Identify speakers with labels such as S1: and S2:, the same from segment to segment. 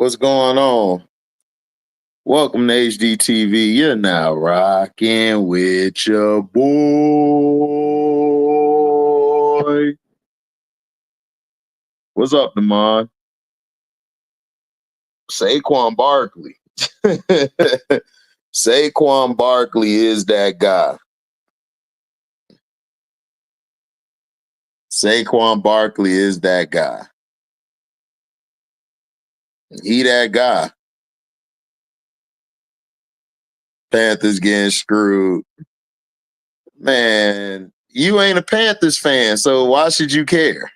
S1: What's going on? Welcome to HDiiTV. You're now rocking with your boy. What's up, Damon? Saquon Barkley. Saquon Barkley is that guy. Saquon Barkley is that guy. He that guy. Panthers getting screwed. Man, you ain't a Panthers fan, so why should you care?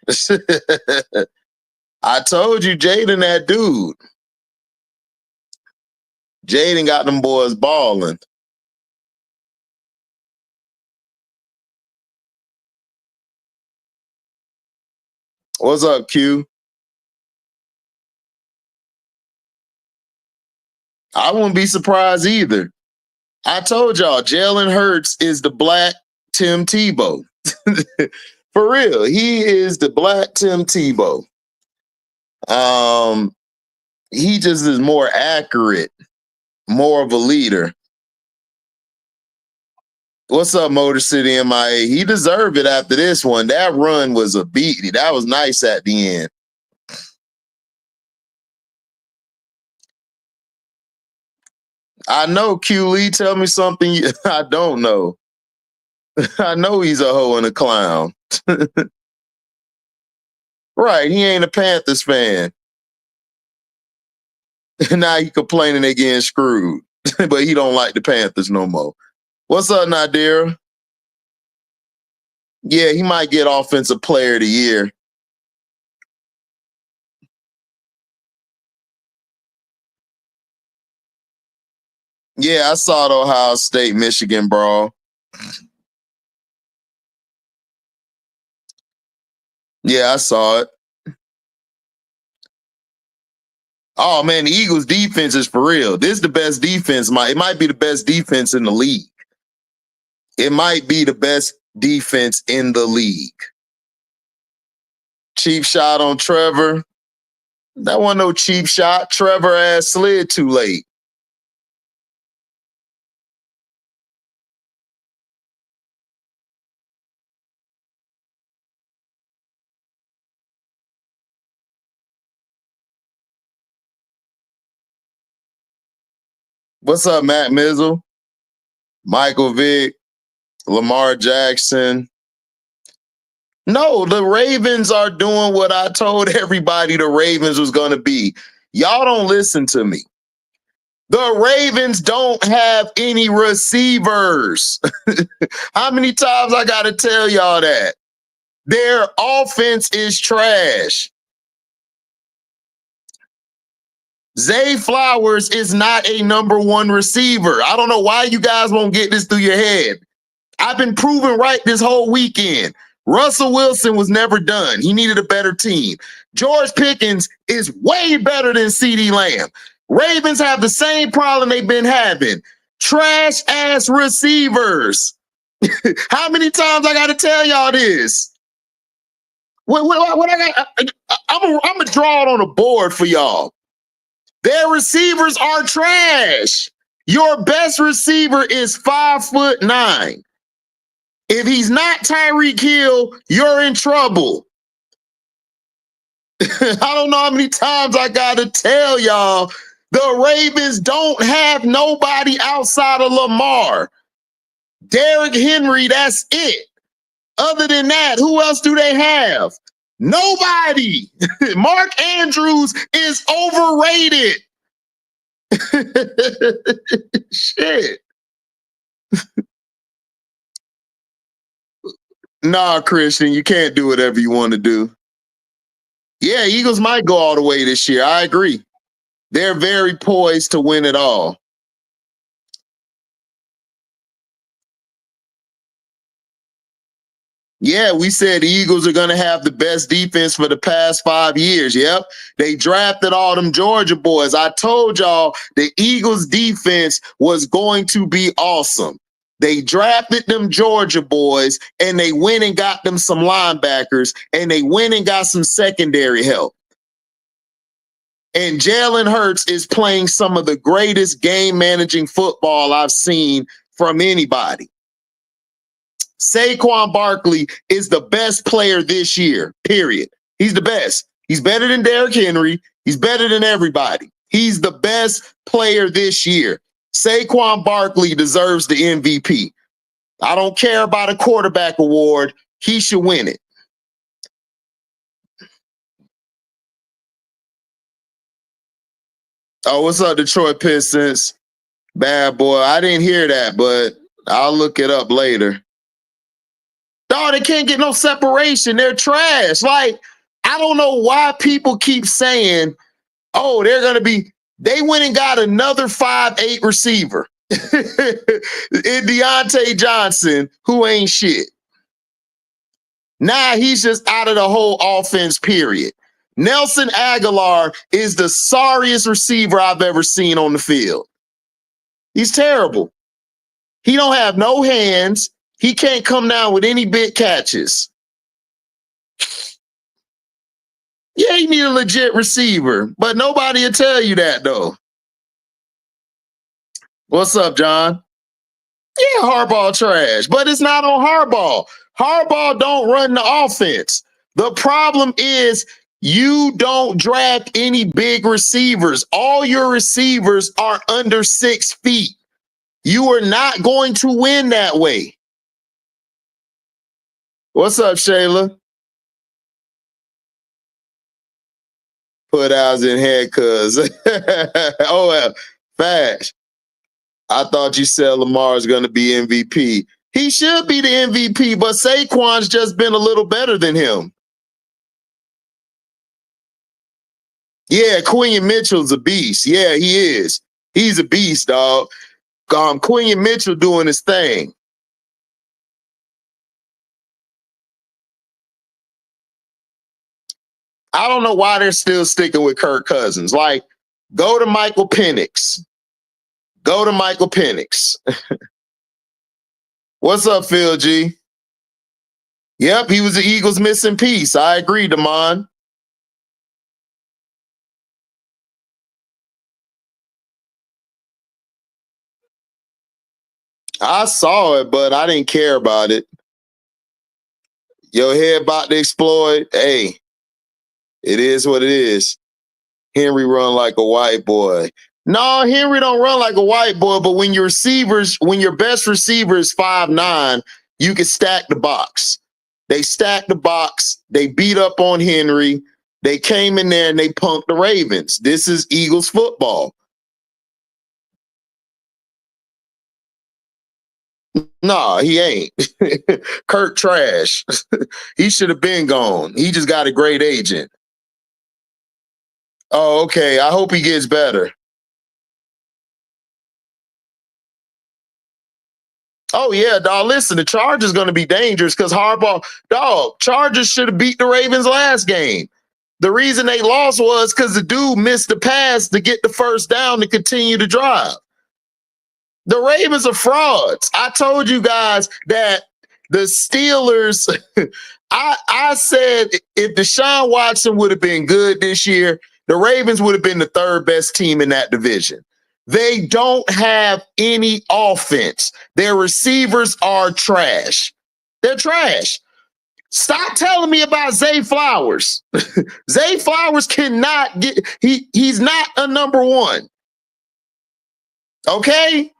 S1: I told you, Jaden, that dude. Jaden got them boys balling. What's up, Q? I wouldn't be surprised either. I told y'all, Jalen Hurts is the black Tim Tebow. For real, he is the black Tim Tebow. He just is more accurate, more of a leader. What's up, Motor City MIA? He deserved it after this one. That run was a beat. That was nice at the end. I know, Q Lee. Tell me something I don't know. I know he's a hoe and a clown. Right, he ain't a Panthers fan. Now he complaining they getting screwed. But he don't like the Panthers no more. What's up, Nadira? Yeah, he might get Offensive Player of the Year. Yeah, I saw the Ohio State-Michigan brawl. Yeah, I saw it. Oh, man, the Eagles' defense is for real. This is the best defense. It might be the best defense in the league. It might be the best defense in the league. Cheap shot on Trevor. That wasn't no cheap shot. Trevor ass slid too late. What's up, Matt Mizzle? Michael Vick, Lamar Jackson. No, the Ravens are doing what I told everybody the Ravens was going to be. Y'all don't listen to me. The Ravens don't have any receivers. How many times I got to tell y'all that? Their offense is trash. Zay Flowers is not a number one receiver. I don't know why you guys won't get this through your head. I've been proven right this whole weekend. Russell Wilson was never done. He needed a better team. George Pickens is way better than CeeDee Lamb. Ravens have the same problem they've been having. Trash ass receivers. How many times I got to tell y'all this? What I got? I'm gonna draw it on a board for y'all. Their receivers are trash. Your best receiver is 5'9". If he's not Tyreek Hill, you're in trouble. I don't know how many times I got to tell y'all, the Ravens don't have nobody outside of Lamar. Derrick Henry, that's it. Other than that, who else do they have? Nobody. Mark Andrews is overrated. Shit. Nah, Christian, you can't do whatever you want to do. Yeah, Eagles might go all the way this year. I agree. They're very poised to win it all. Yeah, we said the Eagles are going to have the best defense for the past 5 years. Yep. They drafted all them Georgia boys. I told y'all the Eagles defense was going to be awesome. They drafted them Georgia boys and they went and got them some linebackers and they went and got some secondary help. And Jalen Hurts is playing some of the greatest game managing football I've seen from anybody. Saquon Barkley is the best player this year, period. He's the best. He's better than Derrick Henry. He's better than everybody. He's the best player this year. Saquon Barkley deserves the MVP. I don't care about a quarterback award. He should win it. Oh, what's up, Detroit Pistons? Bad boy. I didn't hear that, but I'll look it up later. Dog, they can't get no separation. They're trash. Like, I don't know why people keep saying, oh, they're going to be, they went and got another 5'8" receiver in Deontay Johnson, who ain't shit. Now he's just out of the whole offense, period. Nelson Aguilar is the sorriest receiver I've ever seen on the field. He's terrible. He don't have no hands. He can't come down with any big catches. Yeah, he need a legit receiver, but nobody will tell you that, though. What's up, John? Yeah, Harbaugh trash, but it's not on Harbaugh. Harbaugh don't run the offense. The problem is you don't draft any big receivers. All your receivers are under 6 feet. You are not going to win that way. What's up, Shayla? Put ours in head, cuz. Oh, well, fast. I thought you said Lamar is going to be MVP. He should be the MVP, but Saquon's just been a little better than him. Yeah, Quinion Mitchell's a beast. Yeah, he is. He's a beast, dog. Quinion Mitchell doing his thing. I don't know why they're still sticking with Kirk Cousins. Like, go to Michael Penix. Go to Michael Penix. What's up, Phil G? Yep, he was the Eagles' missing piece. I agree, Damon. I saw it, but I didn't care about it. Your head about to explode. Hey, it is what it is. Henry run like a white boy. No, Henry don't run like a white boy, but when your best receiver is 5'9", you can stack the box. They stacked the box. They beat up on Henry. They came in there and they punked the Ravens. This is Eagles football. Nah, he ain't. Kirk trash. He should have been gone. He just got a great agent. Oh, okay. I hope he gets better. Oh, yeah, dog. Listen, the Chargers going to be dangerous because Harbaugh, dog, Chargers should have beat the Ravens last game. The reason they lost was because the dude missed the pass to get the first down to continue to drive. The Ravens are frauds. I told you guys that the Steelers, I said if Deshaun Watson would have been good this year, the Ravens would have been the third best team in that division. They don't have any offense. Their receivers are trash. They're trash. Stop telling me about Zay Flowers. Zay Flowers cannot get, he's not a number one. Okay?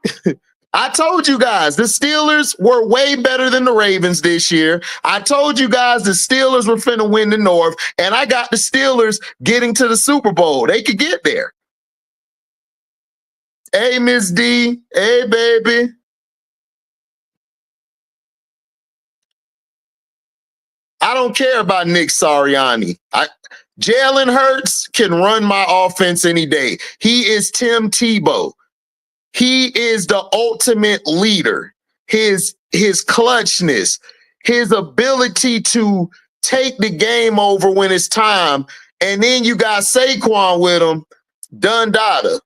S1: I told you guys the Steelers were way better than the Ravens this year. I told you guys the Steelers were finna win the North, and I got the Steelers getting to the Super Bowl. They could get there. Hey, Miss D. Hey, baby. I don't care about Nick Sirianni. Jalen Hurts can run my offense any day. He is Tim Tebow. He is the ultimate leader. His clutchness, his ability to take the game over when it's time, and then you got Saquon with him, done data.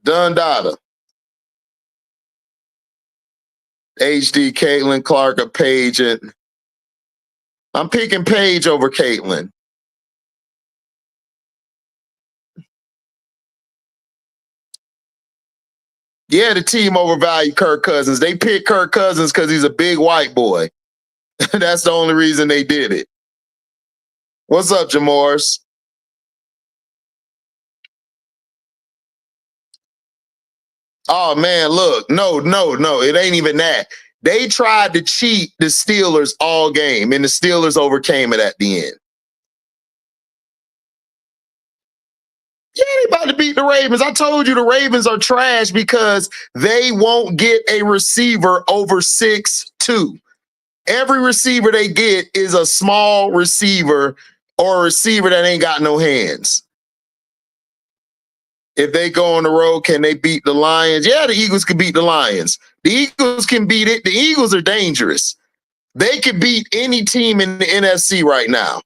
S1: Done data. HD, Caitlin Clark, a page, and I'm picking Paige over Caitlyn. Yeah, the team overvalued Kirk Cousins. They picked Kirk Cousins because he's a big white boy. That's the only reason they did it. What's up, Jamors? Oh man, look, no, it ain't even that. They tried to cheat the Steelers all game, and the Steelers overcame it at the end. Yeah, they about to beat the Ravens. I told you the Ravens are trash because they won't get a receiver over 6'2". Every receiver they get is a small receiver or a receiver that ain't got no hands. If they go on the road, can they beat the Lions? Yeah, the Eagles can beat the Lions. The Eagles can beat it. The Eagles are dangerous. They could beat any team in the NFC right now.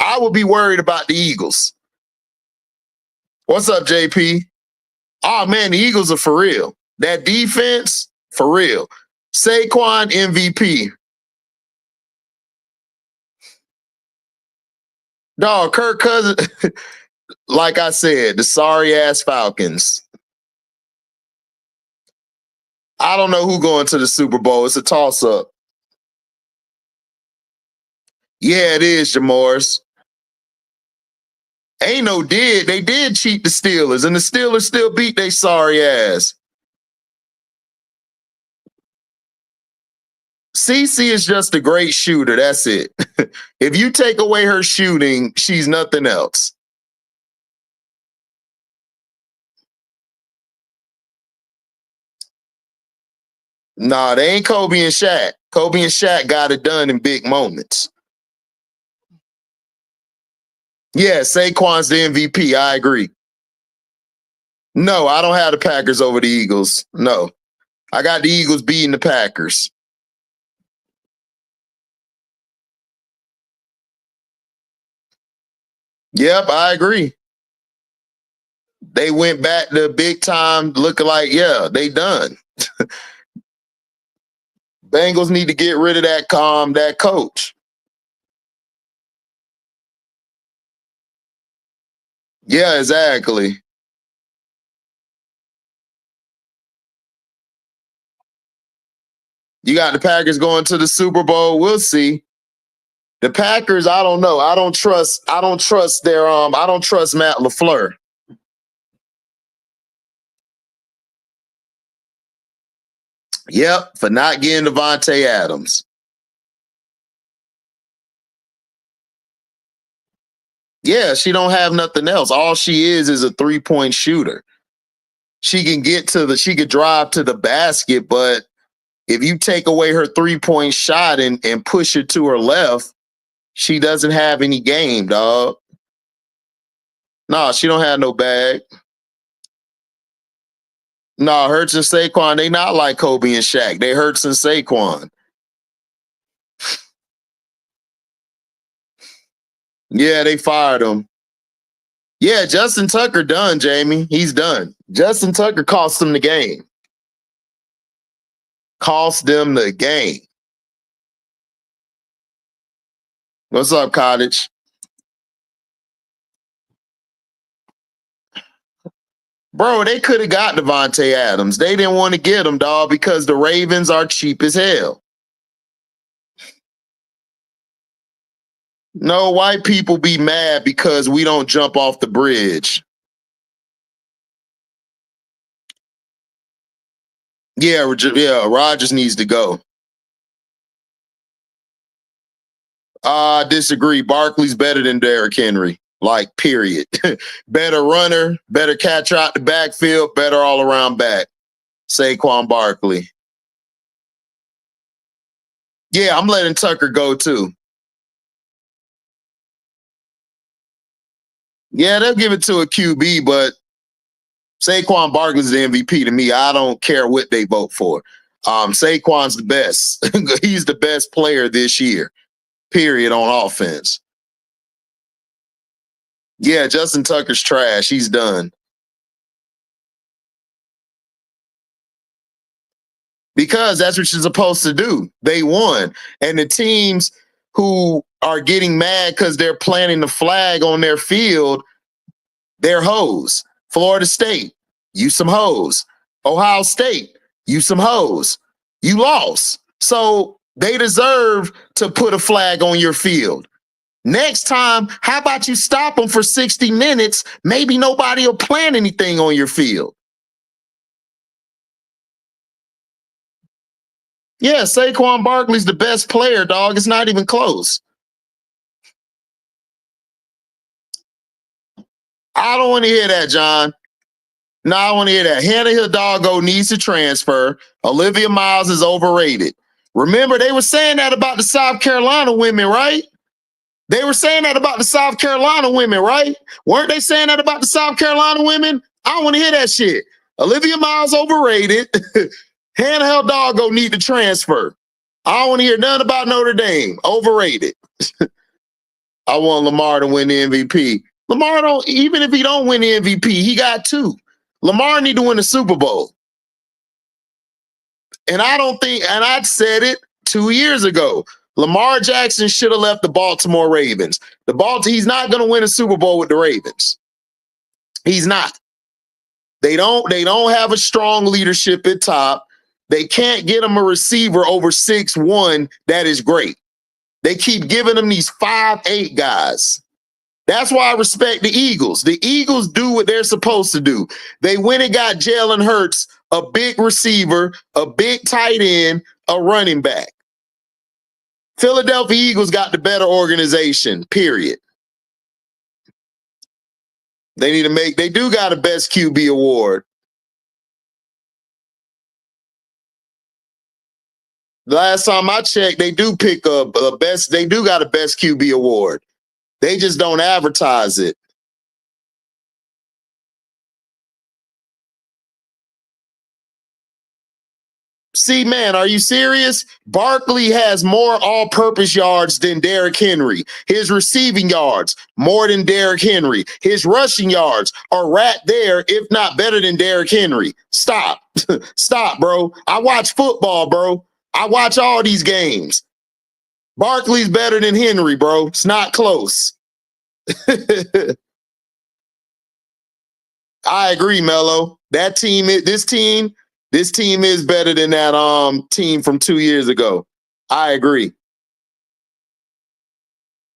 S1: I would be worried about the Eagles. What's up, JP? Oh, man, the Eagles are for real. That defense, for real. Saquon, MVP. Dog, Kirk Cousins, like I said, the sorry-ass Falcons. I don't know who going to the Super Bowl. It's a toss-up. Yeah, it is, Jamors. Ain't no did. They did cheat the Steelers, and the Steelers still beat they sorry ass. CC is just a great shooter. That's it. If you take away her shooting, she's nothing else. Nah, they ain't Kobe and Shaq. Kobe and Shaq got it done in big moments. Yeah, Saquon's the MVP. I agree. No, I don't have the Packers over the Eagles. No, I got the Eagles beating the Packers. Yep, I agree. They went back to big time looking like, yeah, they done. Bengals need to get rid of that coach. Yeah, exactly. You got the Packers going to the Super Bowl. We'll see. The Packers, I don't know. I don't trust Matt LaFleur. Yep, for not getting Devontae Adams. Yeah, she don't have nothing else. All she is a 3-point shooter. She could drive to the basket, but if you take away her 3-point shot and push it to her left, she doesn't have any game, dog. No, she don't have no bag. No, Hurts and Saquon, they not like Kobe and Shaq. They Hurts and Saquon. Yeah, they fired him. Yeah, Justin Tucker done, Jamie. He's done. Justin Tucker cost them the game. Cost them the game. What's up, Cottage? Bro, they could have got Devontae Adams. They didn't want to get him, dog, because the Ravens are cheap as hell. No, white people be mad because we don't jump off the bridge. Yeah, Rodgers needs to go. I disagree. Barkley's better than Derrick Henry. Like, period. Better runner, better catcher out the backfield, better all around back. Saquon Barkley. Yeah, I'm letting Tucker go too. Yeah, they'll give it to a QB, but Saquon Barkley's the MVP to me. I don't care what they vote for. Saquon's the best. He's the best player this year, period, on offense. Yeah, Justin Tucker's trash. He's done. Because that's what you're supposed to do. They won. And the teams who are getting mad because they're planting the flag on their field, they're hoes. Florida State, you some hoes. Ohio State, you some hoes. You lost. So they deserve to put a flag on your field. Next time, how about you stop them for 60 minutes? Maybe nobody will plant anything on your field. Yeah, Saquon Barkley's the best player, dog. It's not even close. I don't want to hear that, John. No, I want to hear that. Hannah Hidalgo needs to transfer. Olivia Miles is overrated. Remember, they were saying that about the South Carolina women, right? They were saying that about the South Carolina women, right? Weren't they saying that about the South Carolina women? I don't want to hear that shit. Olivia Miles overrated. Hannah Hidalgo need to transfer. I don't want to hear nothing about Notre Dame. Overrated. I want Lamar to win the MVP. Lamar don't, even if he don't win the MVP, he got 2. Lamar need to win the Super Bowl. And I don't think, and I said it 2 years ago, Lamar Jackson should have left the Baltimore Ravens. He's not going to win a Super Bowl with the Ravens. He's not. They don't have a strong leadership at top. They can't get him a receiver over 6'1" that is great. They keep giving him these 5'8" guys. That's why I respect the Eagles. The Eagles do what they're supposed to do. They went and got Jalen Hurts, a big receiver, a big tight end, a running back. Philadelphia Eagles got the better organization, period. They do got a best QB award. The last time I checked, they do pick a best, they do got a best QB award. They just don't advertise it. See, man, are you serious? Barkley has more all-purpose yards than Derrick Henry. His receiving yards, more than Derrick Henry. His rushing yards are right there, if not better than Derrick Henry. Stop. Stop, bro. I watch football, bro. I watch all these games. Barkley's better than Henry, bro. It's not close. I agree, Mello. This team is better than that team from 2 years ago. I agree.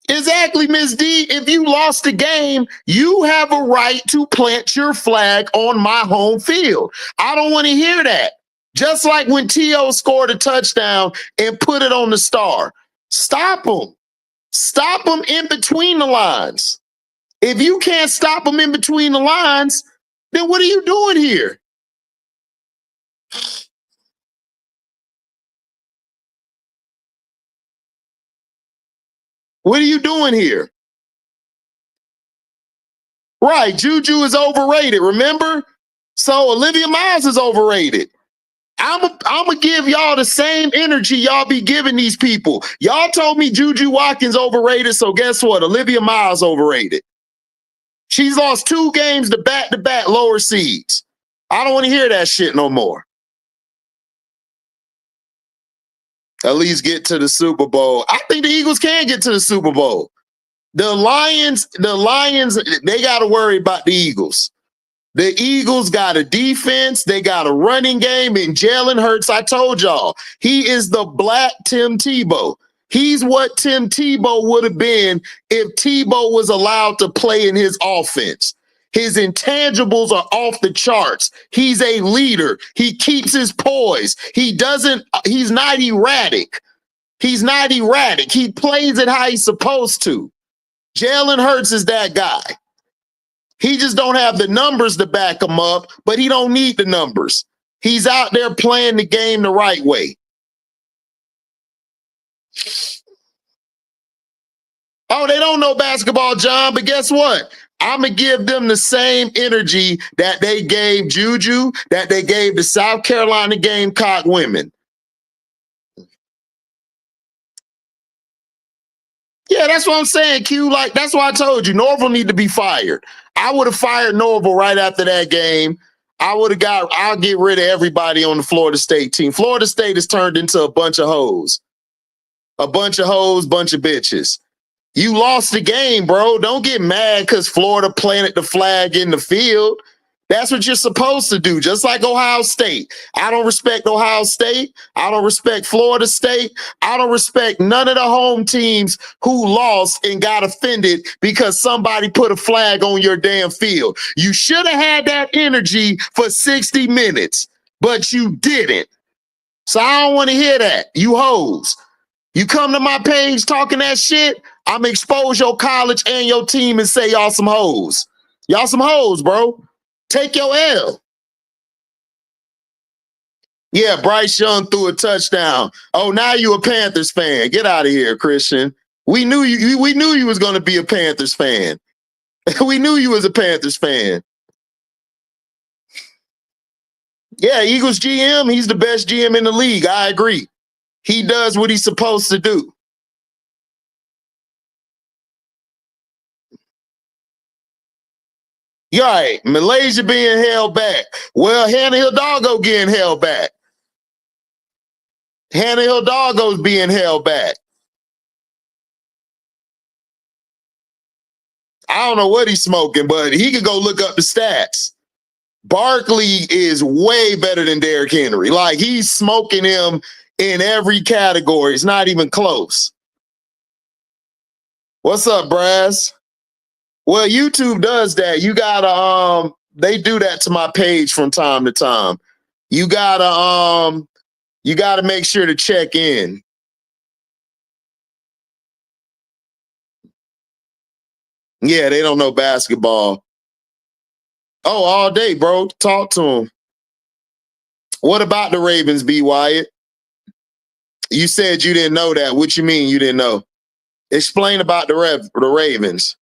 S1: Exactly, Ms. D. If you lost the game, you have a right to plant your flag on my home field. I don't want to hear that. Just like when T.O. scored a touchdown and put it on the star. Stop them. Stop them in between the lines. If you can't stop them in between the lines, then what are you doing here? What are you doing here? Right, Juju is overrated, remember? So Olivia Miles is overrated. I'm going to give y'all the same energy y'all be giving these people. Y'all told me Juju Watkins overrated, so guess what? Olivia Miles overrated. She's lost 2 games to back-to-back lower seeds. I don't want to hear that shit no more. At least get to the Super Bowl. I think the Eagles can get to the Super Bowl. The Lions, they got to worry about the Eagles. The Eagles got a defense. They got a running game. And Jalen Hurts, I told y'all, he is the black Tim Tebow. He's what Tim Tebow would have been if Tebow was allowed to play in his offense. His intangibles are off the charts. He's a leader. He keeps his poise. He's not erratic. He's not erratic. He plays it how he's supposed to. Jalen Hurts is that guy. He just don't have the numbers to back him up, but he don't need the numbers. He's out there playing the game the right way. Oh, they don't know basketball, John, but guess what? I'm going to give them the same energy that they gave Juju, that they gave the South Carolina Gamecock women. Yeah, that's what I'm saying, Q. Like, that's why I told you, Norville need to be fired. I would have fired Norville right after that game. I'll get rid of everybody on the Florida State team. Florida State has turned into a bunch of hoes. A bunch of hoes, bunch of bitches. You lost the game, bro. Don't get mad because Florida planted the flag in the field. That's what you're supposed to do, just like Ohio State. I don't respect Ohio State. I don't respect Florida State. I don't respect none of the home teams who lost and got offended because somebody put a flag on your damn field. You should have had that energy for 60 minutes, but you didn't. So I don't want to hear that. You hoes. You come to my page talking that shit, I'm going to expose your college and your team and say y'all some hoes. Y'all some hoes, bro. Take your L. Yeah, Bryce Young threw a touchdown. Oh, now you a Panthers fan. Get out of here, Christian. We knew you was going to be a Panthers fan. We knew you was a Panthers fan. Yeah, Eagles GM, he's the best GM in the league. I agree. He does what he's supposed to do. You're right. Malaysia being held back. Well, Hannah Hidalgo getting held back. Hannah Hidalgo's being held back. I don't know what he's smoking, but he can go look up the stats. Barkley is way better than Derrick Henry. Like, he's smoking him in every category. It's not even close. What's up, Brass? Well, YouTube does that. You gotta they do that to my page from time to time. You gotta make sure to check in. Yeah, they don't know basketball. Oh, all day, bro. Talk to them. What about the Ravens, B. Wyatt? You said you didn't know that. What you mean you didn't know? Explain about the Ravens.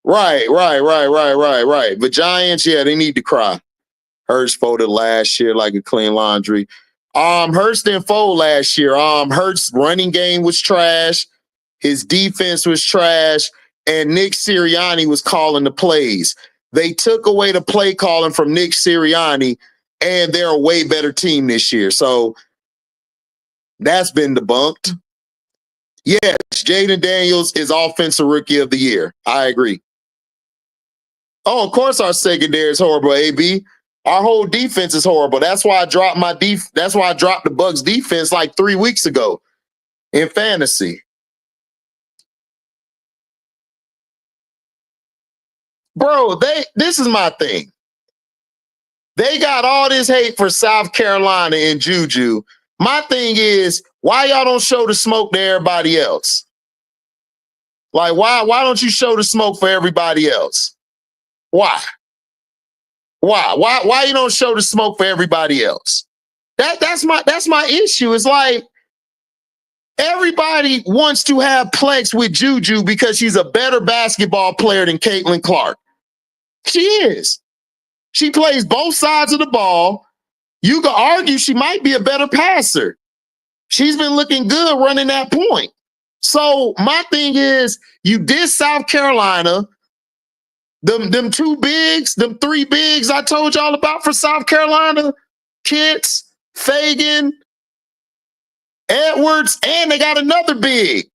S1: Right. The Giants, yeah, they need to cry. Hurts folded last year like a clean laundry. Hurts didn't fold last year. Hurts' running game was trash. His defense was trash. And Nick Sirianni was calling the plays. They took away the play calling from Nick Sirianni, and they're a way better team this year. So that's been debunked. Yes, Jaden Daniels is Offensive Rookie of the Year. I agree. Oh, of course our secondary is horrible, AB. Our whole defense is horrible. That's why I dropped that's why I dropped the Bucs defense like 3 weeks ago in fantasy. Bro, this is my thing. They got all this hate for South Carolina and Juju. My thing is, why y'all don't show the smoke to everybody else? Like, why don't you show the smoke for everybody else? Why? Why you don't show the smoke for everybody else? That's my issue. It's like everybody wants to have Plex with Juju because she's a better basketball player than Caitlin Clark. She is. She plays both sides of the ball. You could argue she might be a better passer. She's been looking good running that point. So my thing is, you did South Carolina. Them two bigs, them three bigs I told y'all about for South Carolina, Kitts, Fagan, Edwards, and they got another big.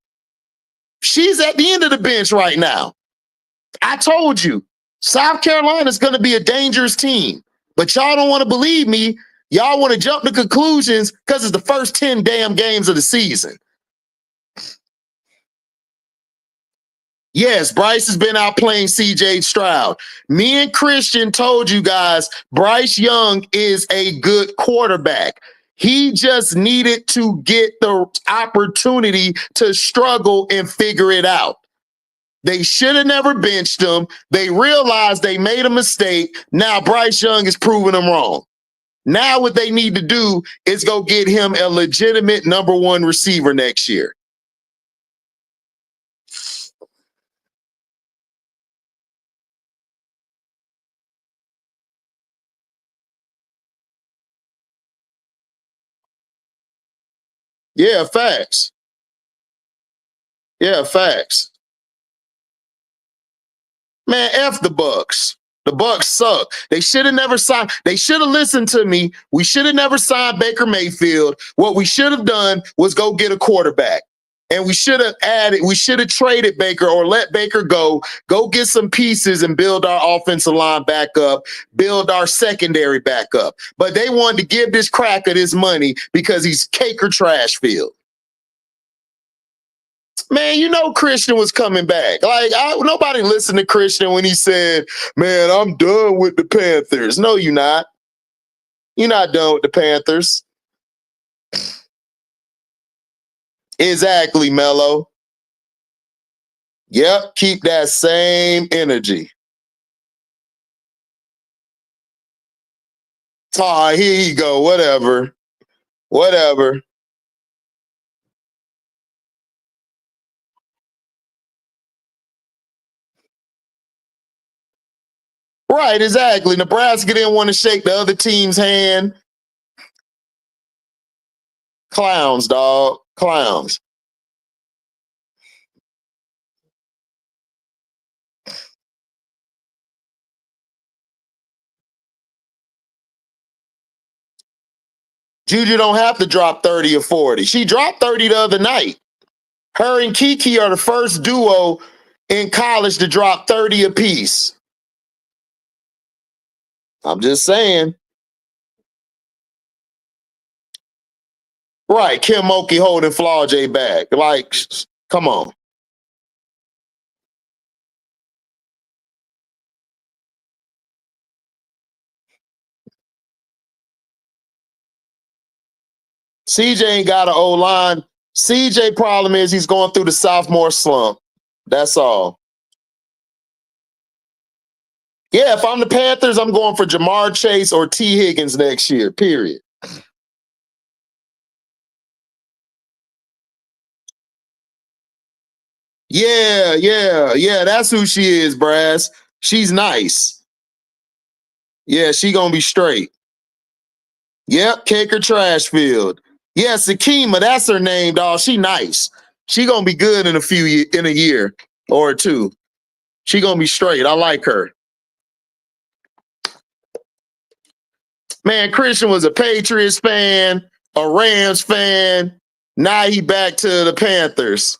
S1: She's at the end of the bench right now. I told you, South Carolina's going to be a dangerous team, but y'all don't want to believe me. Y'all want to jump to conclusions because it's the first 10 damn games of the season. Yes, Bryce has been out playing CJ Stroud. Me and Christian told you guys Bryce Young is a good quarterback. He just needed to get the opportunity to struggle and figure it out. They should have never benched him. They realized they made a mistake. Now Bryce Young is proving them wrong. Now what they need to do is go get him a legitimate number one receiver next year. Yeah, facts. Yeah, facts. Man, F the Bucks. The Bucks suck. They should have never signed. They should have listened to me. We should have never signed Baker Mayfield. What we should have done was go get a quarterback. And we should have traded Baker or let Baker go get some pieces and build our offensive line back up, build our secondary back up. But they wanted to give this cracker this money because he's cake or trash field. Man, you know Christian was coming back. Like, nobody listened to Christian when he said, man, I'm done with the Panthers. No, you're not. You're not done with the Panthers. Exactly, Mello. Yep, keep that same energy. Here you go. Whatever. Right, exactly. Nebraska didn't want to shake the other team's hand. Clowns, dog. Clowns. Juju don't have to drop 30 or 40. She dropped 30 the other night. Her and Kiki are the first duo in college to drop 30 apiece. I'm just saying. Right, Kim Mulkey holding Flau'jae back. Like, come on. CJ ain't got an O-line. CJ problem is he's going through the sophomore slump. That's all. Yeah, if I'm the Panthers, I'm going for Jamar Chase or T. Higgins next year, period. Yeah. That's who she is, Brass. She's nice. Yeah, she gonna be straight. Yep, cake or trash field. Yeah, Sakima, that's her name, dog. She nice. She gonna be good in a year or two. She gonna be straight. I like her. Man, Christian was a Patriots fan, a Rams fan. Now he back to the Panthers.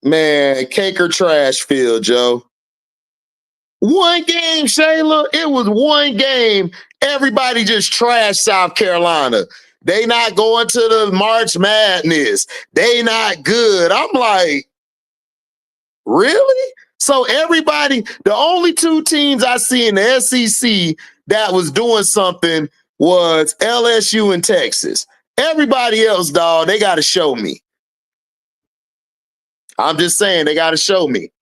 S1: Man, cake or trash field, Joe. One game, Shayla. It was one game. Everybody just trashed South Carolina. They not going to the March Madness. They not good. I'm like, really? So everybody, the only two teams I see in the SEC that was doing something was LSU and Texas. Everybody else, dog, they got to show me. I'm just saying, they got to show me.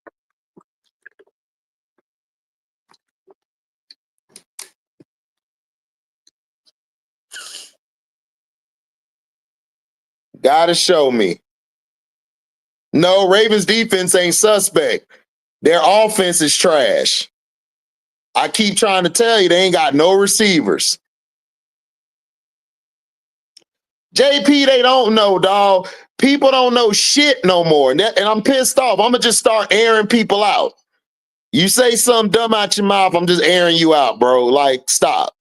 S1: Got to show me. No, Ravens defense ain't suspect. Their offense is trash. I keep trying to tell you, they ain't got no receivers. JP, they don't know, dog. People don't know shit no more. And I'm pissed off. I'm going to just start airing people out. You say something dumb out your mouth, I'm just airing you out, bro. Like, stop.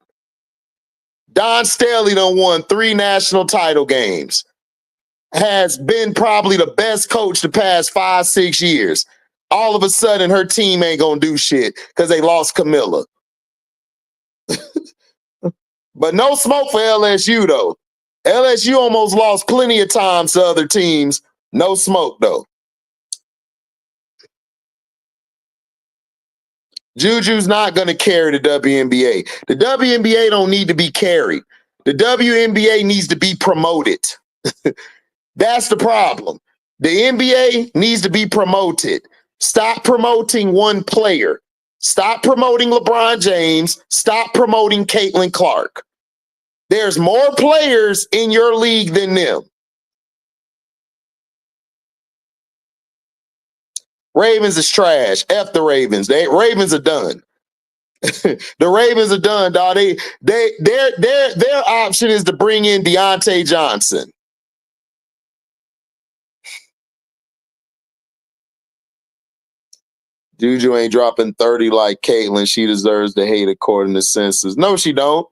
S1: Don Staley done won 3 national title games. Has been probably the best coach the past 5-6 years. All of a sudden, her team ain't going to do shit because they lost Camilla. But no smoke for LSU, though. LSU almost lost plenty of times to other teams. No smoke, though. Juju's not going to carry the WNBA. The WNBA don't need to be carried. The WNBA needs to be promoted. That's the problem. The NBA needs to be promoted. Stop promoting one player. Stop promoting LeBron James. Stop promoting Caitlin Clark. There's more players in your league than them. Ravens is trash. F the Ravens. Ravens are done. The Ravens are done, dog. Their option is to bring in Deontay Johnson. Juju ain't dropping 30 like Caitlyn. She deserves the hate according to census. No, she don't.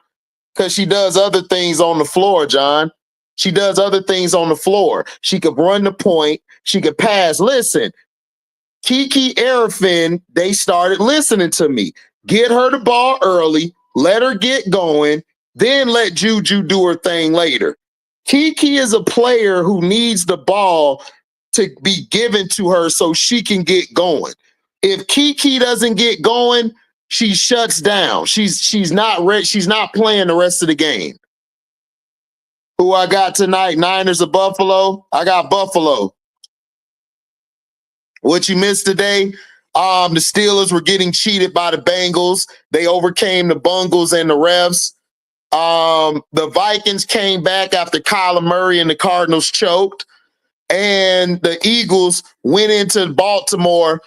S1: Because she does other things on the floor, John. She does other things on the floor. She could run the point. She could pass. Listen, Kiki Arafin, they started listening to me. Get her the ball early. Let her get going. Then let Juju do her thing later. Kiki is a player who needs the ball to be given to her so she can get going. If Kiki doesn't get going, she shuts down. She's not ready. She's not playing the rest of the game. Who I got tonight? Niners or Buffalo? I got Buffalo. What you missed today? The Steelers were getting cheated by the Bengals. They overcame the Bungles and the refs. The Vikings came back after Kyler Murray and the Cardinals choked. And the Eagles went into Baltimore,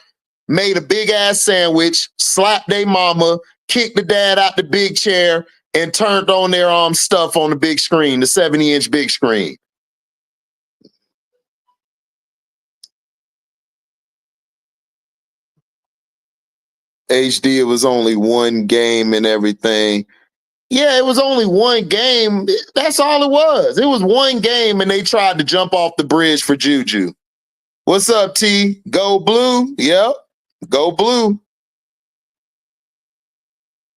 S1: made a big-ass sandwich, slapped their mama, kicked the dad out the big chair, and turned on their stuff on the big screen, the 70-inch big screen. HD, it was only one game and everything. Yeah, it was only one game. That's all it was. It was one game, and they tried to jump off the bridge for Juju. What's up, T? Go blue? Yep. Go blue.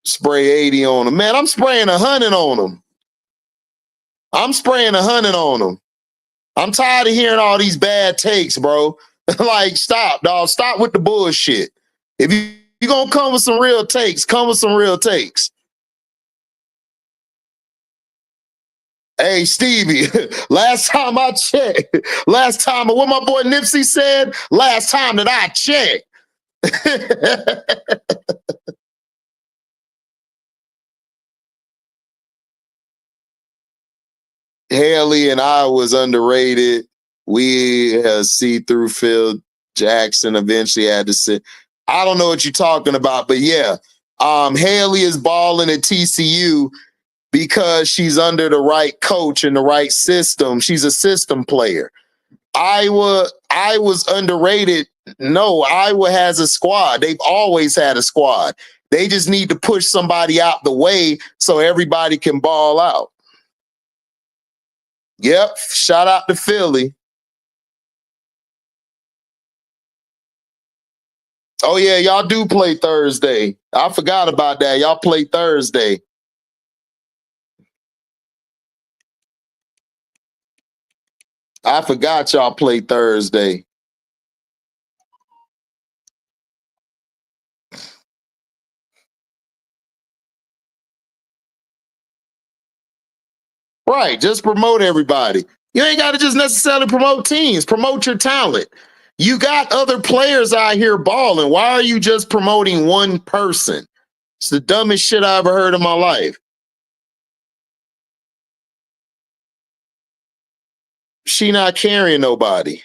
S1: Spray 80 on them. Man, I'm spraying 100 on them. I'm spraying 100 on them. I'm tired of hearing all these bad takes, bro. Like, stop, dog. Stop with the bullshit. If you're going to come with some real takes, come with some real takes. Hey, Stevie, last time I checked, what my boy Nipsey said, last time that I checked. Haley and I was underrated. We had see-through Phil Jackson eventually had to sit. I don't know what you're talking about, but yeah, Haley is balling at TCU because she's under the right coach and the right system. She's a system player. Iowa was underrated. No, Iowa has a squad. They've always had a squad. They just need to push somebody out the way so everybody can ball out. Yep, shout out to Philly. Oh, yeah, y'all do play Thursday. I forgot about that. Y'all play Thursday. I forgot y'all play Thursday. Right, just promote everybody. You ain't got to just necessarily promote teams. Promote your talent. You got other players out here balling. Why are you just promoting one person? It's the dumbest shit I ever heard in my life. She not carrying nobody.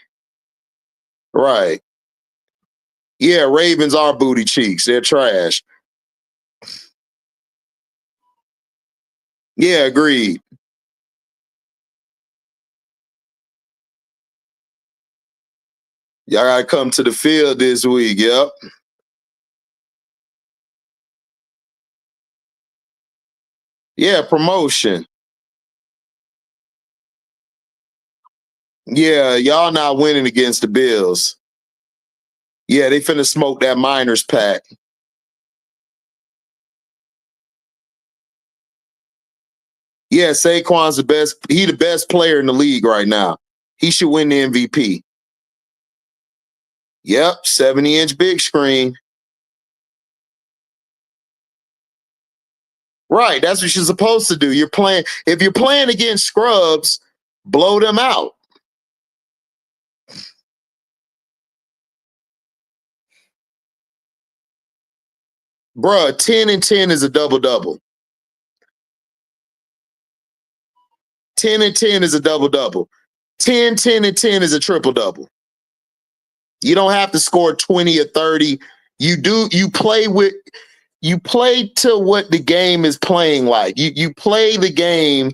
S1: Right. Yeah, Ravens are booty cheeks. They're trash. Yeah, agreed. Y'all gotta come to the field this week. Yep. Yeah, promotion. Yeah, y'all not winning against the Bills. Yeah, they finna smoke that Miners pack. Yeah, Saquon's the best. He the best player in the league right now. He should win the MVP. Yep, 70-inch big screen. Right, that's what you're supposed to do. If you're playing against scrubs, blow them out. Bruh, 10 and 10 is a double-double. 10 and 10 is a double-double. 10, 10, and 10 is a triple-double. You don't have to score 20 or 30. You play with you play to what the game is playing like. You play the game.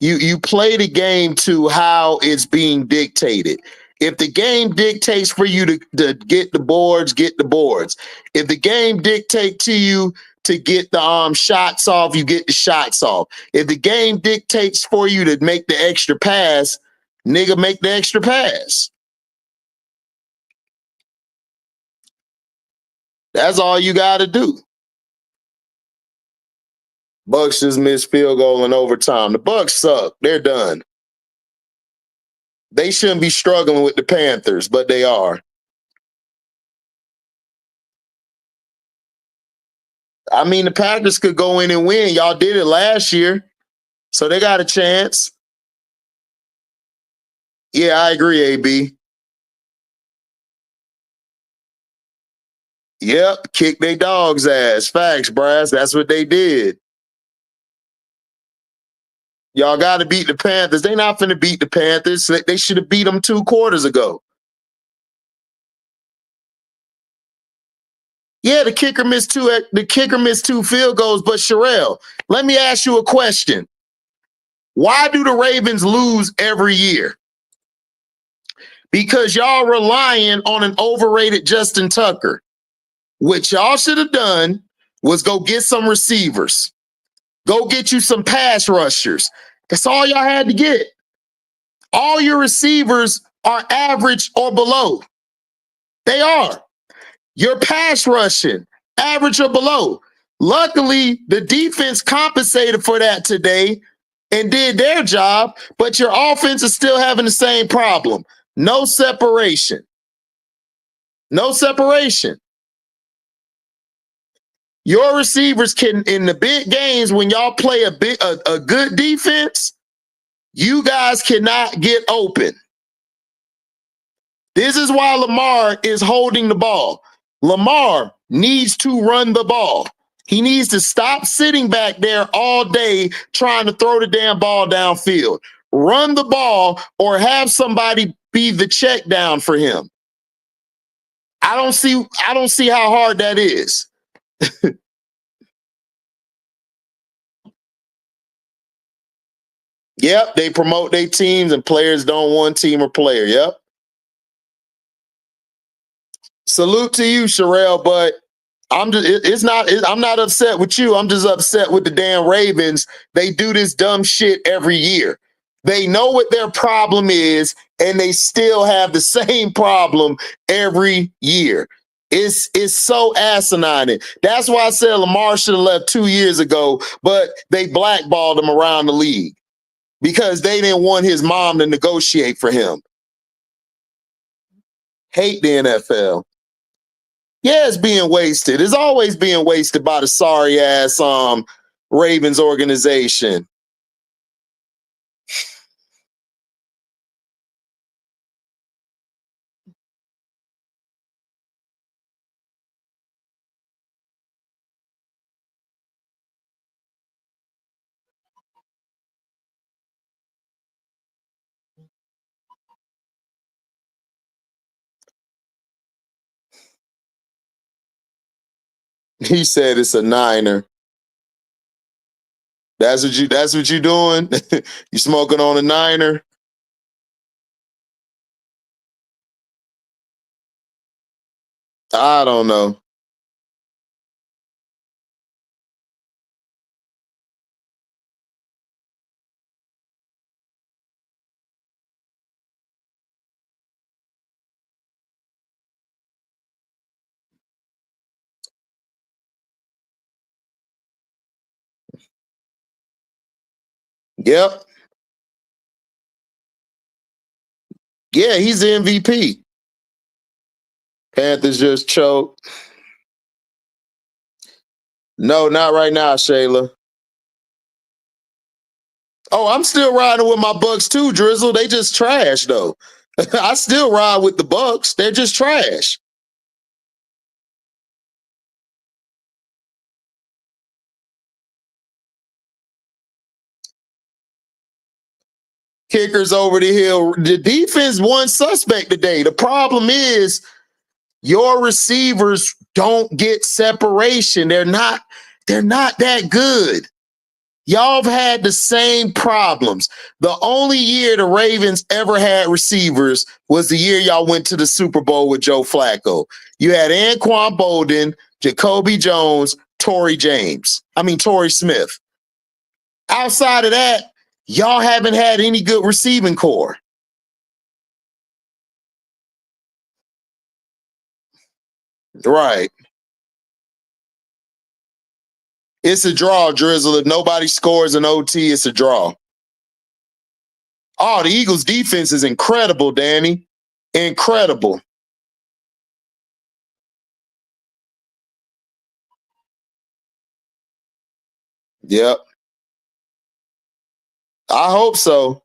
S1: You play the game to how it's being dictated. If the game dictates for you to get the boards, get the boards. If the game dictates to you to get the shots off, you get the shots off. If the game dictates for you to make the extra pass, nigga, make the extra pass. That's all you got to do. Bucks just missed field goal in overtime. The Bucks suck. They're done. They shouldn't be struggling with the Panthers, but they are. I mean, the Packers could go in and win. Y'all did it last year, so they got a chance. Yeah, I agree, AB. Yep, kick their dog's ass. Facts, brass. That's what they did. Y'all got to beat the Panthers. They not finna beat the Panthers. They should have beat them 2 quarters ago. Yeah, the kicker missed 2 field goals. But Sherelle, let me ask you a question. Why do the Ravens lose every year? Because y'all relying on an overrated Justin Tucker. What y'all should have done was go get some receivers. Go get you some pass rushers. That's all y'all had to get. All your receivers are average or below. They are. Your pass rushing, average or below. Luckily, the defense compensated for that today and did their job, but your offense is still having the same problem. No separation. No separation. Your receivers can, in the big games, when y'all play a good defense, you guys cannot get open. This is why Lamar is holding the ball. Lamar needs to run the ball. He needs to stop sitting back there all day trying to throw the damn ball downfield. Run the ball or have somebody be the check down for him. I don't see how hard that is. Yep, they promote their teams and players don't want team or player. Yep. Salute to you, Sherelle, but I'm not upset with you. I'm just upset with the damn Ravens. They do this dumb shit every year. They know what their problem is, and they still have the same problem every year. It's so asinine. That's why I said Lamar should have left 2 years ago, but they blackballed him around the league because they didn't want his mom to negotiate for him. Hate the NFL. Yeah, it's being wasted. It's always being wasted by the sorry ass Ravens organization. He said it's a Niner. That's what you doing? You smoking on a Niner? I don't know. Yep. Yeah, he's the MVP. Panthers just choked. No, not right now, Shayla. Oh, I'm still riding with my Bucks too, Drizzle. They just trash though. I still ride with the Bucks. They're just trash. Kickers over the hill. The defense one suspect today. The problem is Your receivers don't get separation. They're not that good. Y'all have had the same problems. The only year the Ravens ever had receivers was the year y'all went to the Super Bowl with Joe Flacco. You had Anquan Bolden, Jacoby Jones, Torrey Smith. Outside of that, y'all haven't had any good receiving core. Right. It's a draw, Drizzle. If nobody scores an OT, it's a draw. Oh, the Eagles' defense is incredible, Danny. Incredible. Yep. I hope so.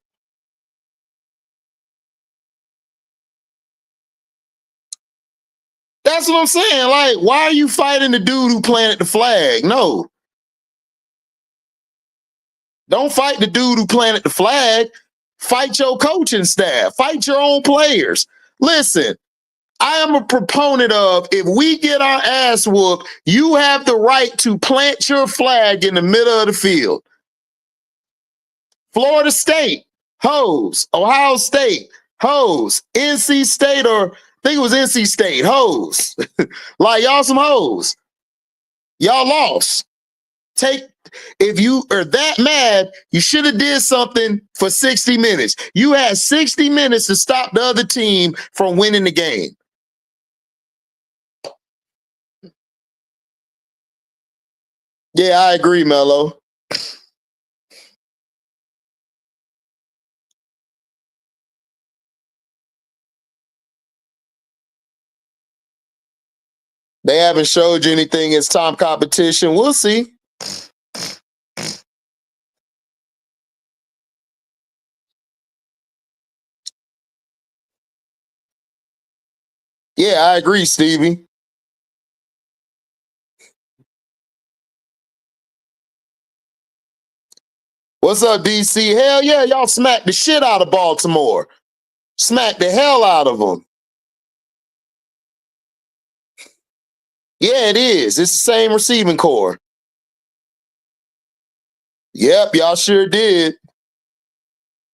S1: That's what I'm saying. Like, why are you fighting the dude who planted the flag? No. Don't fight the dude who planted the flag. Fight your coaching staff. Fight your own players. Listen, I am a proponent of if we get our ass whooped, you have the right to plant your flag in the middle of the field. Florida State, hoes. Ohio State, hoes. NC State, or I think it was NC State, hoes. Like, y'all some hoes. Y'all lost. If you are that mad, you should have did something for 60 minutes. You had 60 minutes to stop the other team from winning the game. Yeah, I agree, Mello. They haven't showed you anything as top competition. We'll see. Yeah, I agree, Stevie. What's up, DC? Hell yeah, y'all smacked the shit out of Baltimore. Smacked the hell out of them. Yeah, it is. It's the same receiving core. Yep, y'all sure did.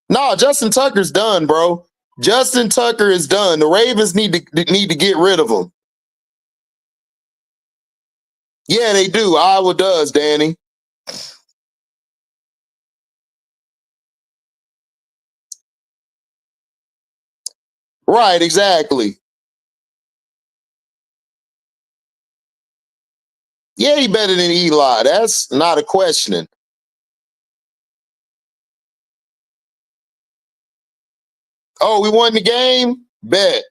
S1: No, Justin Tucker's done, bro. Justin Tucker is done. The Ravens need to get rid of him. Yeah, they do. Iowa does, Danny. Right, exactly. Yeah, he better than Eli. That's not a question. Oh, we won the game? Bet.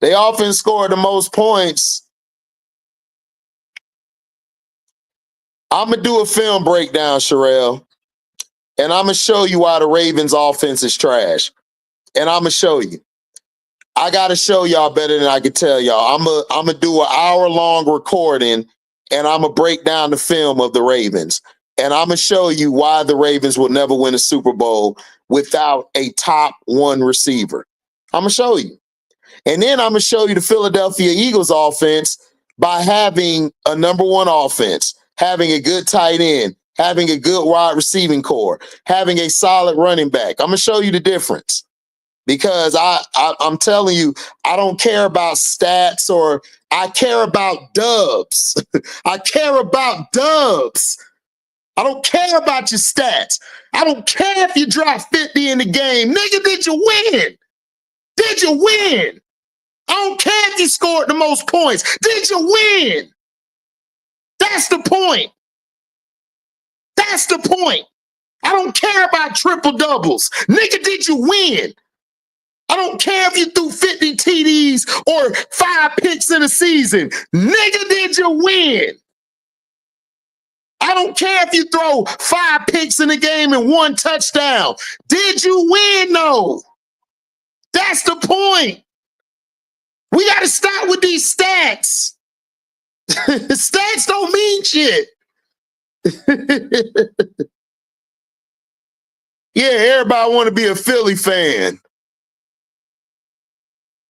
S1: They often score the most points. I'm going to do a film breakdown, Sherelle, and I'm going to show you why the Ravens offense is trash. And I'm going to show you. I got to show y'all better than I can tell y'all. I'm going to do an hour-long recording, and I'm going to break down the film of the Ravens. And I'm going to show you why the Ravens will never win a Super Bowl without a top one receiver. I'm going to show you. And then I'm going to show you the Philadelphia Eagles offense by having a number one offense, having a good tight end, having a good wide receiving core, having a solid running back. I'm going to show you the difference. Because I'm telling you, I don't care about stats, or I care about dubs. I care about dubs. I don't care about your stats. I don't care if you drop 50 in the game. Nigga, did you win? Did you win? I don't care if you scored the most points. Did you win? That's the point. That's the point. I don't care about triple doubles. Nigga, did you win? I don't care if you threw 50 TDs or 5 picks in a season. Nigga, did you win? I don't care if you throw 5 picks in a game and 1 touchdown. Did you win, though? That's the point. We got to stop with these stats. Stats don't mean shit. Yeah, everybody want to be a Philly fan.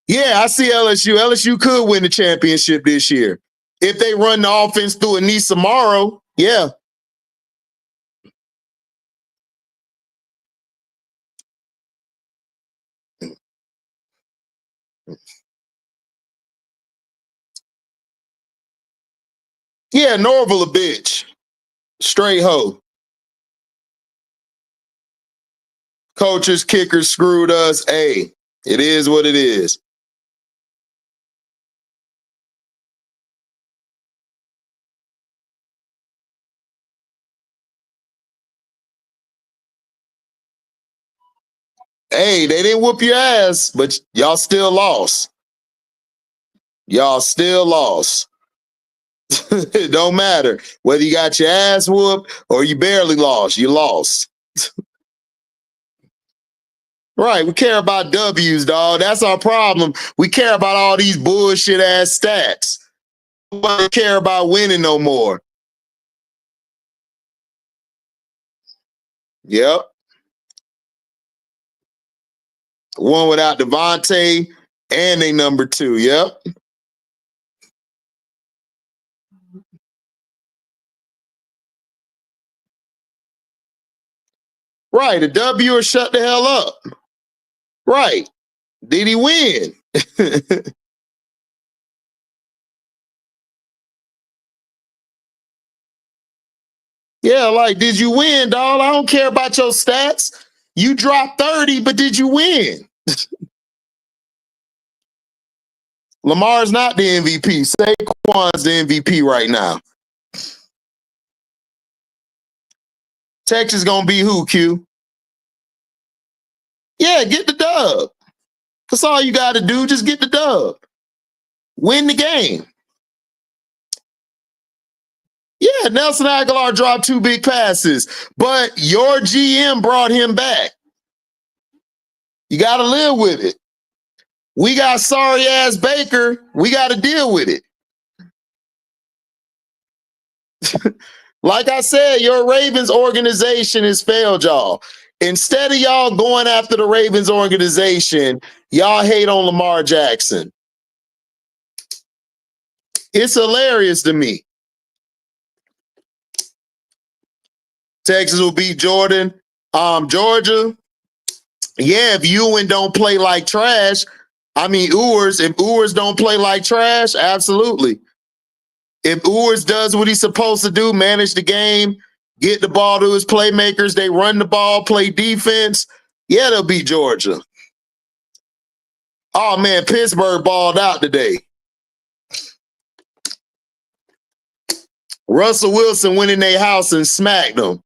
S1: Yeah, I see LSU. LSU could win the championship this year. If they run the offense through Anissa Morrow, yeah. Yeah, Norville a bitch. Straight hoe. Coaches, kickers screwed us. Hey, it is what it is. Hey, they didn't whoop your ass, but y'all still lost. Y'all still lost. It don't matter whether you got your ass whooped or you barely lost. You lost. Right. We care about W's, dog. That's our problem. We care about all these bullshit ass stats. Nobody care about winning no more. Yep. One without Devontae and they number 2. Yep. Right. A W or shut the hell up. Right. Did he win? Yeah, like, did you win, dog? I don't care about your stats. You dropped 30, but did you win? Lamar's not the MVP. Saquon's the MVP right now. Texas gonna be who, Q? Yeah, get the dub. That's all you got to do. Just get the dub. Win the game. Yeah, Nelson Aguilar dropped 2 big passes, but your GM brought him back. You got to live with it. We got sorry ass Baker. We got to deal with it. Like I said, your Ravens organization has failed y'all. Instead of y'all going after the Ravens organization, y'all hate on Lamar Jackson. It's hilarious to me. Texas will beat Jordan. Georgia, yeah, if Ewan don't play like trash, I mean Ewers, if Ewers don't play like trash, absolutely. If Ewers does what he's supposed to do, manage the game, get the ball to his playmakers, they run the ball, play defense, yeah, they'll beat Georgia. Oh man, Pittsburgh balled out today. Russell Wilson went in their house and smacked them.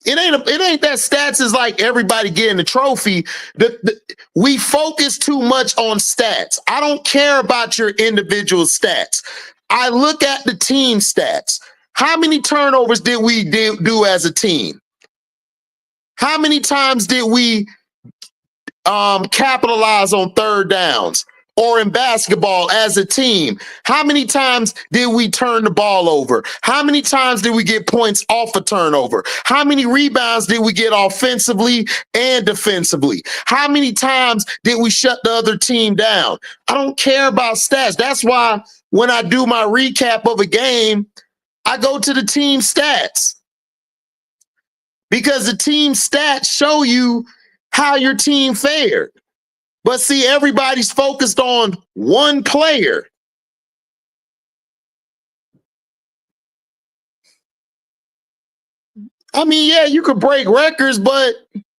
S1: It ain't that stats is like everybody getting the trophy. We focus too much on stats. I don't care about your individual stats. I look at the team stats. How many turnovers did we do as a team? How many times did we capitalize on third downs? Or in basketball as a team, how many times did we turn the ball over? How many times did we get points off a turnover? How many rebounds did we get offensively and defensively? How many times did we shut the other team down? I don't care about stats. That's why when I do my recap of a game, I go to the team stats. Because the team stats show you how your team fared. But see, everybody's focused on one player. I mean, yeah, you could break records, but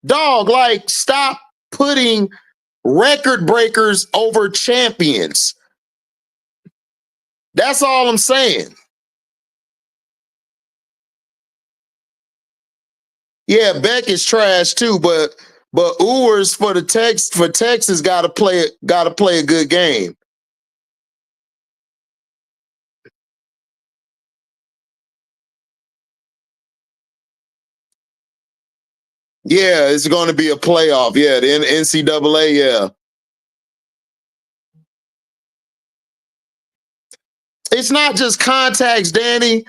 S1: dog, like, stop putting record breakers over champions. That's all I'm saying. Yeah, Beck is trash too, but Ewers for Texas got to play a good game. Yeah, it's going to be a playoff. Yeah, the NCAA. Yeah, it's not just contacts, Danny.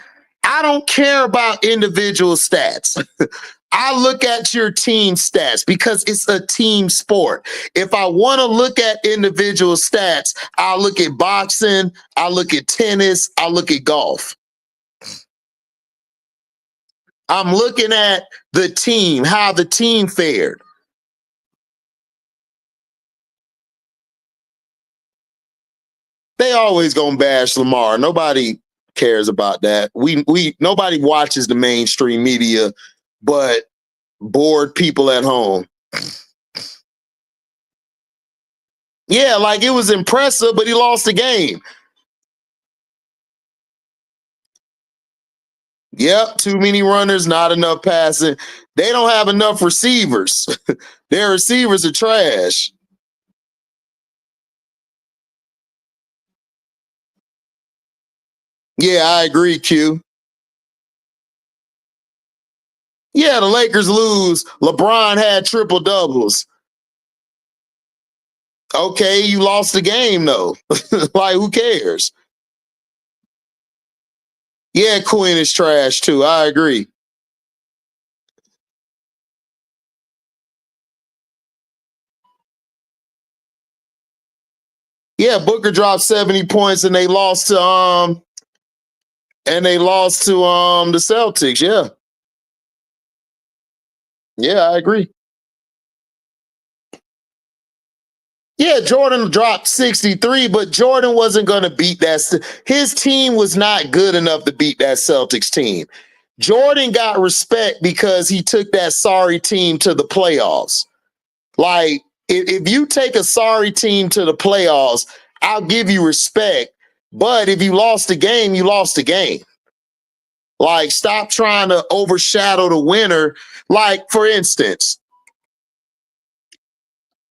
S1: I don't care about individual stats. I look at your team stats because it's a team sport. If I want to look at individual stats, I'll look at boxing, I'll look at tennis, I'll look at golf. I'm looking at the team, how the team fared. They always gonna bash Lamar. Nobody cares about that. Nobody watches the mainstream media, but bored people at home. Yeah, like it was impressive, but he lost the game. Yep, too many runners, not enough passing. They don't have enough receivers. Their receivers are trash. Yeah, I agree, Q. Yeah, the Lakers lose. LeBron had triple doubles. Okay, you lost the game though. Like, who cares? Yeah, Quinn is trash too. I agree. Yeah, Booker dropped 70 points and they lost to the Celtics. Yeah. Yeah, I agree. Yeah, Jordan dropped 63, but Jordan wasn't going to beat that. His team was not good enough to beat that Celtics team. Jordan got respect because he took that sorry team to the playoffs. Like, if you take a sorry team to the playoffs, I'll give you respect. But if you lost the game, you lost the game. Like, stop trying to overshadow the winner. Like, for instance,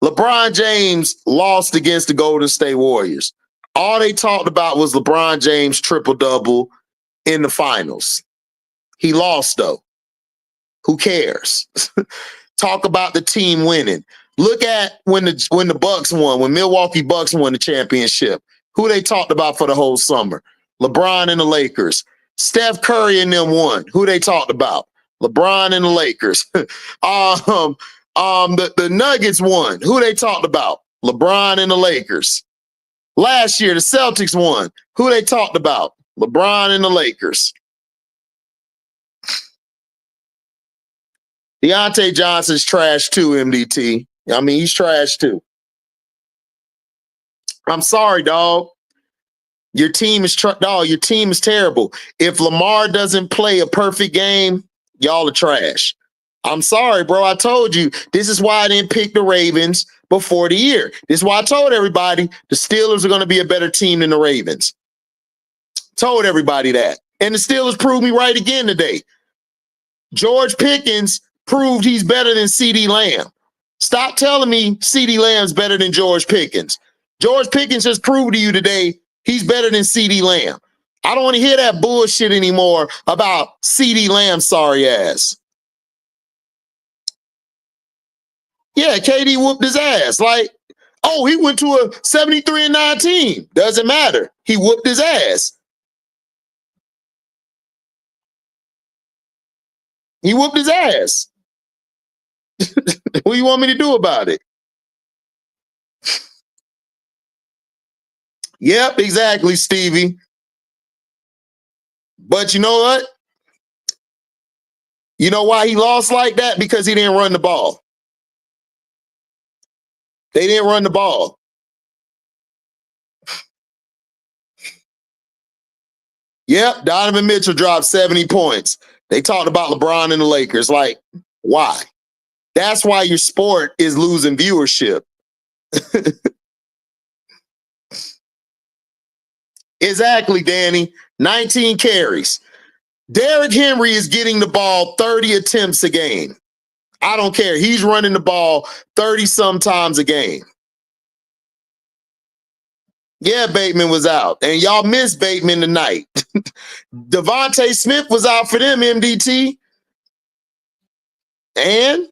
S1: LeBron James lost against the Golden State Warriors. All they talked about was LeBron James triple double in the finals. He lost though. Who cares? Talk about the team winning. Look at when the Bucks won, when Milwaukee Bucks won the championship. Who they talked about for the whole summer? LeBron and the Lakers. Steph Curry and them won. Who they talked about? LeBron and the Lakers. The Nuggets won. Who they talked about? LeBron and the Lakers. Last year, the Celtics won. Who they talked about? LeBron and the Lakers. Deontay Johnson's trash too, MDT. I mean, he's trash too. I'm sorry, dog. Your team is your team is terrible. If Lamar doesn't play a perfect game, y'all are trash. I'm sorry, bro. I told you. This is why I didn't pick the Ravens before the year. This is why I told everybody the Steelers are going to be a better team than the Ravens. Told everybody that. And the Steelers proved me right again today. George Pickens proved he's better than CeeDee Lamb. Stop telling me CeeDee Lamb's better than George Pickens. George Pickens just proved to you today he's better than CeeDee Lamb. I don't want to hear that bullshit anymore about CeeDee Lamb's sorry ass. Yeah, KD whooped his ass. Like, oh, he went to a 73-19. Doesn't matter. He whooped his ass. He whooped his ass. What do you want me to do about it? Yep, exactly, Stevie. But you know what? You know why he lost like that? Because he didn't run the ball. They didn't run the ball. Yep, Donovan Mitchell dropped 70 points. They talked about LeBron and the Lakers. Like, why? That's why your sport is losing viewership. Exactly, Danny. 19 carries. Derrick Henry is getting the ball 30 attempts a game. I don't care. He's running the ball 30 sometimes a game. Yeah, Bateman was out. And y'all missed Bateman tonight. Devontae Smith was out for them, MDT. And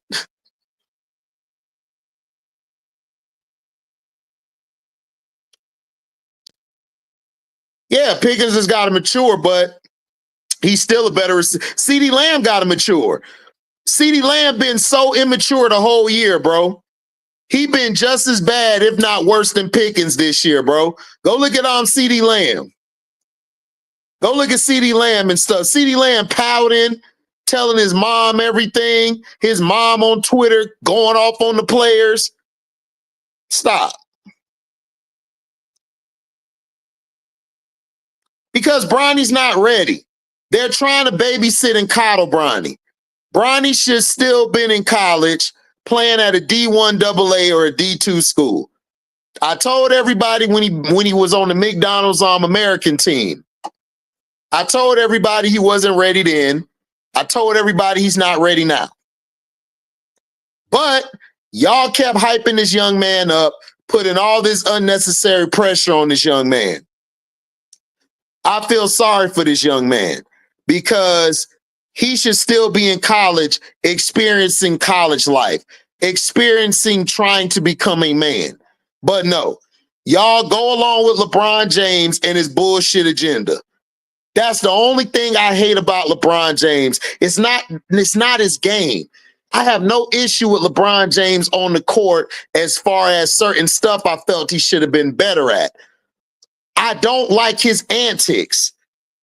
S1: yeah, Pickens has got to mature, but He's still a better receiver. CeeDee Lamb got to mature. CeeDee Lamb been so immature the whole year, bro. He been just as bad, if not worse than Pickens this year, bro. Go look at CeeDee Lamb. Go look at CeeDee Lamb and stuff. CeeDee Lamb pouting, telling his mom everything. His mom on Twitter going off on the players. Stop. Because Bronny's not ready. They're trying to babysit and coddle Bronny. Bronny should still been in college playing at a D1 AA or a D2 school. I told everybody when he was on the McDonald's American team. I told everybody he wasn't ready then. I told everybody he's not ready now. But y'all kept hyping this young man up, putting all this unnecessary pressure on this young man. I feel sorry for this young man because he should still be in college, experiencing college life, experiencing trying to become a man. But no, y'all go along with LeBron James and his bullshit agenda. That's the only thing I hate about LeBron James. It's not his game. I have no issue with LeBron James on the court as far as certain stuff I felt he should have been better at. I don't like his antics.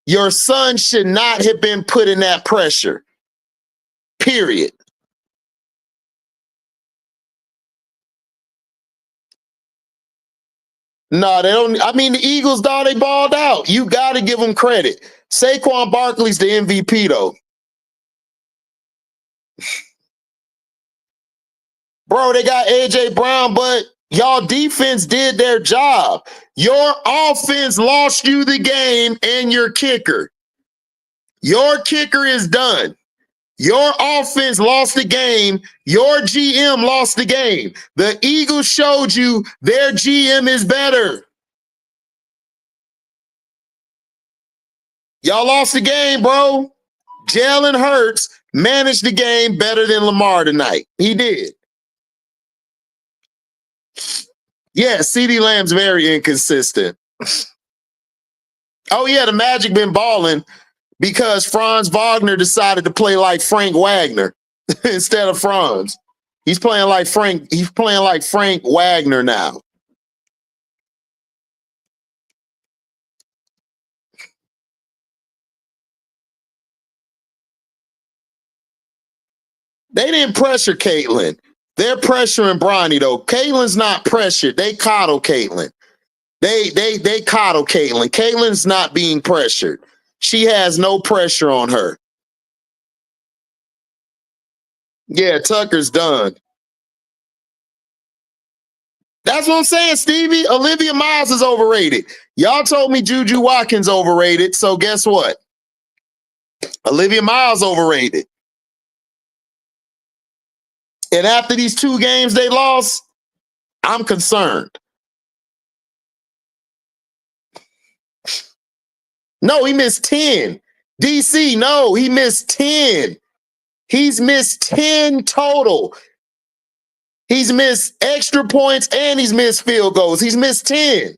S1: Your son should not have been put in that pressure. Period. No, they don't. I mean, the Eagles, dog, they balled out. You got to give them credit. Saquon Barkley's the MVP, though. Bro, they got A.J. Brown, but y'all defense did their job. Your offense lost you the game and your kicker. Your kicker is done. Your offense lost the game. Your GM lost the game. The Eagles showed you their GM is better. Y'all lost the game, bro. Jalen Hurts managed the game better than Lamar tonight. He did. Yeah, CeeDee Lamb's very inconsistent. Oh, yeah, the Magic been balling because Franz Wagner decided to play like Frank Wagner instead of Franz. He's playing like Frank. He's playing like Frank Wagner now. They didn't pressure Caitlin. They're pressuring Bronny, though. Caitlin's not pressured. They coddle Caitlin. They coddle Caitlin. Caitlin's not being pressured. She has no pressure on her. Yeah, Tucker's done. That's what I'm saying, Stevie. Olivia Miles is overrated. Y'all told me Juju Watkins overrated, so guess what? Olivia Miles overrated. And after these 2 games they lost, I'm concerned. No, he missed 10. DC, no, he missed 10. He's missed 10 total. He's missed extra points and he's missed field goals. He's missed 10.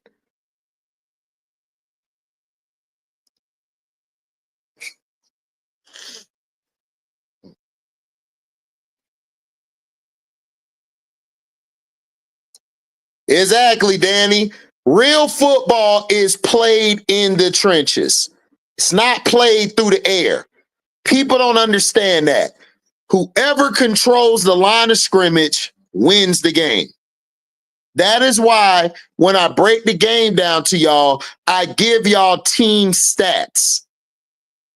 S1: Exactly, Danny. Real football is played in the trenches. It's not played through the air. People don't understand that. Whoever controls the line of scrimmage wins the game. That is why when I break the game down to y'all, I give y'all team stats.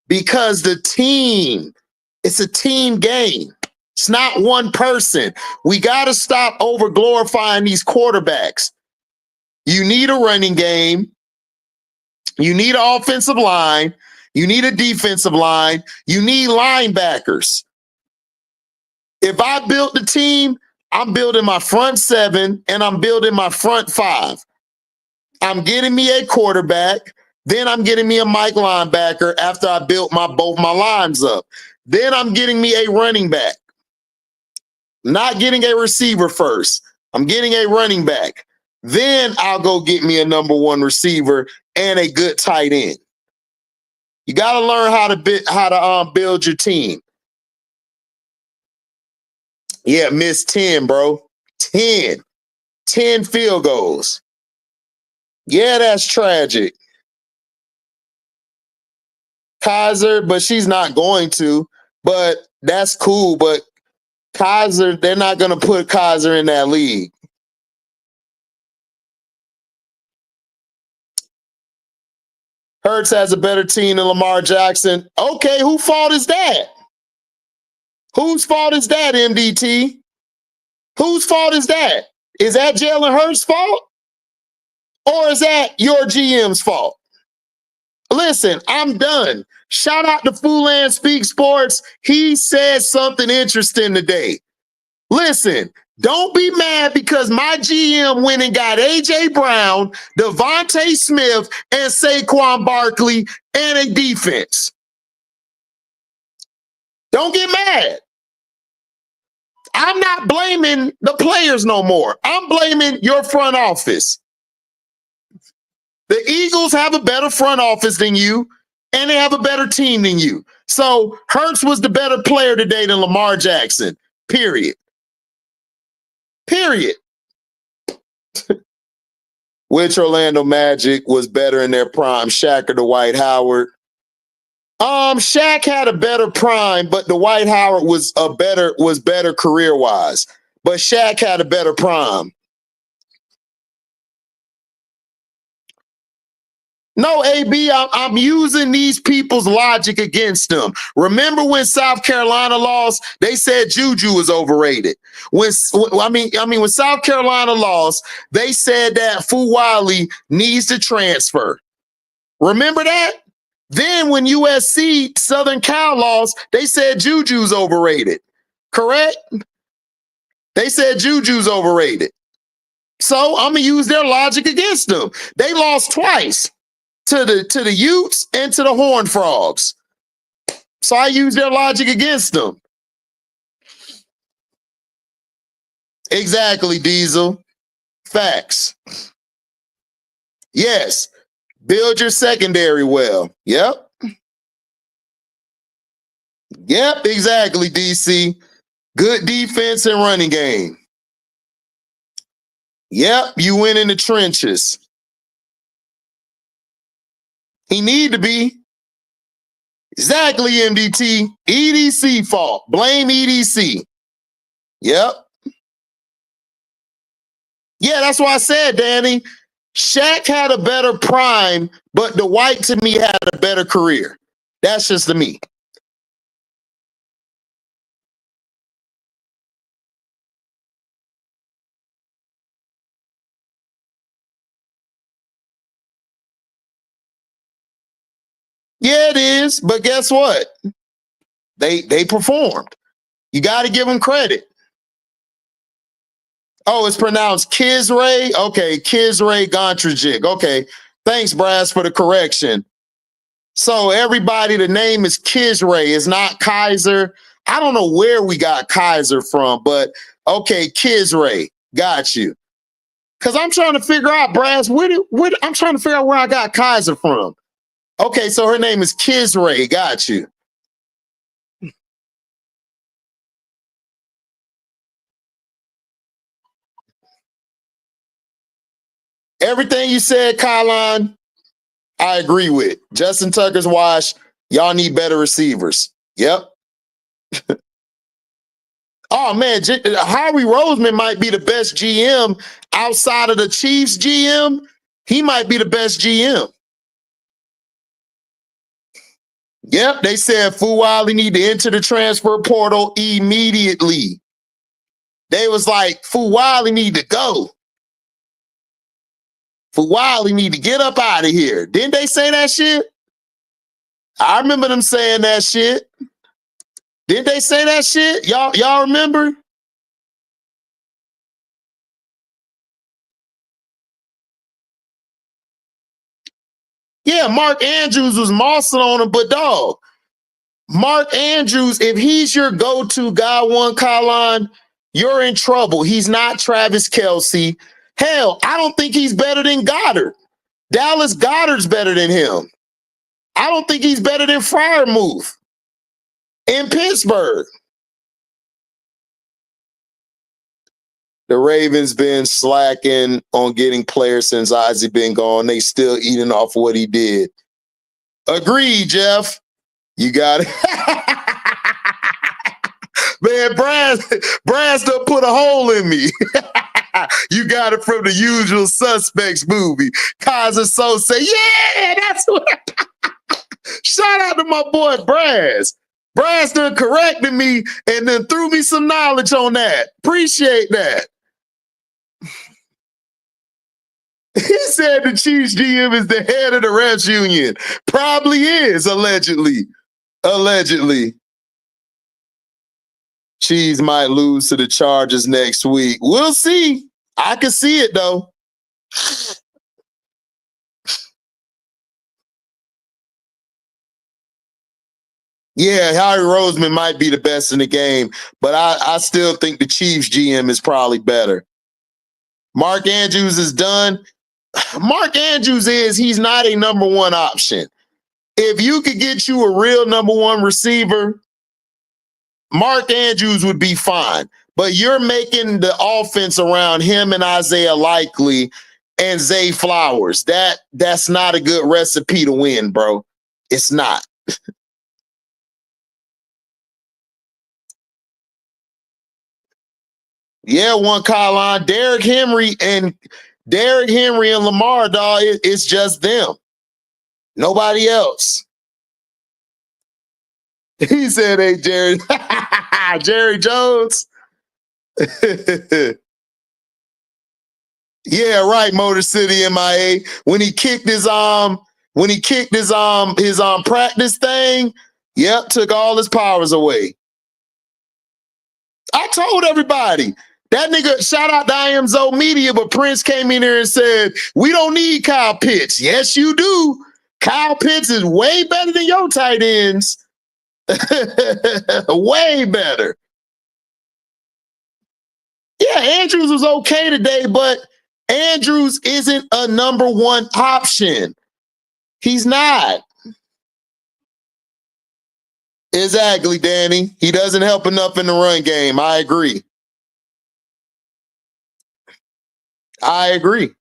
S1: Because the team, it's a team game. It's not one person. We got to stop over glorifying these quarterbacks. You need a running game. You need an offensive line. You need a defensive line. You need linebackers. If I built the team, I'm building my front 7 and I'm building my front 5. I'm getting me a quarterback. Then I'm getting me a Mike linebacker after I built both my lines up. Then I'm getting me a running back. Not getting a receiver first. I'm getting a running back. Then I'll go get me a number 1 receiver and a good tight end. You got to learn how to build your team. Yeah, missed 10, bro. 10 field goals. Yeah, that's tragic. Kaiser, but she's not going to. But that's cool. But Kaiser, they're not going to put Kaiser in that league. Hurts has a better team than Lamar Jackson. Okay, whose fault is that? Whose fault is that, MDT? Whose fault is that? Is that Jalen Hurts' fault? Or is that your GM's fault? Listen, I'm done. Shout out to Foolan Speak Sports. He said something interesting today. Listen, don't be mad because my GM went and got A.J. Brown, Devontae Smith, and Saquon Barkley and a defense. Don't get mad. I'm not blaming the players no more. I'm blaming your front office. The Eagles have a better front office than you, and they have a better team than you. So Hurts was the better player today than Lamar Jackson, period. Period. Which Orlando Magic was better in their prime, Shaq or Dwight Howard? Shaq had a better prime, but Dwight Howard was better career-wise. But Shaq had a better prime. No, AB, I'm using these people's logic against them. Remember when South Carolina lost, they said Juju was overrated. When South Carolina lost, they said that Fuwali needs to transfer. Remember that? Then when USC, Southern Cal lost, they said Juju's overrated. Correct? They said Juju's overrated. So I'm going to use their logic against them. They lost twice. To the Utes and to the Horned Frogs. So I use their logic against them. Exactly, Diesel. Facts. Yes. Build your secondary well. Yep. Yep, exactly, DC. Good defense and running game. Yep, you win in the trenches. He need to be. Exactly, MDT. EDC fault. Blame EDC. Yep. Yeah, that's why I said, Danny. Shaq had a better prime, but Dwight, to me, had a better career. That's just to me. Yeah, it is. But guess what? They performed. You got to give them credit. Oh, it's pronounced Kizray? Okay, Kizray Gontrajic. Okay, thanks, Brass, for the correction. So everybody, the name is Kizray. It's not Kaiser. I don't know where we got Kaiser from, but okay, Kizray. Got you. Because I'm trying to figure out, Brass, I'm trying to figure out where I got Kaiser from. Okay, so her name is Kizray. Got you. Everything you said, Kylon, I agree with. Justin Tucker's wash. Y'all need better receivers. Yep. Oh, man. Howie Roseman might be the best GM outside of the Chiefs GM. He might be the best GM. Yep. They said Fuwali need to enter the transfer portal immediately. They was like, Fuwali need to go. Fuwali need to get up out of here. Didn't they say that shit? I remember them saying that shit. Didn't they say that shit? Y'all remember? Yeah, Mark Andrews was mossing on him, but dog, Mark Andrews, if he's your go-to guy, one Kylon, you're in trouble. He's not Travis Kelce. Hell, I don't think he's better than Goddard. Dallas Goddard's better than him. I don't think he's better than Freiermuth in Pittsburgh. The Ravens been slacking on getting players since Ozzie been gone. They still eating off what he did. Agreed, Jeff. You got it. Man, Brad still put a hole in me. You got it from the Usual Suspects movie. Kaiser So say, yeah, that's what. Shout out to my boy Braz. Braz done corrected me and then threw me some knowledge on that. Appreciate that. He said the Chiefs GM is the head of the refs union. Probably is, allegedly. Allegedly. Chiefs might lose to the Chargers next week. We'll see. I can see it, though. Yeah, Harry Roseman might be the best in the game, but I still think the Chiefs GM is probably better. Mark Andrews is done. Mark Andrews he's not a number one option. If you could get you a real number one receiver, Mark Andrews would be fine. But you're making the offense around him and Isaiah Likely and Zay Flowers. That's not a good recipe to win, bro. It's not. Yeah, one Colin, Derrick Henry and Lamar, dog. It's just them. Nobody else. He said, "Hey, Jerry, Jerry Jones." Yeah, right. Motor City MIA. When he kicked his practice thing, yep, took all his powers away. I told everybody. That nigga, shout out to IMZO Media, but Prince came in here and said, we don't need Kyle Pitts. Yes, you do. Kyle Pitts is way better than your tight ends. Way better. Yeah, Andrews was okay today, but Andrews isn't a number one option. He's not. Exactly, Danny. He doesn't help enough in the run game. I agree. I agree.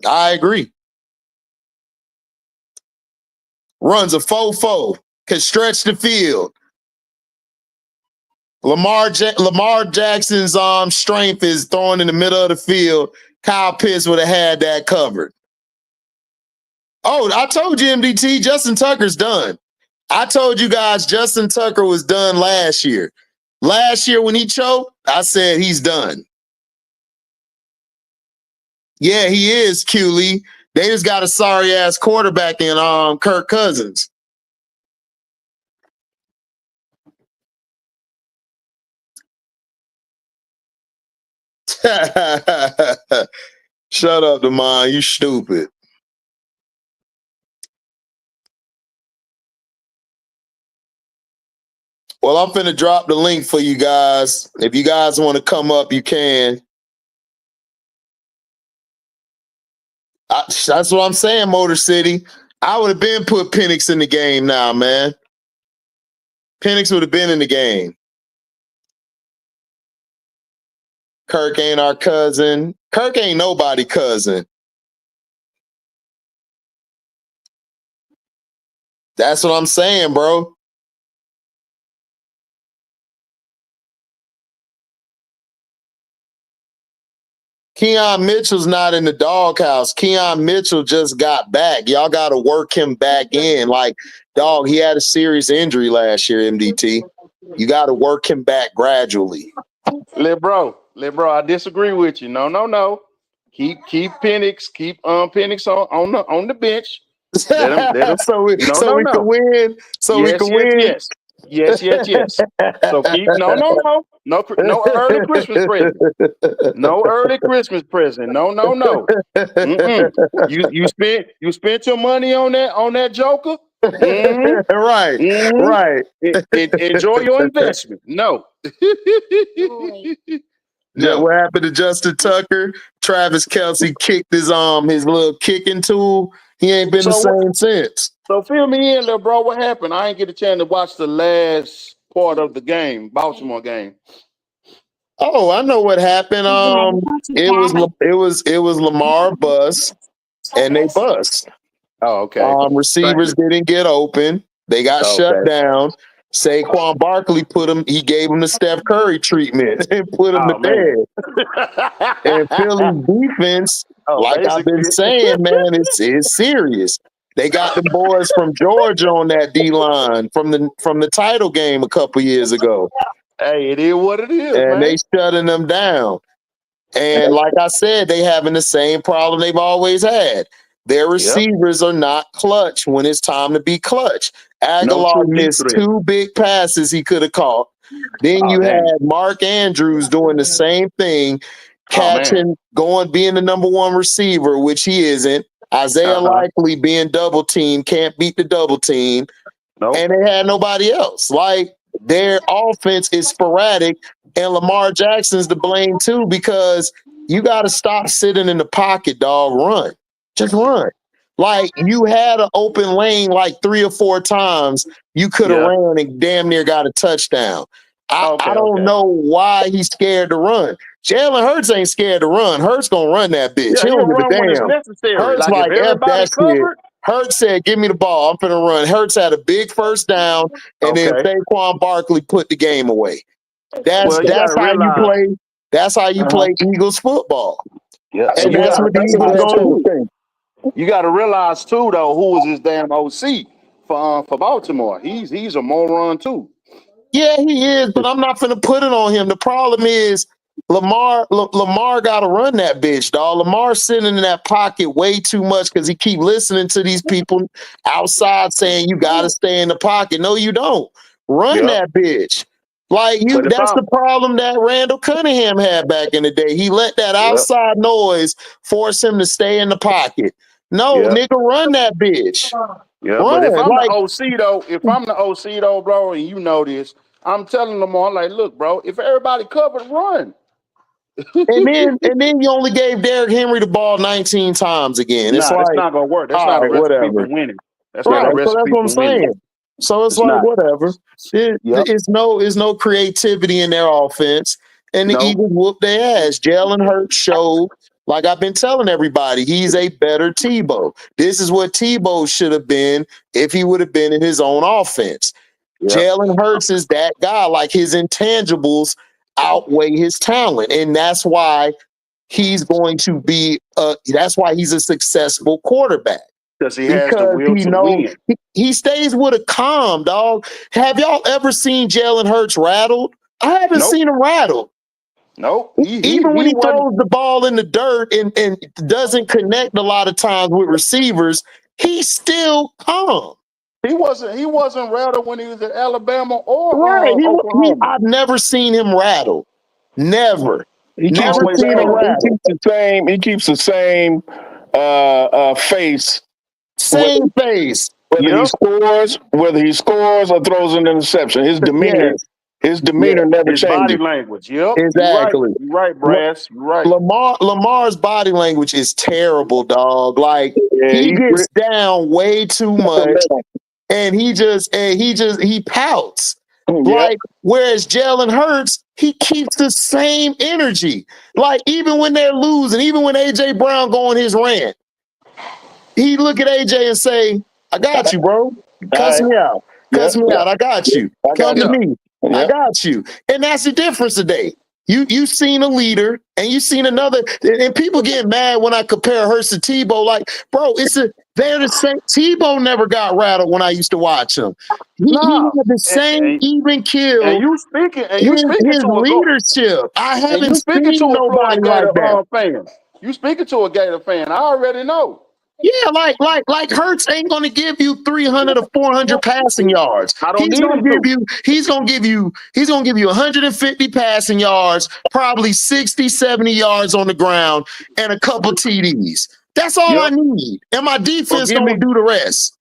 S1: I agree. Runs a 4-4, can stretch the field. Lamar Jackson's strength is throwing in the middle of the field. Kyle Pitts would have had that covered. Oh, I told you, MDT, Justin Tucker's done. I told you guys Justin Tucker was done last year. Last year when he choked, I said he's done. Yeah, he is, Q Lee. They just got a sorry-ass quarterback in Kirk Cousins. Shut up, Damon. You stupid. Well, I'm finna drop the link for you guys. If you guys want to come up, you can. That's what I'm saying, Motor City. I would have been put Penix in the game now, man. Penix would have been in the game. Kirk ain't our cousin. Kirk ain't nobody cousin. That's what I'm saying, bro. Keon Mitchell's not in the doghouse. Keon Mitchell just got back. Y'all got to work him back in. Like, dog, he had a serious injury last year, MDT. You got to work him back gradually.
S2: Bro, I disagree with you. No. Keep Penix, Penix on the bench. Let him.
S1: So we can win. We can win.
S2: Yes. So keep no early Christmas present. No early Christmas present. No. You spent your money on that Joker.
S1: Mm-hmm. Right.
S2: Enjoy your investment. No.
S1: What happened to Justin Tucker? Travis Kelce kicked his little kicking tool. He ain't been the same since.
S2: So fill me in, little bro. What happened? I ain't get a chance to watch the last part of the game, Baltimore game.
S1: Oh, I know what happened. It was Lamar bust, and they bust.
S2: Oh, okay.
S1: Receivers didn't get open. They got shut down. Saquon Barkley he gave him the Steph Curry treatment and put him to bed. And Philly's defense, like I've been saying, man, it's serious. They got the boys from Georgia on that D-line from the title game a couple years ago.
S2: Hey, it is what it is,
S1: and
S2: man.
S1: They shutting them down. And like I said, they having the same problem they've always had. Their receivers are not clutch when it's time to be clutch. Aguilar missed 2 big passes he could have caught. Then you had Mark Andrews doing the same thing, being the number 1 receiver, which he isn't. Isaiah Likely being double teamed, can't beat the double team. And they had nobody else. Like, their offense is sporadic, and Lamar Jackson's to blame too, because you got to stop sitting in the pocket, dog. Run. Just run. Like, you had an open lane like 3 or 4 times. You could have ran and damn near got a touchdown. I don't know why he's scared to run. Jalen Hurts ain't scared to run. Hurts gonna run that bitch. He don't give a damn. Hurts like F that shit. Hurts said, "Give me the ball. I'm finna run." Hurts had a big first down, and then Saquon Barkley put the game away. That's how you play. That's how you play Eagles football.
S2: Yeah,
S1: and that's what the Eagles gonna do.
S2: You got to realize too, though, who was his damn OC for Baltimore. He's a moron too.
S1: Yeah, he is, but I'm not finna put it on him. The problem is Lamar got to run that bitch, dog. Lamar's sitting in that pocket way too much because he keep listening to these people outside saying you got to stay in the pocket. No, you don't. Run that bitch. Like that's the problem that Randall Cunningham had back in the day. He let that outside noise force him to stay in the pocket. No, nigga, run that bitch.
S2: Yeah, run. But if I'm the OC though, bro, and you know this, I'm telling Lamar, like, look, bro, if everybody covered, run.
S1: and then you only gave Derrick Henry the ball 19 times again. It's
S2: that's not gonna work. That's not a recipe for winning. That's not a recipe for winning.
S1: So it's like whatever. It's no creativity in their offense, and the Eagles whoop their ass. Jalen Hurts showed, like I've been telling everybody, he's a better Tebow. This is what Tebow should have been if he would have been in his own offense. Jalen Hurts is that guy. Like, his intangibles outweigh his talent, and that's why he's going to be. That's why he's a successful quarterback.
S2: Because he has the will to win.
S1: He stays with a calm, dog. Have y'all ever seen Jalen Hurts rattled? I haven't seen him rattled.
S2: Nope.
S1: Even when he throws the ball in the dirt and doesn't connect a lot of times with receivers, he's still calm.
S2: He wasn't rattled when he was at Alabama or Oklahoma.
S1: I've never seen him rattled. Never.
S3: He keeps the same face.
S1: Same face.
S3: Whether he scores or throws an interception, his demeanor never changes.
S2: Body language. Yep.
S1: Exactly.
S2: You're right, Brass. You're right.
S1: Lamar's body language is terrible, dog. Like, he gets down way too much, and he pouts. Like, whereas Jalen Hurts, he keeps the same energy. Like, even when they're losing, even when AJ Brown go on his rant, he look at AJ and say, "I got you, bro. Cuss me out. Cuss me out. I got you. Come to me. I got you." And that's the difference today. You seen a leader, and you seen another, and people get mad when I compare Hurts to Tebow. Like, bro, they're the same. Tebow never got rattled when I used to watch him. He had the same even kill.
S2: And you speaking
S1: his
S2: to
S1: leadership. I haven't seen nobody like that.
S2: Fan. You speaking to a Gator fan. I already know.
S1: Yeah, like Hurts ain't gonna give you 300 or 400 passing yards. He's gonna give you 150 passing yards, probably 60, 70 yards on the ground, and a couple TDs. That's all I need. And my defense gonna do the rest.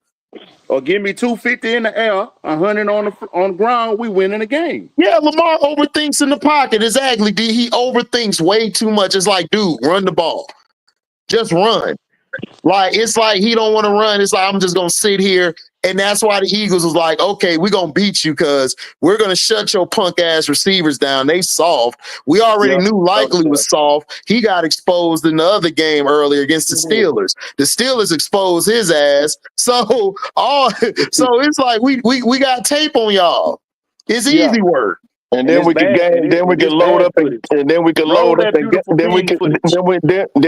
S2: or give me 250 in the air, 100 on the ground, we winning the game.
S1: Yeah, Lamar overthinks in the pocket. Exactly, D. He overthinks way too much. It's like, dude, run the ball. Just run. Like, it's like he don't want to run. It's like, I'm just going to sit here. And that's why the Eagles was like, okay, we're going to beat you because we're going to shut your punk ass receivers down. They soft. We already knew Likely was soft. He got exposed in the other game earlier against the Steelers. The Steelers exposed his ass. So it's like we got tape on y'all. It's easy work.
S3: And then we can gang, then we can load up and then we can load up and then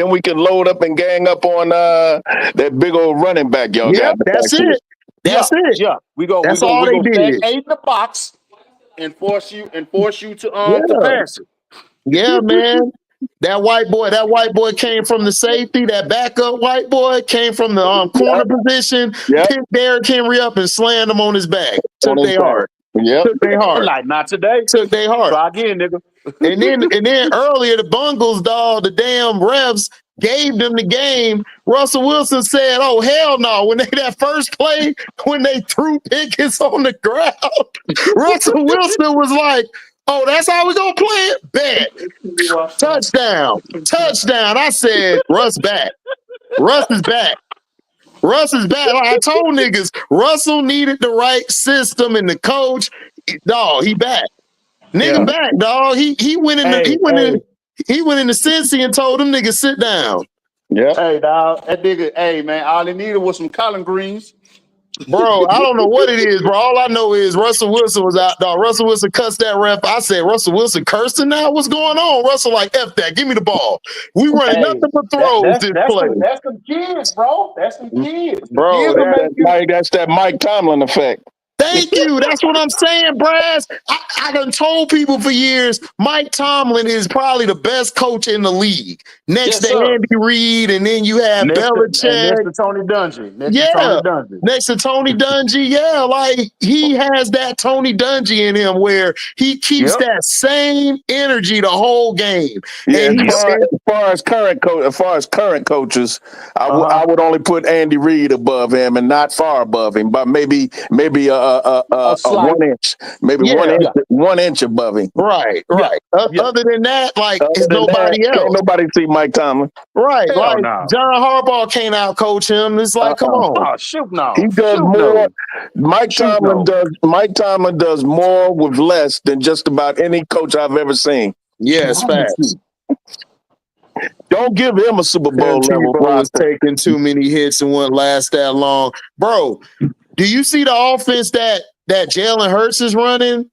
S3: we can load up and gang up on that big old running back y'all got.
S1: That's it. That's it.
S2: Yeah, that's all they did. 8 in the box and force you to pass it.
S1: Yeah, man. That white boy came from the safety. That backup white boy came from the corner position. Picked Derrick Henry up and slammed him on his back. Took they hard. Took they hard.
S2: Like not today.
S1: Took they hard.
S2: Try again, nigga.
S1: and then earlier the Bungles, dog, the damn refs gave them the game. Russell Wilson said, "Oh hell no!" When that first play, when they threw Pickens on the ground, Russell Wilson was like, "Oh, that's how we gonna play it? Bet. Touchdown. I said, Russ back. Russ is back. Russ is back. Like I told niggas, Russell needed the right system and the coach. Dog, he back. Nigga back, dog. He went in the Cincy and told them niggas sit down.
S2: Yeah. Hey, dog. That nigga, hey man, all he needed was some collard greens.
S1: Bro, I don't know what it is, bro. All I know is Russell Wilson was out, dog. Russell Wilson cussed that ref. I said, Russell Wilson cursing now? What's going on? Russell like, F that. Give me the ball. We running nothing but throws this play.
S2: That's some kids, bro. That's some kids.
S3: Bro, that's that Mike Tomlin effect.
S1: Thank you. That's what I'm saying, Brass. I done told people for years, Mike Tomlin is probably the best coach in the league. Next to Andy Reid, and then you have Belichick.
S2: Next to Tony Dungy.
S1: Next to Tony Dungy. Yeah, like he has that Tony Dungy in him where he keeps that same energy the whole game.
S3: Yeah, and as far as current coaches, I would only put Andy Reid above him and not far above him, but maybe a 1 inch, maybe 1 inch above him.
S1: Right. Other than that, like it's nobody else.
S3: Can't nobody see Mike Tomlin.
S1: Right. Like John Harbaugh can't out coach him. It's like, come on.
S2: Oh, shoot no.
S3: He does more. Mike Tomlin does more with less than just about any coach I've ever seen.
S1: Yes, facts.
S3: Don't give him a Super Bowl level.
S1: Was taking too many hits and wouldn't last that long. Bro, do you see the offense that Jalen Hurts is running?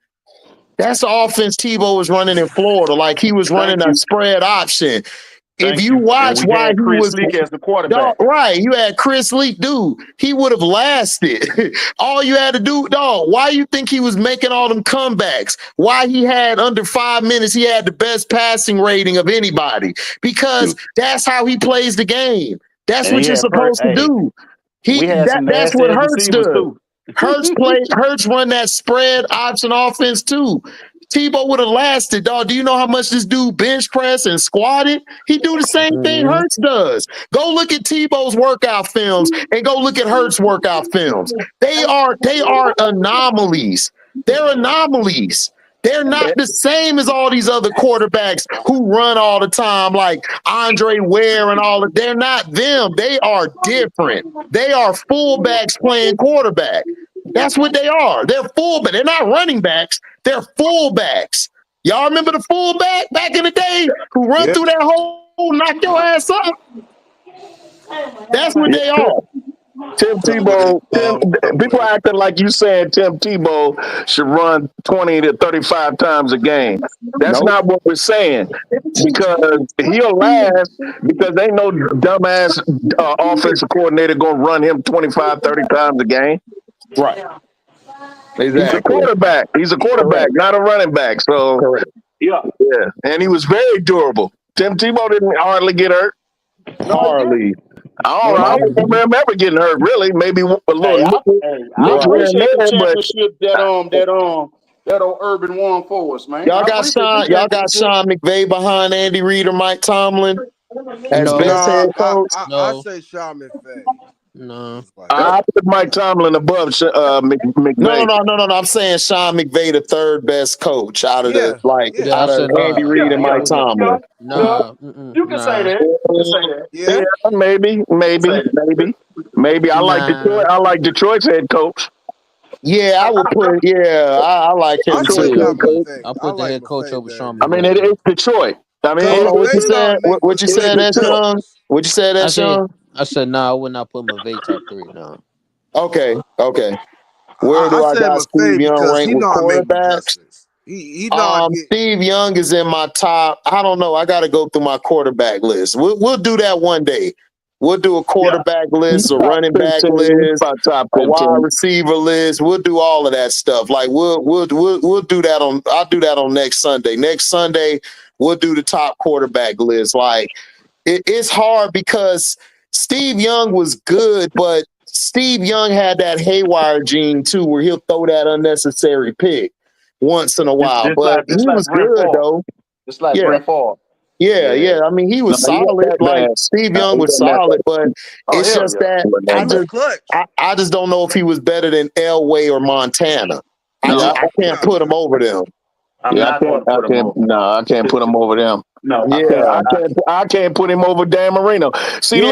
S1: That's the offense Tebow was running in Florida. Like he was running a spread option. If you watch why he was
S2: as the quarterback,
S1: right? You had Chris Leak, dude. He would have lasted. All you had to do, dog. Why you think he was making all them comebacks? Why he had under 5 minutes? He had the best passing rating of anybody because that's how he plays the game. That's what you're supposed to do. That's what Hurts does. Hurts run that spread option offense too. Tebow would have lasted, dog. Do you know how much this dude bench press and squatted? He do the same thing Hurts does. Go look at Tebow's workout films and go look at Hurts' workout films. They are anomalies. They're anomalies. They're not the same as all these other quarterbacks who run all the time, like Andre Ware and all of. They're not them. They are different. They are fullbacks playing quarterback. That's what they are. They're fullback. They're not running backs. They're fullbacks. Y'all remember the fullback back in the day who run through that hole, knock your ass up? That's what they are.
S3: Tim Tebow, people acting like you said Tim Tebow should run 20 to 35 times a game. That's not what we're saying. Because he'll last because ain't no dumbass offensive coordinator going to run him 25, 30 times a game.
S1: Right. Exactly.
S3: He's a quarterback, not a running back. So, yeah. And he was very durable. Tim Tebow didn't hardly get hurt.
S1: Hardly.
S3: I don't remember him ever getting hurt, really. Maybe a little.
S2: I appreciate the championship that old Urban won for us, man.
S1: Y'all got Sean McVay behind Andy Reid or Mike Tomlin as best head coach.
S4: I say Sean McVay. No.
S3: I put Mike Tomlin above McVay.
S1: No. I'm saying Sean McVay, the third best coach out of
S4: Yeah.
S1: out of Andy Reid and Mike Tomlin.
S4: Nah.
S2: You can say that. You can say that.
S4: Yeah.
S3: Maybe. I like Detroit. I like Detroit's head coach.
S1: Yeah, I would put. Yeah, I like him
S4: I say
S1: too.
S4: not McVay.
S5: I put the head coach over Sean
S3: I mean,
S5: McVay.
S3: it's Detroit. I mean,
S1: Hold on, what you
S4: McVay
S1: said?
S4: not
S1: What you said, that Sean? What you said, that Sean?
S5: I said, nah, I would not put McVay top 3. No.
S1: Okay. Where do I got Steve Young ranked with quarterbacks?
S4: He not
S1: Steve Young is in my top. I don't know. I got to go through my quarterback list. We'll do that one day. We'll do a quarterback list, a running back list, a wide receiver list. We'll do all of that stuff. Like we'll do that on. I'll do that on next Sunday. Next Sunday we'll do the top quarterback list. Like it's hard because Steve Young was good, but Steve Young had that haywire gene too, where he'll throw that unnecessary pick once in a while. But he was good though.
S2: Just like Brent Favre.
S1: Yeah. I mean, he was solid. Like Steve Young was solid, but it's just that I just don't know if he was better than Elway or Montana. I can't put him over them.
S3: I can't put him over them.
S2: No,
S3: I can't put him over Dan Marino. See,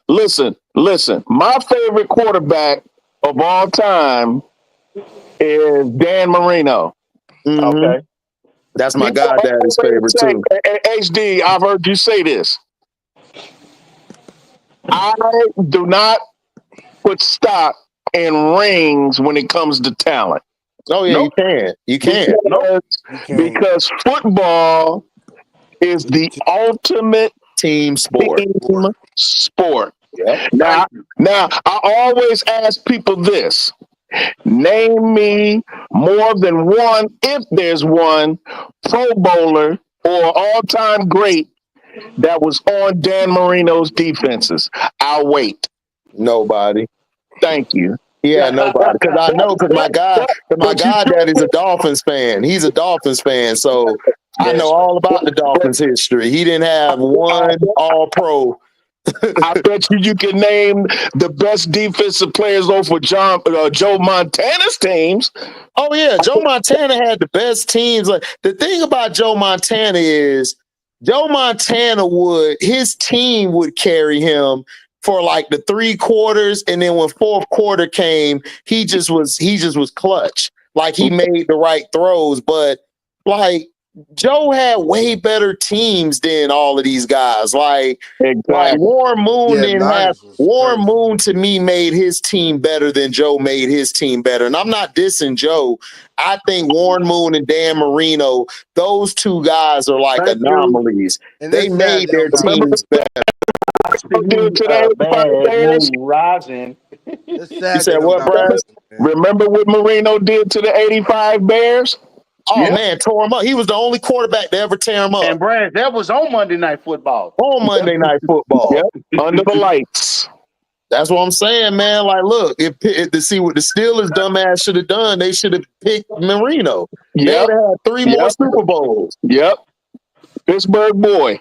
S3: listen. My favorite quarterback of all time is Dan Marino.
S1: Mm-hmm.
S3: Okay.
S1: That's my goddaddy's favorite too.
S3: HD, I've heard you say this. I do not put stock in rings when it comes to talent.
S1: Oh yeah, you can.
S3: Because football is the ultimate
S1: team sport.
S3: Yep. Now, I always ask people this. Name me more than one, if there's one, Pro Bowler or all-time great that was on Dan Marino's defenses. I'll wait.
S1: Nobody.
S3: Thank you.
S1: Yeah, nobody. Because my daddy's a Dolphins fan. He's a Dolphins fan, so I know all about the Dolphins history. He didn't have one All-Pro.
S3: I bet you can name the best defensive players over Joe Montana's teams.
S1: Oh yeah, Joe Montana had the best teams. Like the thing about Joe Montana is his team would carry him for like the 3 quarters, and then when 4th quarter came, he just was clutch. Like he made the right throws, but like Joe had way better teams than all of these guys. Like Warren Moon Warren Moon to me made his team better than Joe made his team better. And I'm not dissing Joe. I think Warren Moon and Dan Marino, those 2 guys are like anomalies. They made their teams better.
S2: Rising.
S1: You said what, Brad?
S3: Remember what Marino did to the 85 Bears?
S1: Oh, man, tore him up. He was the only quarterback to ever tear him up.
S2: And Brad, that was on Monday Night Football.
S1: On Monday Night Football.
S3: Yep. Under the lights.
S1: That's what I'm saying, man. Like, look, to see what the Steelers dumbass should have done, they should have picked Marino. Yep. They would have had 3 more Super Bowls.
S3: Yep. Pittsburgh boy.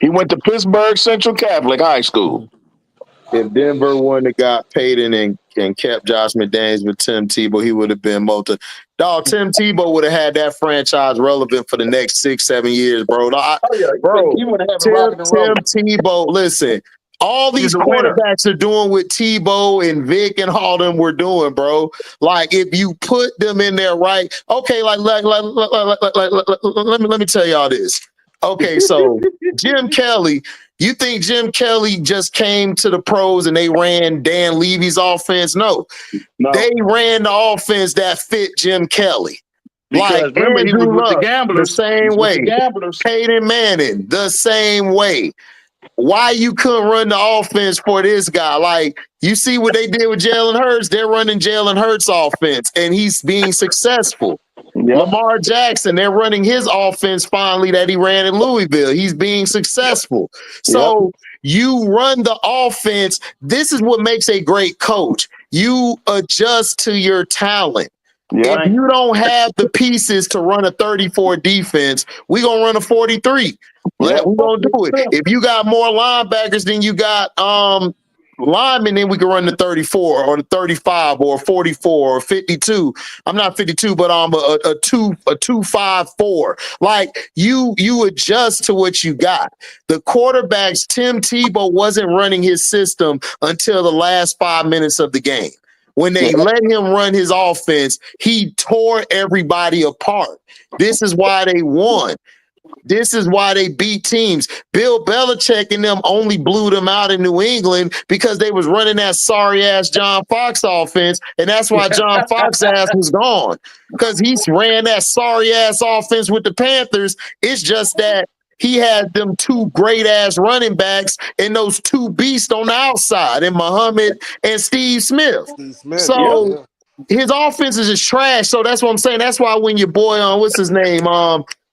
S3: He went to Pittsburgh Central Catholic High School.
S1: If Denver wouldn't have got Peyton and kept Josh McDaniels with Tim Tebow, he would have been Tim Tebow would have had that franchise relevant for the next 6-7 years, bro. Tim Tebow, listen, all these quarterbacks are doing what Tebow and Vic and all them were doing, bro. Like if you put them in there right, okay, let me tell y'all this. Okay, so Jim Kelly. You think Jim Kelly just came to the pros and they ran Dan Levy's offense? No. They ran the offense that fit Jim Kelly.
S2: Because
S1: like
S2: remember, he was with the gamblers.
S1: The same way. Peyton Manning, the same way. Why you couldn't run the offense for this guy? Like, you see what they did with Jalen Hurts? They're running Jalen Hurts' offense, and he's being successful. Yep. Lamar Jackson, they're running his offense finally that he ran in Louisville. He's being successful. So you run the offense. This is what makes a great coach. You adjust to your talent. Yeah. If you don't have the pieces to run a 34 defense, we're going to run a 43. Yeah, we gonna do it. If you got more linebackers than you got linemen, then we can run the 34 or the 35 or 44 or 52. I'm not 52, but a 254. Like you adjust to what you got. The quarterbacks, Tim Tebow wasn't running his system until the last 5 minutes of the game. When they let him run his offense, he tore everybody apart. This is why they won. This is why they beat teams. Bill Belichick and them only blew them out in New England because they was running that sorry-ass John Fox offense, and that's why John Fox ass was gone, because he ran that sorry-ass offense with the Panthers. It's just that he had them two great-ass running backs and those two beasts on the outside, and Muhammad and Steve Smith. So his offense is just trash. So that's what I'm saying. That's why when your boy what's his name?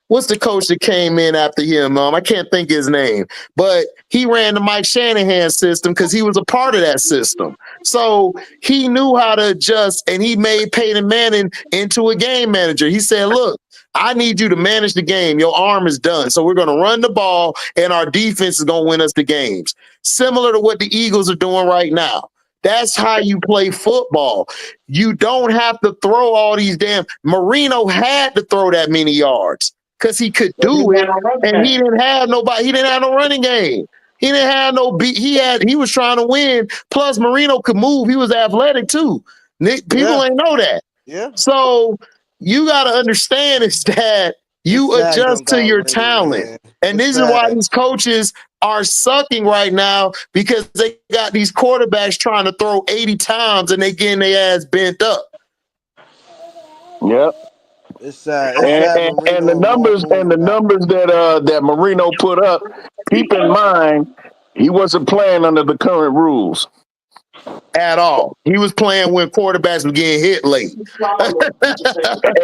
S1: What's the coach that came in after him? I can't think his name, but he ran the Mike Shanahan system because he was a part of that system. So he knew how to adjust, and he made Peyton Manning into a game manager. He said, look, I need you to manage the game. Your arm is done. So we're going to run the ball, and our defense is going to win us the games. Similar to what the Eagles are doing right now. That's how you play football. You don't have to throw all these damn. Marino had to throw that many yards because he could do it, and he didn't have nobody. He didn't have no running game. He didn't have no beat. He was trying to win. Plus, Marino could move. He was athletic too. People ain't know that.
S4: Yeah.
S1: So you got to understand is that you adjust to your talent, and this is why these coaches are sucking right now, because they got these quarterbacks trying to throw 80 times and they getting their ass bent up.
S3: Yep.
S4: It's sad.
S3: And the numbers that Marino put up, keep in mind, he wasn't playing under the current rules
S1: at all. He was playing when quarterbacks were getting hit late.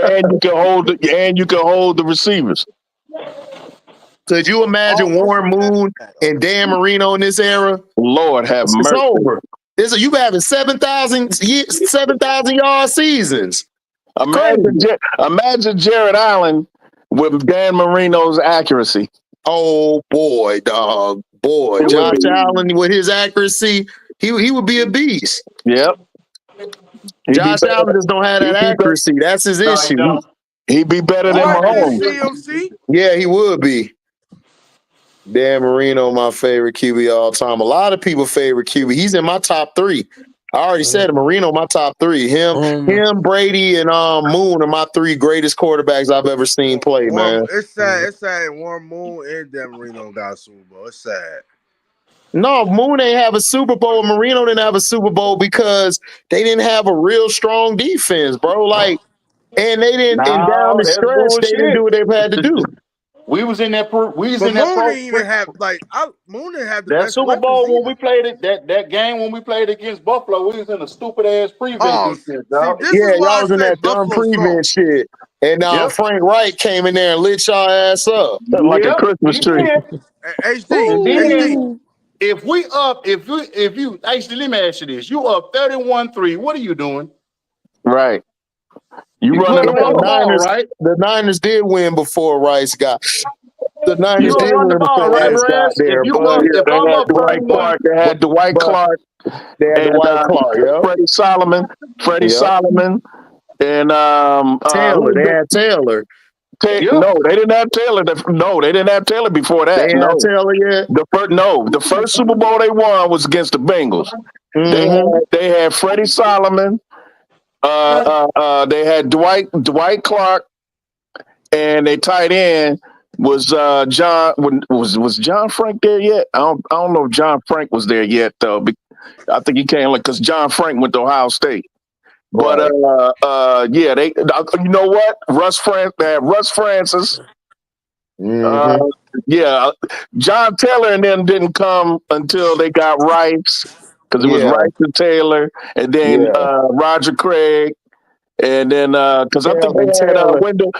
S3: and you can hold the receivers.
S1: Could you imagine Warren Moon and Dan Marino in this era?
S3: Lord have mercy.
S1: It's over. You having 7,000 yard seasons.
S3: Imagine Jared Allen with Dan Marino's accuracy.
S1: Oh boy, dog. Boy. Josh Allen with his accuracy, he would be a beast.
S3: Yep.
S1: Josh Allen just don't have that accuracy. That's his issue.
S3: He'd be better than Mahomes.
S1: Yeah, he would be. Dan Marino, my favorite QB all time. A lot of people favorite QB. He's in my top 3. I already said Marino, my top 3. Him, Brady, and Moon are my 3 greatest quarterbacks I've ever seen play, man.
S4: It's sad. It's sad. Warren Moon and Dan Marino got a Super Bowl. It's sad.
S1: No, Moon ain't have a Super Bowl. Marino didn't have a Super Bowl because they didn't have a real strong defense, bro. Like, and they didn't. And down the stretch, they didn't do what they had to do.
S2: We was in that.
S4: Moon didn't even have Moon didn't have the
S2: that
S4: best
S2: Super Bowl when
S4: either.
S2: we played it. That game when we played against Buffalo, we was in a stupid ass prevent defense, dog.
S1: Y'all was in that dumb prevent shit. And Frank Wright came in there and lit y'all ass up
S3: like a Christmas tree.
S4: HD.
S2: If you actually, let me ask you this: you up 31-3. What are you doing?
S3: Right. You running the
S1: ball, right? The Niners did win before Rice got. The Niners did win before Rice got there.
S3: They had Dwight Clark. They had Dwight Clark. Freddie Solomon. And
S1: Taylor. They had Taylor.
S3: No, they didn't have Taylor. They didn't have Taylor before that.
S1: They didn't have Taylor yet.
S3: The first Super Bowl they won was against the Bengals. Mm-hmm. They had Freddie Solomon. They had Dwight Clark, and their tight end was John. Was John Frank there yet? I don't know if John Frank was there yet though. I think he came because John Frank went to Ohio State. But they. You know what? They had Russ Francis.
S1: Mm-hmm.
S3: John Taylor and them didn't come until they got Rice. Because it was Rice and Taylor, and then Roger Craig, and then because I think they had Wendell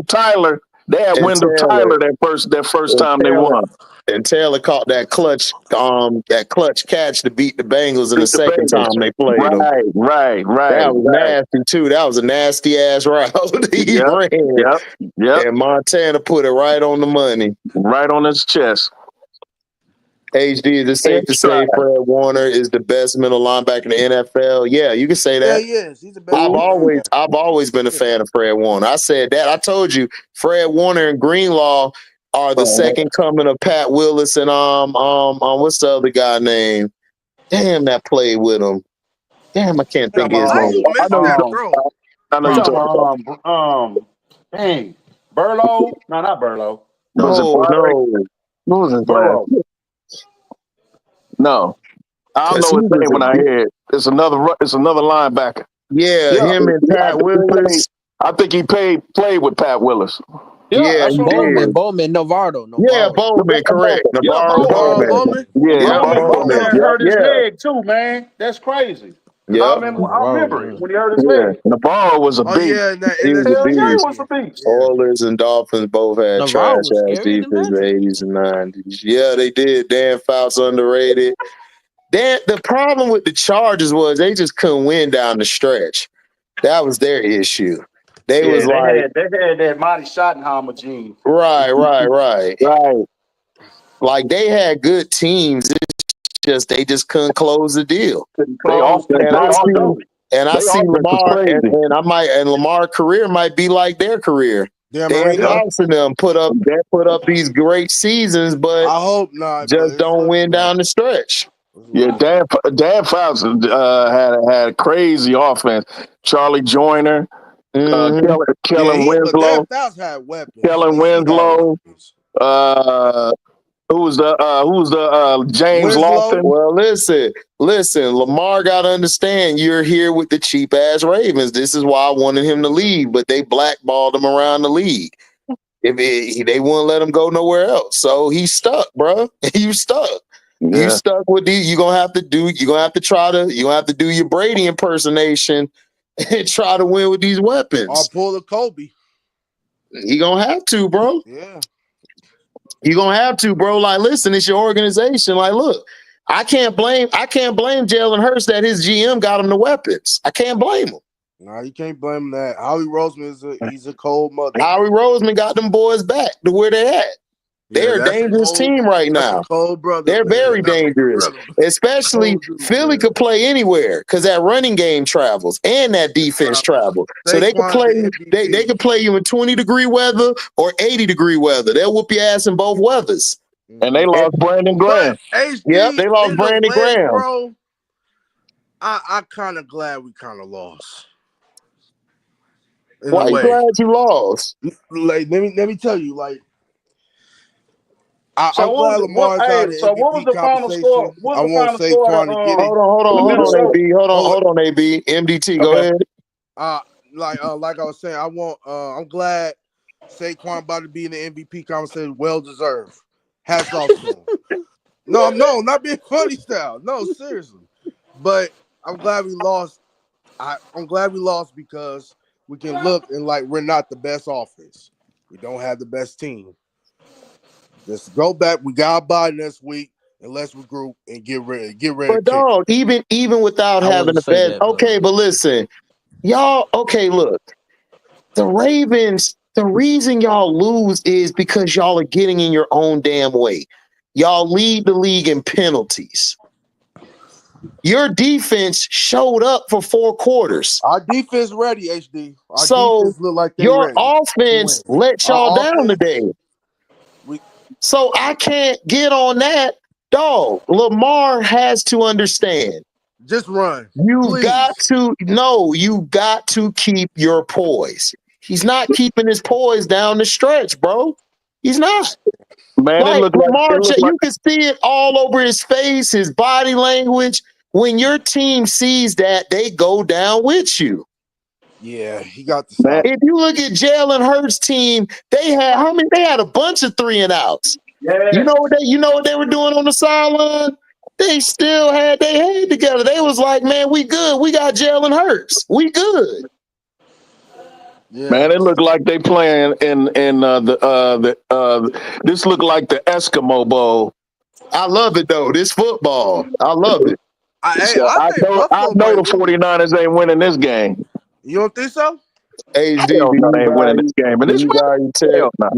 S3: Tyler. They had Wendell Tyler that first time they won.
S1: And Taylor caught that clutch catch to beat the Bengals in the second time they played them.
S3: Right.
S1: That was nasty too. That was a nasty ass route he ran.
S3: Yep.
S1: And Montana put it right on the money.
S3: Right on his chest.
S1: HD, is it safe to say Fred Warner is the best middle linebacker in the NFL? Yeah, you can say that.
S4: Yeah, he is. He's the best.
S1: I've always been a fan of Fred Warner. I said that. I told you, Fred Warner and Greenlaw are the second coming of Pat Willis and what's the other guy name? Damn, that played with him. Damn, I can't think of his name.
S3: I know you're talking about.
S2: Dang, Burlow? No, not Burlow.
S1: No.
S3: What was his name? No, I don't know his name when I hear it. It's another linebacker.
S1: Yeah, him and Pat Willis.
S3: I think he played with Pat Willis.
S1: Yeah,
S5: Bowman, Navarro.
S1: Yeah, Bowman, correct.
S2: Navarro
S1: Bowman.
S2: Bowman hurt his leg too, man. That's crazy.
S1: Yeah,
S2: I remember it when he hurt his leg.
S3: Navarro was a beast.
S1: He was a beast. Oilers and Dolphins both had trash ass defense in the 80s and 90s. Yeah, they did. Dan Fouts underrated. The problem with the Chargers was they just couldn't win down the stretch. That was their issue. They had
S2: that Marty Schottenheimer gene.
S1: Right. Like they had good teams. They just couldn't close the deal. I see Lamar, and Lamar's career might be like their career. Dan Fouts and them put up these great seasons, but
S4: I hope not.
S1: Just don't win down the stretch.
S3: Yeah, Dan Fouts had a crazy offense. Charlie Joyner, Kellen Winslow.
S4: Dan had weapons.
S3: Kellen Winslow. Who's the James Lofton?
S1: Well, listen. Lamar got to understand you're here with the cheap ass Ravens. This is why I wanted him to leave, but they blackballed him around the league. They wouldn't let him go nowhere else, so he's stuck, bro. You stuck. Yeah. You stuck with these. You're gonna have to do your Brady impersonation and try to win with these weapons.
S4: I'll pull the Kobe.
S1: You gonna have to, bro.
S4: Yeah.
S1: You're gonna have to, bro. Like, listen, it's your organization. Like, look, I can't blame Jalen Hurts that his GM got him the weapons. I can't blame him.
S4: No, you can't blame him that. Howie Roseman he's a cold mother.
S1: Howie Roseman got them boys back to where they at. They're a dangerous team right now.
S4: Cold brother.
S1: They're very dangerous. Especially Philly could play anywhere because that running game travels and that defense travels. So they could play. They could play you in 20-degree weather or 80-degree weather. They'll whoop your ass in both weathers.
S3: And they lost Brandon Graham.
S1: Yep, they lost Brandon Graham.
S4: Bro, I kind of glad we kind of lost.
S1: Why you glad you lost?
S4: Like, let me tell you, like. I'm glad Lamar's out of the
S2: so what was the final score?
S4: I won't say Saquon to get it.
S1: Hold on, AB. MDT, go ahead.
S4: Like I was saying, I'm glad Saquon about to be in the MVP conversation. Well deserved. Hats off to him. No, not being funny style. No, seriously. But I'm glad we lost. I'm glad we lost because we can look and like we're not the best offense. We don't have the best team. Just go back. We got a bye next week, and let's regroup and get ready.
S1: But dog, even without having the best. Okay, but listen, y'all. Okay, look, the Ravens. The reason y'all lose is because y'all are getting in your own damn way. Y'all lead the league in penalties. Your defense showed up for 4 quarters.
S4: Our defense ready, HD.
S1: So defense look like your ready. Offense let y'all down today. So I can't get on that. Dog, Lamar has to understand.
S4: Just run.
S1: You got to keep your poise. He's not keeping his poise down the stretch, bro. He's not.
S3: Man,
S1: like Lamar, you can see it all over his face, his body language. When your team sees that, they go down with you.
S4: Yeah, he got the stop.
S1: If you look at Jalen Hurts' team, they had a bunch of 3 and outs. Yeah. You know what they were doing on the sideline? They still had their head together. They was like, man, we good. We got Jalen Hurts. We good.
S4: Yeah.
S3: Man, it looked like they playing in this looked like the Eskimo Bowl.
S1: I love it though. This football. I love it.
S3: So
S4: I
S3: I
S4: think
S3: know
S4: Buffalo
S3: the
S4: might win.
S3: 49ers ain't winning this game.
S4: You don't think so?
S1: HD,
S3: Hell no, they ain't winning this game. And this
S1: you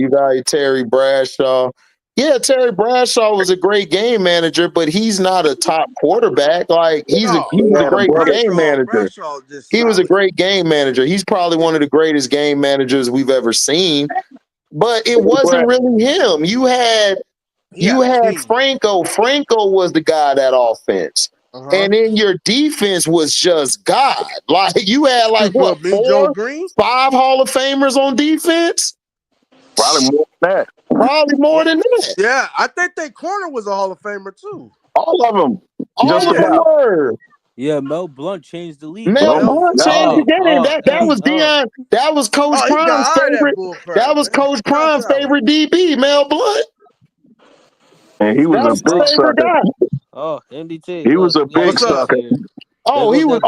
S1: value Terry Bradshaw. Yeah, Terry Bradshaw was a great game manager, but he's not a top quarterback. Like he was a great game manager.
S4: Bradshaw just
S1: He was a
S4: solid.
S1: great game manager. He's probably one of the greatest game managers we've ever seen. But it wasn't really him. You had Franco. Franco was the guy of that offense. And then your defense was just God. Like you had like what,
S4: Joe Green?
S1: 5 Hall of Famers on defense?
S3: Probably more than that.
S1: Probably more than that.
S4: Yeah, I think their corner was a Hall of Famer too.
S3: All of them.
S1: All of them were.
S5: Yeah, Mel Blunt changed the league.
S1: Mel Blunt changed the game. That was Deion. That was Coach Prime's favorite. That was Coach Prime's favorite DB, Mel Blunt.
S3: And he was a big sucker.
S5: Oh, MDT.
S3: He was a big sucker.
S1: Oh, he was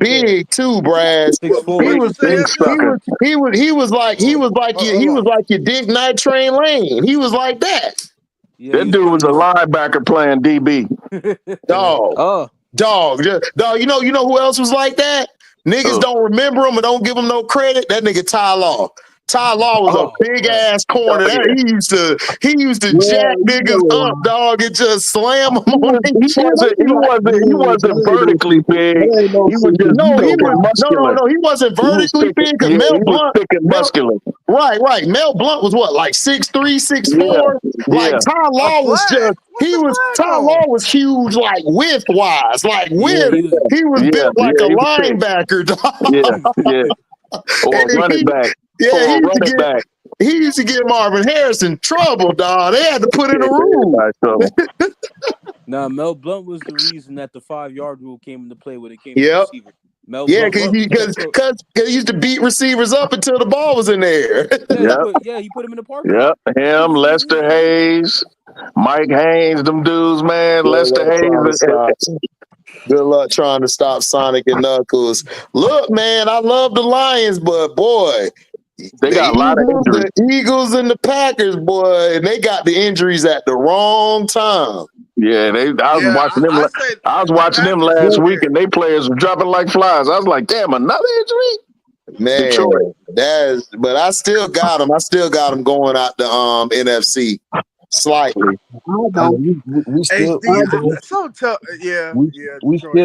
S1: big too, Brad. He was big sucker. He was like your Dick Night Train Lane. He was like that.
S5: Yeah,
S3: that dude was a linebacker playing DB.
S1: Dog. You know who else was like that? Niggas don't remember him and don't give him no credit. That nigga Ty Law. Ty Law was a big ass corner. He used to jack niggas up, dog, and just slam them on their chest.
S3: He wasn't vertically big. He was just
S1: muscular. He wasn't vertically big because Mel Blunt
S3: thick and muscular.
S1: Right. Mel Blunt was what, like 6'3", 6'4"? Like Ty Law was just Ty Law was huge, like width wise. Like width. He was built like a linebacker, dog.
S3: Or running back.
S1: Yeah, he used to get Marvin Harrison trouble, dog. They had to put in a rule.
S5: Nah, Mel Blunt was the reason that the 5-yard rule came into play when it came to receiver.
S1: Because he used to beat receivers up until the ball was in the air.
S5: He put him in the park.
S3: Yep, him, Lester Hayes, Mike Haynes, them dudes, man. Lester Hayes.
S1: Good luck trying to stop Sonic and Knuckles. Look, man, I love the Lions, but boy,
S3: they got a lot of injuries.
S1: The Eagles and the Packers, boy, and they got the injuries at the wrong time.
S3: Yeah, I was watching them last week, and they players were dropping like flies. I was like, damn, another injury?
S1: Man, but I still got them. I still got them going out the NFC slightly.
S6: We still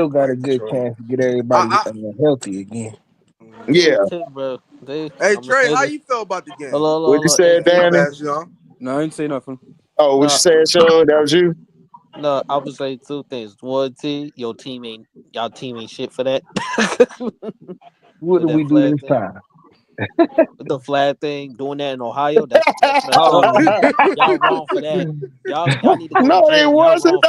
S6: got a good chance to get everybody healthy again.
S1: Yeah.
S4: Hey Trey, how you feel about the game?
S1: What you said, Danny?
S5: No, I didn't say nothing.
S1: Oh, what you said, Sean? That was you?
S7: No, I would say 2 things. One, y'all team ain't shit for that.
S6: What do we do this time?
S7: The flag thing, doing that in Ohio, that's y'all wrong for that. Y'all need to go
S1: no,
S7: to jail.
S1: it wasn't.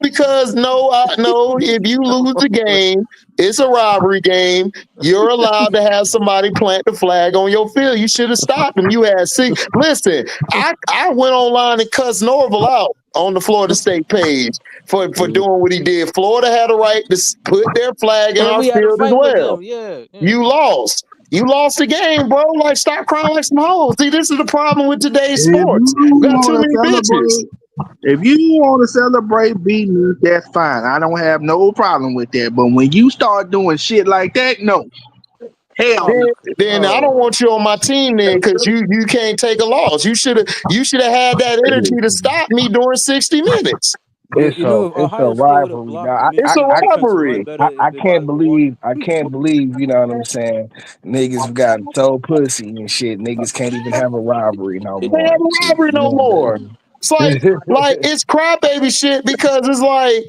S1: Because if you lose the game, it's a robbery game. You're allowed to have somebody plant the flag on your field. You should have stopped him. You had 6. Listen, I went online and cussed Norville out on the Florida State page for doing what he did. Florida had a right to put their flag in our field as well. You lost. You lost the game, bro. Like, stop crying like some hoes. See, this is the problem with today's sports. We got too many bitches.
S6: If you want to celebrate beating us, that's fine. I don't have no problem with that. But when you start doing shit like that, no. Hell no.
S1: Then I don't want you on my team then, because you can't take a loss. You should have had that energy to stop me during 60 minutes.
S6: It's a rivalry.
S1: It's a rivalry.
S6: I can't believe, you know what I'm saying? Niggas got so pussy and shit. Niggas can't even have a rivalry no more.
S1: They have a rivalry no more. It's like it's crybaby shit, because it's like,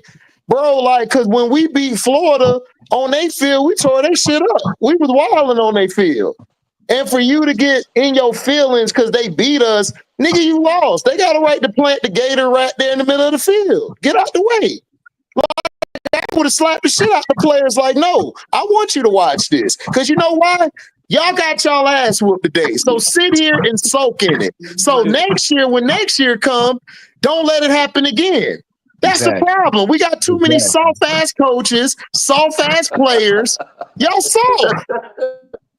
S1: bro, like, because when we beat Florida on their field, we tore their shit up. We was wilding on their field. And for you to get in your feelings because they beat us, nigga, you lost. They got a right to plant the gator right there in the middle of the field. Get out the way. Like, I would have slapped the shit out the players like, no, I want you to watch this. Because you know why? Y'all got y'all ass whooped today. So sit here and soak in it. So next year, when next year comes, don't let it happen again. That's the problem. We got too many soft-ass coaches, soft-ass players. Y'all soft.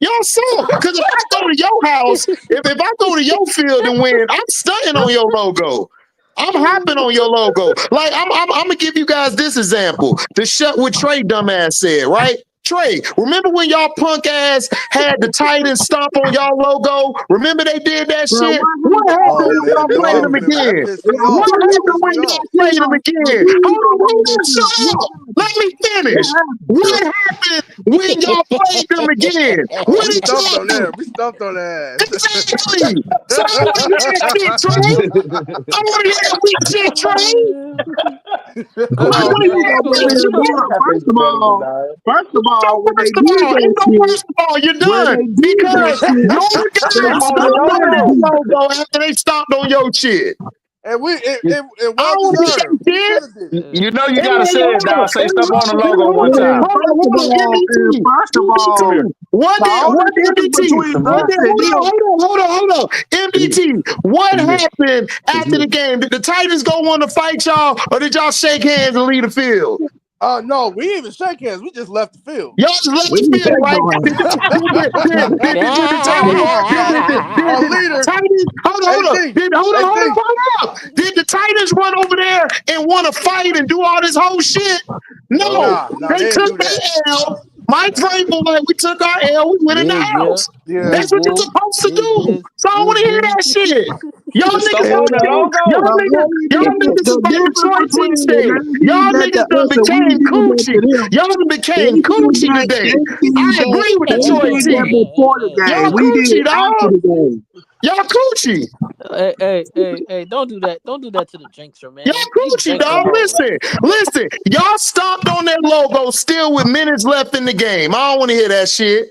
S1: Y'all suck. Because if I go to your house, if I go to your field and win, I'm stunting on your logo. I'm hopping on your logo. Like I'm gonna give you guys this example. To shut what Trey dumbass said, right? Trey, remember when y'all punk ass had the Titans stomp on y'all logo? Remember they did that shit? What happened when y'all played them again? What happened when y'all played them again? Hold on, shut up. Let me finish. What happened when y'all played them again? What
S4: We
S1: did
S4: stumped
S1: y'all
S4: on
S1: do?
S4: there. We stumped on that.
S1: Exactly. So I want to hear that shit, Trey. I want to hear that weak shit, Trey.
S6: First of all, when they
S1: First of
S6: did
S1: all,
S6: that
S1: ain't no
S6: shit,
S1: first of all, you're
S6: when
S1: done
S6: they did that
S1: because
S6: shit,
S1: your
S6: they
S1: guys
S6: had
S1: stomped on
S6: no
S1: your
S6: money.
S1: logo after they stomped on your shit.
S4: And it
S1: I
S4: well
S1: don't want to hear
S4: deserved. We
S1: that
S4: should
S1: shit.
S4: have did it.
S3: You know you gotta
S1: Hey,
S3: say it, dog. Say stuff on the logo one time.
S6: First of all,
S1: MBT. What
S6: the only difference
S1: MBT?
S6: between us and them,
S1: Hold on. MBT. What happened after the game? Did the Titans go on to fight y'all, or did y'all shake hands and leave the field?
S4: No, we didn't even shake hands. We just left the field.
S1: Y'all just left
S6: we
S1: the
S6: didn't
S1: field,
S6: take
S1: right?
S6: no
S1: Did the Titans? Hold on. Did the Titans run over there and want to fight and do all this whole shit? No,
S4: Nah,
S1: they
S4: they didn't
S1: took
S4: do that.
S1: their L. Mike Vrabel, like, we took our L, we went in the house.
S4: Yeah.
S1: That's what you're supposed to do. So I don't want to hear that shit. Y'all
S3: Stuff
S1: niggas,
S3: on the logo.
S1: y'all niggas is like Detroit Tea State. Y'all niggas done became coochie. Y'all done became coochie today. I agree with Detroit Tea.
S6: before the
S1: Y'all
S6: game. We did
S1: coochie,
S6: it after
S1: dog.
S6: the game.
S1: Y'all coochie.
S7: Hey, don't do that. Don't do that to the jinxer, man.
S1: Y'all coochie, dog. Listen. Y'all stomped on that logo still with minutes left in the game. I don't want to hear that shit.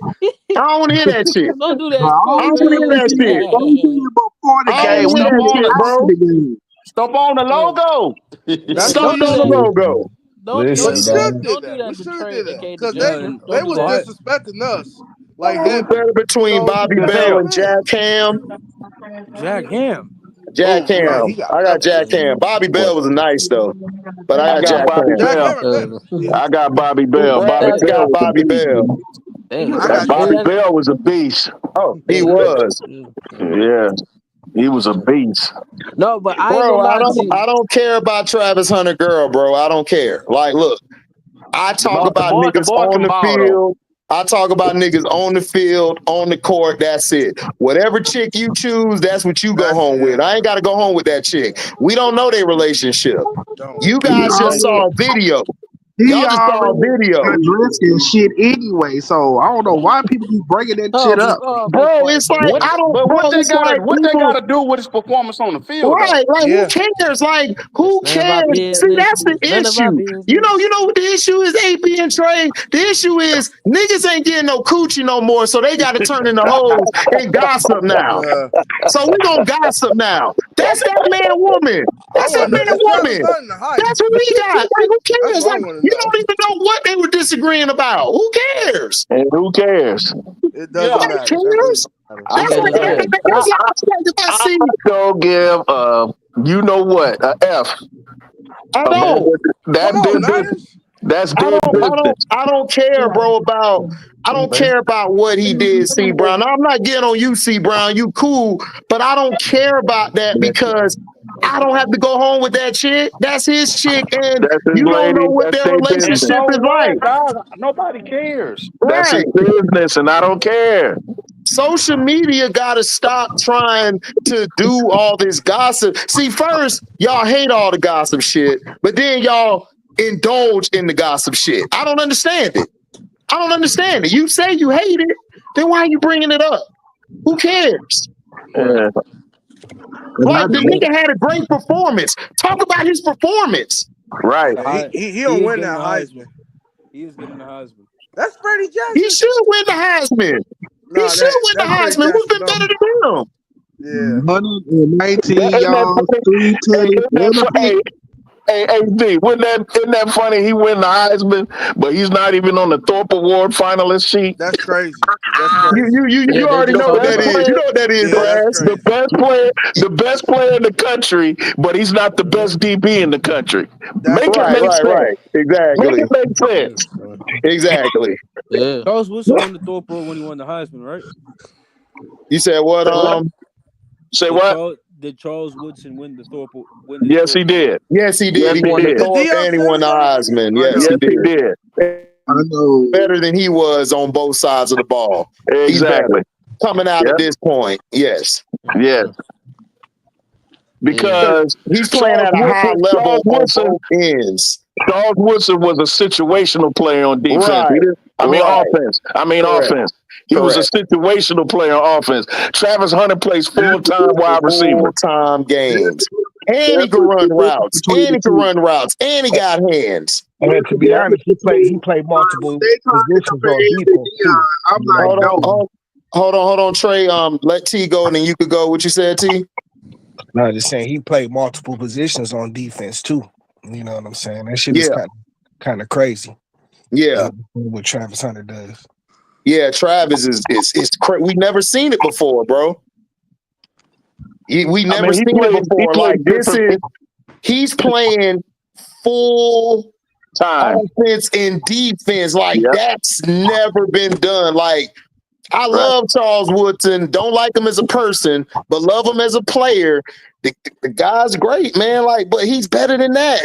S7: Don't do that,
S1: I don't want to hear that shit.
S6: Before the
S1: I
S6: game,
S1: don't
S6: we
S1: want to
S6: did
S1: hear that
S6: it
S1: shit,
S6: after
S1: bro.
S6: the game.
S3: Stuff on the logo.
S1: Stomped on the logo.
S4: But you
S7: Don't
S4: should have
S7: do
S4: did that.
S7: that
S4: We
S7: to
S4: should have
S7: Trey,
S4: did that
S7: aka the
S4: because
S7: jinxer.
S4: they
S7: Don't do
S4: was
S7: that.
S4: disrespecting us like
S1: Who's
S4: heavy.
S1: better between Bobby Bell and Jack Ham?
S5: Jack Ham.
S1: Jack Ham.
S4: he got
S1: I got
S4: pepper.
S1: Jack Ham. Bobby Bell was nice though, but I
S3: I
S1: got
S3: got
S1: Jack
S3: Bobby
S1: Ham.
S4: Jack
S3: Bell.
S4: Hammer better.
S3: I got Bobby Bell. Bobby
S1: Brad's
S3: Bell
S1: got
S3: was a
S1: Bobby
S3: beast.
S1: Bell.
S3: Bobby Bell was a beast.
S1: Oh, he was.
S3: Yeah, he was a beast.
S7: No, but I ain't
S1: Bro,
S7: gonna lie to you.
S1: I don't care about Travis Hunter girl, bro. I don't care. Like, look, I talk about
S3: the
S1: niggas
S3: boy
S1: on
S3: can
S1: the
S3: ball,
S1: field. I talk about niggas on the field, on the court. That's it. Whatever chick you choose, that's what you go home with. I ain't got to go home with that chick. We don't know their relationship. You guys just saw a video.
S6: He
S1: Y'all just saw a
S6: already
S1: video.
S6: addressed this shit anyway, so I don't know why people keep bringing that shit up.
S1: Bro, it's like, I don't,
S3: But
S1: bro,
S3: what they
S1: it's like people,
S3: got to do with his performance on the field,
S1: right?
S3: though?
S1: Like, who cares? Like, who
S7: None of my
S1: cares? See,
S7: business.
S1: that's the
S7: None of my
S1: issue.
S7: business.
S1: You know what the issue is, AP and Trey? The issue is niggas ain't getting no coochie no more, so they got to turn into hoes and gossip now. So we gonna gossip now. That's that man woman. That's that man woman. That's what we got. Like, who cares? Like, you don't even know what they were disagreeing about. Who cares?
S3: And who cares?
S4: It doesn't matter.
S1: Cares? That's like if I see.
S3: Go give you know what, a F.
S1: I don't.
S3: That's their business. That's their business.
S1: I don't care, bro, about I don't care about what he did, C Brown. I'm not getting on you, C Brown. You cool, but I don't care about that because I don't have to go home with that chick. That's his chick, and you don't know what their relationship is like.
S3: Nobody cares.
S1: Right.
S3: That's his business, and I don't care.
S1: Social media got to stop trying to do all this gossip. See, first, y'all hate all the gossip shit, but then y'all indulge in the gossip shit. I don't understand it. You say you hate it, then why are you bringing it up? Who cares?
S3: Yeah.
S1: Like, the nigga had a great performance. Talk about his performance.
S3: Right.
S4: He don't win that Heisman.
S5: He is getting the Heisman.
S4: That's Freddie Jackson.
S1: He should win the Heisman. He should win the Heisman. Who's been better than him?
S4: Yeah.
S6: 119 yards, 3 touchdowns.
S3: Hey, D, isn't that funny? He win the Heisman, but he's not even on the Thorpe Award finalist sheet.
S4: That's crazy. That's crazy.
S1: You already know what that is. You know what that is, Brass.
S3: The best player in the country, but he's not the best DB in the country. Make it make sense.
S1: Exactly.
S3: Make it make sense.
S1: Exactly.
S7: Yeah.
S5: Charles Woodson won the Thorpe Award when he won the Heisman, right?
S1: You said what?
S3: Say what?
S5: Did Charles Woodson win the Thorpe?
S3: Yes, he did.
S1: Yes, he did.
S3: Yes,
S1: He
S3: he
S1: won the
S3: did.
S1: Thorpe and he won the Heisman. Yes,
S3: Yes, he did.
S6: I know.
S1: Better than he was on both sides of the ball.
S3: Exactly.
S1: Coming out at this point, yes.
S3: Yes. Because
S1: he's playing at a high level on both ends.
S3: Charles Woodson was a situational player on defense.
S1: Right.
S3: Offense. Offense. He was a situational player on offense. Travis Hunter plays full-time wide receiver.
S1: Full-time games. And he can run routes. And he got hands.
S8: And to be honest, he played multiple positions on defense too.
S6: I'm like,
S1: hold on, Trey. Let T go, and then you could go. What you said, T?
S8: No, just saying he played multiple positions on defense too. You know what I'm saying? That shit is kind of crazy.
S1: Yeah,
S8: what Travis Hunter does.
S1: Yeah, Travis is we never seen it before, bro. We never seen it before. Like he's playing full time offense and defense. Like that's never been done. Like I love Charles Woodson. Don't like him as a person, but love him as a player. The guy's great, man. Like, but he's better than that.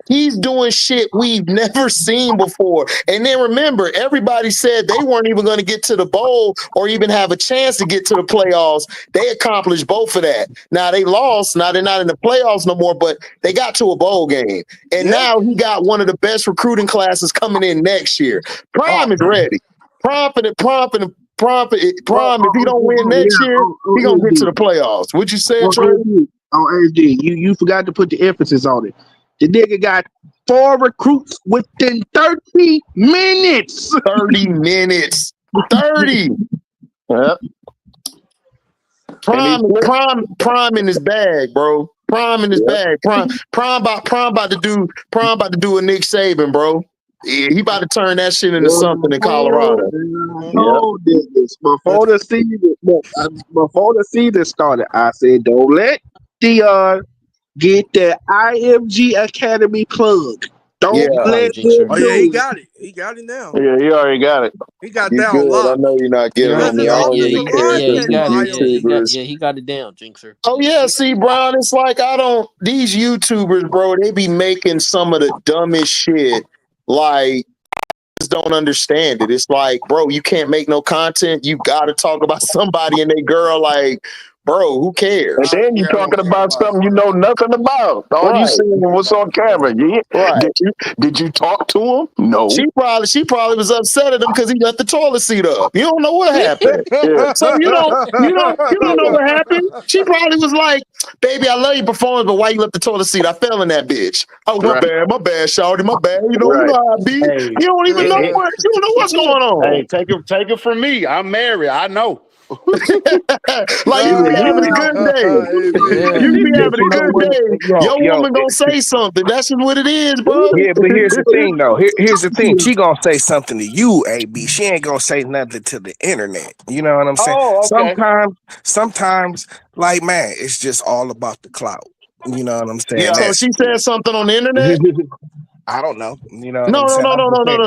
S1: He's doing shit we've never seen before. And then remember, everybody said they weren't even going to get to the bowl or even have a chance to get to the playoffs. They accomplished both of that. Now they lost. Now they're not in the playoffs no more, but they got to a bowl game. And now he got one of the best recruiting classes coming in next year. Prime is ready. Prime, if he don't win next year, he gonna get to the playoffs. What you saying, Trey?
S6: On HD, you forgot to put the emphasis on it. The nigga got 4 recruits within 30 minutes.
S1: 30 minutes. 30. Yep. Prime in his bag, bro. Prime in his bag. Prime about to do a Nick Saban, bro. Yeah, he about to turn that shit into something in Colorado.
S6: Before the season started, I said, don't let Dion get the IMG Academy plug. Don't let him.
S4: Oh yeah, he got it. He got it now.
S3: Yeah, he already got it.
S4: He got down locked.
S1: I know you're not getting on
S7: he got it down, Jinxer.
S1: Oh yeah, see, Brian, it's like these YouTubers, bro, they be making some of the dumbest shit. Like, just don't understand it. It's like, bro, you can't make no content. You got to talk about somebody and they girl. Like, bro, who cares?
S3: And then you're talking about something you know nothing about. All you seeing what's on camera. Did you talk to him? No.
S1: She probably was upset at him because he left the toilet seat up. You don't know what happened. So you don't know what happened. She probably was like, baby, I love your performance, but why you left the toilet seat? I fell in that bitch. Oh, my bad, shawty, my bad. You know how I be. You don't even know what's going on.
S2: Hey, take it from me. I'm married. I know.
S1: Like you be having a good day. You be having a good day. Your woman gonna say something. That's just what it is, bro.
S8: Yeah, but here's the thing, though. Here's the thing. She gonna say something to you, AB. She ain't gonna say nothing to the internet. You know what I'm saying?
S2: Oh, okay.
S8: Sometimes, like, man, it's just all about the clout. You know what I'm saying?
S1: Yeah. So she said something on the internet.
S8: I don't know. You know.
S1: No.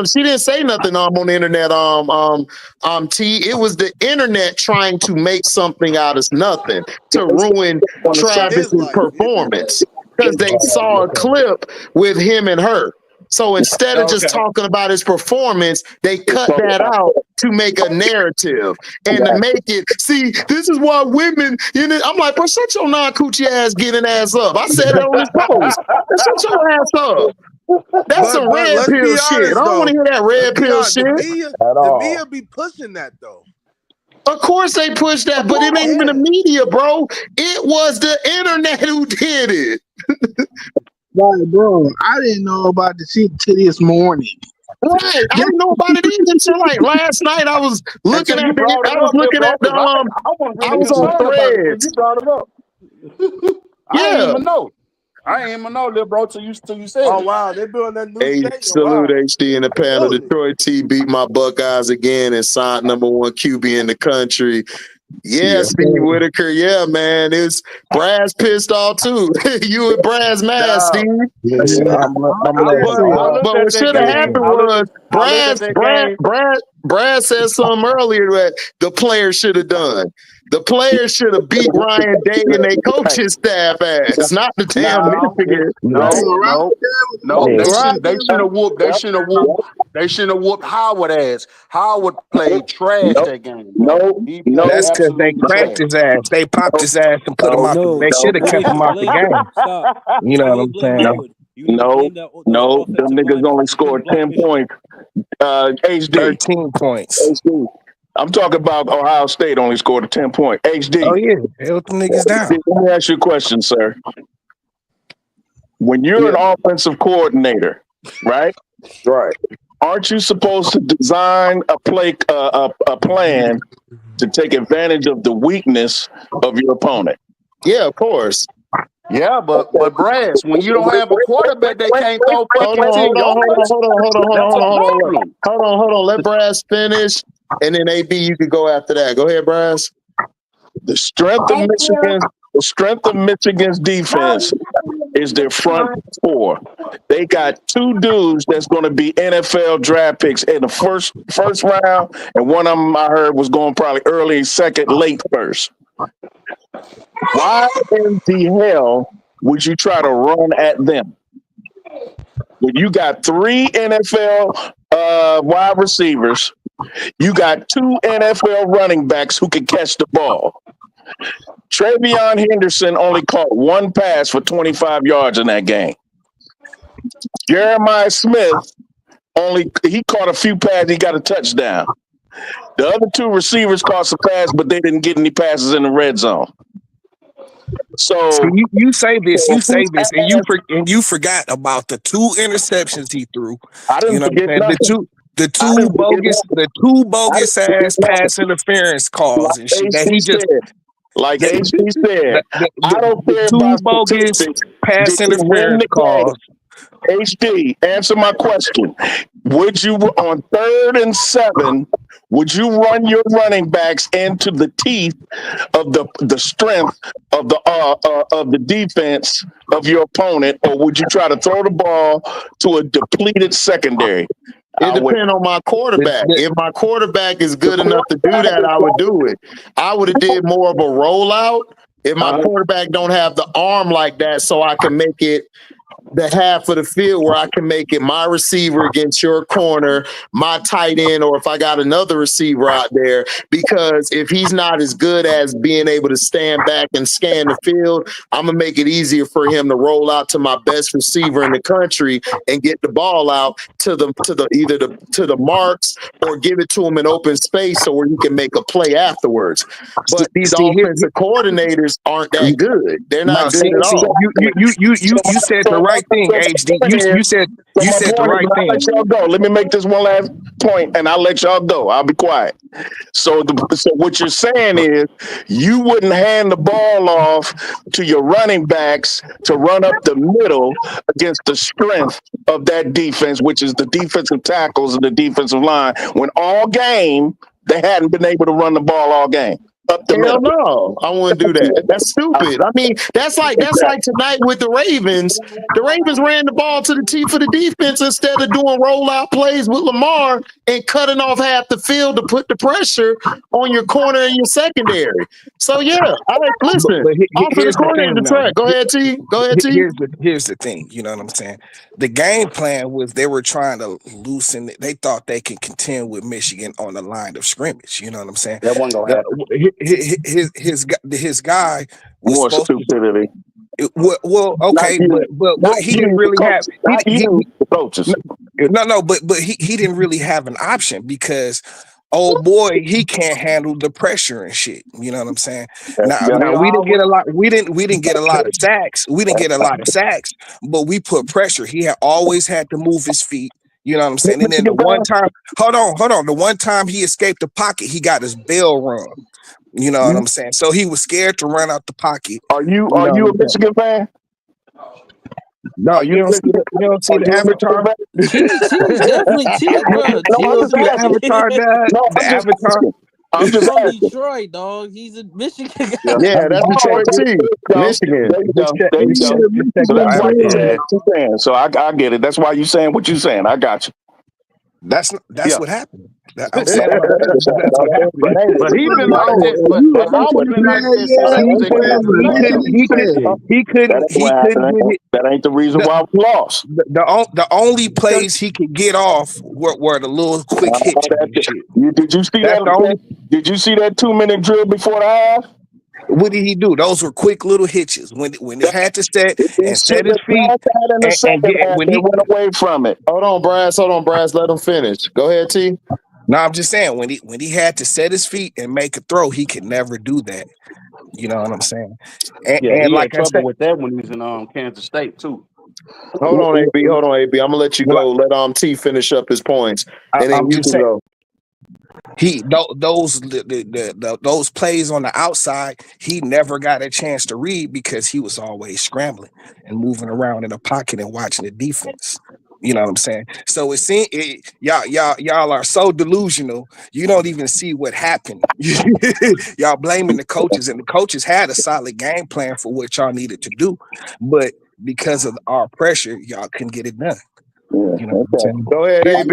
S1: She didn't say nothing on the internet. T. It was the internet trying to make something out of nothing to ruin Travis's performance because they saw a clip with him and her. So instead of just talking about his performance, they cut that out to make a narrative and to make it. See, this is why women. I'm like, bro, shut your non-coochie ass getting ass up. I said that on his post. Shut your ass up. That's some red pill shit. I don't want to hear that red pill shit
S4: at all. The media be pushing that though.
S1: Of course they push that, but it ain't even the media, bro. It was the internet who did it.
S6: Right, bro. I didn't know about the shit till this morning.
S1: Right, I didn't know about it either until like last night. I was looking at the I was on Threads.
S2: You brought it up. I didn't even know. I ain't even know, little bro, till you said it.
S4: Oh, wow. They're doing that new
S1: stadium. Salute HD in the panel. Detroit T beat my Buckeyes again and signed #1 QB in the country. Yeah,
S3: Yes,
S1: Steve
S3: sir.
S1: Whitaker. Yeah, man. It's Brad's pissed off too. You and Brad's mad,
S2: Nah,
S1: Steve.
S8: Listen, I'm
S2: I
S8: glad
S2: looked.
S8: for
S2: I
S8: y'all.
S2: looked
S1: But
S2: at
S1: what
S2: that
S1: should have
S2: game.
S1: happened
S2: I looked
S1: was
S2: at that game.
S1: Brad said something earlier that the players should have done. The players should have beat Ryan Day and their coaching staff ass, not the damn
S2: No,
S1: Michigan.
S2: no. They shouldn't. They shouldn't have whooped. They shouldn't have whooped. They shouldn't have whooped Howard ass. Howard played trash that game, bro. He played
S8: That's because they
S2: absolutely
S8: cracked
S2: trash.
S8: his ass. They popped his ass and put him out.
S5: No,
S8: They should have kept him out the game.
S5: Stop.
S8: You know what I'm
S5: Blame
S8: saying?
S5: Howard. You need to blame those
S3: them
S5: offensive
S3: niggas
S5: linemen
S3: only
S5: for putting
S3: scored
S5: Black
S3: 10
S5: Michigan.
S3: points. HD.
S8: 13 points.
S3: HD. I'm talking about Ohio State only scored a 10 point. HD.
S8: Oh yeah, held them niggas down.
S3: Let me ask you a question, sir. When you're an offensive coordinator, right?
S2: Right.
S3: Aren't you supposed to design a plan to take advantage of the weakness of your opponent?
S1: Yeah, of course.
S2: Yeah, but Brass, when you don't have a quarterback that can't throw
S1: Hold
S2: fucking 10 yards, that's a problem.
S1: Hold on. Let Brass finish, and then AB, you could go after that. Go ahead, Brass.
S3: The strength of Michigan's defense is their front four. They got two dudes that's going to be NFL draft picks in the first round, and one of them I heard was going probably early second, late first. Why in the hell would you try to run at them when you got three NFL wide receivers? You got two NFL running backs who can catch the ball. Travion Henderson only caught one pass for 25 yards in that game. Jeremiah Smith he caught a few passes. He got a touchdown. The other two receivers caught some passes, but they didn't get any passes in the red zone. So
S8: you say this, and you forgot about the two interceptions he threw.
S3: I didn't forget nothing.
S8: The two bogus ass pass interference calls and shit that he just.
S3: Like HD said, I don't care
S8: two
S3: about
S8: bogus
S3: statistics.
S8: pass interference calls.
S3: HD, answer my question. Would you, on 3rd and 7, would you run your running backs into the teeth of the strength of the defense of your opponent, or would you try to throw the ball to a depleted secondary?
S1: It depends on my quarterback. If my quarterback is good enough to do that, I would do it. I would have did more of a rollout if my quarterback don't have the arm like that, so I can make it the half of the field where I can make it my receiver against your corner, my tight end, or if I got another receiver out there. Because if he's not as good as being able to stand back and scan the field, I'm gonna make it easier for him to roll out to my best receiver in the country and get the ball out to the marks, or give it to him in open space so where he can make a play afterwards. But these offensive coordinators aren't that good. They're not good at all.
S8: You said the right thing, HD. You said the right thing.
S3: Let y'all go. Let me make this one last point, and I'll let y'all go. I'll be quiet. So what you're saying is you wouldn't hand the ball off to your running backs to run up the middle against the strength of that defense, which is the defensive tackles and the defensive line, when all game they hadn't been able to run the ball all game.
S1: Hell no, I wouldn't do that. That's stupid. I mean, that's like tonight with the Ravens. The Ravens ran the ball to the teeth of the defense instead of doing rollout plays with Lamar and cutting off half the field to put the pressure on your corner and your secondary. So yeah, listen. Offensive coordinator, track. Go ahead, T. Go ahead, T.
S8: Here's the thing. You know what I'm saying? The game plan was they were trying to loosen it. They thought they could contend with Michigan on the line of scrimmage. You know what I'm saying?
S2: That wasn't gonna happen.
S8: His guy was
S3: more stupidity.
S8: Well, okay, but he didn't really have
S3: coaches.
S8: No, but he didn't really have an option because old boy, he can't handle the pressure and shit. You know what I'm saying? Now we didn't get a lot. We didn't get a lot of sacks. We didn't get a lot of sacks, but we put pressure. He had always had to move his feet. You know what I'm saying? And then the one time, hold on. The one time he escaped the pocket, he got his bell rung. You know what I'm saying? So he was scared to run out the pocket.
S3: Are you a Michigan fan?
S8: No, you don't see the avatar.
S7: Definitely, bro.
S8: The avatar.
S3: I'm just
S7: from
S3: asking.
S7: Detroit, dog. He's a Michigan guy.
S1: Yeah, that's Detroit team. Michigan.
S3: There you go. There you go. So that's why you saying what you're saying. So I get it. That's why you saying what you're saying. I got you.
S8: That's
S2: Yeah.
S8: what happened. I'm saying that's what happened.
S2: But he's been like that. But Howard been like that since he was in
S8: He couldn't get it.
S3: That ain't the reason why we lost.
S8: The only plays he could get off were the little quick hits.
S3: Did you see that? Did you see that 2-minute drill before the half?
S8: What did he do? Those were quick little hitches when he had to set his feet
S3: when he went away from it.
S1: Hold on, Brass. Let him finish. Go ahead, T.
S8: No, I'm just saying when he had to set his feet and make a throw, he could never do that. You know what I'm saying? And
S2: he
S8: like
S2: had trouble with that when he was in Kansas State too.
S1: Hold on, AB. I'm gonna let you go. Let T finish up his points, and then you can go.
S8: Those plays on the outside, he never got a chance to read because he was always scrambling and moving around in the pocket and watching the defense. You know what I'm saying? So y'all are so delusional. You don't even see what happened. Y'all blaming the coaches, and the coaches had a solid game plan for what y'all needed to do, but because of our pressure, y'all couldn't get it done.
S3: Yeah,
S8: you know what I'm saying?
S1: Go ahead, AB.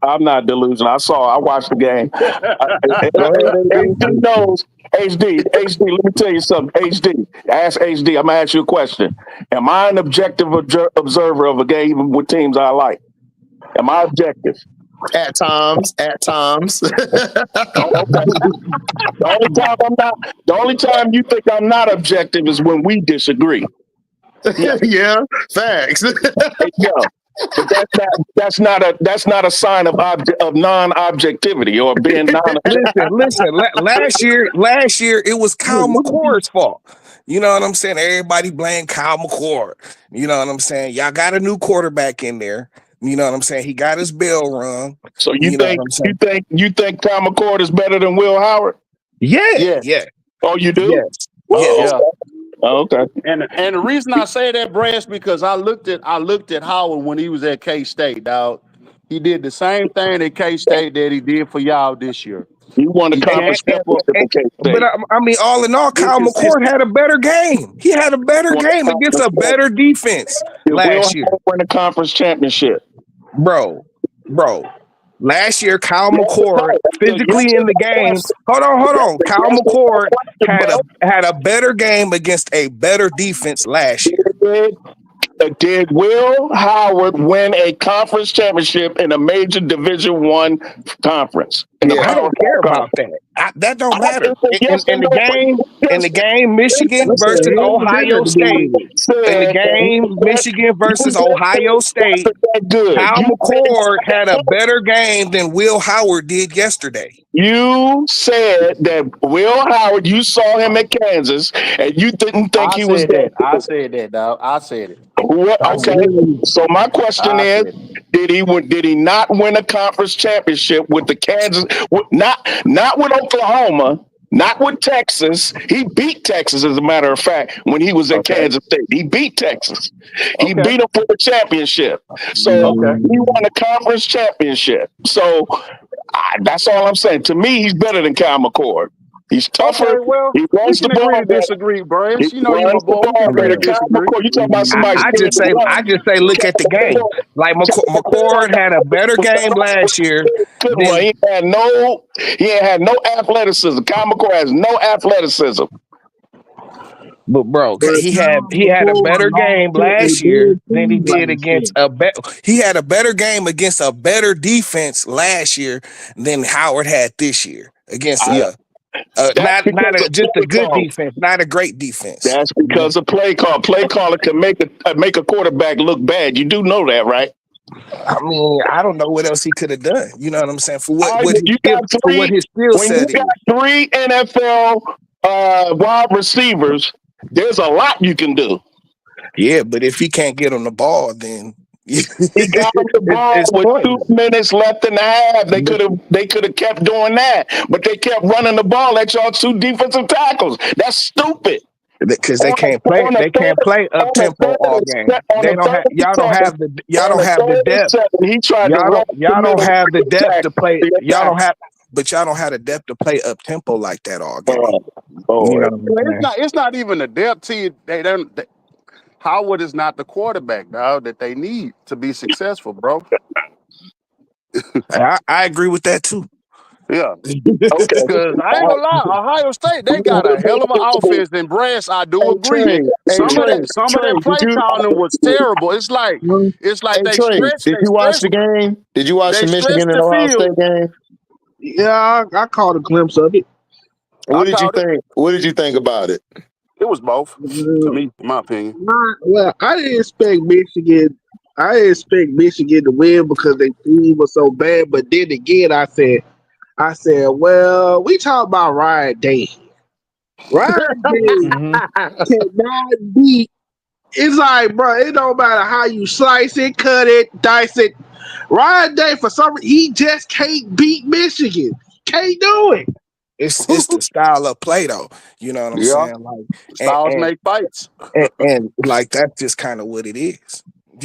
S3: I'm not delusional. I watched the game.
S1: Go ahead,
S3: HD knows. HD, let me tell you something. HD, ask HD. I'm gonna ask you a question. Am I an objective observer of a game even with teams I like? Am I objective?
S1: At times.
S3: The only time you think I'm not objective is when we disagree.
S1: Yeah, facts.
S3: Yeah. But that's not a sign of non-objectivity or being non-objective.
S8: Listen. Last year it was Kyle McCord's fault. You know what I'm saying? Everybody blame Kyle McCord. You know what I'm saying? Y'all got a new quarterback in there. You know what I'm saying? He got his bell rung.
S3: So you think Kyle McCord is better than Will Howard?
S8: Yeah.
S3: Oh, you do?
S8: Yes.
S2: Yeah.
S3: Oh, okay.
S2: And the reason I say that, Brass, because I looked at Howard when he was at K-State, dog. He did the same thing at K-State that he did for y'all this year.
S3: He won the conference championship at K-State.
S8: But I mean, all in all, Kyle McCord had a better game. He had a better game against a better defense last year.
S3: Won the conference championship,
S8: bro. Last year, Kyle McCord physically in the game. Hold on. Kyle McCord had a better game against a better defense last year.
S3: Did Will Howard win a conference championship in a major Division I conference?
S8: I don't care about that. That don't matter. In the game, Michigan versus Ohio State. In the game, Michigan versus Ohio State, Kyle McCord had a better game than Will Howard did yesterday.
S3: You said that Will Howard, you saw him at Kansas, and you didn't think he was that.
S2: I said that, dog. I said it.
S3: Okay. So my question is, did he not win a conference championship with the Kansas? Not with Oklahoma, not with Texas. He beat Texas, as a matter of fact, when he was at Kansas State. He beat Texas. He beat them for the championship. So he won a conference championship. So that's all I'm saying. To me, he's better than Kyle McCord. He's tougher.
S2: Well,
S3: he runs the ball.
S2: Disagree, Brass. You know you're my boy.
S3: You talking about somebody?
S8: I just say, look at the game. Like McCord had a better game last year.
S3: He ain't had no athleticism. Kyle McCord has no athleticism.
S8: But bro, he had a better game last year than he did against he had a better game against a better defense last year than Howard had this year against not just a good defense, not a great defense.
S3: That's because of play call. Play caller can make a quarterback look bad. You do know that, right?
S8: I mean, I don't know what else he could have done. You know what I'm saying? For what his skill set is.
S3: When you got 3 NFL wide receivers, there's a lot you can do.
S8: Yeah, but if he can't get on the ball, then
S3: he got on the ball with 2 minutes left in the half. They could have kept doing that, but they kept running the ball at y'all 2 defensive tackles. That's stupid.
S8: Because they can't play. They can't play up tempo all game. They don't have. Y'all don't have the depth.
S3: He tried.
S8: Y'all don't have the depth to play. but y'all don't have the depth to play up tempo like that all game.
S3: Oh,
S8: You know what I'm saying?
S2: It's not even a depth team. Howard is not the quarterback, dog, that they need to be successful, bro.
S8: I agree with that too.
S2: Yeah. Because I ain't gonna lie, Ohio State, they got a hell of an offense, and Brass, I do agree. Some of that play calling was terrible. It's like they stretched.
S1: Did you watch the game? Did you watch the Michigan and Ohio State game?
S6: Yeah, I caught a glimpse of it.
S1: What did you think? What did you think about it?
S2: It was both, to me, in my opinion.
S6: Well, I didn't expect Michigan. I didn't expect Michigan to win because their team was so bad. But then again, I said, well, we talk about Ryan Day. Ryan Day cannot beat. It's like, bro, it don't matter how you slice it, cut it, dice it. Ryan Day, for some reason, he just can't beat Michigan. Can't do it.
S8: It's the style of play though. You know what I'm saying? Like
S2: styles make fights.
S8: And like that's just kind of what it is.
S2: I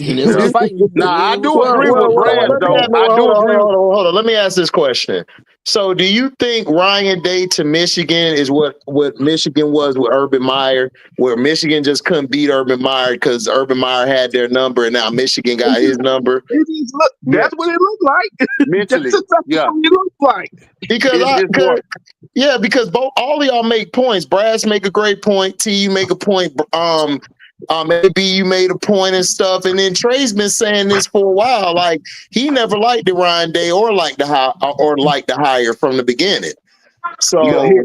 S2: do agree with Brad though.
S1: Hold on. Let me ask this question. So do you think Ryan Day to Michigan is what Michigan was with Urban Meyer, where Michigan just couldn't beat Urban Meyer because Urban Meyer had their number and now Michigan got his number?
S6: That's what it looked like.
S2: Mentally,
S6: That's what it looked like.
S1: Because all of y'all make points. Brass make a great point. T, you make a point. Maybe you made a point and stuff, and then Trey's been saying this for a while. Like he never liked the Ryan Day or liked the hire from the beginning. So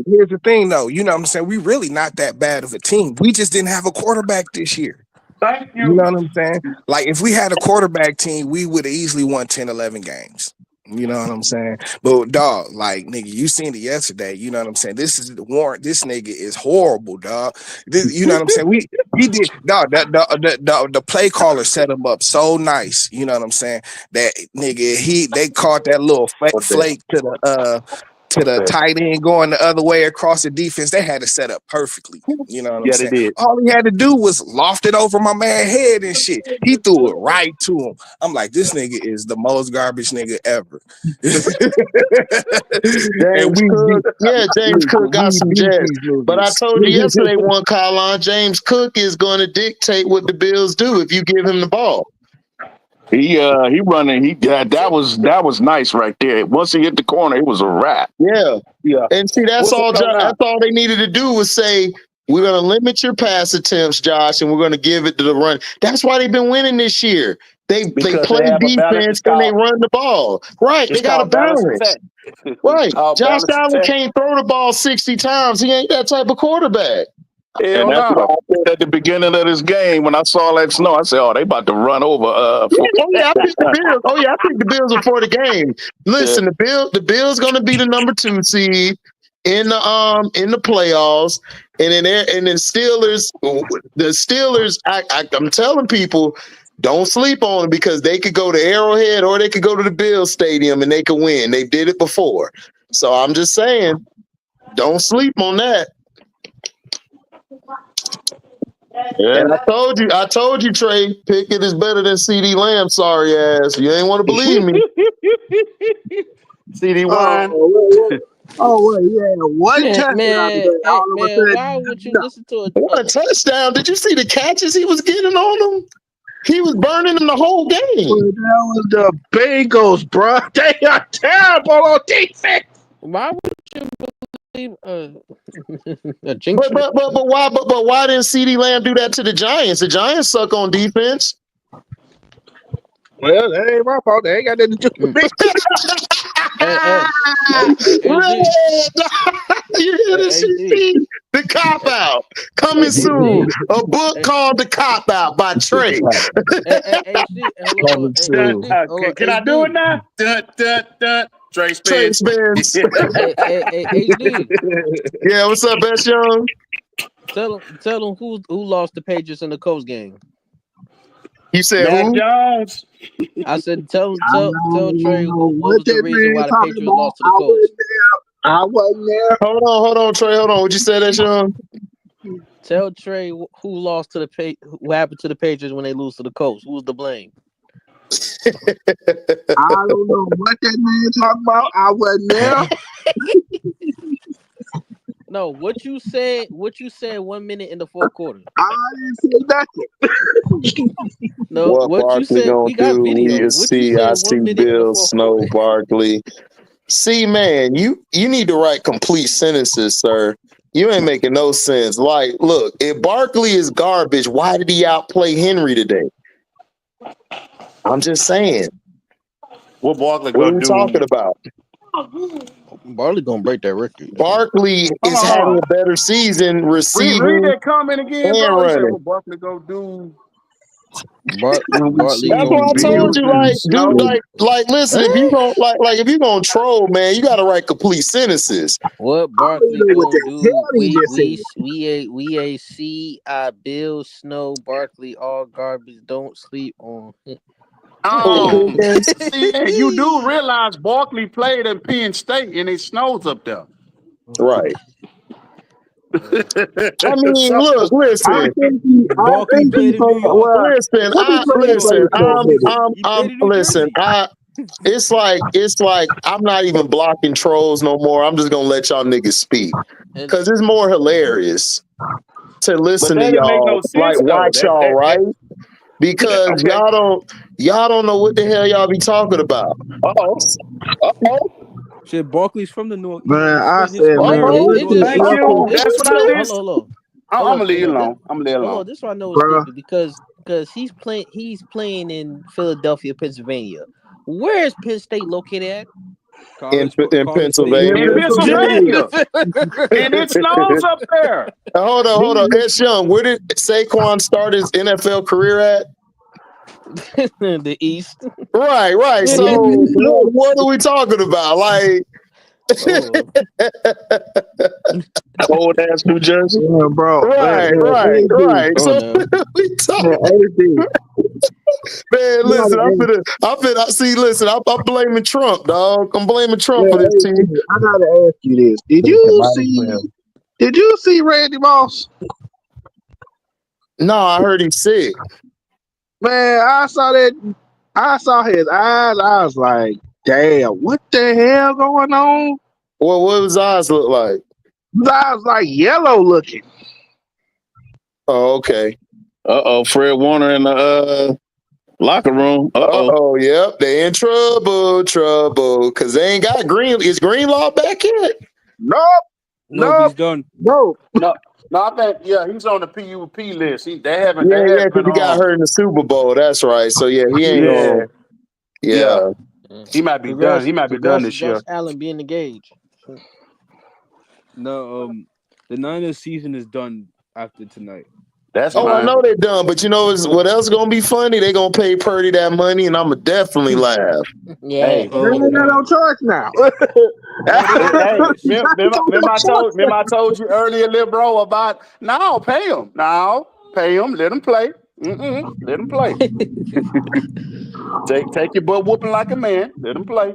S8: here's the thing, though. You know what I'm saying? We really not that bad of a team. We just didn't have a quarterback this year.
S2: Thank you.
S8: You know what I'm saying? Like if we had a quarterback team, we would have easily won 10, 11 games. You know what I'm saying? But dog, like nigga, you seen it yesterday. You know what I'm saying? This is the warrant. This nigga is horrible, dog. You know what I'm saying? He did, dog. The play caller set him up so nice. You know what I'm saying? That nigga, they caught that little flake to the tight end going the other way across the defense. They had it set up perfectly. You know what I'm saying?
S2: They did.
S8: All he had to do was loft it over my man's head and shit. He threw it right to him. I'm like, this nigga is the most garbage nigga ever.
S1: James Cook got some jazz. But I told you yesterday, James Cook is going to dictate what the Bills do if you give him the ball.
S3: He running. That was nice right there. Once he hit the corner, it was a wrap.
S1: Yeah. And see, that's all they needed to do was say, we're going to limit your pass attempts, Josh, and we're going to give it to the run. That's why they've been winning this year. They play defense and they run the ball. Right. They got a balance. Right. Josh Allen can't throw the ball 60 times. He ain't that type of quarterback.
S3: And that's what I said at the beginning of this game when I saw that snow. I said, "Oh, they about to run over."
S1: I picked the Bills. I picked the Bills before the game. Listen, the Bills going to be the number 2 seed in the playoffs, and then the Steelers. I'm telling people, don't sleep on them because they could go to Arrowhead or they could go to the Bills Stadium and they could win. They did it before, so I'm just saying, don't sleep on that. Yeah. And I told you, Trey, Pickett is better than CD Lamb. Sorry ass, you ain't want to believe me.
S2: CD Wine.
S6: One touchdown.
S5: Man, why would you listen to
S1: a touchdown? Did you see the catches he was getting on them? He was burning them the whole game.
S6: That was the Bengals, bro. They are terrible on defense.
S5: Why would you believe
S1: but why didn't CD Lamb do that to the Giants? The Giants suck on defense.
S6: Well, that ain't my fault. They ain't got nothing to do with me.
S1: You hear this shit? The Cop Out coming soon. A book called The Cop Out by Trey.
S2: Can I do it now? Dun. Trey Spence.
S1: Yeah, what's up, Best Young?
S5: Tell them who lost the Patriots in the Colts game.
S1: You said
S2: Matt
S1: who?
S2: Jones.
S5: I said tell Trey what was the reason why the Patriots lost to the Colts.
S6: I wasn't there.
S1: Hold on, Trey. Hold on. What you say, that Young?
S5: Tell Trey who lost to who happened to the Patriots when they lose to the Colts. Who's to blame?
S6: I don't know what that man talking about. I wasn't there.
S7: No, what you said 1 minute in the fourth quarter.
S6: I didn't say nothing.
S7: No, what you
S1: Barkley
S7: said,
S1: gonna
S7: we got
S1: do?
S7: video.
S1: We
S7: What you
S1: see.
S7: said
S1: I
S7: 1
S1: see
S7: minute in the
S1: Bill
S7: fourth
S1: Snow
S7: quarter.
S1: Barkley. See, man, you need to write complete sentences, sir. You ain't making no sense. Like, look, if Barkley is garbage, why did he outplay Henry today? I'm just saying.
S2: What Barkley
S1: What are
S2: gonna
S1: we
S2: do?
S1: talking about?
S7: Barkley gonna break that record.
S1: Barkley is having a better season
S2: Read
S1: receiving
S2: that comment again,
S1: and
S2: bro. He said,
S1: running.
S2: what Barkley gonna do?
S7: Barkley
S1: That's what I
S7: gonna
S1: told
S7: do.
S1: you. Like, dude, listen. If you
S7: Huh?
S1: don't like, if you gonna troll, man, you gotta write complete sentences.
S7: What
S6: I don't
S7: Barkley
S6: know what
S7: gonna
S6: the
S7: do?
S6: hell he just said.
S7: We a see Bill Snow Barkley all garbage. Don't sleep on.
S2: See, you do realize Barkley played at Penn State and it snows up there.
S1: Right. I mean,
S2: So-
S1: look, listen.
S5: Barkley played in New York.
S1: Listen, it's like I'm not even blocking trolls no more. I'm just gonna let y'all niggas speak. Cause it's more hilarious to listen to
S2: that didn't make
S1: y'all,
S2: no sense,
S1: like
S2: though.
S1: watch y'all, right? Because
S2: okay.
S1: y'all don't know what the hell y'all be talking about.
S5: Shit, Barkley's from the North.
S6: Man, I
S5: His
S6: said, man,
S5: career
S6: what
S5: in North
S2: Thank
S5: Carolina.
S2: you. That's what I did.
S7: Hold
S2: I'm
S7: on.
S2: gonna leave you alone. I'm gonna leave you alone.
S7: Hold on, this one I know is stupid because he's playing in Philadelphia, Pennsylvania. Where is Penn State located at?
S1: In Pennsylvania.
S2: In Pennsylvania. And it snows up there.
S1: Hold on. S. Young, where did Saquon start his NFL career at?
S7: The East.
S1: Right. So what are we talking about? Like
S3: old ass New Jersey.
S6: Yeah, bro.
S1: Right. So we talking. Man, listen, I'm blaming Trump, dog. I'm blaming Trump for this team.
S6: I gotta ask you this. Did you see Randy Moss?
S1: No, I heard he's sick.
S6: Man, I saw his eyes. I was like, damn, what the hell going on?
S1: Well, what does his eyes look like?
S6: His eyes like yellow looking.
S1: Oh, okay.
S3: Fred Warner in the locker room.
S1: Yep. They in trouble. Cause they ain't got Green. Is Greenlaw back yet?
S5: No, he's done.
S6: No,
S2: I think he's on the PUP list. They haven't.
S1: Yeah, because he got hurt in the Super Bowl. That's right. So yeah, he ain't on. Yeah.
S2: He might be done. He might be done this year.
S7: Josh Allen being engaged.
S5: No, the Niners season is done after tonight.
S2: That's
S1: I know they're done, but you know what else is gonna be funny? They gonna pay Purdy that money, and I'ma definitely laugh.
S7: Yeah,
S6: they ain't got no choice now.
S2: Remember I told you earlier, little bro, about pay him. Let him play. Let him play. Take your butt whooping like a man. Let him play.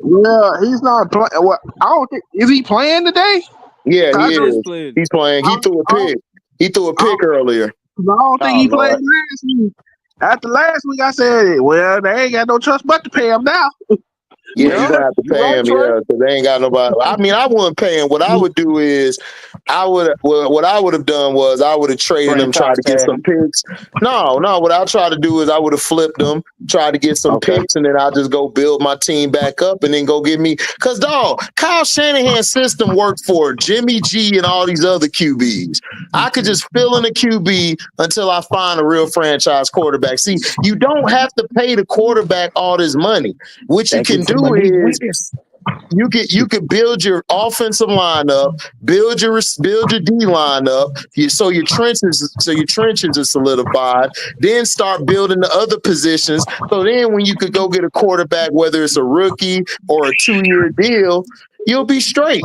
S6: Yeah, he's not playing. Well, I don't think is he playing today?
S1: Yeah, he is. He's playing. He threw a pick. He threw a pick earlier.
S6: I don't think he played last week. After last week, I said, well, they ain't got no choice but to pay him now.
S1: Yeah, you gonna have to pay him, because they ain't got nobody. I mean, I wouldn't pay him. What I would do is, what I would have done was I would have traded him, tried to get some picks. No, what I try to do is I would have flipped them, tried to get some picks, and then I'll just go build my team back up, and then go get me. Because dog, Kyle Shanahan's system worked for Jimmy G and all these other QBs. I could just fill in a QB until I find a real franchise quarterback. See, you don't have to pay the quarterback all this money. What you can do is you can build your offensive lineup, build your D lineup, so your trenches are solidified. Then start building the other positions. So then when you could go get a quarterback, whether it's a rookie or a 2-year deal, you'll be straight.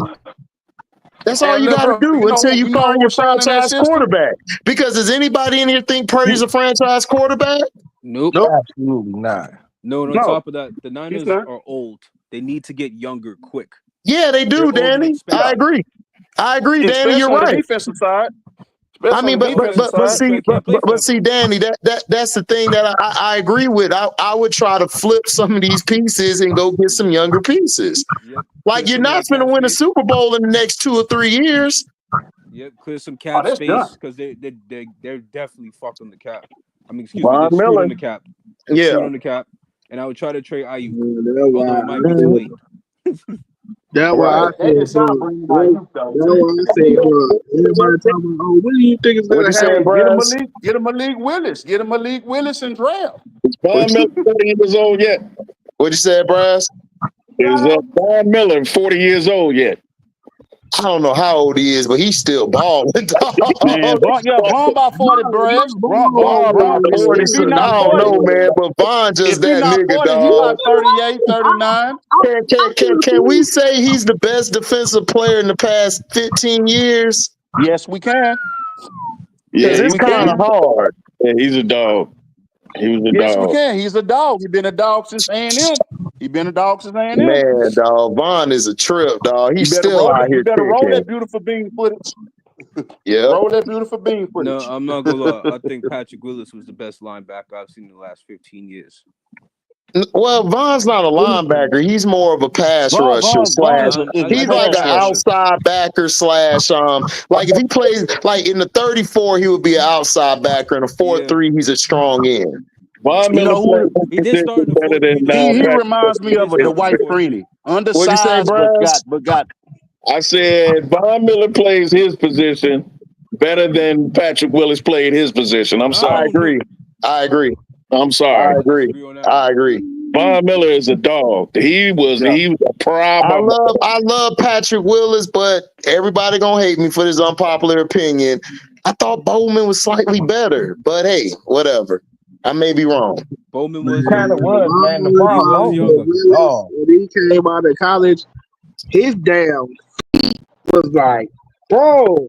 S1: That's all you got to do until you find your franchise quarterback. Because does anybody in here think Purdy's a franchise quarterback?
S5: Nope.
S8: Absolutely not.
S5: No, and on top of that, the Niners are old. They need to get younger quick.
S1: Yeah, they do, Danny. I agree, Danny. You're right.
S2: Especially
S1: I mean, but see, Danny, that's the thing that I agree with. I would try to flip some of these pieces and go get some younger pieces.
S5: Yep.
S1: Like you're not going to win a Super Bowl in the next 2 or 3 years.
S5: Yep, clear some cap space because they're definitely fucked on the cap. I mean, excuse me,
S3: Von
S5: they're screwed
S3: Miller.
S5: on the cap.
S1: Yeah.
S5: Screwed on the cap, and I would try to trade Ayuk, although it might be too late.
S6: That's why I said, that's why I said, everybody talking about, oh, what do you think is going to happen?
S2: Get him Malik Willis. Get him Malik Willis and draft.
S3: Is Von Miller 40 years old yet?
S1: What'd you say, Brass?
S3: Is Von Miller 40 years old yet?
S1: I don't know how old he is, but he's still balling.
S2: Man, Von about 40, Brass. Von
S1: about 40, so I don't know, man. But Von just that nigga,
S2: 40,
S1: dog.
S2: He about 38, 39.
S1: Can we say he's the best defensive player in the past 15 years?
S2: Yes, we can.
S3: Yeah,
S1: it's kind of hard.
S3: Yeah, he's a dog. He was a dog.
S2: Yes, we can. He's a dog. He's been a dog since A&M. He's been a dog since A&M.
S1: Man, dog. Von is a trip, dog. He's still out here.
S2: You better roll that beautiful bean footage.
S1: Yeah.
S2: Roll that beautiful bean footage.
S5: No, I'm not gonna lie. I think Patrick Willis was the best linebacker I've seen in the last 15 years.
S1: Well, Von's not a linebacker. He's more of a pass rusher slash. He's like an outside backer slash. Like if he plays like in the 34, he would be an outside backer. In a 4-3, he's a strong end.
S3: Von Miller,
S5: he did start
S3: better than
S2: he reminds me of a Dwight Freeney, undersized but got.
S3: I said Von Miller plays his position better than Patrick Willis played his position. I'm sorry.
S1: I agree.
S3: I'm sorry.
S1: I agree.
S3: Von Miller is a dog. He was a problem.
S1: I love Patrick Willis, but everybody gonna hate me for this unpopular opinion. I thought Bowman was slightly better, but hey, whatever. I may be wrong.
S5: Bowman was
S6: man. When he came out of college, his damn feet was like, bro,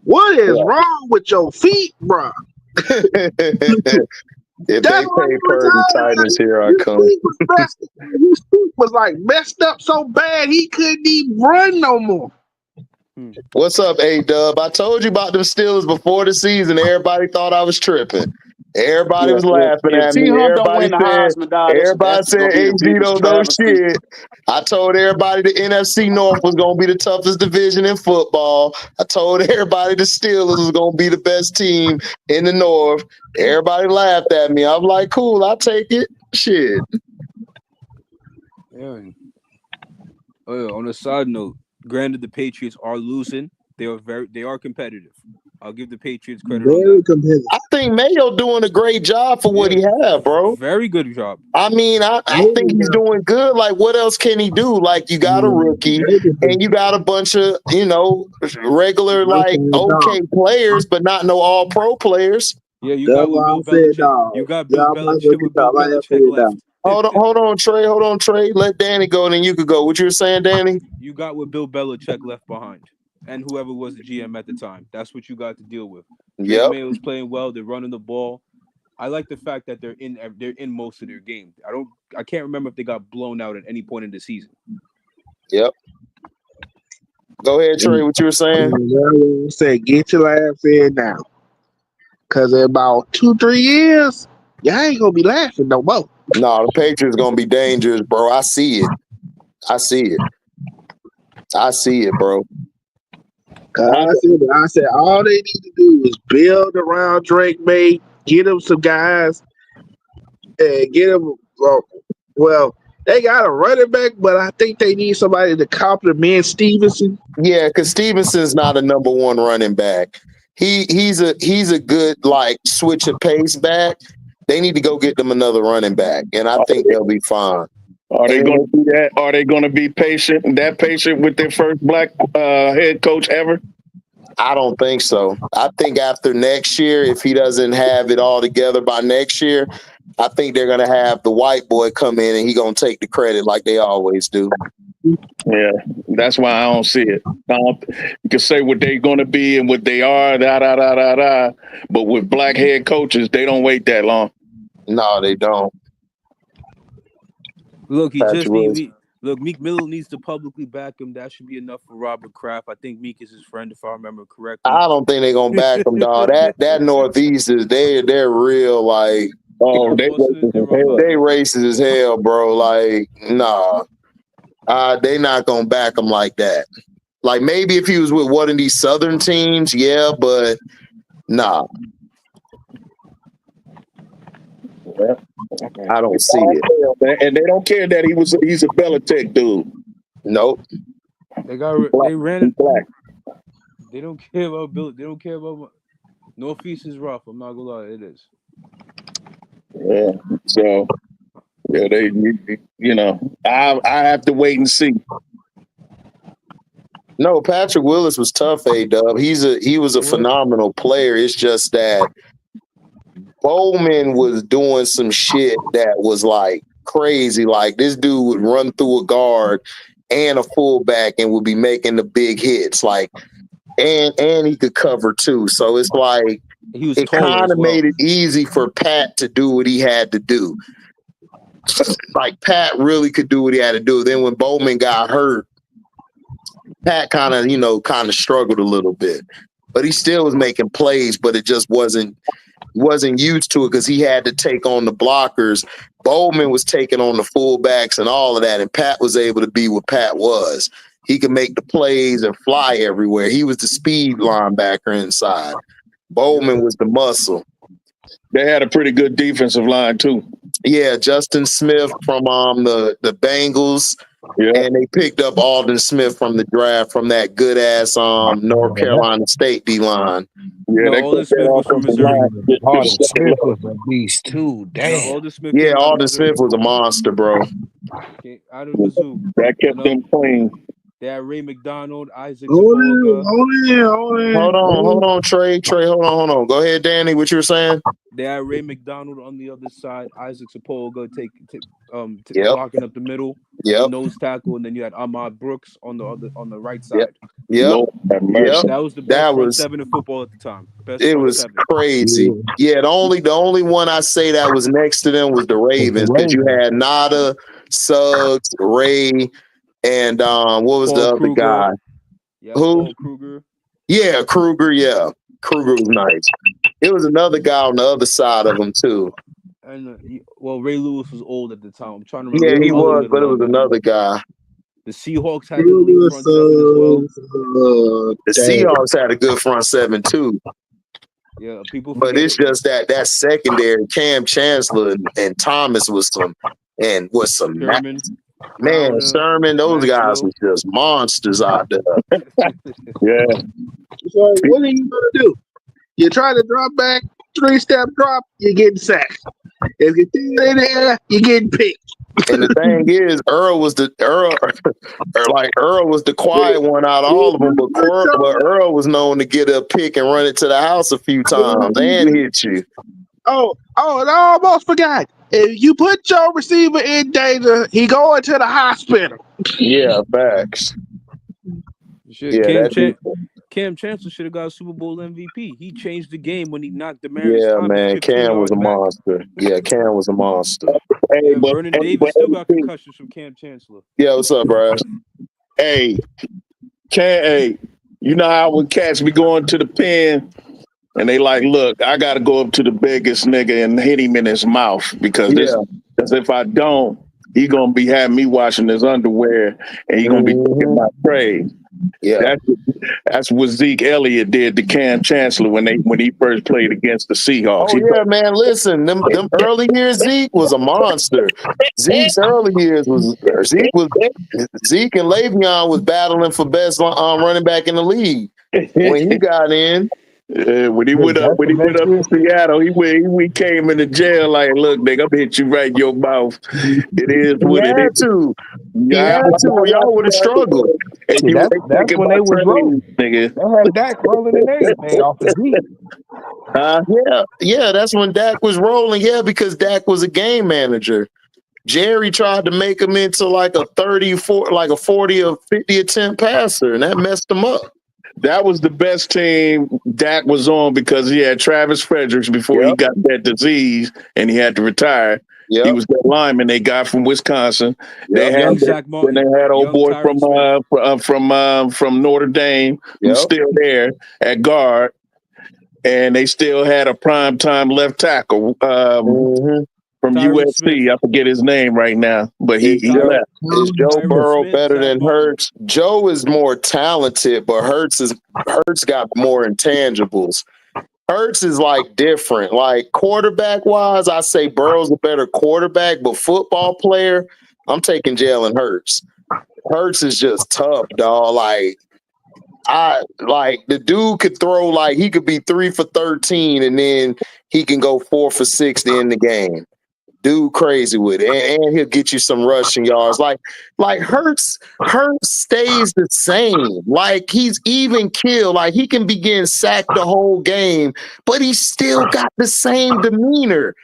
S6: what is wrong with your feet, bro?
S1: If they pay Purdy Titans, here I come.
S6: His feet was like messed up so bad he couldn't even run no more.
S1: What's up, A-Dub? I told you about them Steelers before the season. Everybody thought I was tripping. Everybody was laughing at me. Everybody said HD don't know shit. I told everybody the NFC North was going to be the toughest division in football. I told everybody the Steelers was going to be the best team in the North. Everybody laughed at me. I'm like, cool, I'll take it. Shit.
S5: Yeah. Oh, yeah. On a side note, granted the Patriots are losing. They are competitive. I'll give the Patriots credit.
S6: Very competitive.
S1: I think Mayo doing a great job for what he had, bro.
S5: Very good job.
S1: I mean, I think he's doing good. Like, what else can he do? Like, you got a rookie and you got a bunch of, regular, like, okay players, but not no all-pro players.
S5: Yeah, you got Bill Belichick. You got Bill Belichick with Bill Belichick left.
S1: Hold on, Trey. Let Danny go, and then you could go. What you were saying, Danny?
S5: You got what Bill Belichick left behind. And whoever was the GM at the time. That's what you got to deal with.
S1: Yeah.
S5: Mayo's playing well. They're running the ball. I like the fact that they're in most of their games. I can't remember if they got blown out at any point in the season.
S1: Yep. Go ahead, Trey. What you were saying?
S6: I said, get your laughs in now. Because in about 2-3 years, y'all ain't going to be laughing no more.
S1: No, the Patriots going to be dangerous, bro. I see it, bro.
S6: I said all they need to do is build around Drake May, get him some guys, and get him. Well, they got a running back, but I think they need somebody to complement Stevenson.
S1: Yeah, because Stevenson's not a number one running back. He's a good like switch of pace back. They need to go get them another running back, and I think they'll be fine.
S3: Are they going to do that? Are they going to be patient with their first black head coach ever?
S1: I don't think so. I think after next year, if he doesn't have it all together by next year, I think they're going to have the white boy come in and he's going to take the credit like they always do.
S3: Yeah, that's why I don't see it. You can say what they're going to be and what they are, but with black head coaches, they don't wait that long.
S1: No, they don't.
S5: Look, he Look, Meek Mill needs to publicly back him. That should be enough for Robert Kraft. I think Meek is his friend, if I remember correctly.
S1: I don't think they're gonna back him, dog. That Northeast is they're real like
S3: they
S1: racist as hell, bro. Like, nah. They not gonna back him like that. Like maybe if he was with one of these Southern teams, yeah, but nah.
S3: Yeah.
S1: I don't see it.
S3: And they don't care that he's a Belichick dude.
S1: Nope.
S5: They ran it.
S3: Black.
S5: They don't care about Bill. They don't care about Northeast is rough. I'm not gonna lie, it is.
S3: Yeah. So yeah, I have to wait and see.
S1: No, Patrick Willis was tough, A-Dub. He was a phenomenal player. It's just that Bowman was doing some shit that was like crazy. Like this dude would run through a guard and a fullback and would be making the big hits. Like, and he could cover too. So it's like it kind of made it easy for Pat to do what he had to do. Like Pat really could do what he had to do. Then when Bowman got hurt, Pat kind of struggled a little bit, but he still was making plays, but it just wasn't used to it because he had to take on the blockers. Bowman was taking on the fullbacks and all of that, and Pat was able to be what Pat was. He could make the plays and fly everywhere. He was the speed linebacker inside. Bowman was the muscle.
S3: They had a pretty good defensive line too.
S1: Yeah, Justin Smith from the Bengals. Yeah. And they picked up Alden Smith from the draft from that good ass North Carolina State D line.
S3: Yeah,
S5: Alden Smith was from Missouri.
S8: Alden Smith was a beast too. Damn.
S5: Alden Smith
S1: was a monster, bro.
S5: Out of Mizzou.
S3: That kept them clean.
S5: They had Ray McDonald, Isaac.
S6: Hold on,
S1: Trey, hold on. Go ahead, Danny. What you were saying?
S5: They had Ray McDonald on the other side, Isaac Sepulveda blocking up the middle, nose tackle, and then you had Ahmad Brooks on the right side.
S1: That
S5: was the best front seven in football at the time.
S1: It was crazy. Yeah, the only one I say that was next to them was the Ravens because you had Nada, Suggs, Ray. And what was the other guy?
S5: Yeah,
S1: who?
S5: Kruger.
S1: Yeah, Kruger. Yeah, Kruger was nice. It was another guy on the other side of him too.
S5: And Ray Lewis was old at the time. I'm trying to remember.
S1: Yeah, he was, but it was another guy.
S5: The Seahawks had the lead front seven as well.
S1: The Seahawks had a good front seven too.
S5: Yeah,
S1: but it's just that secondary, Cam Chancellor and Thomas was some
S5: Sherman.
S1: Man, Sherman, those guys were just monsters out there.
S3: Yeah.
S6: So what are you gonna do? You try to drop back, 3-step drop, you're getting sacked. If you throw it in the air, you're getting picked.
S1: And the thing is, Earl was the quiet one out of all of them, but Earl was known to get a pick and run it to the house a few times and hit you.
S6: Oh, and I almost forgot. If you put your receiver in danger, he going to the hospital.
S1: Yeah, facts.
S5: Cam Chancellor should have got a Super Bowl MVP. He changed the game when he knocked the Mariners.
S1: Yeah, man, Cam was a monster. Yeah, Cam was a monster.
S3: Hey,
S5: Vernon Davis still got concussions from Cam Chancellor.
S1: Yeah, what's up, bro?
S3: Hey, you know how when cats be going to the pen and they like, look, I got to go up to the biggest nigga and hit him in his mouth because if I don't, he gonna be having me washing his underwear and he gonna be taking my trade.
S1: Yeah,
S3: that's what Zeke Elliott did to Cam Chancellor when he first played against the Seahawks.
S1: Oh man, listen, them early years Zeke was a monster. Zeke's early years Zeke and Le'Veon was battling for best running back in the league when he got in.
S3: When he went up to Seattle, we came into jail like, look, nigga, I'm gonna hit you right in your mouth. It is what it is.
S1: He had to. Y'all would have struggled.
S8: That's when they was rolling. Nigga. They had Dak rolling in everything off the beat.
S1: Yeah, that's when Dak was rolling. Yeah, because Dak was a game manager. Jerry tried to make him into like a 40 or 50 attempt passer, and that messed him up.
S3: That was the best team Dak was on because he had Travis Fredericks before he got that disease and he had to retire. He was that lineman they got from Wisconsin. They had
S5: Zach Martin.
S3: Then they had old boy
S5: Tyron
S3: from Notre Dame who's still there at guard, and they still had a primetime left tackle from
S5: Tyron
S3: USC.
S5: Smith.
S3: I forget his name right now, but he left.
S1: Is Joe Burrow
S5: Smith,
S1: better
S5: Zach
S1: than
S5: Martin.
S1: Hurts? Joe is more talented, but Hurts got more intangibles. Hurts is like different. Like quarterback wise, I say Burrow's a better quarterback, but football player, I'm taking Jalen Hurts. Hurts is just tough, dog. The dude could throw, like, he could be 3 for 13 and then he can go 4 for 6 to end the game. Dude crazy with it. And he'll get you some rushing yards. Like Hurts stays the same. Like, he's even killed. Like, he can begin sacked the whole game, but he still got the same demeanor.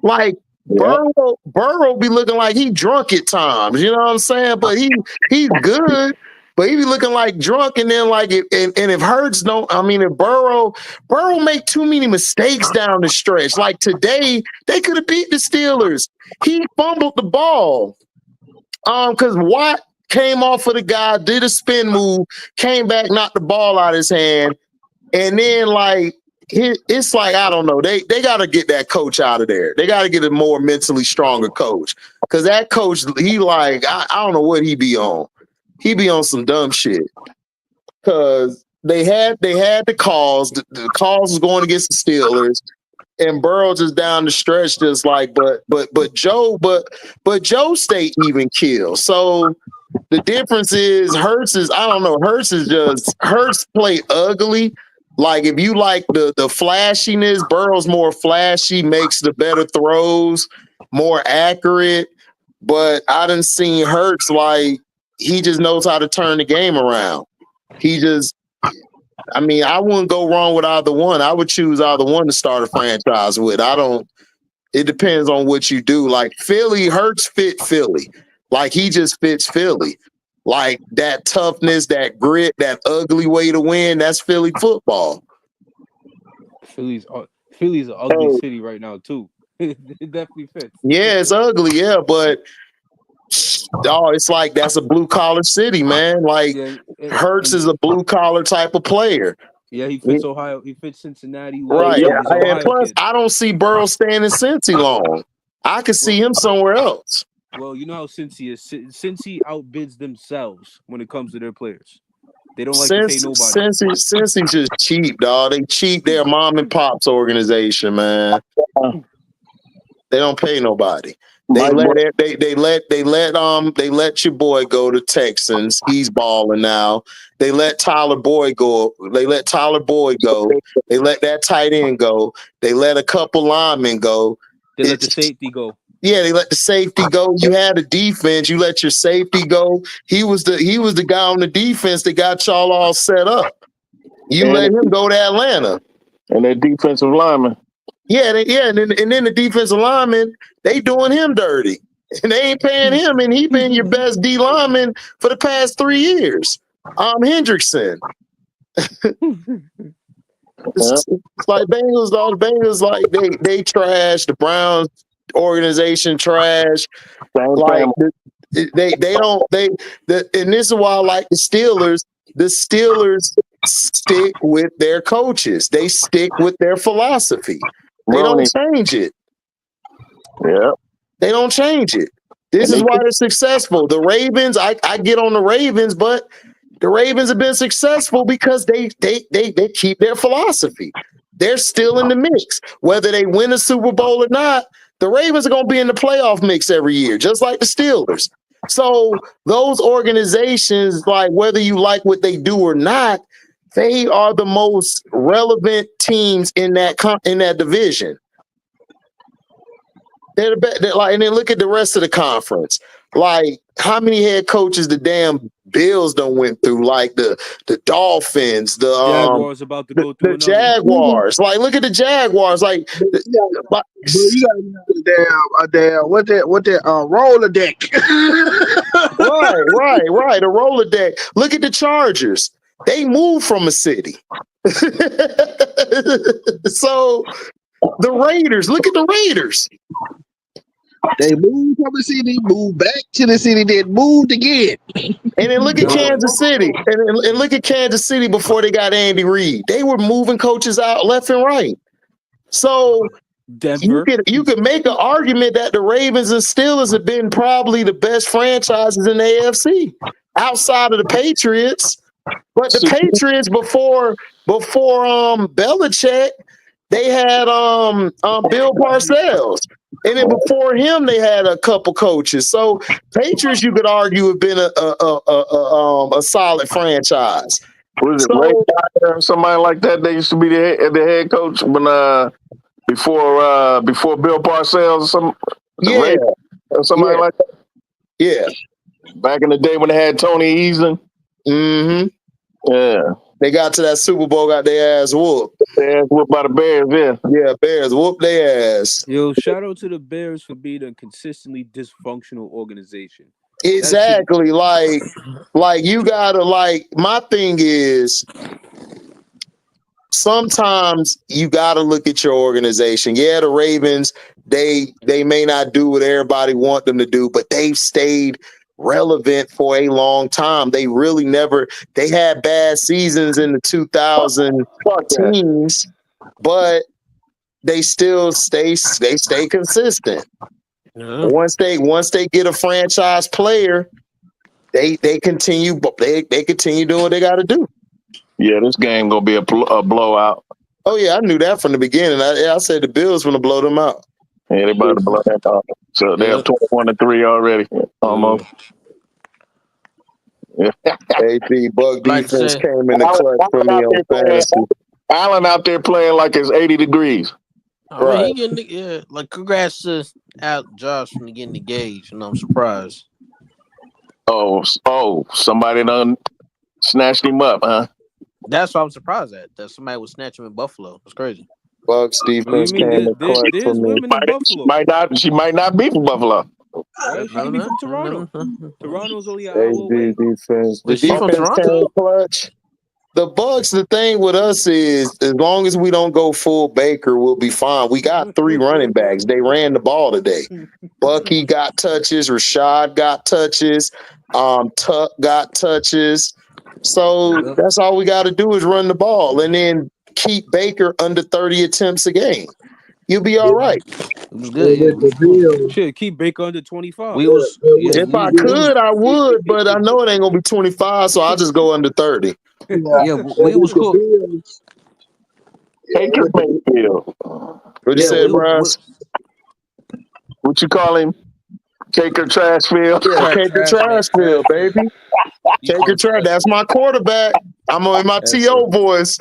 S1: Like, Burrow be looking like he drunk at times, you know what I'm saying? But he's good. But he be looking like drunk, and then if Hurts if Burrow make too many mistakes down the stretch. Like today, they could have beat the Steelers. He fumbled the ball. Because Watt came off of the guy, did a spin move, came back, knocked the ball out of his hand, and then it's like, I don't know. They got to get that coach out of there. They got to get a more mentally stronger coach. Because that coach, I don't know what he be on. He be on some dumb shit. Because they had the calls. The calls was going against the Steelers. And Burrow just down the stretch, just like, but Joe stayed even kill. So the difference is Hurts play ugly. Like, if you like the flashiness, Burrow's more flashy, makes the better throws, more accurate. But I done seen Hurts, like, he just knows how to turn the game around. I wouldn't go wrong with either one. I would choose either one to start a franchise with. It depends on what you do. Like Philly, Hurts fit Philly. Like, he just fits Philly. Like, that toughness, that grit, that ugly way to win, that's Philly football.
S5: Philly's an ugly city right now, too. It definitely fits.
S1: Yeah, it's ugly, but it's like, that's a blue collar city, man. Like, Hurts is a blue collar type of player.
S5: Yeah, he fits Ohio. He fits Cincinnati.
S1: Right. And plus, I don't see Burrow staying in Cincy long. I could see him somewhere else.
S5: Well, you know how Cincy is. Cincy outbids themselves when it comes to their players. They don't like to pay nobody.
S1: Cincy's just cheap, dog. They cheap. They're a mom and pop's organization, man. They don't pay nobody. They let your boy go to Texans. He's balling now. They let Tyler Boyd go. They let that tight end go. They let a couple linemen go.
S5: They let the safety go.
S1: Yeah, they let the safety go. You had a defense. You let your safety go. He was the guy on the defense that got y'all all set up. You let him go to Atlanta.
S3: And that defensive lineman.
S1: And then the defensive lineman, they doing him dirty. And they ain't paying him, and he been your best D lineman for the past 3 years. Hendrickson. It's like Bengals, all the Bengals, like they trash. The Browns organization trash. Like and this is why I like the Steelers. The Steelers stick with their coaches. They stick with their philosophy. They don't change it.
S3: Yeah.
S1: They don't change it. This is why they're successful. The Ravens, I get on the Ravens, but the Ravens have been successful because they keep their philosophy. They're still in the mix. Whether they win a Super Bowl or not, the Ravens are going to be in the playoff mix every year, just like the Steelers. So those organizations, like, whether you like what they do or not, they are the most relevant teams in that division. They're the best. And then look at the rest of the conference. Like, how many head coaches the damn Bills done went through? Like the Dolphins, the
S5: Jaguars about to go through
S1: the Jaguars. Like, look at the Jaguars. Like,
S6: you got what that roller deck.
S1: right. A roller deck. Look at the Chargers. They moved from a city. So the Raiders. Look at the Raiders.
S6: They moved from the city, moved back to the city, then moved again.
S1: And then look at Kansas City. And look at Kansas City before they got Andy Reid. They were moving coaches out left and right. So
S5: Denver.
S1: You could make an argument that the Ravens and Steelers have been probably the best franchises in the AFC outside of the Patriots. But the Patriots before Belichick, they had Bill Parcells. And then before him, they had a couple coaches. So Patriots, you could argue, have been a solid franchise.
S3: Was it Ray Dyer or somebody like that? They used to be the head coach when before Bill Parcells or somebody like that. Yeah, back in the day when they had Tony Eason.
S1: Mm-hmm.
S3: Yeah,
S1: they got to that Super Bowl, got their ass whooped.
S3: Their ass whooped by the Bears.
S1: Yeah, Bears whooped their ass.
S5: Yo, shout out to the Bears for being a consistently dysfunctional organization.
S1: Exactly. Like you gotta my thing is sometimes you gotta look at your organization. Yeah, the Ravens, they may not do what everybody want them to do, but they've stayed relevant for a long time. They really they had bad seasons in the 2000 teams, but they still stay consistent. Yeah. Once they get a franchise player, they continue doing what they got to do.
S3: Yeah, this game gonna be a blowout.
S1: Oh yeah, I knew that from the beginning. I said the Bills gonna blow them out.
S3: Yeah, they about to blow that out. So they have 21-3 already, almost.
S1: AP Buck defense came in the clutch for me on fantasy.
S3: Allen out there playing like it's 80 degrees.
S7: I mean, congrats to Josh for getting engaged, and I'm surprised.
S3: Oh, somebody done snatched him up, huh?
S7: That's what I'm surprised at. That somebody would snatch him in Buffalo. That's crazy.
S1: Bucks defense came in the clutch for me.
S3: She might not be from Buffalo.
S5: She could be from Toronto. Toronto's only an
S1: hour
S5: away.
S1: Defense.
S7: The defense came
S1: clutch. The Bucks, the thing with us is, as long as we don't go full Baker, we'll be fine. We got 3 running backs. They ran the ball today. Bucky got touches. Rashad got touches. Tuck got touches. So that's all we got to do is run the ball and then keep Baker under 30 attempts a game. You'll be all right.
S7: It was good.
S5: Shit, keep Baker under 25.
S1: If I could, I would, but I know it ain't gonna be 25, so I'll just go under 30.
S7: We was cool.
S3: Baker Mayfield.
S1: What you said, Bryce?
S3: What you call him? Caker Trashfield?
S1: Yeah, Caker Trashfield, baby. Caker Trash. That's my quarterback. I'm in my T.O. voice.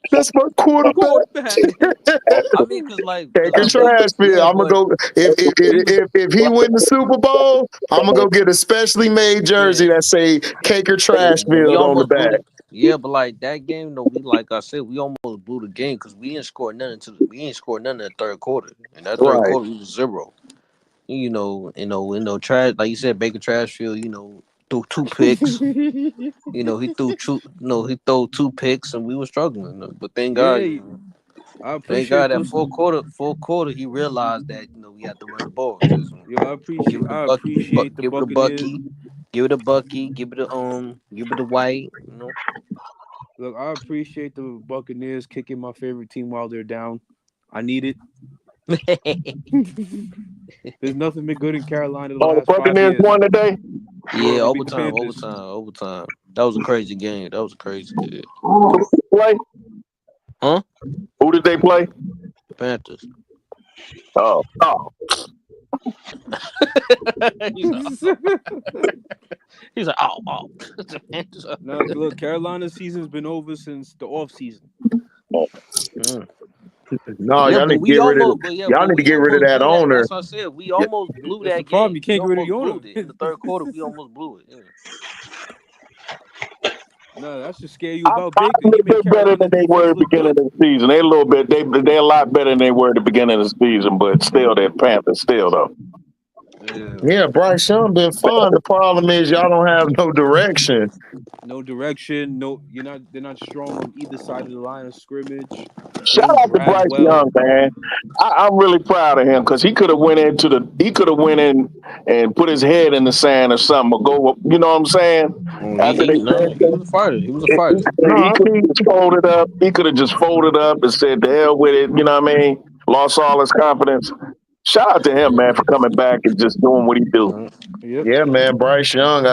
S1: That's my quarterback.
S7: I mean, because
S1: Caker Trashfield. I'm gonna go if he win the Super Bowl, I'm gonna go get a specially made jersey that say Caker Trashfield on the back.
S7: Yeah, but that game though, like I said, we almost blew the game because we ain't scored nothing in the third quarter, and that third quarter was 0. Trash, like you said, Baker Trashfield, threw 2 picks. He threw 2 picks, and we were struggling. But thank God, thank God that full quarter, he realized that we have to run the ball.
S5: I appreciate the Buccaneers.
S7: Give it a Bucky, give it a White.
S5: Look, I appreciate the Buccaneers kicking my favorite team while they're down. I need it. There's nothing been good in Carolina.
S3: The Buccaneers won today.
S7: Yeah, overtime. That was a crazy game. Who did they
S3: play?
S7: Huh?
S3: Who did they play?
S7: The Panthers.
S3: Oh.
S7: He's like, oh.
S5: No, look, Carolina's season's been over since the off season.
S1: No, y'all need to get rid of that owner.
S7: That's what I said. We almost blew that game.
S5: Problem. You can't get rid of the owner.
S7: In the third quarter, we almost blew it. Yeah.
S5: No, that should scare you about Baker.
S3: They're better than they were at the beginning of the season. They're a little bit. They're a lot better than they were at the beginning of the season, but still, they're Panthers. Still, though.
S1: Yeah, Bryce Young been fine. The problem is y'all don't have no direction.
S5: No direction. No, they're not strong on either side of the line of scrimmage.
S3: Shout out to Bryce Young, man. I'm really proud of him because he could have went in and put his head in the sand or something, or go. You know what I'm saying?
S7: He was a fighter. He was a fighter.
S3: He could have just folded up. He could have just folded up and said, "The hell with it." You know what I mean? Lost all his confidence. Shout out to him, man, for coming back and just doing what he do.
S1: Yeah, man, Bryce Young.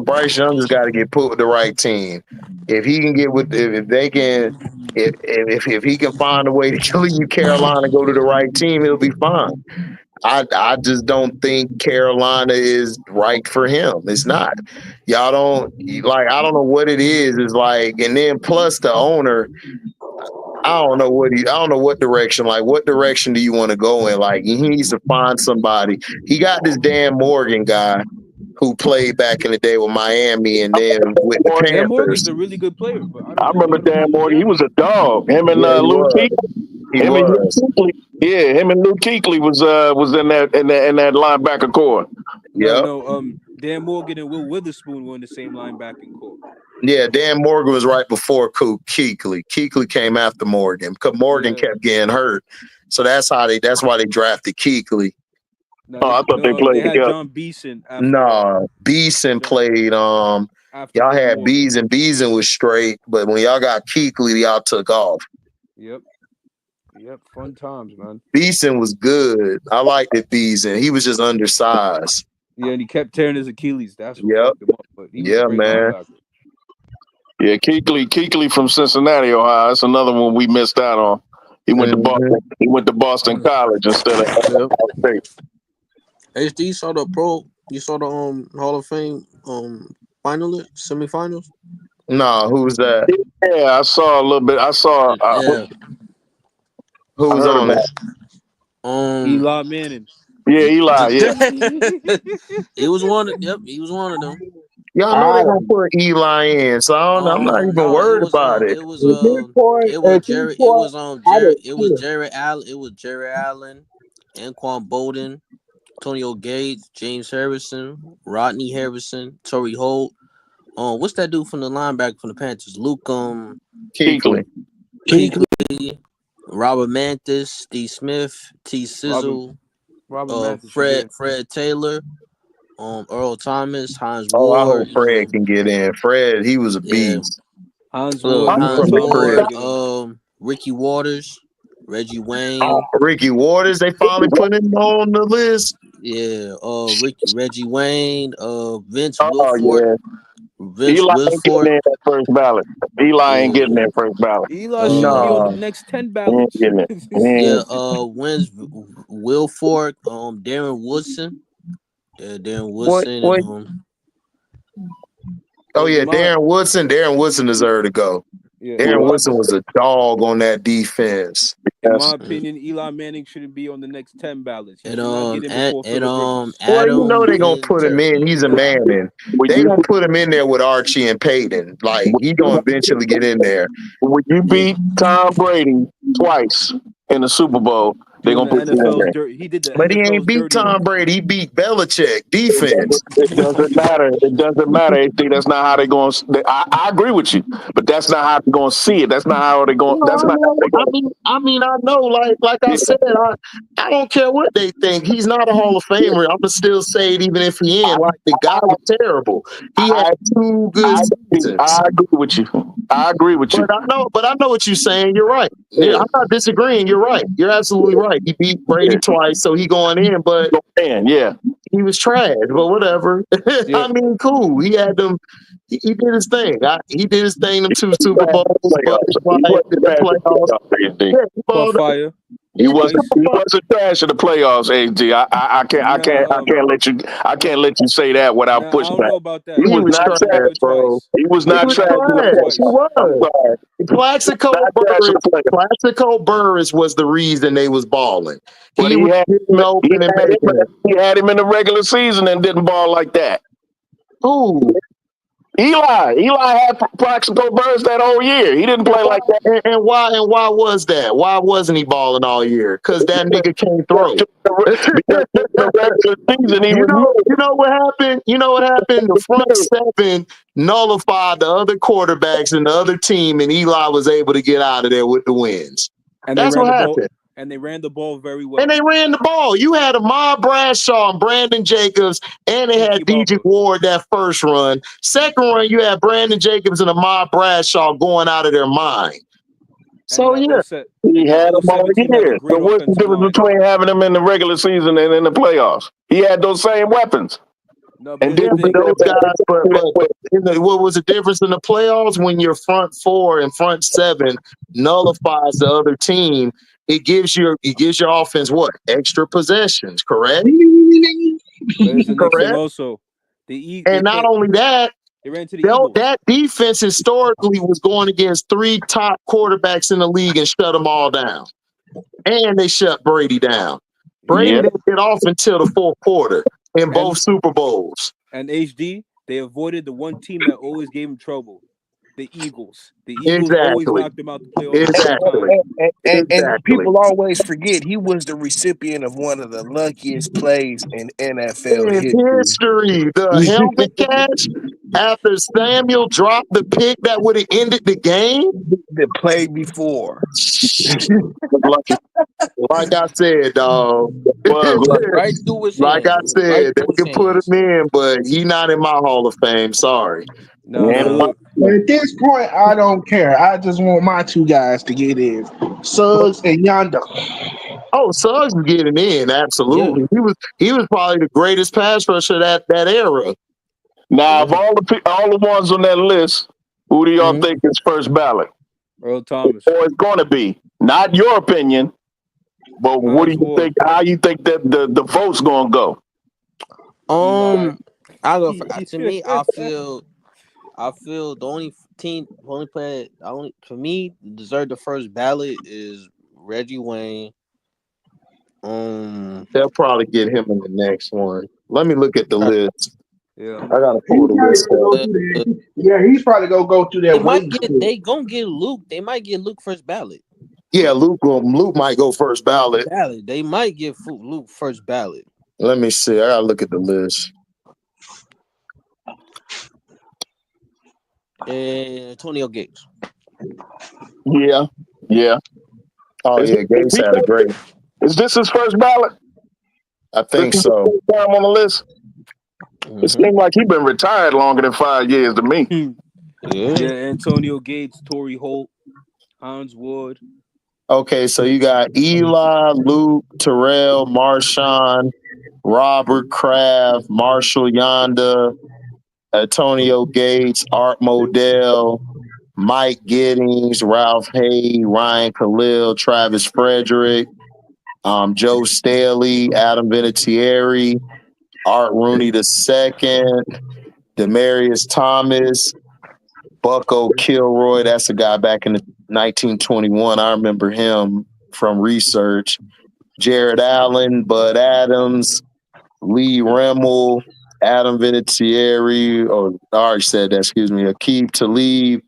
S1: Bryce Young has got to get put with the right team. If he can get with, if they can, if he can find a way to leave Carolina, go to the right team, he'll be fine. I just don't think Carolina is right for him. It's not. Y'all don't like. I don't know what it is. It's like, and then plus the owner. I don't know what direction. Like, what direction do you want to go in? Like, he needs to find somebody. He got this Dan Morgan guy who played back in the day with Miami, and then with the Panthers.
S5: Dan Morgan's a really good player, but
S3: I remember Dan Morgan. He was a dog. Him and Luke Kuechly. Him and Luke Kuechly was in that linebacker core.
S5: Dan Morgan and Will Witherspoon were in the same linebacking core.
S1: Yeah, Dan Morgan was right before Kuechly. Kuechly came after Morgan because Morgan kept getting hurt, so that's why they drafted Kuechly.
S5: I thought they played together. John Beeson.
S1: Beeson played. Y'all had Beeson. Beeson was straight, but when y'all got Kuechly, y'all took off.
S5: Yep. Fun times, man.
S1: Beeson was good. I liked it. Beeson. He was just undersized.
S5: Yeah, and he kept tearing his Achilles. That's what fucked him up. But he was a great
S1: man.
S5: linebacker.
S3: Yeah, Kuechly from Cincinnati, Ohio. That's another one we missed out on. He went to Boston. He went to Boston College instead of State.
S7: HD, you saw the Hall of Fame semifinals?
S1: No, who was that?
S3: Yeah, I saw a little bit. I saw
S1: who was on it?
S5: Eli Manning.
S3: Yeah, Eli. Yeah,
S7: he was one of them.
S1: Y'all know they're gonna put Eli in, so I'm not even worried about it.
S7: It was Jerry Allen, Anquan Bolden, Antonio Gates, James Harrison, Rodney Harrison, Torrey Holt. What's that dude from the linebacker from the Panthers? Luke
S1: Kuechly,
S7: Robert Mantis, Steve Smith, T. Sizzle, Fred Taylor, Earl Thomas, Hines Ward.
S1: I hope Fred can get in. Fred, he was a beast.
S5: Hines Ward,
S7: Ricky Waters, Reggie Wayne.
S1: Ricky Waters, they finally put him on the list.
S7: Yeah, Reggie Wayne, Vince Wilfork.
S3: Yeah. Eli ain't getting in that first ballot. Eli ain't getting that first ballot.
S5: Eli should be on the next 10 ballots.
S7: Wins Wilfork, Darren Woodson. Darren Woodson.
S1: Darren Woodson. Darren Woodson deserved to go. Yeah, Darren Woodson was a dog on that defense.
S5: In my opinion, Eli Manning shouldn't be on the next 10 ballots.
S1: They're gonna put him in. He's a Manning. They gonna put him in there with Archie and Peyton. Like, he gonna eventually get in there.
S3: When you beat Tom Brady twice in the Super Bowl, they're gonna put him in there.
S1: But he ain't beat Tom Brady. He beat Belichick defense.
S3: It doesn't matter. It doesn't matter. HD. That's not how they're going. I agree with you, but that's not how they're going to see it. That's not how they're going. That's not.
S1: I know. Like I said, I don't care what they think. He's not a Hall of Famer. I'm gonna still say it, even if he ain't. Like, the guy was terrible. He had 2 good seasons.
S3: I agree with you.
S1: But I know what you're saying. You're right. Yeah. I'm not disagreeing. You're right. You're absolutely right. He beat Brady twice, so he going in. But he was trash. But whatever. I mean, cool. He had them. He did his thing. He did his thing. Them 2 Super Bowls.
S5: Fire.
S3: He wasn't trash in the playoffs, AG. I can't let you say that without pushback.
S5: I don't know about that.
S3: He was not trash, bro. He was not trash.
S1: He was. Plaxico Burress was the reason they was balling.
S3: He had him in the regular season and didn't ball like that.
S1: Who?
S3: Eli had Plaxico Burress that whole year. He didn't play like that.
S1: And why was that? Why wasn't he balling all year? Because that nigga can't throw. You know what happened? You know what happened? The front seven nullified the other quarterbacks and the other team, and Eli was able to get out of there with the wins.
S5: And
S1: that's what happened.
S5: And they ran the ball very well.
S1: And they ran the ball. You had Ahmad Bradshaw and Brandon Jacobs, and they had DJ Ward that first run. Second run, you had Brandon Jacobs and Ahmad Bradshaw going out of their mind. So, yeah.
S3: He had them all year. But what's the difference between having them in the regular season and in the playoffs? He had those same weapons.
S1: No, and those guys, but what was the difference in the playoffs? When your front four and front seven nullifies the other team, it gives your offense what? Extra possessions, correct?
S5: Correct. Also,
S1: and not only that,
S5: they ran to the Eagles.
S1: That defense historically was going against 3 top quarterbacks in the league and shut them all down. And they shut Brady down. Brady didn't get off until the fourth quarter in both Super Bowls.
S5: And HD, they avoided the one team that always gave them trouble. The Eagles. The Eagles always knocked them out the playoffs.
S8: And people always forget he was the recipient of one of the luckiest plays in NFL
S1: history. The helmet catch after Samuel dropped the pick that would have ended the game.
S8: The play before.
S1: Like I said, dog.
S7: Right through his
S1: like I said, they can put him in, but he not in my Hall of Fame. Sorry.
S6: No. At this point, I don't care. I just want my 2 guys to get in, Suggs and Yonder.
S1: Oh, Suggs was getting in, absolutely. Yeah. He was probably the greatest pass rusher that era.
S3: Now, of all the ones on that list, who do y'all think is first ballot?
S5: Earl Thomas.
S3: Or it's going to be? Not your opinion, but what do you think? How you think that the vote's going to go?
S7: I go for, to me. I feel the only player for me deserve the first ballot is Reggie Wayne.
S1: They'll probably get him in the next one. Let me look at the list.
S5: Yeah,
S1: I gotta pull the list.
S6: Yeah, he's probably gonna go through that.
S7: They gonna get Luke. They might get Luke first ballot.
S1: Yeah, Luke might go first ballot.
S7: They might get Luke first ballot.
S1: Let me see. I gotta look at the list.
S7: Antonio Gates.
S3: Yeah.
S1: Oh yeah, Gates had a great.
S3: Is this his first ballot?
S1: I think so.
S3: Time on the list. It seems like he's been retired longer than 5 years to me.
S5: Yeah, Antonio Gates, Torrey Holt, Hans Wood.
S1: Okay, so you got Eli, Luke, Terrell, Marshawn, Robert Kraft, Marshall Yonda, Antonio Gates, Art Modell, Mike Giddings, Ralph Hay, Ryan Khalil, Travis Frederick, Joe Staley, Adam Vinatieri, Art Rooney II, Demarius Thomas, Bucko Kilroy. That's a guy back in 1921. I remember him from research. Jared Allen, Bud Adams, Lee Remmel, Adam Vinatieri, I already said that, excuse me, Aqib Talib,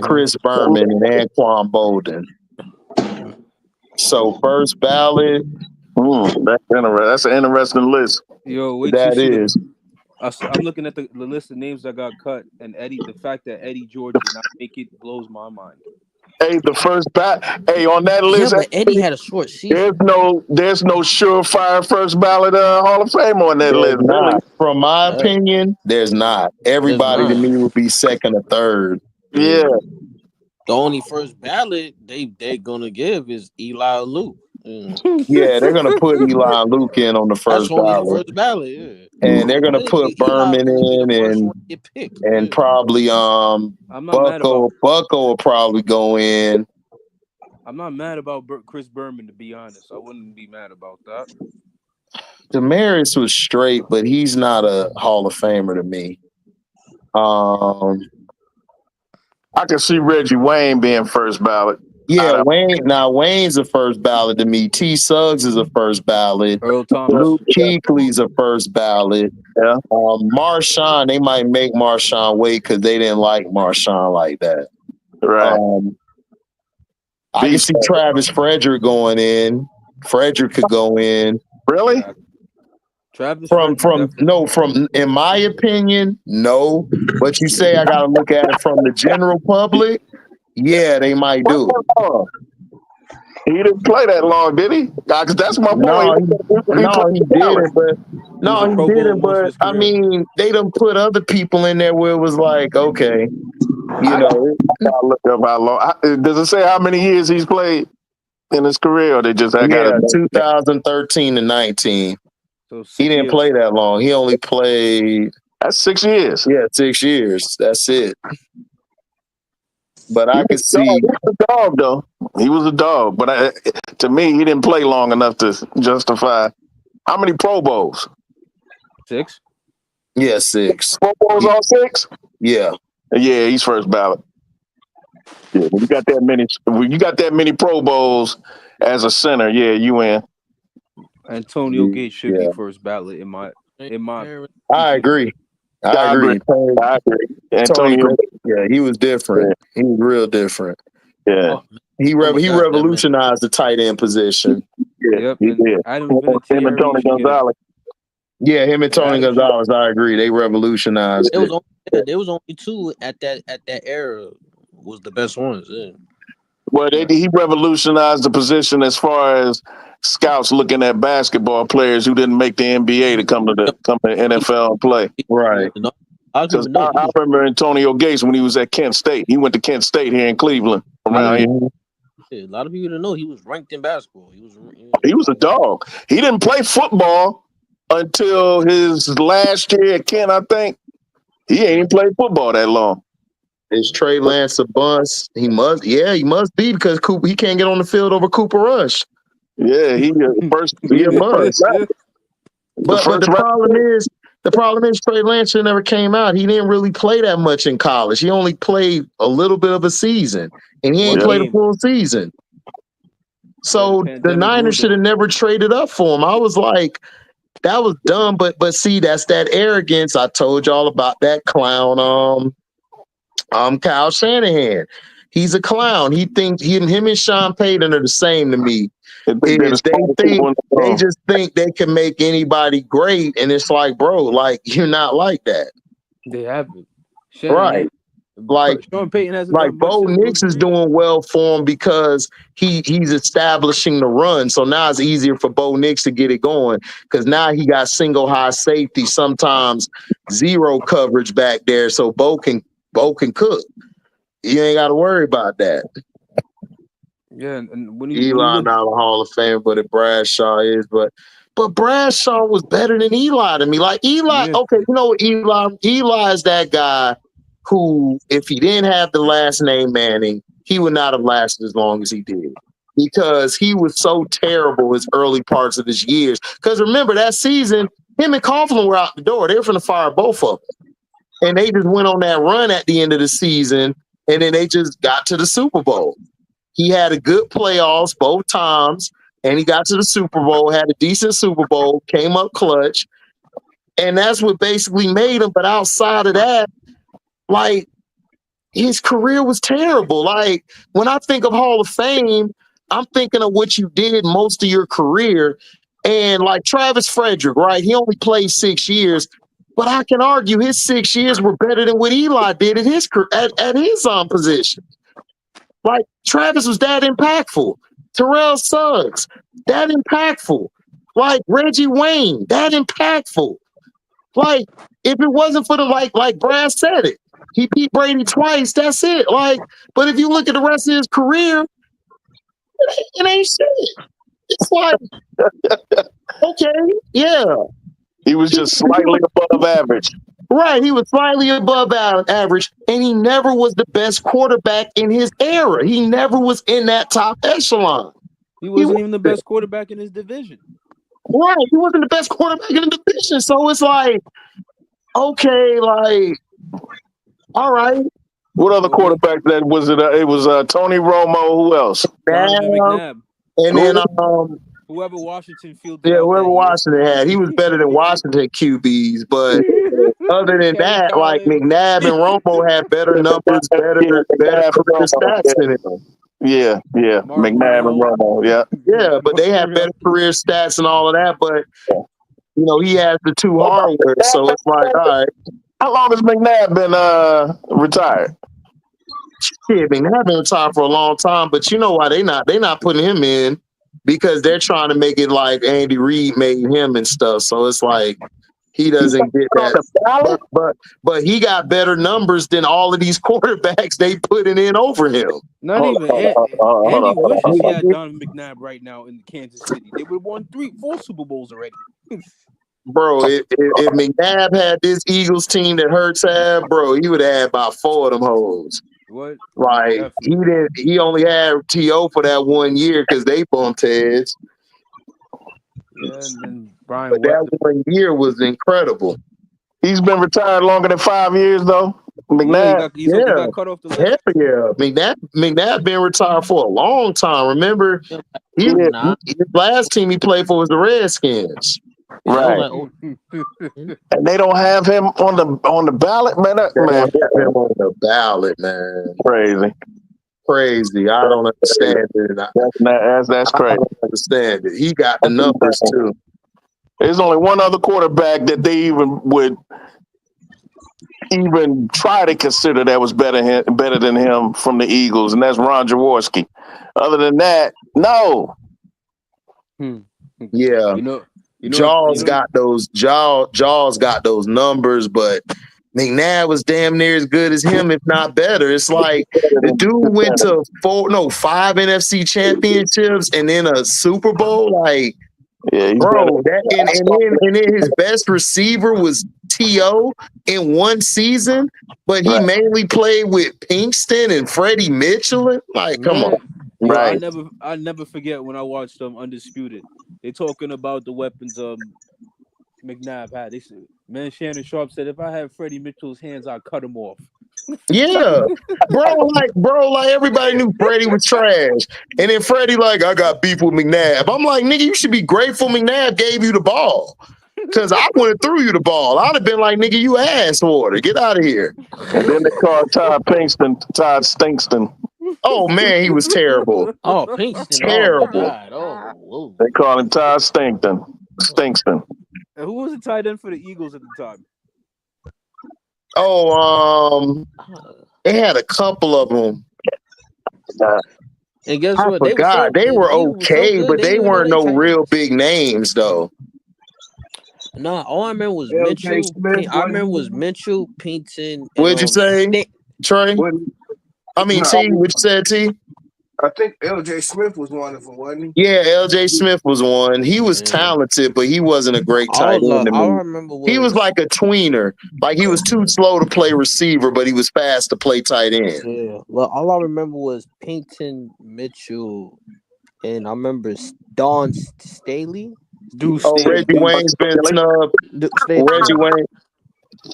S1: Chris Berman, and Anquan Bolden. So first ballot.
S3: That's an interesting list.
S5: Yo,
S1: that is.
S5: I'm looking at the list of names that got cut, and the fact that Eddie George did not make it blows my mind.
S3: Hey, the first ballot. Hey, on that list,
S7: but Eddie had a short season.
S3: There's no surefire first ballot Hall of Fame on that list.
S1: Really. From my opinion, there's not. Everybody to me would be second or third.
S3: Yeah.
S7: The only first ballot they're gonna give is Eli or Luke.
S1: Yeah, they're gonna put Eli and Luke in on the first ballot.
S7: First ballot, yeah.
S1: And they're gonna put Berman in and probably Bucko will probably go in.
S5: I'm not mad about Chris Berman, to be honest. I wouldn't be mad about that.
S1: Demarius was straight, but he's not a Hall of Famer to me.
S3: I can see Reggie Wayne being first ballot.
S1: Yeah, Wayne. Now Wayne's a first ballot to me. T. Suggs is a first ballot.
S5: Earl Thomas.
S1: Luke Kuechly's a first ballot.
S3: Yeah.
S1: Marshawn, they might make Marshawn wait because they didn't like Marshawn like that.
S3: Right.
S1: I can see Travis Frederick going in. Frederick could go in.
S3: Really?
S5: Travis
S1: from in my opinion, no. But you say I gotta look at it from the general public. Yeah, they might do it.
S3: He didn't play that long, did he? Because that's my boy.
S1: He didn't. But I mean, they done put other people in there where it was like, okay, you know.
S3: I look up how long. Does it say how many years he's played in his career, or they just
S1: 2013 to 19. So he didn't play that long. He only played.
S3: That's 6 years.
S1: Yeah, 6 years. That's it. But I could see.
S3: He was a dog, though. He was a dog. But to me, he didn't play long enough to justify. How many Pro Bowls?
S5: 6.
S1: Yeah, 6.
S3: Pro Bowls all 6?
S1: Yeah.
S3: Yeah, he's first ballot. Yeah, when you got that many Pro Bowls as a center, yeah, you win.
S5: Antonio Gates should be first ballot in my.
S1: I agree. I agree. Antonio, he was different. He was real different.
S3: Yeah,
S1: he revolutionized the tight end position.
S3: Yeah, he did. Him and Tony Gonzalez.
S1: Yeah, him and Tony Gonzalez. I agree. They revolutionized.
S7: There was only 2 at that era. Was the best ones. Yeah.
S3: Well, he revolutionized the position as far as scouts looking at basketball players who didn't make the NBA to come to the NFL and play.
S1: Right.
S3: Because I remember Antonio Gates when he was at Kent State. He went to Kent State here in Cleveland. Around here.
S7: Yeah, a lot of people didn't know he was ranked in basketball.
S3: He was a dog. He didn't play football until his last year at Kent, I think. He ain't even played football that long.
S1: Is Trey Lance a bust? He must be because he can't get on the field over Cooper Rush.
S3: Yeah, he first.
S1: He a bust. But the problem is Trey Lance never came out. He didn't really play that much in college. He only played a little bit of a season, and he ain't played a full season. So the Niners should have never traded up for him. I was like, that was dumb. But see, that's that arrogance. I told y'all about that clown. Kyle Shanahan. He's a clown. He thinks him and Sean Payton are the same to me. They just think they can make anybody great, and it's like, bro, like you're not like that.
S5: They haven't.
S1: Right. Like
S5: Sean Payton hasn't.
S1: Like Bo Nix is doing well for him because he's establishing the run. So now it's easier for Bo Nix to get it going because now he got single high safety, sometimes zero coverage back there, so Bo can cook. You ain't got to worry about that.
S5: Yeah, and when
S1: Eli not a Hall of Fame, but if Bradshaw is, but Bradshaw was better than Eli to me. Like Eli, okay, you know what Eli is that guy who, if he didn't have the last name Manning, he would not have lasted as long as he did. Because he was so terrible his early parts of his years. Because remember that season, him and Coughlin were out the door. They were finna fire both of them. And they just went on that run at the end of the season, and then they just got to the Super Bowl. He had a good playoffs both times, and he got to the Super Bowl, had a decent Super Bowl, came up clutch, and that's what basically made him. But outside of that, like, his career was terrible. Like, when I think of Hall of Fame, I'm thinking of what you did most of your career. And like Travis Frederick, right? He only played 6 years. But I can argue his 6 years were better than what Eli did at his position. Like Travis was that impactful. Terrell Suggs, that impactful. Like Reggie Wayne, that impactful. Like if it wasn't for the like Brad said it, he beat Brady twice. That's it. Like, but if you look at the rest of his career, it ain't shit. It's like, okay, yeah.
S3: He was just slightly above average.
S1: Right. He was slightly above average, and he never was the best quarterback in his era. He never was in that top echelon.
S5: He wasn't even the best quarterback in his division.
S1: Right. He wasn't the best quarterback in the division. So it's like, okay, like, all right.
S3: What other quarterback that was it? It was Tony Romo. Who else?
S5: Donovan McNabb.
S1: And then
S5: whoever Washington fielded
S1: yeah,
S5: out
S1: whoever
S5: that
S1: Washington had, he was better than Washington QBs. But other than
S5: Kenny
S1: that, like
S5: Collins.
S1: McNabb and Romo had better numbers, better career stats than him.
S3: Yeah. McNabb and Romo.
S1: Yeah, but they had better career stats and all of that. But you know, he has the two hardware, so it's like, all right.
S3: How long has McNabb been retired?
S1: Shit, McNabb been retired for a long time, but you know why they not putting him in? Because they're trying to make it like Andy Reid made him and stuff. So it's like he doesn't get that. But he got better numbers than all of these quarterbacks they putting in over him.
S5: Not even Andy wishes he had Donovan McNabb right now in Kansas City. They would have won 4 Super Bowls already.
S1: Bro, if McNabb had this Eagles team that Hurts had, bro, he would have had about 4 of them hoes.
S5: What?
S1: Like he only had T.O. for that 1 year because they bumped heads.
S5: Yeah, and then Brian.
S1: But that 1 year was incredible.
S3: He's been retired longer than 5 years though. McNabb.
S5: He got cut off the list.
S1: Hell yeah. McNabb been retired for a long time. Remember, his last team he played for was the Redskins.
S3: Right. And they don't have him on the ballot, man.
S1: Him on the ballot, man. Crazy. I don't understand it.
S3: That's crazy.
S1: I don't understand it. He got the numbers too.
S3: There's only one other quarterback that they even would try to consider that was better than him from the Eagles, and that's Ron Jaworski. Other than that, no.
S1: Yeah. Jaws got those numbers, but McNabb was damn near as good as him, if not better. It's like the dude went to 5 NFC championships and then a Super Bowl. Like, bro, and then his best receiver was T.O. in one season, but he mainly played with Pinkston and Freddie Mitchell. Like, come on.
S5: Right. I never forget when I watched Undisputed. They talking about the weapons McNabb had. They said, man, Shannon Sharp said, if I had Freddie Mitchell's hands, I'd cut him off.
S1: Yeah, bro, everybody knew Freddie was trash, and then Freddie like, I got beef with McNabb. I'm like, nigga, you should be grateful McNabb gave you the ball, because I would have threw you the ball. I'd have been like, nigga, you ass water, get out of here.
S3: And then they called Todd Stinkston.
S1: Oh man, he was terrible.
S7: Oh, Pinkston,
S1: terrible.
S7: Oh,
S3: they called him Todd Stinkston.
S5: And who was the tight end for the Eagles at the time?
S1: Oh, they had a couple of them.
S7: And guess
S1: I
S7: what?
S1: forgot. They were okay, but they weren't no real big names though.
S7: No, all I remember was Mitchell. I remember was Mitchell, Pinkston.
S1: What'd you say, Trey? I mean, T. What you said, T?
S6: I think L.J. Smith was one of them, wasn't
S1: he? Yeah, L.J. Smith was one. He was talented, but he wasn't a great tight end. He was like a tweener. Like he was too slow to play receiver, but he was fast to play tight end.
S7: Yeah. Well, all I remember was Pinkston, Mitchell, and I remember Don Staley.
S1: Reggie Wayne's been snubbed.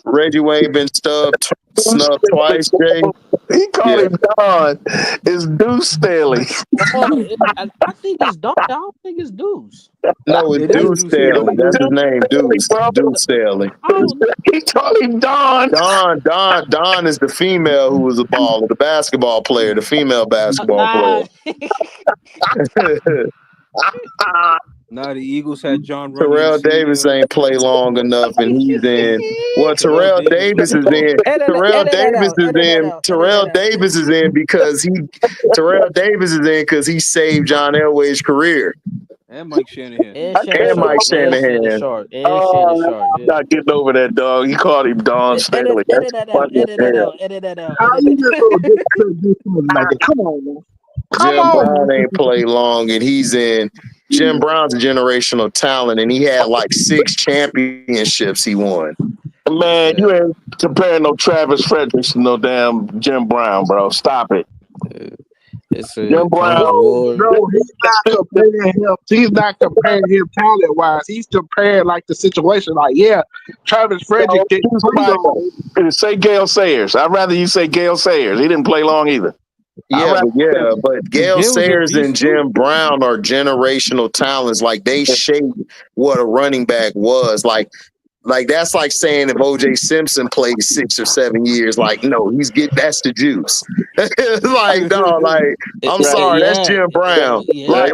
S1: Reggie Wayne been snubbed twice, Jay.
S3: He called him Don. It's Deuce Staley.
S7: I think it's Don. I don't think it's Deuce.
S1: No, it's Deuce Staley. That's his name, Deuce. Deuce Staley.
S3: He called him Don.
S1: Don is the female who was a baller, the basketball player, the female basketball player.
S5: Nah, the Eagles had John
S1: Terrell Davis ain't play long enough, and he's in. Well, Terrell Davis is in. Terrell Davis is in because he saved John Elway's career.
S5: And Mike Shanahan.
S1: And Mike Shanahan.
S3: I'm not getting over that, dog. He called him Don Staley.
S6: Come on, man.
S1: Jim Brown ain't play long, and he's in. Jim Brown's a generational talent, and he had like 6 championships he won.
S3: Man, you ain't comparing no Travis Fredericks to no damn Jim Brown, bro. Stop it.
S7: It said
S3: Jim Brown.
S7: Hans Ward.
S6: No, he's not comparing him. He's not comparing him talent wise. He's comparing like the situation. Like, yeah, Travis Frederick did
S3: say Gale Sayers. I'd rather you say Gale Sayers. He didn't play long either.
S1: Yeah, but Gale
S5: Gale's a
S1: Sayers and
S5: beast,
S1: Jim Brown are generational talents. Like they shaped what a running back was. Like that's like saying if OJ Simpson played 6 or 7 years, like no, that's the juice. Like no, like I'm sorry, that's Jim Brown. Like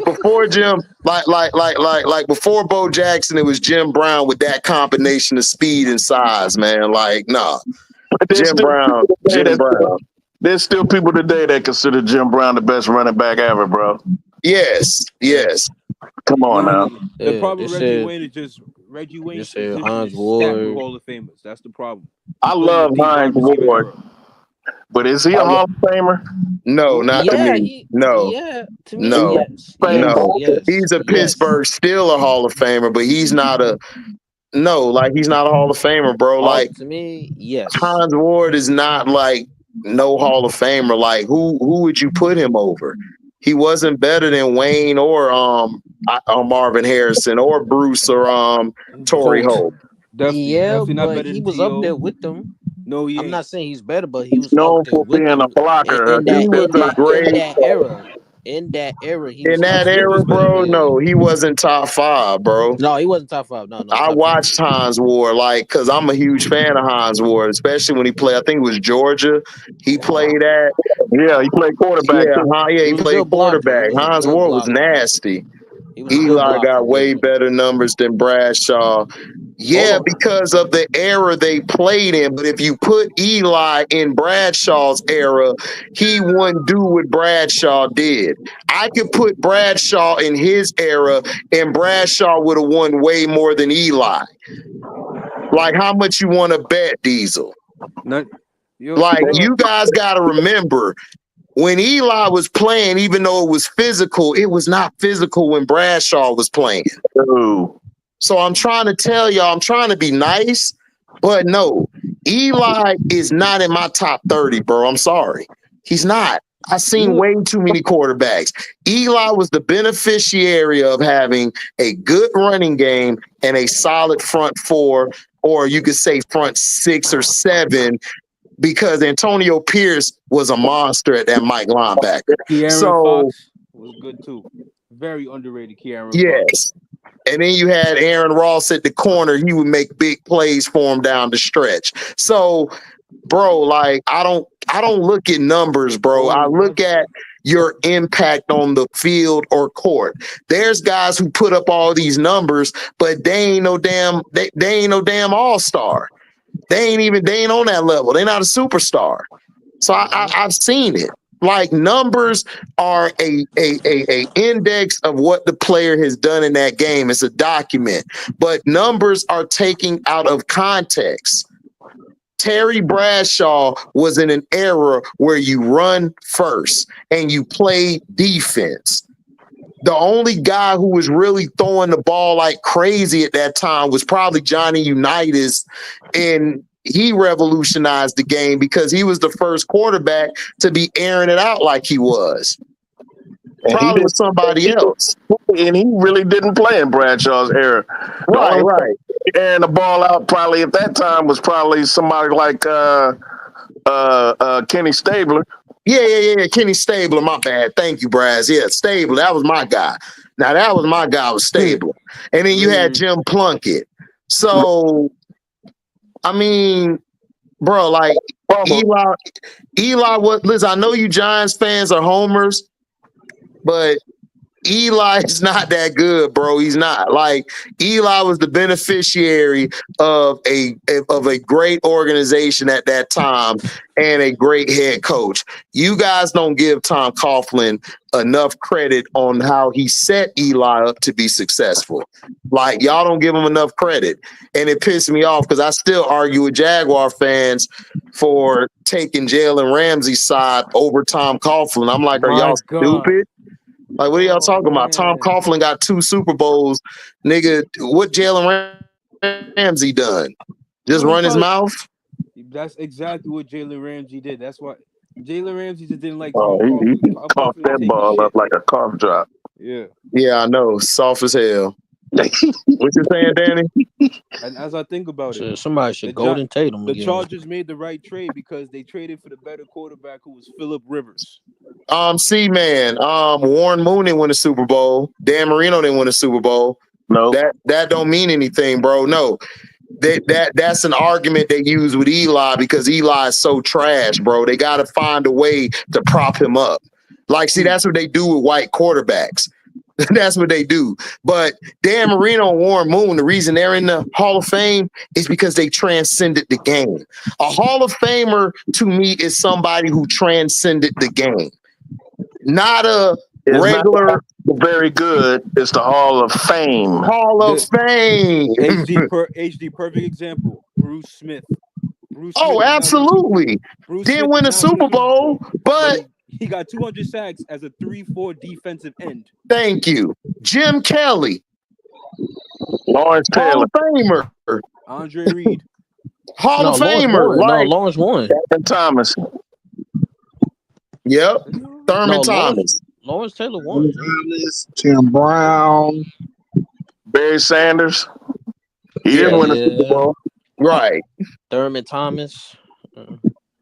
S1: before Jim, like before Bo Jackson, it was Jim Brown with that combination of speed and size, man. Like nah, Jim Brown.
S3: There's still people today that consider Jim Brown the best running back ever, bro.
S1: Yes.
S3: Come on now.
S5: The problem Reggie Wayne is stacked with Hall of Famers. That's the problem.
S3: I love Hines Ward, but is he a Hall of Famer?
S1: No, not to me. No.
S7: To me, yes.
S1: He's a Pittsburgh still a Hall of Famer, but he's not he's not a Hall of Famer, bro. Like
S7: to me, yes.
S1: Hines Ward is not like no Hall of Famer. Like who would you put him over? He wasn't better than Wayne or Marvin Harrison or Bruce or Torrey Holt.
S7: Definitely but he was up there with them.
S5: No,
S7: I'm not saying he's better, but he was
S3: known for being a blocker.
S7: In that era. In that era,
S1: bro, no, he wasn't top 5, bro.
S7: No, he wasn't top 5. No.
S1: I watched Hines Ward, because I'm a huge fan of Hines Ward, especially when he played. I think it was Georgia. He played at.
S3: Yeah, he played quarterback.
S1: He played quarterback. Hines Ward was nasty. Eli got way better numbers than Bradshaw. Yeah, because of the era they played in. But if you put Eli in Bradshaw's era, he wouldn't do what Bradshaw did. I could put Bradshaw in his era, and Bradshaw would have won way more than Eli. Like, how much you want to bet, Diesel? You guys got to remember, when Eli was playing, even though it was physical, it was not physical when Bradshaw was playing.
S3: Ooh.
S1: So I'm trying to tell y'all, I'm trying to be nice, but no, Eli is not in my top 30, bro. I'm sorry. He's not. I've seen way too many quarterbacks. Eli was the beneficiary of having a good running game and a solid front 4, or you could say front 6 or 7, because Antonio Pierce was a monster at that Mike linebacker.
S5: Fox was good too. Very underrated, Ke'Aaron
S1: Fox. And then you had Aaron Ross at the corner. He would make big plays for him down the stretch. So, bro, like I don't look at numbers, bro. I look at your impact on the field or court. There's guys who put up all these numbers, but they ain't no damn all-star. They ain't on that level. They're not a superstar. So I've seen it. Like, numbers are a index of what the player has done in that game. It's a document, but numbers are taken out of context. Terry Bradshaw was in an era where you run first and you play defense. The only guy who was really throwing the ball like crazy at that time was probably Johnny Unitas, and he revolutionized the game because he was the first quarterback to be airing it out like he was. Probably with somebody else.
S3: And he really didn't play in Bradshaw's era.
S1: Right.
S3: Airing the ball out probably at that time was probably somebody like Kenny Stabler.
S1: Yeah. Kenny Stabler, my bad. Thank you, Braz. Yeah, Stabler, that was my guy. Now, that was my guy, was Stabler. And then you had Jim Plunkett. So, I mean, bro, like, Eli, listen, I know you Giants fans are homers, but Eli is not that good, bro. He's not. Like, Eli was the beneficiary of a great organization at that time and a great head coach. You guys don't give Tom Coughlin enough credit on how he set Eli up to be successful. Like, y'all don't give him enough credit. And it pissed me off because I still argue with Jaguar fans for taking Jalen Ramsey's side over Tom Coughlin. I'm like, are y'all stupid? Like, what are y'all talking about? Tom Coughlin got 2 Super Bowls. Nigga, what Jalen Ramsey done? Just run his mouth?
S5: That's exactly what Jalen Ramsey did. That's why Jalen Ramsey just didn't like
S3: Oh,
S5: Tom
S3: he
S5: Coughlin. Tom
S3: coughed
S5: Coughlin
S3: that
S5: taking
S3: ball
S5: shit.
S3: up like a cough drop.
S5: Yeah.
S1: Yeah, I know. Soft as hell. What you saying, Danny?
S5: And as I think about it,
S7: Somebody should Golden Tatum
S5: the
S7: again.
S5: Chargers made the right trade because they traded for the better quarterback, who was Phillip Rivers.
S1: C-Man, Warren Moon didn't win a Super Bowl. Dan Marino didn't win a Super Bowl.
S3: No,
S1: that don't mean anything, bro. No. That's an argument they use with Eli because Eli is so trash, bro. They got to find a way to prop him up. Like, see, that's what they do with white quarterbacks. That's what they do. But Dan Marino and Warren Moon, the reason they're in the Hall of Fame is because they transcended the game. A Hall of Famer, to me, is somebody who transcended the game. Not a regular...
S3: very good. It's the Hall of Fame.
S1: Hall of Fame.
S5: HD perfect example. Bruce Smith.
S1: Oh, absolutely. Didn't win a Super Bowl, but
S5: he got 200 sacks as a 3-4 defensive end.
S1: Thank you. Jim Kelly.
S3: Lawrence Taylor.
S1: Hall of Famer.
S5: Andre Reed.
S1: Hall of Famer.
S7: Lawrence won.
S3: Thomas.
S1: Yep. Thurman Thomas.
S7: Lawrence Taylor won.
S6: Tim Brown.
S3: Barry Sanders. He didn't win a Super Bowl.
S1: Right.
S7: Thurman Thomas.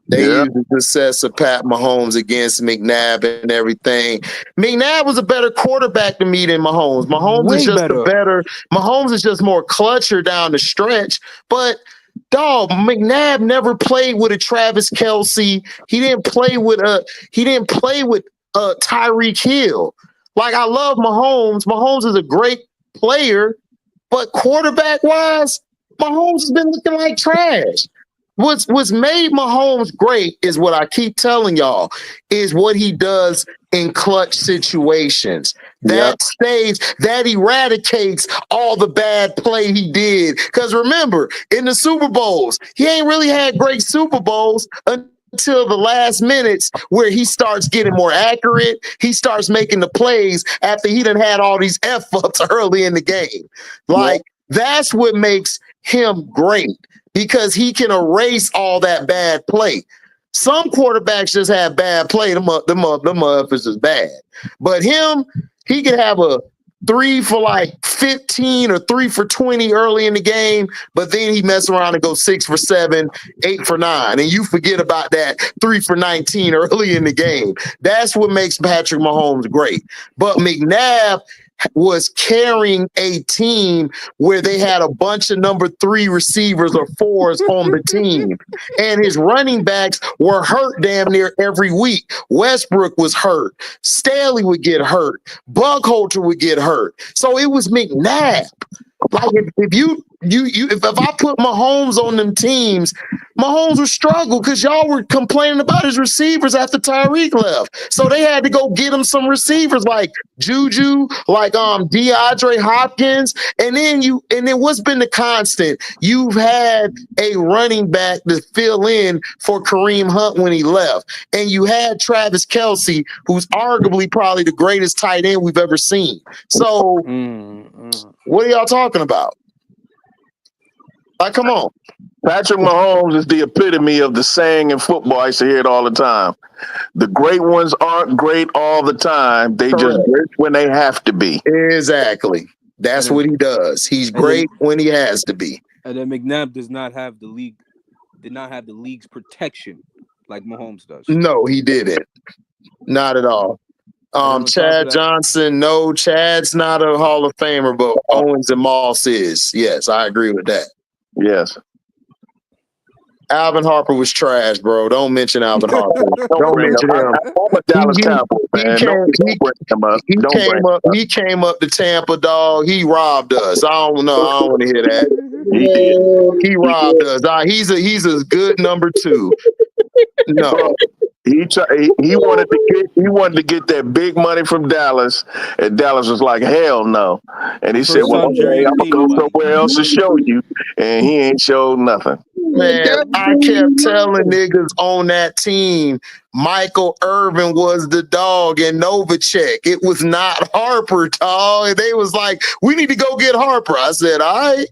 S1: They used the success of Pat Mahomes against McNabb and everything. McNabb was a better quarterback to me than Mahomes. Mahomes is just more clutcher down the stretch. But dog, McNabb never played with a Travis Kelce. He didn't play with Tyreek Hill. Like, I love Mahomes. Mahomes is a great player, but quarterback wise, Mahomes has been looking like trash. What's made Mahomes great is what I keep telling y'all, is what he does in clutch situations. That eradicates all the bad play he did. Because remember, in the Super Bowls, he ain't really had great Super Bowls until the last minutes, where he starts getting more accurate. He starts making the plays after he done had all these F-ups early in the game. Like, that's what makes him great, because he can erase all that bad play. Some quarterbacks just have bad play. Them motherfuckers is bad. But him, he could have a 3 for like 15 or 3 for 20 early in the game, but then he mess around and go 6 for 7, 8 for 9, and you forget about that 3 for 19 early in the game. That's what makes Patrick Mahomes great. But McNabb was carrying a team where they had a bunch of number 3 receivers or 4s on the team, and his running backs were hurt damn near every week. Westbrook was hurt. Staley would get hurt. Bugholter would get hurt. So it was McNabb. Like, if I put Mahomes on them teams, Mahomes would struggle because y'all were complaining about his receivers after Tyreek left. So they had to go get him some receivers like Juju, like DeAndre Hopkins, and then what's been the constant? You've had a running back to fill in for Kareem Hunt when he left, and you had Travis Kelce, who's arguably probably the greatest tight end we've ever seen. So what are y'all talking about? Like, come on.
S3: Patrick Mahomes is the epitome of the saying in football. I used to hear it all the time. The great ones aren't great all the time. They just great when they have to be.
S1: Exactly. That's what he does. He's great when he has to be.
S5: And then McNabb did not have the league's protection like Mahomes does.
S1: No, he didn't. Not at all. Chad Johnson, no, Chad's not a Hall of Famer, but Owens and Moss is. Yes, I agree with that.
S3: Yes.
S1: Alvin Harper was trash, bro. Don't mention Alvin Harper. Don't mention him.
S3: I'm a Dallas Cowboy fan.
S1: He came up to Tampa, dog. He robbed us. I don't know. I don't want to hear that. He robbed us. He's a good number 2. No.
S3: He wanted to get that big money from Dallas, and Dallas was like, hell no. And he said, well, okay, I'm gonna go somewhere else to show you, and he ain't showed nothing.
S1: Man, I kept telling niggas on that team, Michael Irvin was the dog and Novacek. It was not Harper, dog. And they was like, we need to go get Harper. I said, all right.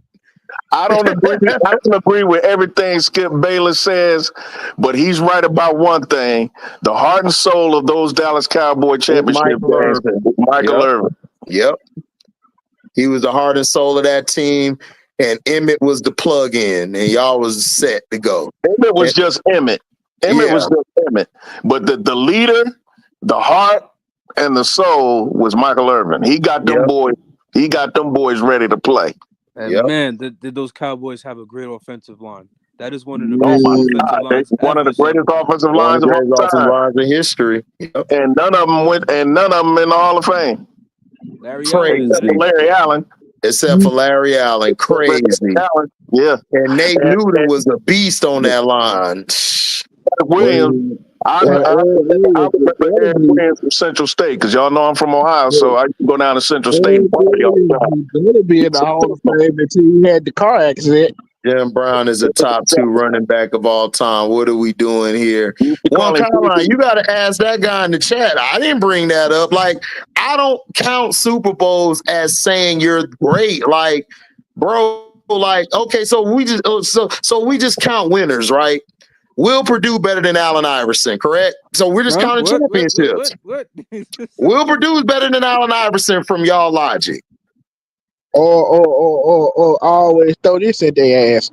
S3: I don't agree. I don't agree with everything Skip Bayless says, but he's right about one thing: the heart and soul of those Dallas Cowboy championship games. Michael Irvin.
S1: Yep. He was the heart and soul of that team, and Emmett was the plug-in, and y'all was set to go.
S3: Emmett was just Emmett. Emmett was just Emmett. But the leader, the heart, and the soul was Michael Irvin. He got them boys. He got them boys ready to play.
S5: And man, did those Cowboys have a great offensive line? That is one of the
S3: best
S5: offensive lines.
S3: One of the greatest offensive lines of all time
S1: in history. Yep.
S3: And none of them in the Hall of Fame.
S1: Larry Allen. Except for Larry Allen. Crazy.
S3: Yeah.
S1: And Nate Newton was a beast on that line.
S3: Williams. I remember Williams from Central State because y'all know I'm from Ohio, so I go down to Central State.
S6: He'd be in the Hall of Fame until he had the car accident.
S1: Jim Brown is a top 2 running back of all time. What are we doing here? One Caroline, you got to ask that guy in the chat. I didn't bring that up. Like, I don't count Super Bowls as saying you're great. Like, bro, like, okay, so we just count winners, right? Will Purdue better than Allen Iverson, correct? So we're just counting championships. Will Purdue is better than Allen Iverson from y'all logic.
S6: Or always throw this at their ass.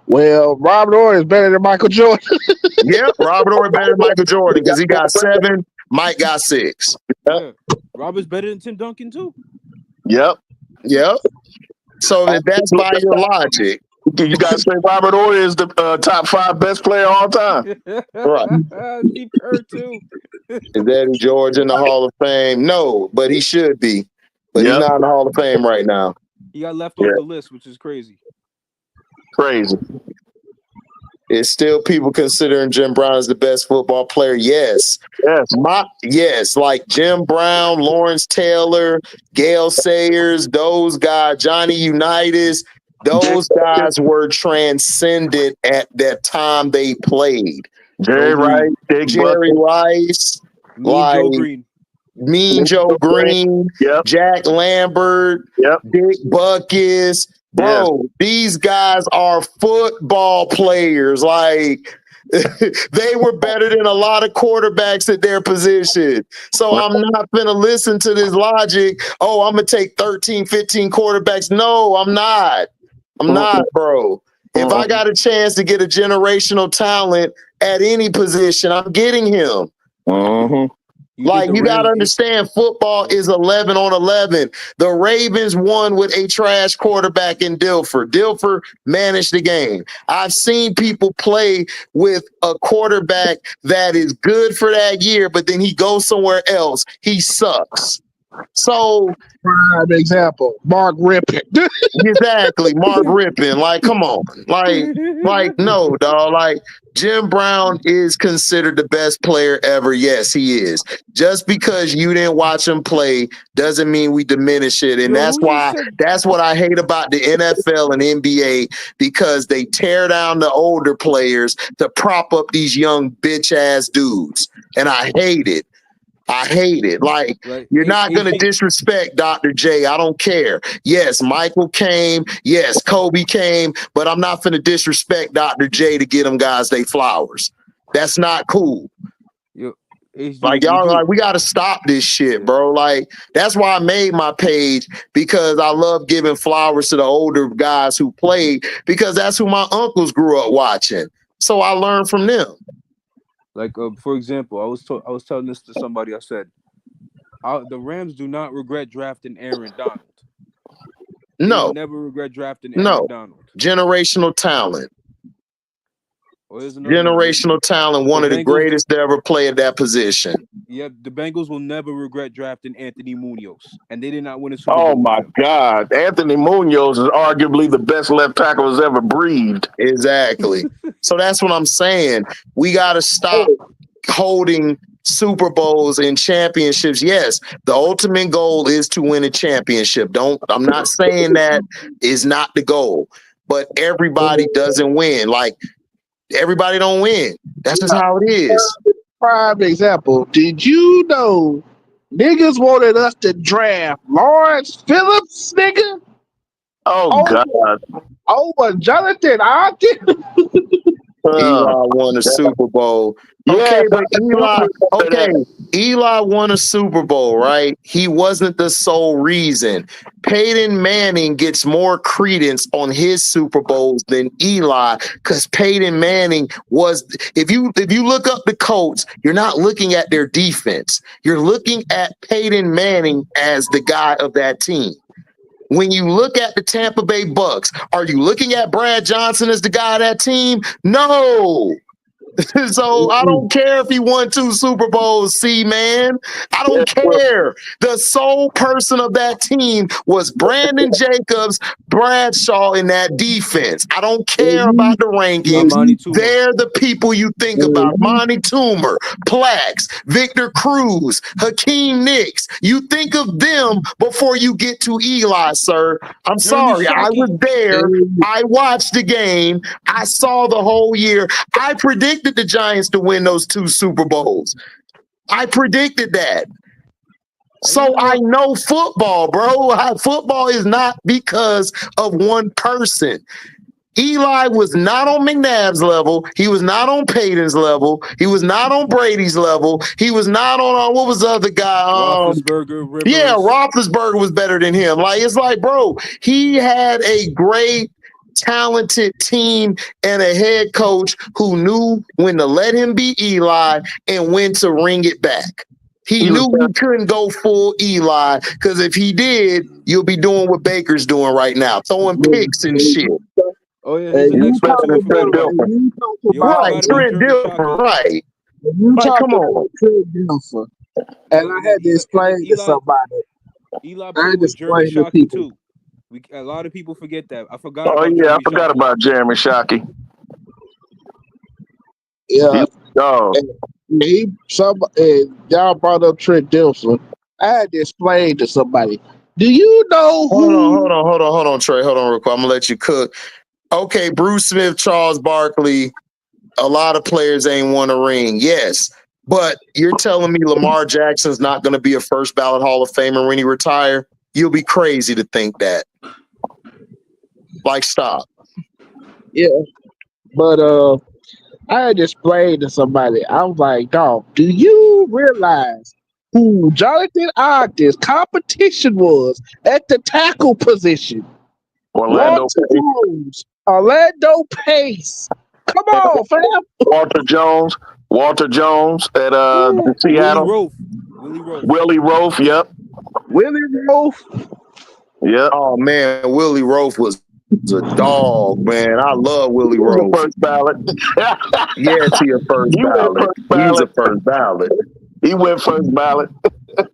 S6: Well, Robert Orr is better than Michael Jordan.
S1: Yep, Robert Orr better than Michael Jordan because he got 7, Mike got 6.
S5: Yeah. Robert's better than Tim Duncan too.
S1: Yep. So that's by your logic.
S3: You guys say Robert Orr is the top 5 best player of all time.
S1: Right.
S5: Steve Kerr too.
S1: Is Eddie George in the Hall of Fame? No, but he should be. But he's not in the Hall of Fame right now.
S5: He got left off the list, which is crazy.
S3: Crazy.
S1: It's still people considering Jim Brown as the best football player. Yes. Like Jim Brown, Lawrence Taylor, Gale Sayers, those guys, Johnny Unitas, those guys were transcended at that time they played.
S3: Jerry Rice,
S5: Joe Green.
S1: Mean Joe Green, Jack Lambert, Dick Buckus. Bro, these guys are football players. Like, they were better than a lot of quarterbacks at their position. So I'm not going to listen to this logic. Oh, I'm going to take 13, 15 quarterbacks. No, I'm not. I'm not, bro. If I got a chance to get a generational talent at any position, I'm getting him. Like, you got to understand, football is 11 on 11. The Ravens won with a trash quarterback in Dilfer. Dilfer managed the game. I've seen people play with a quarterback that is good for that year, but then he goes somewhere else. He sucks. So,
S6: prime example, Mark Rippon.
S1: Exactly, Mark Rippon. Like, come on. Like, no, dog. Like, Jim Brown is considered the best player ever. Yes, he is. Just because you didn't watch him play doesn't mean we diminish it. And that's what I hate about the NFL and NBA, because they tear down the older players to prop up these young bitch ass dudes. And I hate it. Like, you're not going to disrespect Dr. J. I don't care. Yes, Michael came. Yes, Kobe came. But I'm not going to disrespect Dr. J to get them guys they flowers. That's not cool. Like, y'all, like, we got to stop this shit, bro. Like, that's why I made my page, because I love giving flowers to the older guys who played, because that's who my uncles grew up watching. So I learned from them.
S5: Like, for example, I was telling this to somebody. I said, the Rams do not regret drafting Aaron Donald.
S1: No.
S5: They never regret drafting Aaron Donald.
S1: Generational talent. Generational talent, one of the greatest to ever play at that position.
S5: Yeah, the Bengals will never regret drafting Anthony Munoz, and they did not win a Super Bowl.
S3: Oh my God, Anthony Munoz is arguably the best left tackle has ever breathed.
S1: Exactly. So that's what I'm saying. We got to stop holding Super Bowls and championships. Yes, the ultimate goal is to win a championship. I'm not saying that is not the goal, but everybody doesn't win. Like, everybody don't win. That's just how it is.
S6: Prime example. Did you know niggas wanted us to draft Lawrence Phillips, nigga?
S3: Oh God.
S6: over Jonathan Ogden.
S1: Eli won a Super Bowl. Okay, but Eli won a Super Bowl, right? He wasn't the sole reason. Peyton Manning gets more credence on his Super Bowls than Eli, because Peyton Manning was, if you look up the Colts, you're not looking at their defense. You're looking at Peyton Manning as the guy of that team. When you look at the Tampa Bay Bucks, are you looking at Brad Johnson as the guy of that team? No. So I don't care if he won 2 Super Bowls, man. I don't care. The sole person of that team was Brandon Jacobs, Bradshaw in that defense. I don't care about the rankings. They're the people you think about. Monty Toomer, Plax, Victor Cruz, Hakeem Nicks. You think of them before you get to Eli, sir. I'm sorry. I was there. I watched the game. I saw the whole year. I predicted the Giants to win those 2 Super Bowls. I predicted that. So I know football, bro. Football is not because of one person. Eli was not on McNabb's level. He was not on Peyton's level. He was not on Brady's level. He was not on what was the other guy?
S5: Roethlisberger, Rivers.
S1: Yeah, Roethlisberger was better than him. Like, it's like, bro, he had a great, talented team and a head coach who knew when to let him be Eli and when to ring it back. He knew he couldn't go full Eli, because if he did, you'll be doing what Baker's doing right now, throwing picks and shit.
S5: Oh yeah, he's the next
S1: Right, Trent Dilfer, right. Like, come on.
S6: And I had to explain to somebody.
S5: Eli played with Jeremy Shockey too. A lot of people forget that. I forgot.
S3: Oh yeah, I forgot about Jeremy Shockey.
S6: Yeah. Y'all brought up Trent Dilfer. I had to explain to somebody. Do you know who?
S1: Hold on, Trey. Hold on real quick. I'm gonna let you cook. Okay, Bruce Smith, Charles Barkley, a lot of players ain't won a ring. Yes. But you're telling me Lamar Jackson's not going to be a first ballot Hall of Famer when he retire? You'll be crazy to think that. Like, stop.
S6: Yeah. But I had explained to somebody. I was like, dog, do you realize who Jonathan Ogden's competition was at the tackle position? Orlando Pace. Come on, fam.
S3: Walter Jones at Seattle. Willie Roaf, yep.
S6: Willie Roaf.
S3: Yep.
S1: Oh man, Willie Roaf was a dog, man. I love Willie Roaf.
S3: First ballot.
S1: Yes, he a first ballot. He's a first ballot.
S3: He went first ballot.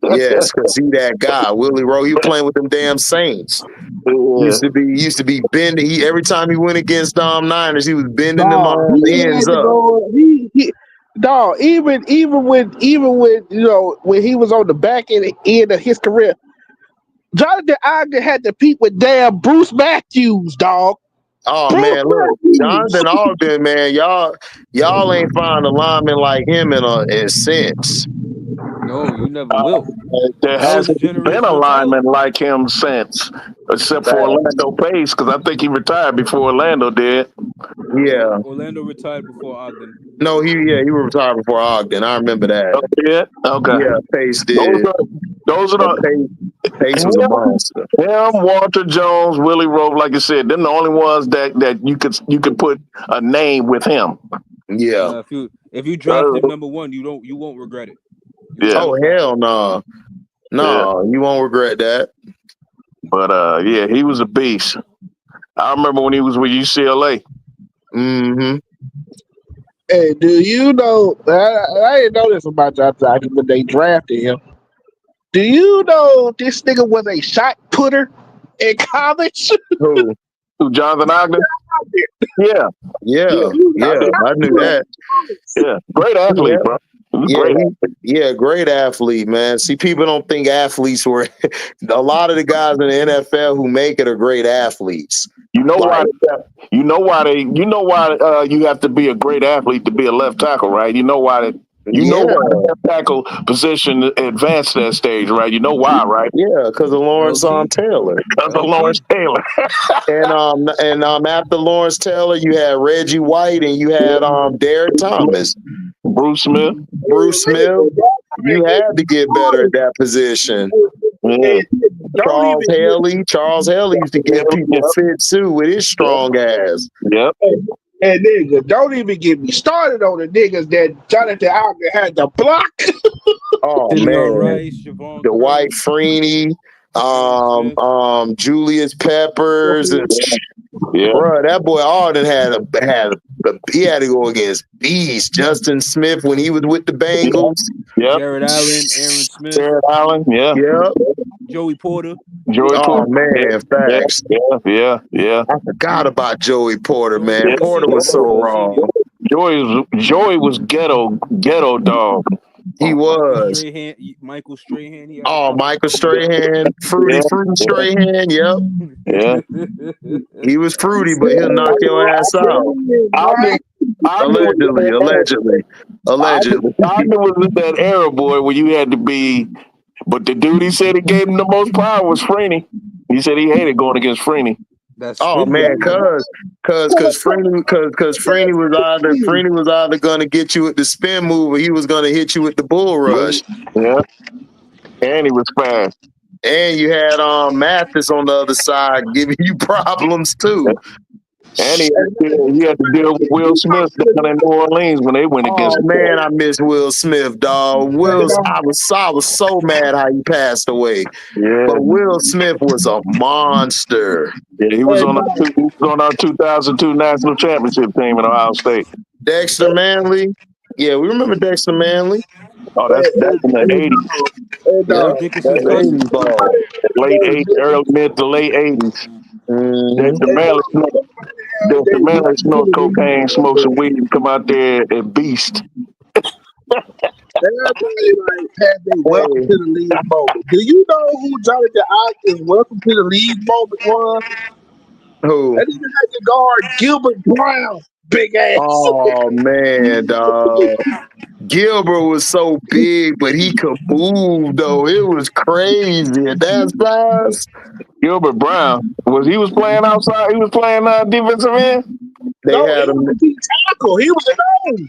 S1: Yes, because he that guy. Willie Rowe, he was playing with them damn Saints. Yeah. Used to be bending. Every time he went against Niners, he was bending them ends up.
S6: Even when when he was on the back end of his career, Jonathan Ogden had to compete with damn Bruce Matthews, dog.
S1: Oh Bruce man, look, Jonathan Ogden, man, y'all ain't find a lineman like him in since.
S5: No, you never will.
S3: There hasn't been a lineman like him since, except for Orlando Pace, because I think he retired before Orlando did.
S1: Yeah,
S5: Orlando retired before Ogden.
S1: No, he retired before Ogden. I remember that.
S3: Oh, yeah, okay.
S1: Yeah, Pace did.
S3: Those are the
S1: Pace was a monster.
S3: Him, Walter Jones, Willie Rowe, like I said, they're the only ones that you could put a name with him.
S1: Yeah.
S5: If you draft him number 1, you won't regret it.
S3: Yeah.
S1: Oh hell no. No, you won't regret that.
S3: But yeah, he was a beast. I remember when he was with UCLA.
S1: Mm-hmm.
S6: Hey, do you know? I didn't know this about Jonathan Ogden when they drafted him. Do you know this nigga was a shot putter in college?
S3: Who Jonathan Ogden? Yeah.
S1: I knew that.
S3: Yeah, great athlete, bro.
S1: Great athlete, man. See, people don't think athletes were. A lot of the guys in the NFL who make it are great athletes.
S3: You know why? You know why you have to be a great athlete to be a left tackle, right? You know why You know why the left tackle position advanced that stage, right? You know why, right?
S1: Yeah, because of Lawrence Taylor.
S3: Because of Lawrence Taylor.
S1: and after Lawrence Taylor, you had Reggie White and you had Derek Thomas.
S3: Bruce Smith.
S1: You had to get better at that position.
S3: Yeah.
S1: Charles Haley used to give people fits too with his strong ass.
S3: Yep.
S6: And nigga, don't even get me started on the niggas that Jonathan Alger had to block.
S1: Oh man, the White Freeney, Julius Peppers, and bro, that boy Alden he had to go against beasts. Justin Smith when he was with the Bengals.
S3: Yep.
S5: Jared Allen, Aaron Smith.
S3: Jared Allen, yeah.
S1: Yep.
S5: Joey Porter.
S1: Oh man, facts.
S3: Yeah.
S1: I forgot about Joey Porter, man. Porter was so wrong.
S3: Joey was ghetto dog.
S1: He was.
S5: Michael Strahan.
S1: Michael Strahan. Fruity Strahan, yep.
S3: Yeah.
S1: He was fruity, but he'll knock your ass out. Allegedly.
S3: Ogden was in that era, boy, where you had to be. But the dude he said he gave him the most power was Freeney. He said he hated going against Freeney.
S1: Cause Freeney was either gonna get you with the spin move or he was gonna hit you with the bull rush.
S3: Yeah. And he was fast.
S1: And you had Mathis on the other side giving you problems too.
S3: And he had to deal with Will Smith down in New Orleans when they went against him.
S1: Man, I miss Will Smith, dog. I was so mad how he passed away.
S3: Yeah.
S1: But Will Smith was a monster.
S3: Yeah, he was on our 2002 national championship team in Ohio State.
S1: Dexter Manley. Yeah, we remember Dexter Manley.
S3: Oh, that's in the 80s. Mid to late 80s. Dexter Manley smoked cocaine, smoked some weed, and come out there and beast.
S6: Everybody had their welcome to the league moment. Do you know who Jonathan Alger's welcome to the league moment was?
S1: Who?
S6: That even had to guard Gilbert Brown, big ass.
S1: Oh man, dog. Gilbert was so big, but he could move though. It was crazy at that size.
S3: Gilbert Brown was playing outside. He was playing defensive end.
S1: They had him.
S6: He tackle. He was a nose.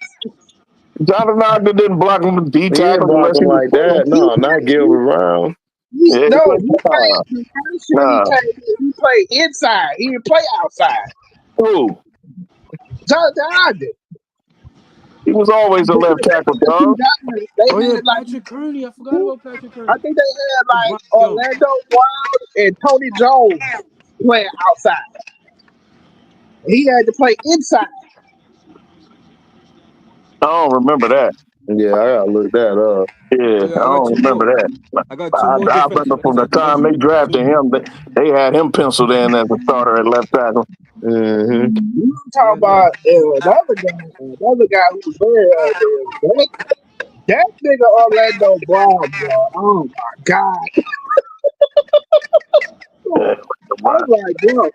S3: Jonathan Alger didn't block him with D tackle
S1: like that. No, not Gilbert Brown.
S6: He played inside. He didn't play outside.
S3: Who?
S6: Jonathan Alger.
S3: He was always a left tackle, dog.
S5: Patrick Kearney. I forgot about Patrick Kearney.
S6: I think they had Orlando Brown and Tony Jones playing outside. He had to play inside.
S3: I don't remember that.
S1: Yeah, I gotta look that up.
S3: Yeah, I don't remember that. I remember from the time they drafted him, they had him penciled in as a starter at left tackle.
S1: Mm-hmm.
S6: You talking about another guy who was very that nigga Orlando Brown, bro. Oh my God.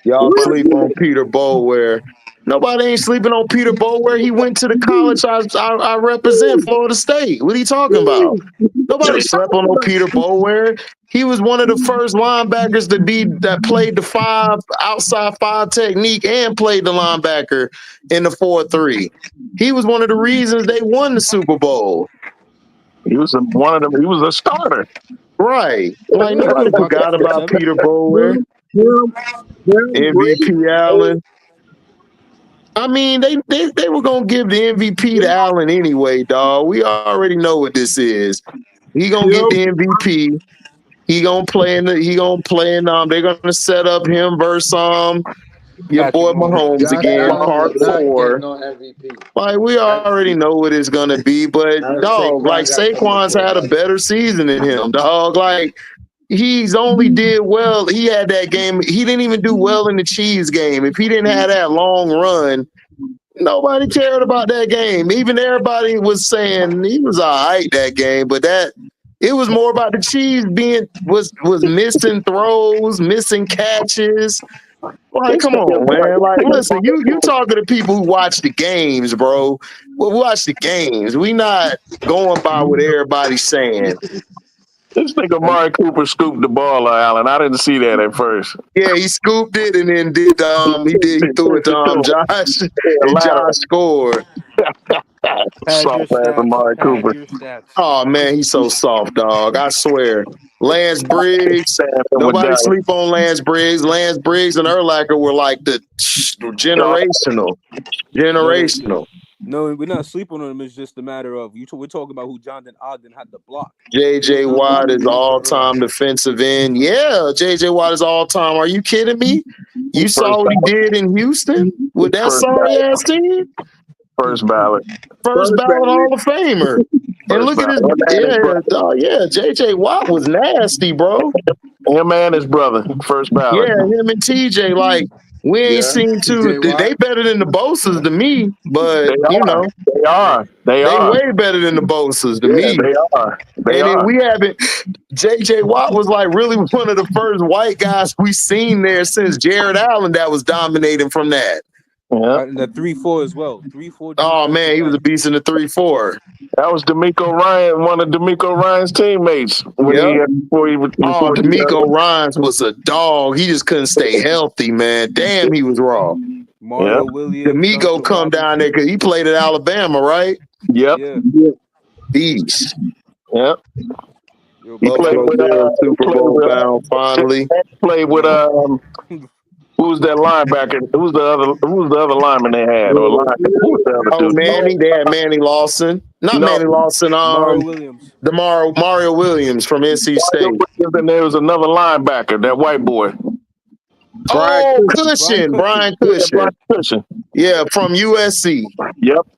S1: Y'all sleep on Peter Boulware. Nobody ain't sleeping on Peter Boulware. He went to the college I represent, Florida State. What are you talking about? Nobody slept on no Peter Boulware. He was one of the first linebackers that played the outside five technique and played the linebacker in the 4-3. He was one of the reasons they won the Super Bowl.
S3: He was one of them. He was a starter.
S1: Right. Like nobody forgot about Peter Boulware. MVP Allen. I mean, they were gonna give the MVP to Allen anyway, dog. We already know what this is. He gonna get the MVP. He gonna play they're gonna set up him versus your boy Mahomes again, part 4. Like we already know what it's gonna be, but dog, like Saquon's had a better season than him, dog. Like he's only did well. He had that game. He didn't even do well in the Chiefs game. If he didn't have that long run, nobody cared about that game. Even everybody was saying he was all right that game, but it was more about the Chiefs was missing throws, missing catches. Like, come on, man. Like, listen, you talking to people who watch the games, bro. Well, we watch the games. We not going by what everybody's saying.
S3: This nigga Amari Cooper scooped the ball, Allen. I didn't see that at first.
S1: Yeah, he scooped it and then he threw it to Josh, and Josh scored.
S3: Soft ass Amari Cooper.
S1: Oh man, he's so soft, dog. I swear. Lance Briggs. Nobody sleep on Lance Briggs. Lance Briggs and Urlacher were like the generational.
S5: No, we're not sleeping on him. It's just a matter of we're talking about who Jonathan Ogden had to block.
S1: J.J. Watt is all-time defensive end. Yeah, J.J. Watt is all-time. Are you kidding me? You saw what he did in Houston with that sorry-ass team?
S3: First ballot
S1: Hall of Famer. And look at his, J.J. Watt was nasty, bro.
S3: Him and his brother, first ballot.
S1: Yeah, him and TJ, like, we ain't seen two. They better than the Bosas to me, but they way better than the Bosas to me.
S3: They are.
S1: We haven't. J.J. Watt was like really one of the first white guys we seen there since Jared Allen that was dominating from that.
S5: Yeah, and the 3-4 as well. 3-4.
S1: Oh man, he was a beast in the 3-4.
S3: That was D'Amico Ryan, one of D'Amico Ryan's teammates.
S1: D'Amico Ryan's was a dog. He just couldn't stay healthy, man. Damn, he was raw.
S5: Mario Williams.
S1: D'Amico come down there because he played at Alabama, right?
S3: Yep.
S5: Yeah.
S1: Beast.
S3: Yep.
S1: He played with Super Bowl bound finally.
S3: Played with who's that linebacker? Who's the other lineman they had?
S1: Manny. They had Manny Lawson. Manny Lawson.
S5: Mario Williams.
S1: Mario Williams from NC State.
S3: And there was another linebacker, that white boy.
S1: Brian Cushion. Yeah, from USC.
S3: Yep.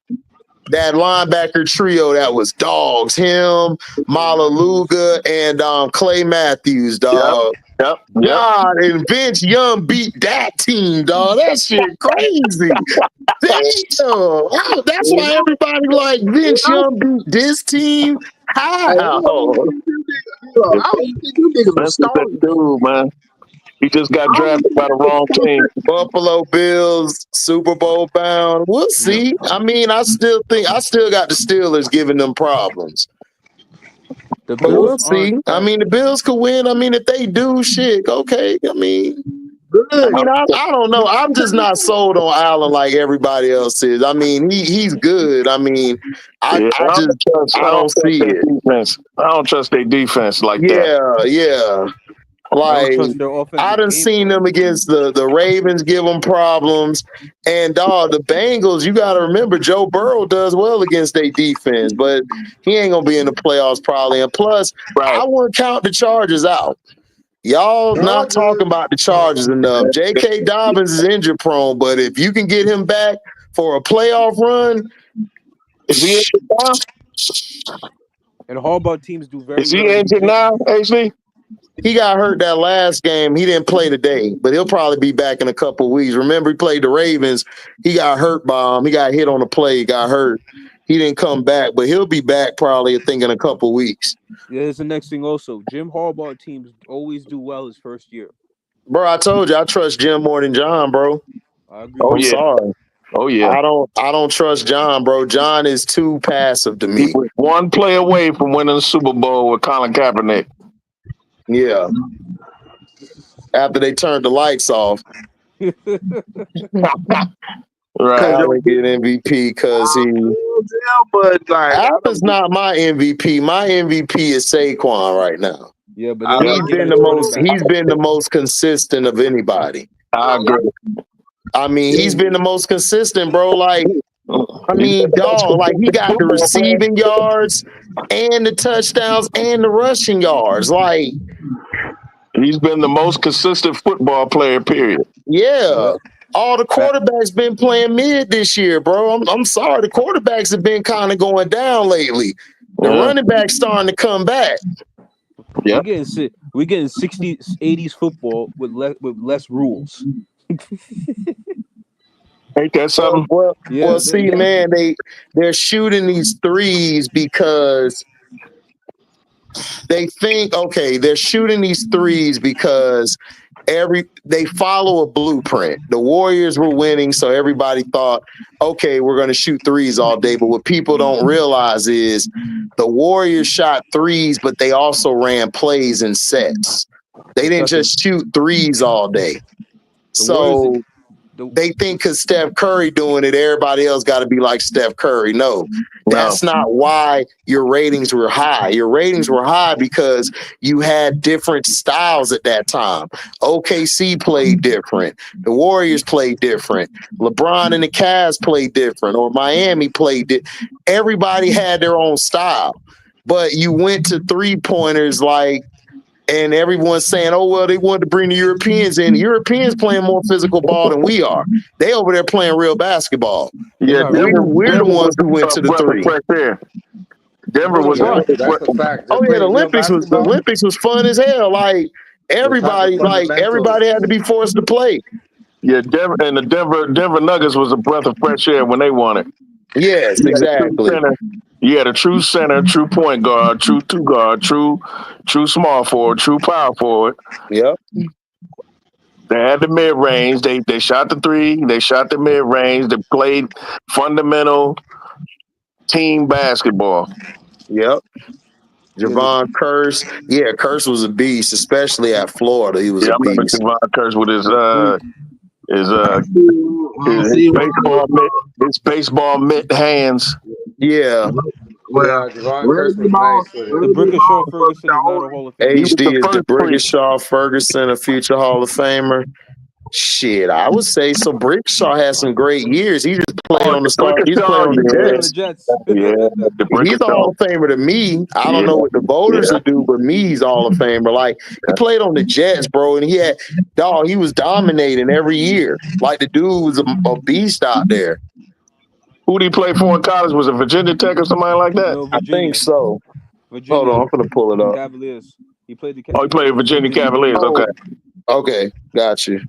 S1: That linebacker trio that was dogs. Him, Malaluga, and Clay Matthews, dog.
S3: Yep.
S1: God, and Vince Young beat that team, dog. That shit crazy. Damn. That's why everybody like Vince Young beat this team. How?
S3: That's that dude, man. He just got drafted by the wrong team.
S1: Buffalo Bills, Super Bowl bound. We'll see. I mean, I still got the Steelers giving them problems. But we'll see. I mean, the Bills could win. I mean, if they do, shit, okay. I don't know. I'm just not sold on Allen like everybody else is. I mean, he's good. I mean, I don't see it.
S3: Defense. I don't trust their defense like that.
S1: Yeah. Like, I done seen them against the Ravens give them problems. And, the Bengals, you got to remember, Joe Burrow does well against their defense, but he ain't going to be in the playoffs probably. And plus, I wouldn't count the Chargers out. Y'all not talking about the Chargers enough. J.K. Dobbins is injury prone, but if you can get him back for a playoff run,
S3: is he injured now?
S5: And Harbaugh teams do very well.
S3: Is he injured now, HD?
S1: He got hurt that last game. He didn't play today, but he'll probably be back in a couple of weeks. Remember, he played the Ravens. He got hurt by him. He got hit on the play, got hurt. He didn't come back, but he'll be back probably, I think, in a couple of weeks.
S5: Yeah, here's the next thing also. Jim Harbaugh teams always do well his first year.
S1: Bro, I told you, I trust Jim more than John, bro.
S5: I agree.
S1: I'm sorry.
S3: Oh, yeah.
S1: I don't trust John, bro. John is too passive to me.
S3: He was one play away from winning the Super Bowl with Colin Kaepernick.
S1: Yeah. After they turned the lights off.
S3: Right.
S1: Allen get MVP because Allen's not my MVP. My MVP is Saquon right now.
S5: Yeah, but
S1: he's been the most consistent of anybody.
S3: I agree.
S1: I mean, he's been the most consistent, bro. Like, I mean, dog, like he got the receiving yards and the touchdowns and the rushing yards. Like,
S3: he's been the most consistent football player, period.
S1: Yeah. All the quarterbacks been playing mid this year, bro. I'm sorry. The quarterbacks have been kind of going down lately. The running back's starting to come back.
S5: Yeah. We're getting 60s, 80s football with less rules.
S3: Ain't that something?
S1: Man, they're shooting these threes because they think, okay, they're shooting these threes because they follow a blueprint. The Warriors were winning, so everybody thought, okay, we're going to shoot threes all day. But what people don't realize is the Warriors shot threes, but they also ran plays and sets. They didn't just shoot threes all day. So they think because Steph Curry doing it, everybody else got to be like Steph Curry. No, that's not why your ratings were high. Your ratings were high because you had different styles at that time. OKC played different. The Warriors played different. LeBron and the Cavs played different, or Miami played it. Everybody had their own style. But you went to three-pointers and everyone's saying, oh, well, they wanted to bring the Europeans in. The Europeans playing more physical ball than we are. They over there playing real basketball.
S3: Yeah,
S1: we're the ones who went to the three.
S3: Denver was
S9: that's a fact.
S1: Oh yeah, the Olympics was fun as hell. Like everybody had to be forced to play.
S3: Yeah, Denver Nuggets was a breath of fresh air when they won it.
S1: Yes, exactly.
S3: You had a true center, true point guard, true two guard, true small forward, true power forward.
S1: Yep.
S3: They had the mid range. They shot the three. They shot the mid range. They played fundamental team basketball.
S1: Yep. Javon Curse. Yeah, Curse was a beast, especially at Florida. He was a beast.
S3: Javon Curse with his baseball mitt hands.
S1: Yeah.
S9: Well,
S5: the Brickashaw Ferguson is not a Hall of Famer.
S1: HD is the Brickashaw Ferguson, a future Hall of Famer. Shit, I would say so. Brickashaw had some great years. He just played on the start. He played on the Jets.
S3: Yeah,
S1: he's a Hall of Famer to me. I don't know what the voters would do, but me, he's Hall of Famer. Like he played on the Jets, bro, and he was dominating every year. Like the dude was a beast out there.
S3: Who did he play for in college? Was it Virginia Tech or somebody like that?
S5: No,
S1: I think so.
S5: Virginia.
S1: Hold on, I'm gonna pull it up.
S5: Cavaliers. He played the.
S3: He played Virginia Cavaliers. Okay.
S1: Okay, got you.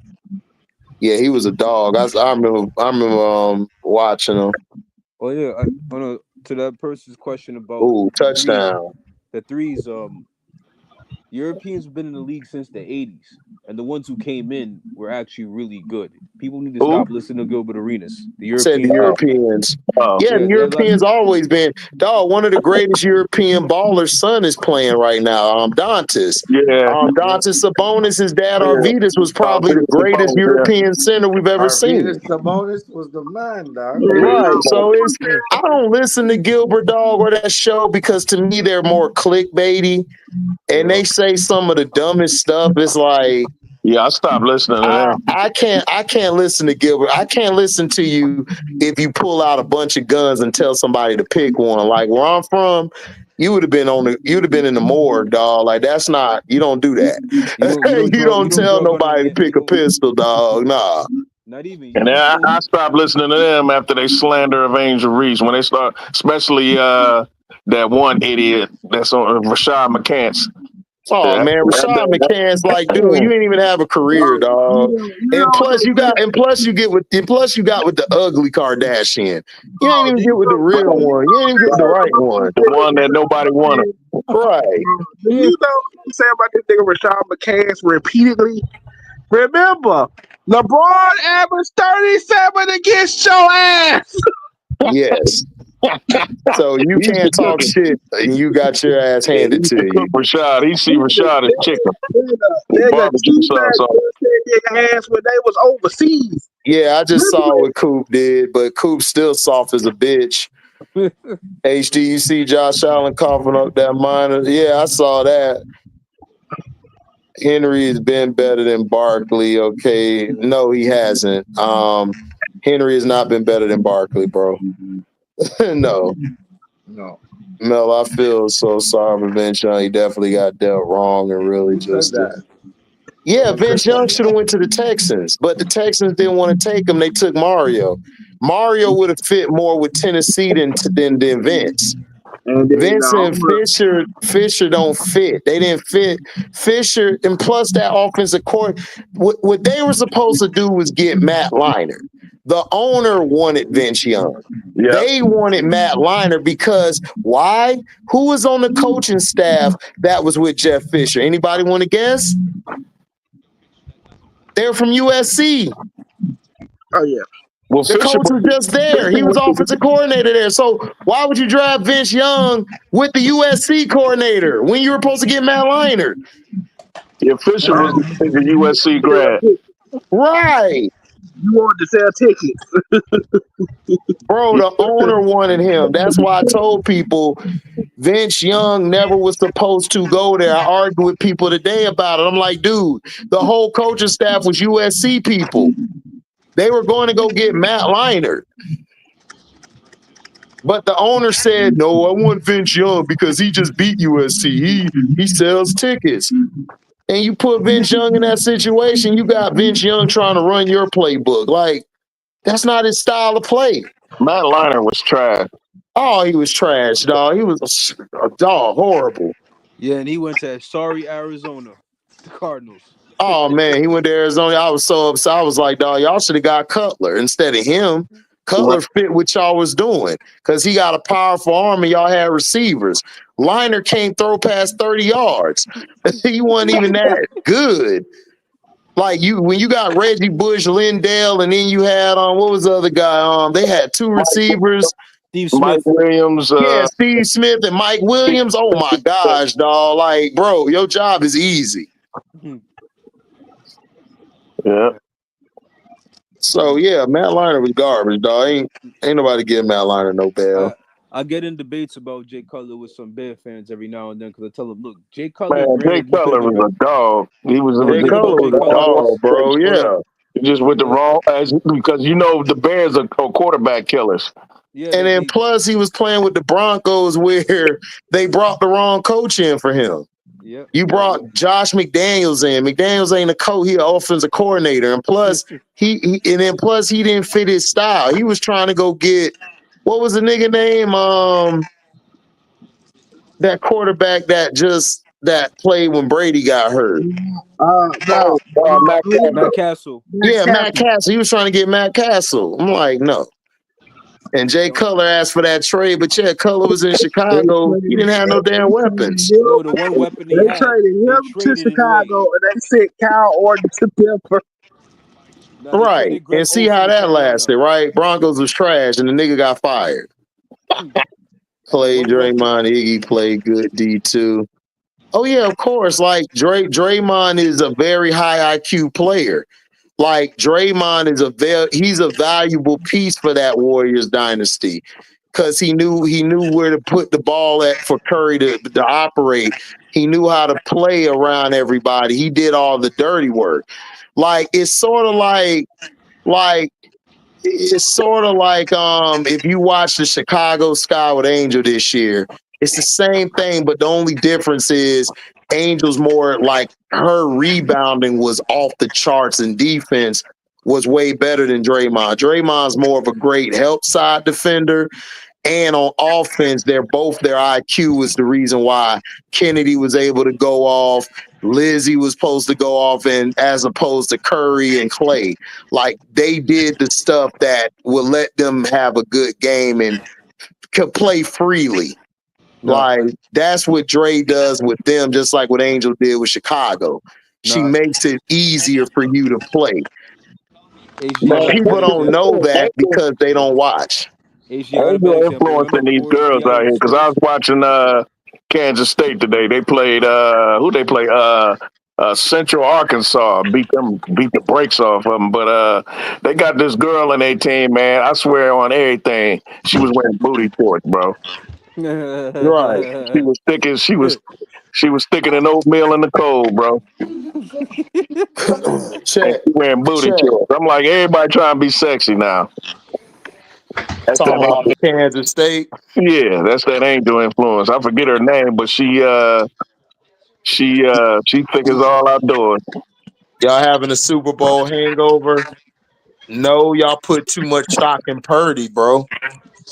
S1: Yeah, he was a dog. I remember watching him.
S5: Oh yeah, to that person's question about
S1: touchdown.
S5: The threes. Europeans have been in the league since the 80s, and the ones who came in were actually really good. People need to stop listening to Gilbert Arenas. The
S1: Europeans. The Europeans always been. Dog, one of the greatest European ballers' son is playing right now. Dantas.
S3: Yeah.
S1: Dantas Sabonis, his dad Arvydas was probably the greatest European center we've ever seen.
S9: Sabonis was the man, dog.
S1: Right. So I don't listen to Gilbert, dog, or that show because to me they're more clickbaity. And they say some of the dumbest stuff. It's like,
S3: I stopped listening to them.
S1: I can't listen to Gilbert. I can't listen to you if you pull out a bunch of guns and tell somebody to pick one. Like where I'm from, you would have been in the morgue, dog. Like that's not. You don't do that. You don't tell nobody to pick a pistol, dog. Nah.
S5: Not even.
S3: And I stopped listening to them after they slander of Angel Reese when they start, especially that one idiot that's on Rashad McCants.
S1: Oh man, Rashad McCants, like, dude, you didn't even have a career, dog. And plus you got with the ugly Kardashian. You ain't even get with the real one. You ain't even get with the right one.
S3: The one that nobody wanted.
S1: Right.
S6: You know what I'm saying about this nigga Rashad McCants repeatedly? Remember, LeBron averaged 37 against your ass.
S1: Yes. So you can't talk shit and you got your ass handed to you.
S3: Rashad, he see Rashad as chicken.
S6: Barbecue sauce ass when they was overseas.
S1: Yeah, I just saw what Coop did, but Coop's still soft as a bitch. HD, you see Josh Allen coughing up that minor? Yeah, I saw that. Henry has been better than Barkley. Okay, no, he hasn't. Henry has not been better than Barkley, bro. No. Mel, I feel so sorry for Vince Young. He definitely got dealt wrong and really just. Yeah, Vince Young should have went to the Texans, but the Texans didn't want to take him. They took Mario. Mario would have fit more with Tennessee than Vince. Vince and Fisher don't fit. They didn't fit. Fisher, and plus that offensive court, what they were supposed to do was get Matt Leinart. The owner wanted Vince Young. Yep. They wanted Matt Leinart because why? Who was on the coaching staff that was with Jeff Fisher? Anybody want to guess? They're from USC.
S6: Oh yeah.
S3: Well,
S1: The
S3: Fisher
S1: coach was just there. He was offensive coordinator there. So why would you draft Vince Young with the USC coordinator when you were supposed to get Matt Leinart?
S3: Yeah, Fisher was a USC grad.
S1: Right.
S6: You want to sell tickets.
S1: Bro, the owner wanted him. That's why I told people Vince Young never was supposed to go there. I argued with people today about it. I'm like, dude, the whole coaching staff was USC people. They were going to go get Matt Leinart. But the owner said, no, I want Vince Young because he just beat USC. He sells tickets. And you put Vince Young in that situation, you got Vince Young trying to run your playbook. Like, that's not his style of play.
S3: Matt Leinart was trash.
S1: Oh, he was trash, dog. He was a dog, horrible.
S5: Yeah, and he went to sorry Arizona, the Cardinals.
S1: Oh man, he went to Arizona. I was so upset. I was like, dog, y'all should have got Cutler instead of him. Cutler fit what y'all was doing because he got a powerful arm and y'all had receivers. Leinart can't throw past 30 yards. He wasn't even that good. Like when you got Reggie Bush, Lindell, and then you had what was the other guy? They had two receivers.
S5: Steve Smith.
S3: Mike Williams.
S1: Yeah, Steve Smith and Mike Williams. Oh my gosh, dog. Like, bro, your job is easy.
S3: Yeah.
S1: So yeah, Matt Leinart was garbage, dog. Ain't nobody giving Matt Leinart no bell.
S5: I get in debates about Jay Cutler with some Bear fans every now and then because I tell them, look, Jay Cutler.
S3: Man, Jay Cutler was a dog. He was
S1: Jay Cutler was a dog, bro. Yeah.
S3: Just with the wrong, because the Bears are quarterback killers.
S5: Yeah,
S1: and then plus he was playing with the Broncos where they brought the wrong coach in for him.
S5: Yep.
S1: You brought Josh McDaniels in. McDaniels ain't a coach; he an offensive coordinator. And plus he didn't fit his style. He was trying to go get what was the nigga name? That quarterback that played when Brady got hurt.
S5: Matt Castle.
S1: Yeah, Matt Castle. He was trying to get Matt Castle. I'm like, no. And Jay Cutler asked for that trade, but yeah, Cutler was in Chicago. He didn't have no damn weapons.
S5: No, the one weapon
S6: they traded him to Chicago, and they sent Kyle Orton to Denver.
S1: Right, and see how that lasted, right? Broncos was trash, and the nigga got fired. Played Draymond, Iggy played good D2. Oh yeah, of course. Like Draymond is a very high IQ player. Like Draymond is he's a valuable piece for that Warriors dynasty because he knew where to put the ball at for Curry to operate. He knew how to play around everybody. He did all the dirty work. Like it's sort of like if you watch the Chicago Sky with Angel this year, it's the same thing, but the only difference is Angel's more like her rebounding was off the charts and defense was way better than Draymond. Draymond's more of a great help side defender. And on offense, their IQ was the reason why Kennedy was able to go off. Lizzie was supposed to go off, and as opposed to Curry and Clay, like they did the stuff that would let them have a good game and could play freely. No. Like that's what Dre does with them, just like what Angel did with Chicago. She makes it easier for you to play. But people don't know that because they don't watch.
S3: Angel influencing these girls out here because I was watching Kansas State today. They played Central Arkansas, beat the brakes off of them. But they got this girl in their team, man. I swear on everything, she was wearing booty shorts, bro. Right. She was sticking an oatmeal in the cold, bro. Wearing booty shorts. I'm like, everybody trying to be sexy now.
S1: That's talking about the Kansas State.
S3: Yeah, that's that Angel influence. I forget her name, but she thick as all outdoors.
S1: Y'all having a Super Bowl hangover? No, y'all put too much stock in Purdy, bro.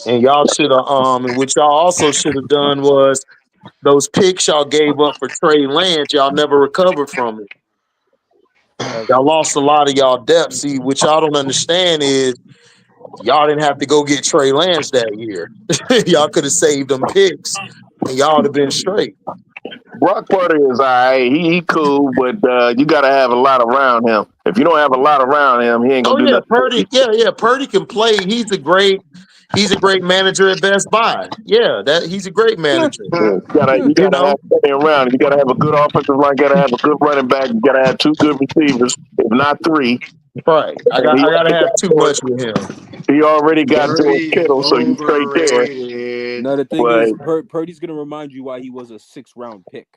S1: And y'all should have and what y'all also should have done was those picks y'all gave up for Trey Lance, y'all never recovered from it. Y'all lost a lot of y'all depth. See, what y'all don't understand is y'all didn't have to go get Trey Lance that year. Y'all could have saved them picks and y'all would have been straight.
S3: Brock Purdy is all right. He cool, but you got to have a lot around him. If you don't have a lot around him, he ain't gonna do
S1: yeah,
S3: nothing.
S1: Purdy. Yeah, Purdy can play. He's a great manager at Best Buy. Yeah, he's a great manager.
S3: You gotta have plenty around. You gotta have a good offensive line. You gotta have a good running back. You gotta have 2 good receivers, if not 3.
S1: Right. I gotta have too much with him.
S3: He already got George
S9: Purdy
S3: Kittle, so you straight there.
S9: overrated.
S5: No, the thing is, Purdy's gonna remind you why he was a 6th round pick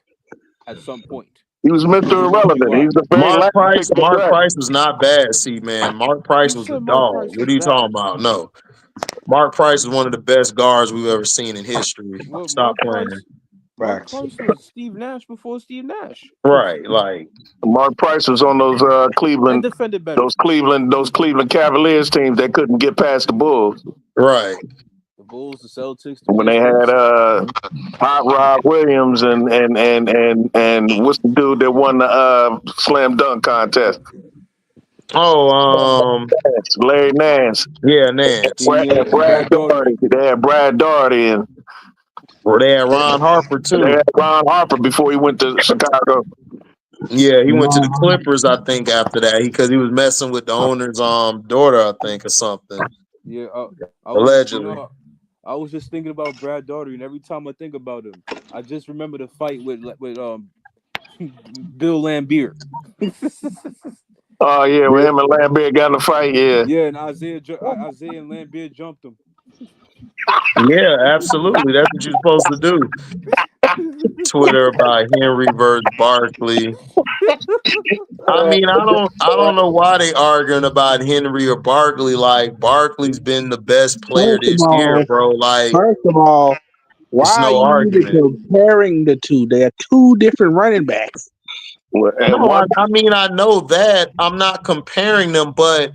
S5: at some point.
S3: He was Mr. Irrelevant. He's the very
S1: Mark
S3: last
S1: Price.
S3: pick.
S1: Mark Price was not bad. See, man, Mark Price was a dog. What are you talking about? No, Mark Price is one of the best guards we've ever seen in history.
S5: Well,
S1: Stop playing.
S5: Mark Price was Steve Nash before Steve Nash.
S1: Right, like
S3: Mark Price was on those Cleveland Cavaliers teams that couldn't get past the Bulls.
S1: Right.
S5: The Bulls, the Celtics.
S3: When they had Hot Rod Williams and what's the dude that won the slam dunk contest?
S1: Oh,
S3: Larry Nance.
S1: Yeah, Nance.
S3: Brad Daugherty. They had Brad Daugherty and
S1: they had Ron Harper too.
S3: They had Ron Harper before he went to Chicago.
S1: Yeah, he went to the Clippers, I think, after that, because he was messing with the owner's daughter, I think, or something.
S5: Yeah,
S1: allegedly.
S5: I was just thinking about Brad Daugherty, and every time I think about him, I just remember the fight with Bill Lambier.
S3: Oh yeah, when him and Lambier got in a fight, yeah.
S5: Yeah, and Isaiah and Lambier jumped him.
S1: Yeah, absolutely. That's what you're supposed to do. Twitter about Henry versus Barkley. I mean, I don't know why they arguing about Henry or Barkley. Like, Barkley's been the best player this year, bro. Like,
S6: first of all, why are you comparing the two? They are 2 different running backs.
S1: No, I mean, I know that. I'm not comparing them, but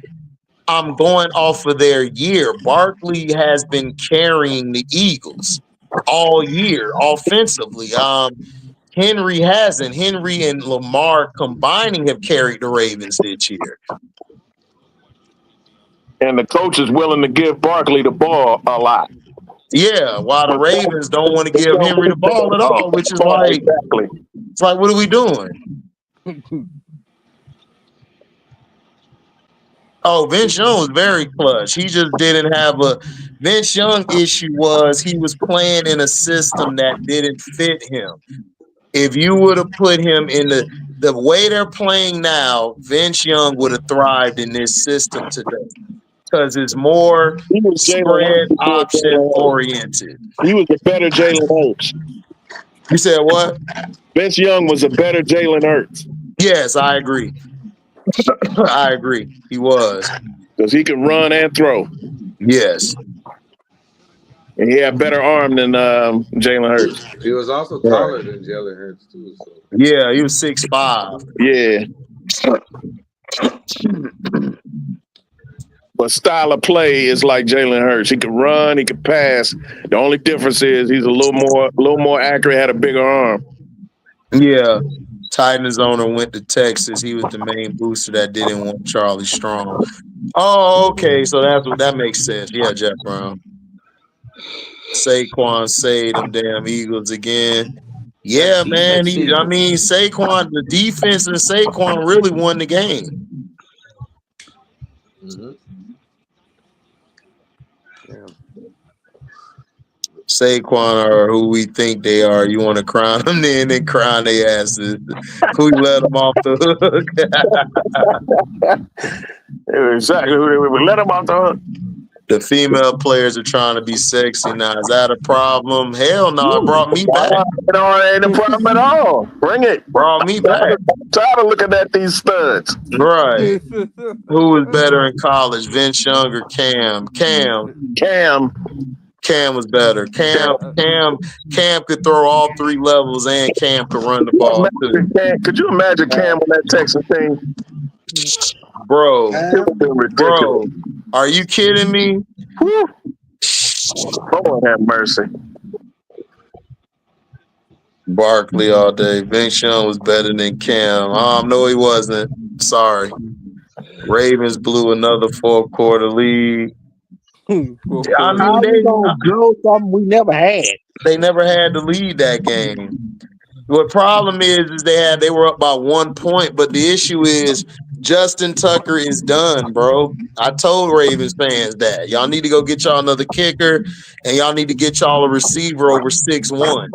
S1: I'm going off of their year. Barkley has been carrying the Eagles all year offensively. Henry hasn't. Henry and Lamar combining have carried the Ravens this year.
S3: And the coach is willing to give Barkley the ball a lot.
S1: Yeah, while the Ravens don't want to give Henry the ball at all, which is like, it's like, what are we doing? Oh, Vince Young was very clutch. He just didn't have a Vince Young issue was he was playing in a system that didn't fit him. If you would have put him in the way they're playing now, Vince Young would have thrived in this system today because it's more spread option oriented.
S3: He was a better Jalen Hurts.
S1: You said what?
S3: Vince Young was a better Jalen Hurts.
S1: Yes, I agree. I agree. He was.
S3: Because he could run and throw.
S1: Yes.
S3: And he had better arm than Jalen Hurts.
S9: He was also taller than Jalen Hurts, too. So.
S1: Yeah, he was 6'5".
S3: Yeah. But style of play is like Jalen Hurts. He can run, he can pass. The only difference is he's a little more accurate, had a bigger arm.
S1: Yeah. Titans owner went to Texas. He was the main booster that didn't want Charlie Strong. Oh, okay. So that makes sense. Yeah, Jeff Brown. Saquon saved them damn Eagles again. Yeah, man. Saquon, the defense and Saquon really won the game.
S9: Mm-hmm.
S1: Yeah. Saquon or who we think they are. You want to crown them then and crown their asses. Who let them off the hook.
S3: Exactly. We let them off the hook.
S1: The female players are trying to be sexy now. Is that a problem? Hell no, it brought me back.
S3: No, it ain't a problem at all. Bring it.
S1: Brought me back.
S3: I'm tired of looking at these studs.
S1: Right. Who was better in college, Vince Young or Cam? Cam was better. Cam could throw all 3 levels, and Cam could run the ball too.
S3: Could you imagine Cam on that Texas team?
S1: Bro, are you kidding me?
S3: Lord have mercy.
S1: Barkley all day. Vince Young was better than Cam. No, he wasn't. Sorry. Ravens blew another 4th quarter lead.
S6: I mean, they gonna blow something we never had.
S1: They never had to lead that game. What problem is they were up by 1 point, but the issue is Justin Tucker is done, bro. I told Ravens fans that y'all need to go get y'all another kicker, and y'all need to get y'all a receiver over 6'1".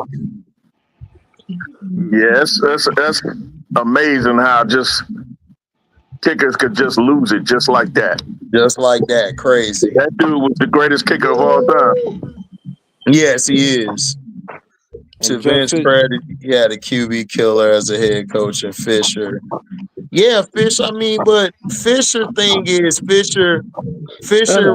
S3: Yes, that's amazing how just kickers could just lose it just like that.
S1: Just like that, crazy.
S3: That dude was the greatest kicker of all time.
S1: Yes, he is. To Vince credit, he had a QB killer as a head coach and Fisher. Yeah, Fisher. I mean, but Fisher thing is Fisher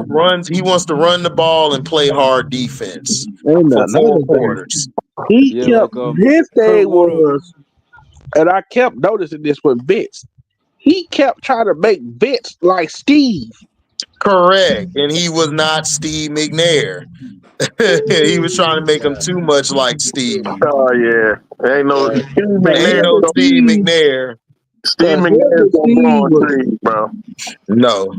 S1: runs. He wants to run the ball and play hard defense for 4 quarters.
S6: He kept his thing was, and I kept noticing this with Vince. He kept trying to make Vince like Steve.
S1: Correct, and he was not Steve McNair. He was trying to make him too much like Steve.
S3: Oh yeah, ain't no Steve
S1: McNair.
S3: Steve McNair don't blow on trees, bro.
S1: No.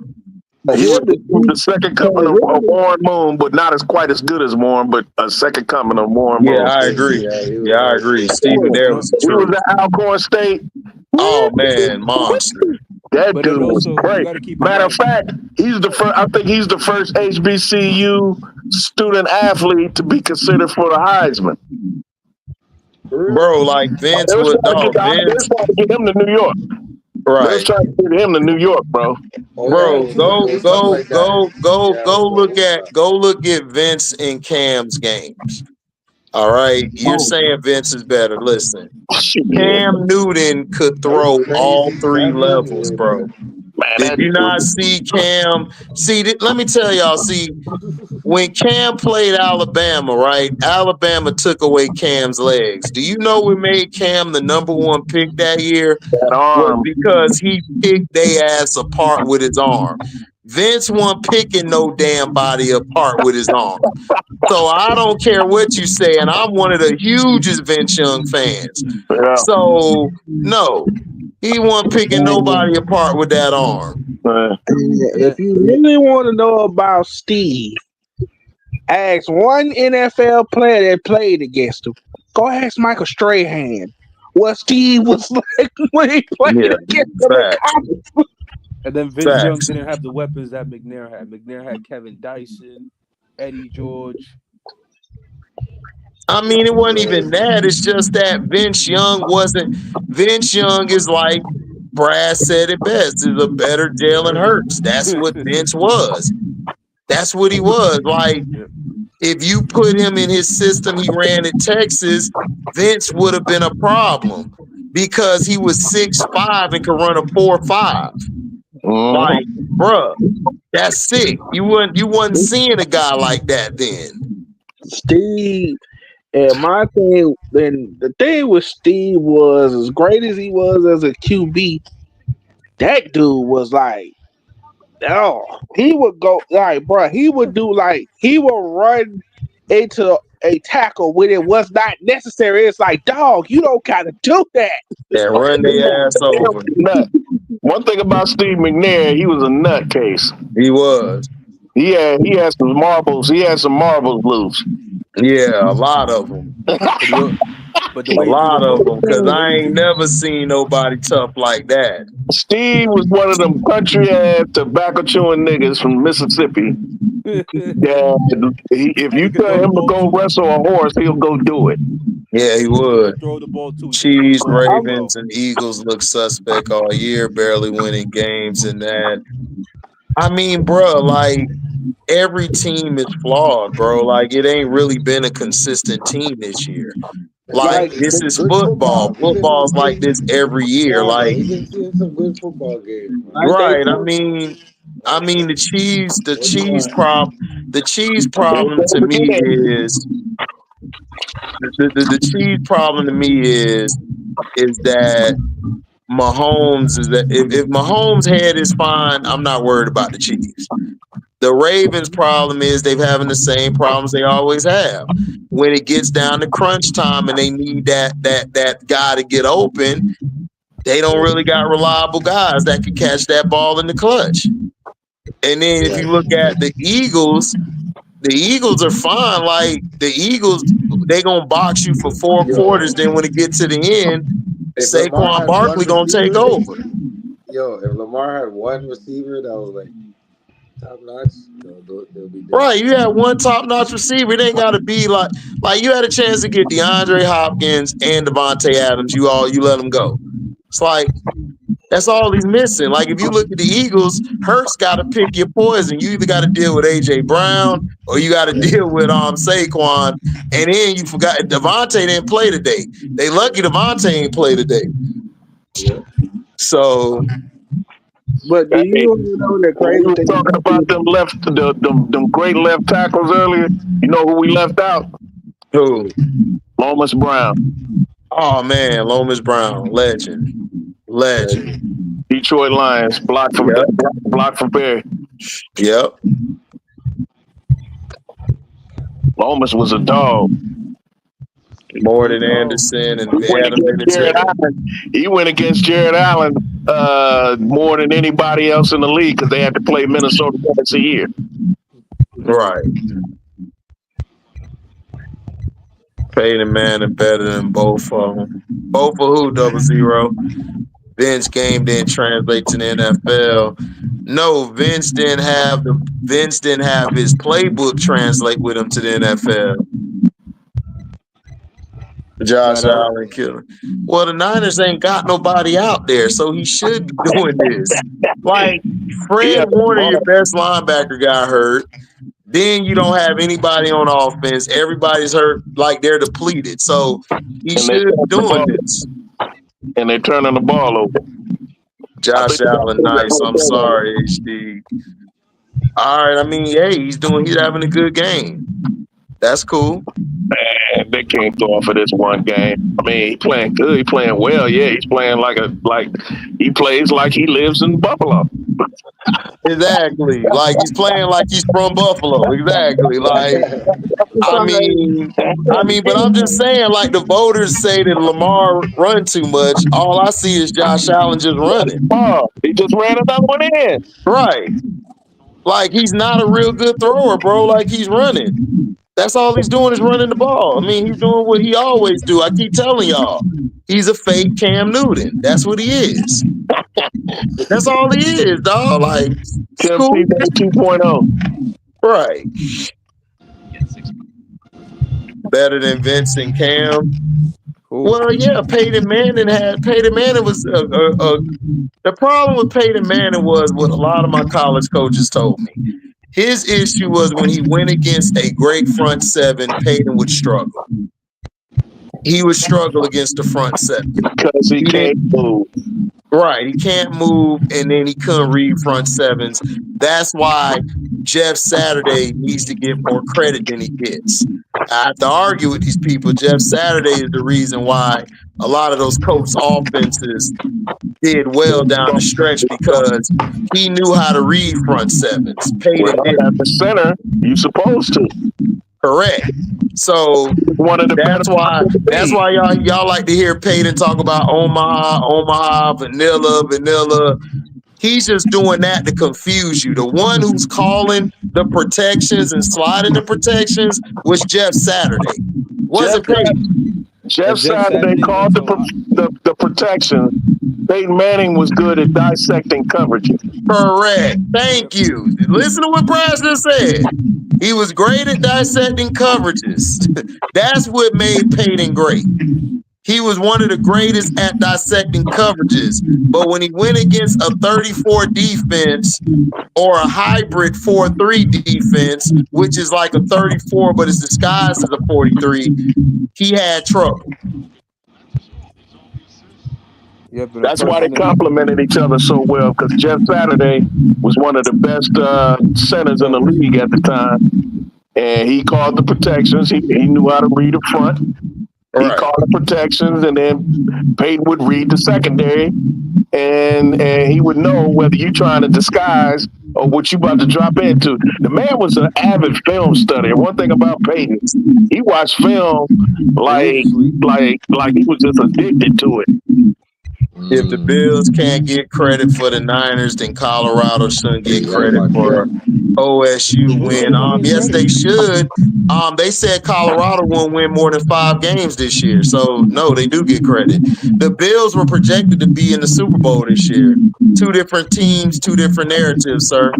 S3: He was the second coming of Warren Moon, but not as quite as good as Warren, but a second coming of Warren Moon.
S1: Yeah, I agree. I agree. Steve McNair was
S3: he was at Alcorn State.
S1: Oh man, monster.
S3: That dude was great. Matter of fact, he's the first. I think he's the first HBCU student athlete to be considered for the Heisman.
S1: Bro, like Vince was
S3: Vince trying to get him to New York.
S1: Right.
S3: Let's try to get him to New York, bro.
S1: Bro, go look at Vince and Cam's games. All right. You're saying Vince is better. Listen. Cam Newton could throw all 3 levels, bro. Did you not see Cam? See, let me tell y'all, when Cam played Alabama, right? Alabama took away Cam's legs. Do you know what made Cam the #1 pick that year? Was because he picked their ass apart with his arm. Vince wasn't picking no damn body apart with his arm. So I don't care what you say, and I'm one of the hugest Vince Young fans.
S3: Yeah.
S1: So, no. He wasn't picking nobody apart with that arm.
S6: If you really want to know about Steve, ask one NFL player that played against him. Go ask Michael Strahan what Steve was like when he played against him.
S5: And then Vince Young didn't have the weapons that McNair had. McNair had Kevin Dyson, Eddie George.
S1: I mean, it wasn't even that. It's just that Vince Young wasn't. Vince Young is like Brad said it best. Is a better Jalen Hurts. That's what Vince was. That's what he was. Like, if you put him in his system he ran at Texas, Vince would have been a problem because he was 6'5" and could run a 4.5. Like, bruh, that's sick. You wasn't seeing a guy like that then.
S6: Steve, and my thing, then the thing with Steve was, as great as he was as a QB, that dude was like, he would go like, bruh, he would run into a tackle when it was not necessary. It's like, dog, you don't gotta do that.
S1: Yeah, run their ass over.
S3: One thing about Steve McNair, he was a nutcase.
S1: He was.
S3: He had some marbles. He had some marbles loose.
S1: Yeah, a lot of them.
S5: But
S1: a lot of them, because I ain't never seen nobody tough like that.
S3: Steve was one of them country ass tobacco chewing niggas from Mississippi. Yeah, if you tell him to go wrestle a horse, he'll go do it.
S1: Yeah, he would.
S5: Throw the ball too.
S1: Chiefs, Ravens, and Eagles look suspect all year, barely winning games and that. I mean, bro, like, every team is flawed, bro. Like, it ain't really been a consistent team this year. Like, this is football. Football's like this every year. Like,
S9: some good football games.
S1: Right. I mean, the cheese problem to me is the cheese problem to me is that Mahomes is that if Mahomes' head is fine, I'm not worried about the Chiefs. The Ravens' problem is they've having the same problems they always have. When it gets down to crunch time and they need that guy to get open, they don't really got reliable guys that can catch that ball in the clutch. And then if you look at the Eagles, The Eagles are fine. Like the Eagles, they gonna box you for 4 quarters. Then when it gets to the end, Saquon Barkley gonna take over.
S9: Yo, if Lamar had one receiver that was like top notch, they'll be dead.
S1: Right, you had one top-notch receiver. It ain't got to be like you had a chance to get DeAndre Hopkins and Devontae Adams. You let them go. It's like that's all he's missing. Like if you look at the Eagles, Hurts got to pick your poison. You either got to deal with AJ Brown or you got to deal with Saquon. And then you forgot Devontae didn't play today. They lucky Devontae ain't play today.
S9: Yeah.
S1: So.
S6: But do you know the crazy
S3: we were
S6: thing
S3: talking about them great left tackles earlier? You know who we left out?
S1: Who?
S3: Lomas Brown.
S1: Oh man, Lomas Brown, legend.
S3: Detroit Lions, block from Barry.
S1: Yep.
S3: Lomas was a dog.
S1: More than Anderson and
S3: he went against Jared Allen more than anybody else in the league because they had to play Minnesota once a year.
S1: Right. Peyton Manning better than both of them. Both of who, 00? Vince game didn't translate to the NFL. No, Vince didn't have his playbook translate with him to the NFL. Josh Allen killer. Well, the Niners ain't got nobody out there, so he should be doing this. Like Fred Warner, your best linebacker, got hurt. Then you don't have anybody on offense. Everybody's hurt, like they're depleted. So he should be doing this.
S3: And they're turning the ball over.
S1: Josh Allen, nice. I'm sorry, HD. All right, I mean, hey, he's having a good game. That's cool.
S3: Man, they came through off of this one game. I mean, he playing good. He playing well. Yeah, he's playing he plays like he lives in Buffalo.
S1: Exactly. Like he's playing like he's from Buffalo. Exactly. Like I mean, but I'm just saying, like the voters say that Lamar run too much. All I see is Josh Allen just running.
S3: Oh, he just ran another one in.
S1: Right. Like he's not a real good thrower, bro. Like he's running. That's all he's doing is running the ball. I mean, he's doing what he always do. I keep telling y'all, he's a fake Cam Newton. That's what he is. That's all he is, dog. Like
S3: cool. 2.0.
S1: Right. Better than Vince and Cam. Cool. Well, yeah, Peyton Manning was the problem with Peyton Manning was what a lot of my college coaches told me. His issue was when he went against a great front seven, Peyton would struggle. He would struggle against the front seven.
S3: Because he can't move.
S1: Right, he can't move, and then he couldn't read front sevens. That's why Jeff Saturday needs to get more credit than he gets. I have to argue with these people. Jeff Saturday is the reason why a lot of those Colts offenses did well down the stretch because he knew how to read front sevens. Peyton didn't.
S3: At the center, you're supposed to.
S1: Correct. So that's why y'all like to hear Peyton talk about Omaha, vanilla. He's just doing that to confuse you. The one who's calling the protections and sliding the protections was Jeff Saturday. Wasn't Peyton.
S3: Jeff Saturday called the protection. Peyton Manning was good at dissecting coverages.
S1: Correct. Thank you. Listen to what Bryce just said. He was great at dissecting coverages. That's what made Peyton great. He was one of the greatest at dissecting coverages. But when he went against a 34 defense or a hybrid 4-3 defense, which is like a 34 but it's disguised as a 43, he had trouble.
S3: That's why they complimented each other so well, because Jeff Saturday was one of the best centers in the league at the time. And he called the protections. He knew how to read the front. He called the protections, and then Peyton would read the secondary, and he would know whether you're trying to disguise or what you about to drop into. The man was an avid film studier. One thing about Peyton, he watched film like he was just addicted to it.
S1: If the Bills can't get credit for the Niners, then Colorado shouldn't get credit for OSU win. Yes, they should. They said Colorado won't win more than 5 games this year. So no, they do get credit. The Bills were projected to be in the Super Bowl this year. 2 different teams, 2 different narratives, sir.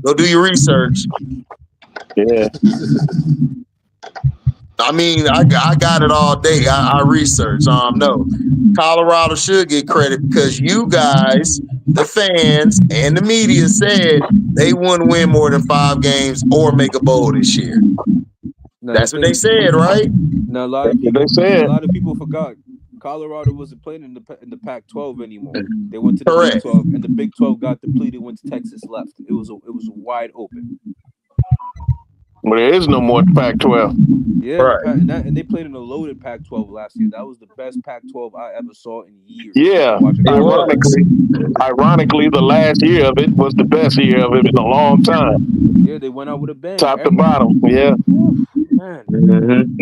S1: Go do your research.
S3: Yeah.
S1: I mean, I got it all day. I researched. No, Colorado should get credit because you guys, the fans and the media, said they wouldn't win more than 5 games or make a bowl this year. That's what they said, right?
S5: Now a lot of people forgot Colorado wasn't playing in the Pac-12 anymore. They went to the Big 12, and the Big 12 got depleted once Texas left. It was wide open.
S3: But there is no more Pac-12.
S5: Yeah, right. And they played in a loaded Pac-12 last year. That was the best Pac-12 I ever saw in years.
S3: Yeah, ironically, the last year of it was the best year of it in a long time.
S5: Yeah, they went out with a bang.
S3: Top to bottom, yeah.
S5: Ooh, man.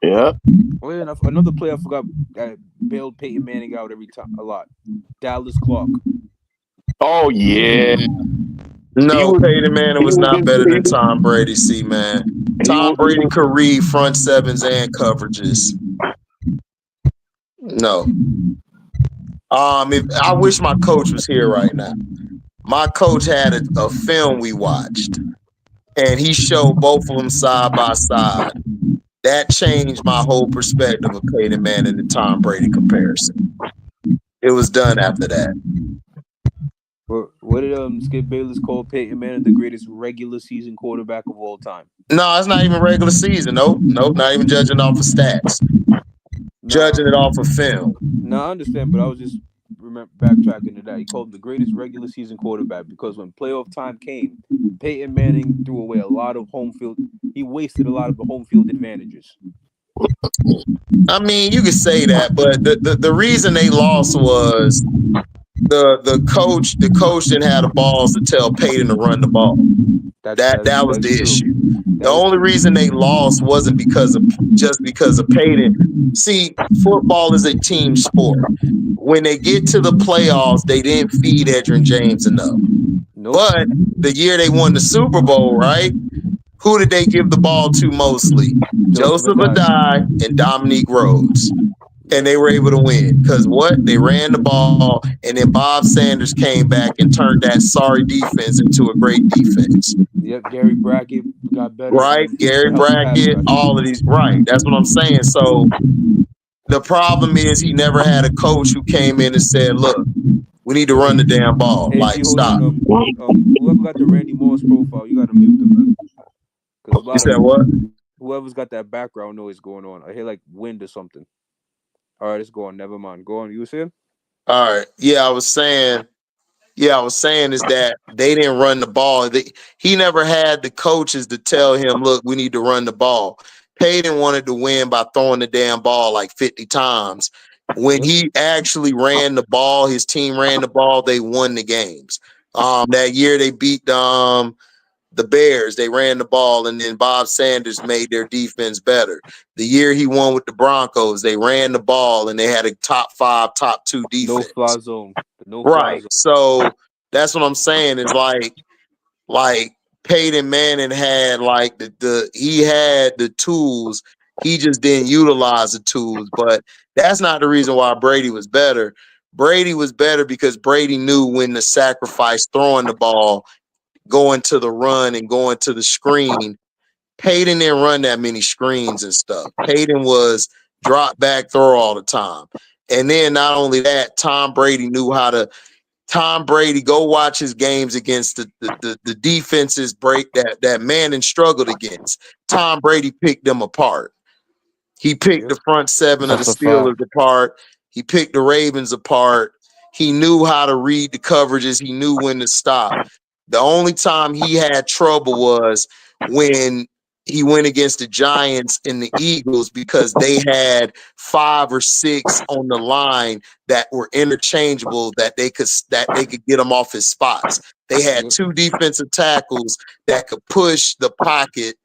S3: Yeah.
S5: Oh, yeah, another player I forgot bailed Peyton Manning out every time a lot. Dallas Clark.
S3: Oh yeah.
S1: No, Peyton Manning was not better than Tom Brady. See, man, Tom Brady could read front sevens and coverages. No. I wish my coach was here right now. My coach had a film we watched, and he showed both of them side by side. That changed my whole perspective of Peyton Manning and Tom Brady comparison. It was done after that.
S5: What did Skip Bayless call Peyton Manning the greatest regular season quarterback of all time?
S1: No, it's not even regular season. Nope, not even judging off of stats. Judging it off of film.
S5: No, I understand, but I was just backtracking to that. He called him the greatest regular season quarterback because when playoff time came, Peyton Manning threw away a lot of home field. He wasted a lot of the home field advantages.
S1: I mean, you could say that, but the reason they lost was the coach didn't have the balls to tell Peyton to run the ball. That was the issue. The only reason they lost wasn't because of Peyton. See, football is a team sport. When they get to the playoffs, they didn't feed Edgerrin James enough. Nope. But the year they won the Super Bowl, right? Who did they give the ball to mostly? Joseph Adai and Dominique Rhodes. And they were able to win because they ran the ball, and then Bob Sanders came back and turned that sorry defense into a great defense.
S5: Yep, Gary Brackett got better.
S1: Right, Gary Brackett, all of these. Right, that's what I'm saying. So the problem is he never had a coach who came in and said, "Look, we need to run the damn ball."
S5: Hey,
S1: stop.
S5: Whoever got the Randy Moss profile, you got to mute them.
S1: You said what?
S5: Whoever's got that background noise going on, I hear like wind or something. All right, it's going. Never mind. Go on. You were saying?
S1: All right. I was saying is that they didn't run the ball. He never had the coaches to tell him, look, we need to run the ball. Peyton wanted to win by throwing the damn ball like 50 times. When he actually ran the ball, his team ran the ball, they won the games. That year they beat the Bears, they ran the ball, and then Bob Sanders made their defense better. The year he won with the Broncos, they ran the ball, and they had a top 5, top 2 defense.
S5: No fly zone.
S1: Right. So that's what I'm saying is like Peyton Manning had like he had the tools. He just didn't utilize the tools. But that's not the reason why Brady was better. Brady was better because Brady knew when to sacrifice throwing the ball, going to the run and going to the screen. Peyton didn't run that many screens and stuff. Peyton was drop back throw all the time. And then not only that, Tom Brady knew how to go watch his games against the defenses that Manning struggled against. Tom Brady picked them apart. He picked the front 7 of the Steelers apart. He picked the Ravens apart. He knew how to read the coverages. He knew when to stop. The only time he had trouble was when he went against the Giants and the Eagles because they had 5 or 6 on the line that were interchangeable that they could get him off his spots. They had 2 defensive tackles that could push the pocket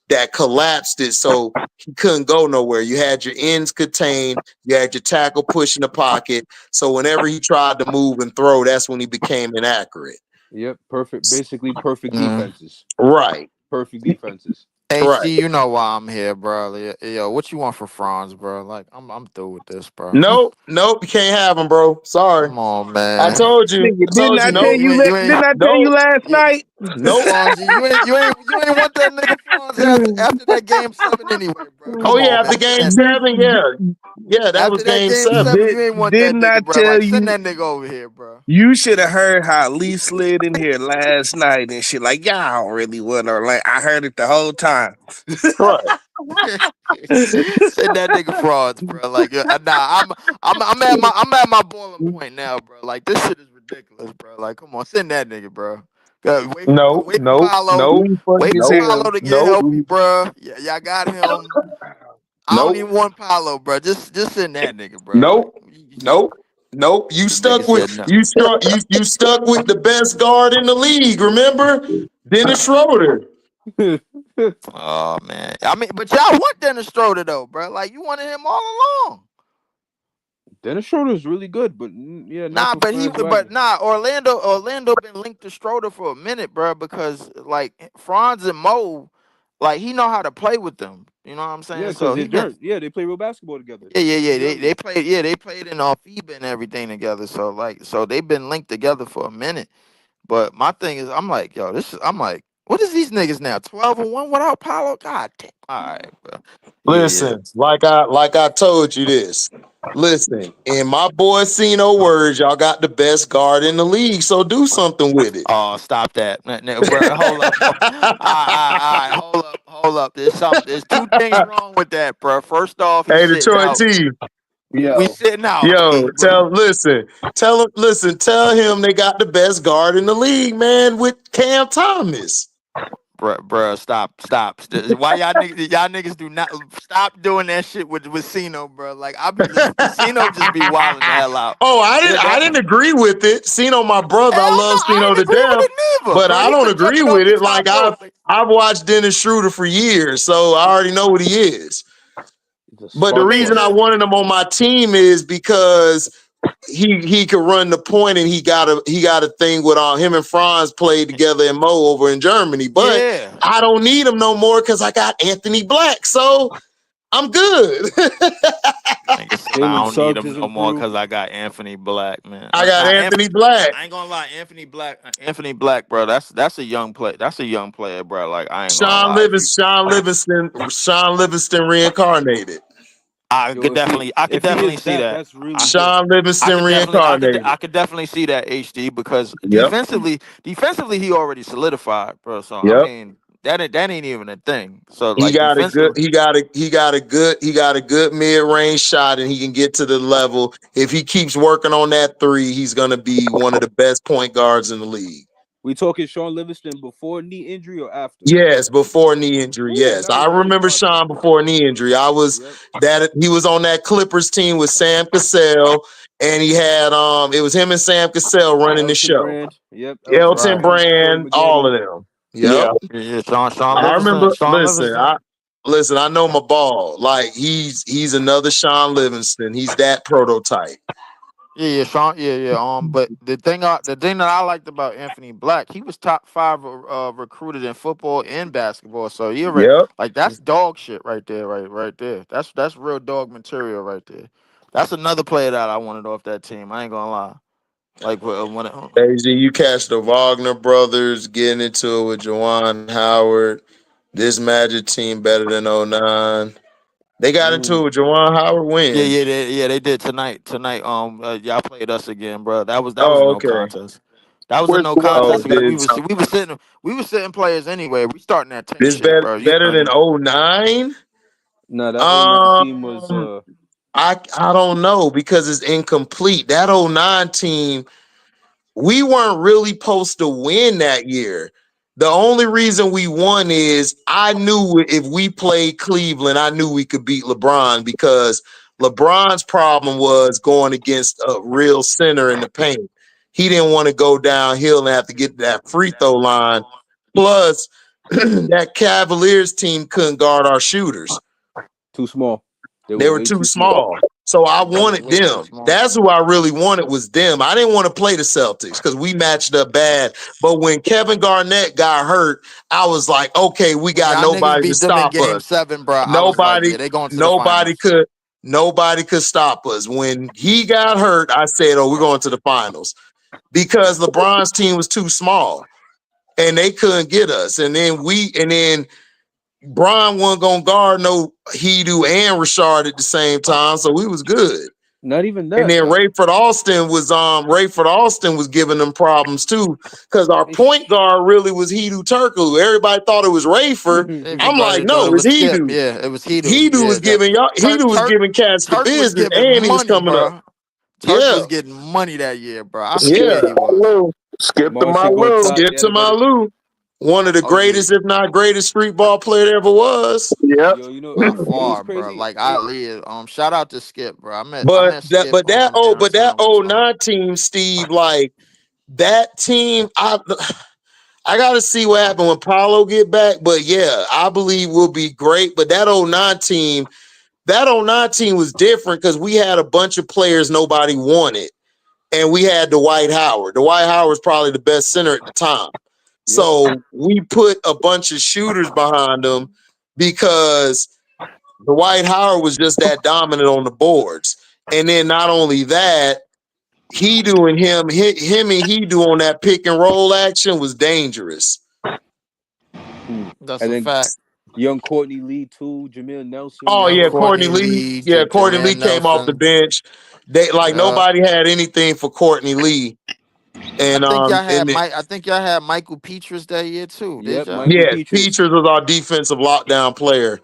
S1: that collapsed it, so he couldn't go nowhere. You had your ends contained, you had your tackle pushing the pocket. So whenever he tried to move and throw, that's when he became inaccurate.
S5: Yep, perfect. Basically, perfect defenses.
S1: Right.
S5: Perfect defenses.
S1: Right.
S10: HD, you know why I'm here, bro. Yo, what you want for Franz, bro? Like, I'm through with this, bro.
S1: Nope, you can't have him, bro. Sorry.
S10: Come on, man.
S1: I told you.
S6: Nigga, didn't I tell
S1: Nope.
S6: you? Didn't I tell you last night?
S1: Nope.
S10: Franz, you ain't want that nigga Franz after that game 7 anyway, bro. Come on,
S1: after
S10: man.
S1: game 7, yeah, that was game 7.
S10: You ain't want that
S6: Didn't I
S10: nigga, bro.
S6: tell
S10: Like,
S6: you?
S10: send that nigga over here, bro.
S8: You should have heard how Lee slid in here last night and shit. Like, y'all don't really want her. Like, I heard it the whole time.
S1: Right.
S10: Send that nigga Franz, bro. Like, nah, I'm at my boiling point now, bro. Like, this shit is ridiculous, bro. Like, come on, send that nigga, bro. Wait for Paolo to get healthy, bro. Yeah, y'all got him. I don't even want Paolo, bro. Just send that nigga, bro.
S1: Nope. You stuck with you stuck with the best guard in the league. Remember, Dennis Schroeder.
S10: Oh man, I mean, but y'all want Dennis Schroeder though, bro. Like you wanted him all along.
S5: Dennis Schroeder is really good, but yeah,
S10: Orlando been linked to Schroeder for a minute, bro, because like Franz and Mo, like he know how to play with them. You know what I'm saying?
S5: Yeah, because they play real basketball together.
S10: Yeah. They played in FIBA and everything together. So they've been linked together for a minute. But my thing is, I'm like, yo, what is these niggas now? 12-1 without Paolo? God damn. All right, bro.
S1: Listen, like I told you this. Listen, in my boy Cino words, y'all got the best guard in the league, so do something with it.
S10: Oh, stop that, bro. Hold up. All right, hold up. There's 2 things wrong with that, bro. First off,
S1: Hey, Detroit T.
S10: We sitting out.
S1: Yo, tell him they got the best guard in the league, man, with Cam Thomas.
S10: Bruh, stop. Why y'all niggas do not stop doing that shit with Cino, bro? Like Cino just be wilding the hell out.
S1: Oh, I didn't agree with it. Cino, my brother, I love Cino to death, but I don't agree with it. Like I've watched Dennis Schroeder for years, so I already know what he is. But the reason I wanted him on my team is because he could run the point, and he got a thing with him and Franz played together in Mo over in Germany. But I don't need him no more because I got Anthony Black, so I'm good.
S10: I don't need him no more because I got Anthony Black, man.
S1: I got Anthony Black.
S10: I ain't gonna lie, Anthony Black, bro. That's a young play. That's a young player, bro. Like I ain't
S1: Sean Livingston reincarnated.
S10: I could definitely see that.
S5: That's really
S1: Sean Livingston reincarnated.
S10: I could definitely see that, HD, because defensively he already solidified, bro. So I mean that ain't even a thing. So like
S1: he got a good mid-range shot, and he can get to the level. If he keeps working on that 3, he's gonna be one of the best point guards in the league.
S5: We talking Sean Livingston before knee injury or after?
S1: Yes, before knee injury. Yes, I remember Sean before knee injury. He was on that Clippers team with Sam Cassell, and he had it was him and Sam Cassell running the show.
S5: Brand. Yep,
S1: Elton Brand, all of them. Yep.
S10: Yeah, Sean
S1: I remember.
S10: Livingston.
S1: Listen, I know my ball. Like he's another Sean Livingston. He's that prototype.
S10: Yeah, Sean. Yeah. But the thing that I liked about Anthony Black, he was top 5 recruited in football and basketball. So like that's dog shit right there, right there. That's real dog material right there. That's another player that I wanted off that team. I ain't gonna lie. Like
S1: you catch the Wagner brothers getting into it with Juwan Howard. This Magic team better than 09. They got into it with Juwan Howard when?
S10: Yeah, they did tonight. Y'all played us again, bro. That was no contest. That was a no contest. We were sitting players anyway. We starting at 10 shit, bro.
S1: Better than 09?
S5: No, that 09 team was
S1: I don't know because it's incomplete. That 09 team, we weren't really supposed to win that year. The only reason we won is I knew if we played Cleveland, I knew we could beat LeBron because LeBron's problem was going against a real center in the paint. He didn't want to go downhill and have to get that free throw line. Plus, that Cavaliers team couldn't guard our shooters.
S5: Too small.
S1: They were too small. So I wanted them. That's who I really wanted was them. I didn't want to play the Celtics because we matched up bad. But when Kevin Garnett got hurt, I was like, okay, we got nobody to stop us.
S10: Game 7, bro.
S1: Nobody,
S10: they going to
S1: nobody could stop us. When he got hurt, I said, oh, we're going to the finals because LeBron's team was too small and they couldn't get us. And then Bron wasn't gonna guard no HDiiTV and Rashard at the same time, so we was good.
S5: Not even that.
S1: And then Rayford Alston was giving them problems too, because our point guard really was HDiiTV Turkoglu. Everybody thought it was Rayford. I'm like, no, it's HDiiTV.
S10: Yeah, it was HDiiTV.
S1: HDiiTV was giving y'all. HDiiTV was giving cats the business, and he was coming up.
S10: Turk was getting money that year, bro. I swear he was.
S3: Skip to
S1: Malu. One of the greatest, if not greatest, street ball player there ever was.
S3: Yeah,
S10: by far, bro. Like Ali. Shout out to Skip, bro.
S1: That 09 team, Steve, like that team, I gotta see what happened when Paulo get back. But yeah, I believe we'll be great. But that 09 team was different because we had a bunch of players nobody wanted, and we had Dwight Howard. Dwight Howard was probably the best center at the time. So we put a bunch of shooters behind them because Dwight Howard was just that dominant on the boards. And then not only that, HDiiTV and him and HDiiTV on that pick and roll action was dangerous.
S10: That's a fact.
S5: Young Courtney Lee too, Jameer Nelson.
S1: Oh yeah, Courtney Lee. Yeah, Courtney Lee came off the bench. They nobody had anything for Courtney Lee. And
S10: I think y'all had Michael Petrus that year too.
S1: Petrus was our defensive lockdown player.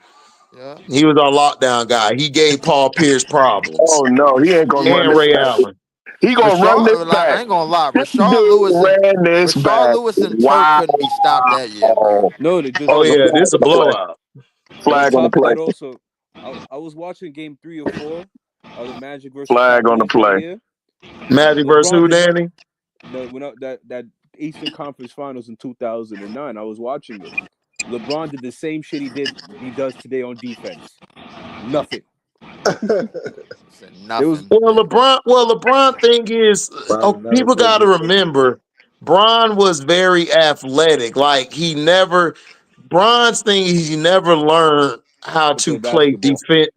S1: Yeah, he was our lockdown guy. He gave Paul Pierce problems.
S3: Oh no, he ain't gonna run
S1: Ray Allen.
S3: He gonna run this back.
S10: I ain't gonna lie. Rashard Lewis and Turk couldn't be stopped that year, bro.
S5: No,
S1: this is a blowout.
S3: Flag on the play.
S5: Also, I was watching game 3 or 4 of the Magic versus
S3: flag on the play.
S1: Magic versus who, Danny?
S5: No, that Eastern Conference Finals in 2009. I was watching it. LeBron did the same shit he does today on defense. Nothing.
S1: LeBron thing is, people got to remember, Bron was very athletic. Like Bron's thing is he never learned how to play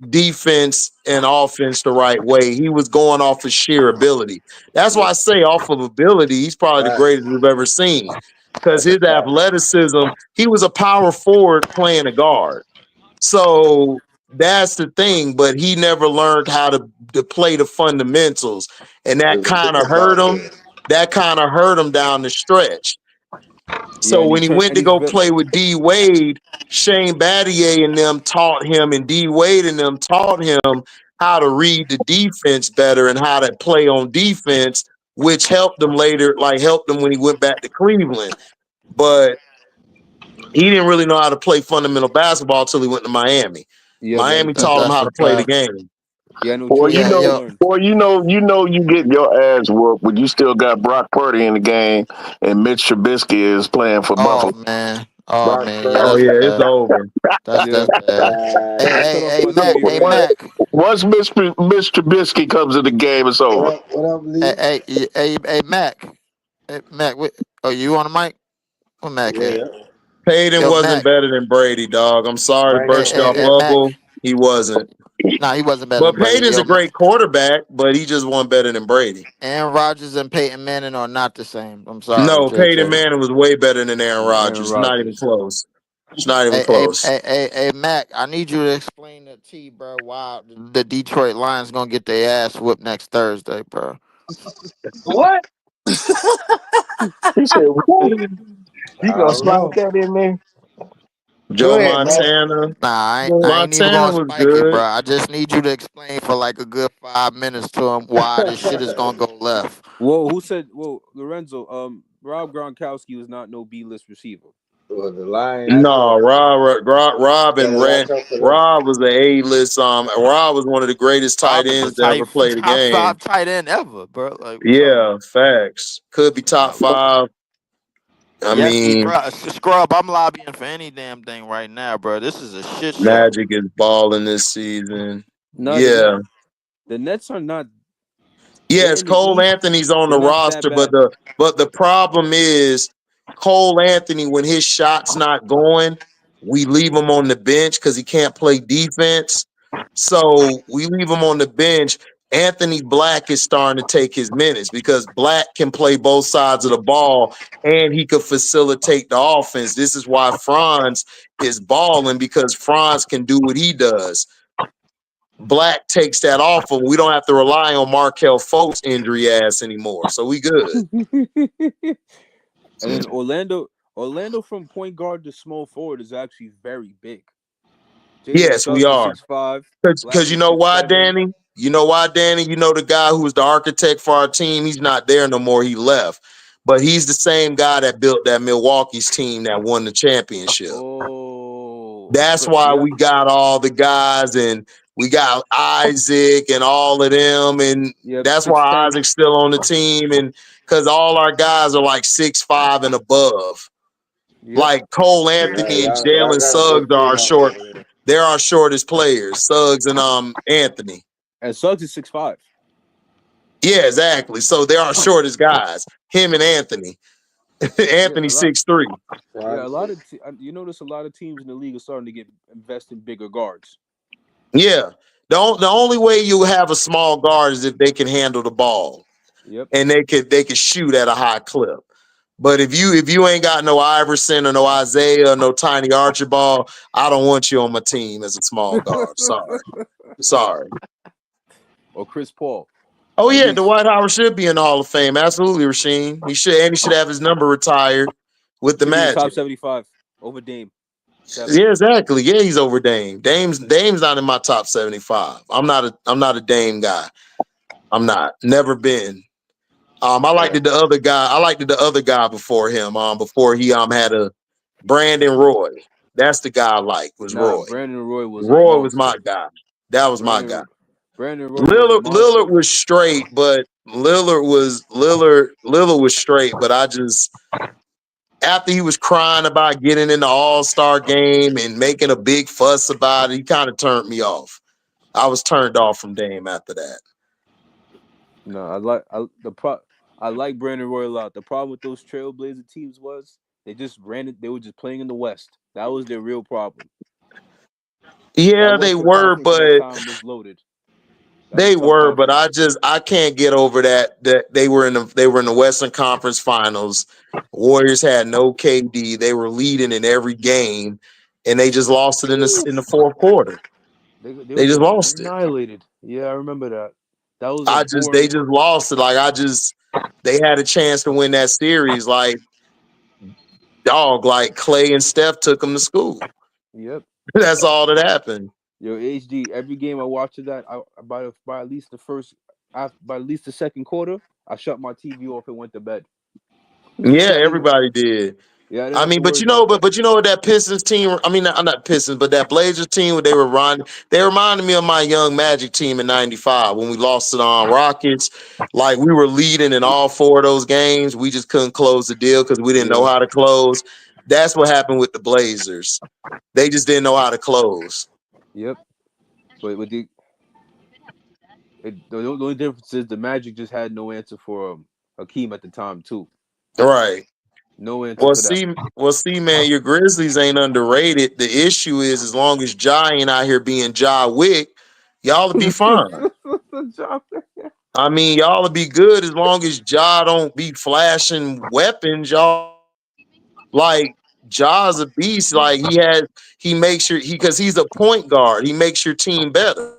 S1: defense and offense the right way. He was going off of sheer ability. That's why I say off of ability, he's probably the greatest we've ever seen. Because his athleticism, he was a power forward playing a guard. So that's the thing, but he never learned how to play the fundamentals. And that kind of hurt him. That kind of hurt him down the stretch. So when he went to go play with D Wade, Shane Battier and them taught him, and D Wade and them taught him how to read the defense better and how to play on defense, which helped him later, helped him when he went back to Cleveland. But he didn't really know how to play fundamental basketball until he went to Miami. Miami taught him how to play the game.
S3: You get your ass whooped, but you still got Brock Purdy in the game, and Mitch Trubisky is playing for Buffalo.
S10: Man.
S1: It's over.
S10: That's bad. Hey, Mac.
S3: Once Mitch Trubisky comes in the game, it's over.
S10: Hey, Mac. Hey, Mac. You on the mic? What Mac at?
S1: Peyton wasn't better than Brady, dog. I'm sorry to burst your bubble. He wasn't.
S10: Nah, he wasn't better.
S1: But Peyton's a great quarterback, but he just wasn't better than Brady.
S10: Aaron Rodgers and Peyton Manning are not the same. I'm sorry.
S1: No, Peyton Manning was way better than Aaron Rodgers. Not even close. It's not even close.
S10: Hey, Mac, I need you to explain to T, bro, why the Detroit Lions gonna get their ass whooped next Thursday, bro.
S3: What? He said, what? You gonna slap that in there?
S1: Joe Montana.
S10: Nah, I ain't even gonna spike it, bro. I just need you to explain for like a good 5 minutes to him why this shit is gonna go left.
S5: Whoa, who said? Whoa, Lorenzo. Rob Gronkowski was not no B-list receiver.
S9: Well, the Lions.
S1: No, Rob was the A-list. Rob was one of the greatest tight ends to ever play the game.
S10: Top 5 tight end ever, bro. Like,
S1: facts. Could be top 5. I
S10: Yes,
S1: mean,
S10: Scrub. I'm lobbying for any damn thing right now, bro. This is a shit show.
S1: Magic is balling this season.
S5: No,
S1: Yeah.
S5: the Nets are not. They're
S1: Yes,
S5: in the
S1: Cole
S5: East.
S1: Anthony's on
S5: They're
S1: the
S5: not that
S1: roster, but
S5: bad.
S1: the problem is Cole Anthony, when his shot's not going, we leave him on the bench because he can't play defense. So we leave him on the bench. Anthony Black is starting to take his minutes because Black can play both sides of the ball and he could facilitate the offense. This is why Franz is balling, because Franz can do what he does. Black takes that off him. We don't have to rely on Markel Fultz injury ass anymore. So we good.
S5: And then Orlando from point guard to small forward is actually very big. Jalen
S1: Yes, we
S5: Suggs is
S1: are.
S5: 6'5". Black
S1: Because you
S5: is
S1: know why,
S5: 6'7".
S1: Danny? You know why, Danny? You know the guy who was the architect for our team? He's not there no more. He left. But he's the same guy that built that Milwaukee's team that won the championship.
S5: Oh,
S1: That's why
S5: yep,
S1: we got all the guys, and we got Isaac and all of them. And
S5: yep,
S1: that's why
S5: 6'10".
S1: Isaac's still on the team. And because all our guys are like 6'5" and above.
S5: Yep.
S1: Like Cole
S9: Yeah,
S1: Anthony and
S9: y'all
S1: Jalen
S9: got a
S1: Suggs
S9: good
S1: are
S9: team
S1: our
S9: out
S1: short.
S9: there, man.
S1: They're our shortest players, Suggs and Anthony.
S5: And Suggs is 6'5".
S1: Yeah, exactly. So they're our shortest guys. Him and Anthony.
S5: Yeah,
S1: Anthony 6'3".
S5: yeah, a lot
S9: 5'6".
S5: of you notice a lot of teams in the league are starting to invest in bigger guards.
S1: Yeah. The only way you have a small guard is if they can handle the ball
S5: Yep.
S1: and they could shoot at a high clip. But if you ain't got no Iverson or no Isaiah or no Tiny Archibald, I don't want you on my team as a small guard. Sorry.
S5: Or Chris Paul.
S1: Oh
S5: At
S1: yeah,
S5: least
S1: Dwight Howard should be in the Hall of Fame. Absolutely, Rasheem. He should have his number retired with the
S5: should be in the top
S1: Magic.
S5: 75 over Dame. 7.
S1: Yeah, exactly. Yeah, he's over Dame. Dame's not in my top 75. I'm not a Dame guy. I'm not. Never been. I liked
S9: Yeah.
S1: the other guy. I liked the other guy before him. Before he had a Brandon Roy. That's the guy I liked, was
S5: Nah,
S1: Roy.
S5: Brandon Roy was a
S1: Roy was my
S5: monster.
S1: guy. That was my guy.
S5: Brandon Roy was a monster.
S1: Lillard was straight, but Lillard was straight, but I just, after he was crying about getting in the All-Star game and making a big fuss about it, he kind of turned me off. I was turned off from Dame after that.
S5: No, I like Brandon Roy a lot. The problem with those Trailblazer teams was they just ran it. They were just playing in the West. That was their real problem.
S1: Yeah, they were, but
S5: that time was loaded.
S1: they were, but I can't get over that they were in the Western Conference Finals. Warriors had no KD. They were leading in every game, and they just lost it in the fourth quarter. They just lost it.
S5: Annihilated. Yeah, I remember that. That was
S1: They just lost it. They had a chance to win that series. Like Clay and Steph took them to school.
S5: Yep.
S1: That's all that happened.
S5: Yo, HD. Every game I watched of that, by at least the second quarter, I shut my TV off and went to bed.
S1: Yeah, everybody did.
S5: Yeah,
S1: I mean, but you know what that Pistons team, I mean, not Pistons, but that Blazers team, they reminded me of my young Magic team in 95 when we lost to the Rockets. Like, we were leading in all 4 of those games. We just couldn't close the deal because we didn't know how to close. That's what happened with the Blazers. They just didn't know how to close.
S5: Yep. But with the only difference is the Magic just had no answer for Hakeem at the time too.
S1: Right.
S5: No answer for that.
S1: Well, see, man, your Grizzlies ain't underrated. The issue is, as long as Ja ain't out here being Ja Wick, y'all will be fine. I mean, y'all will be good as long as Ja don't be flashing weapons. Y'all, like, Ja's a beast. Like, he makes sure because he's a point guard. He makes your team better.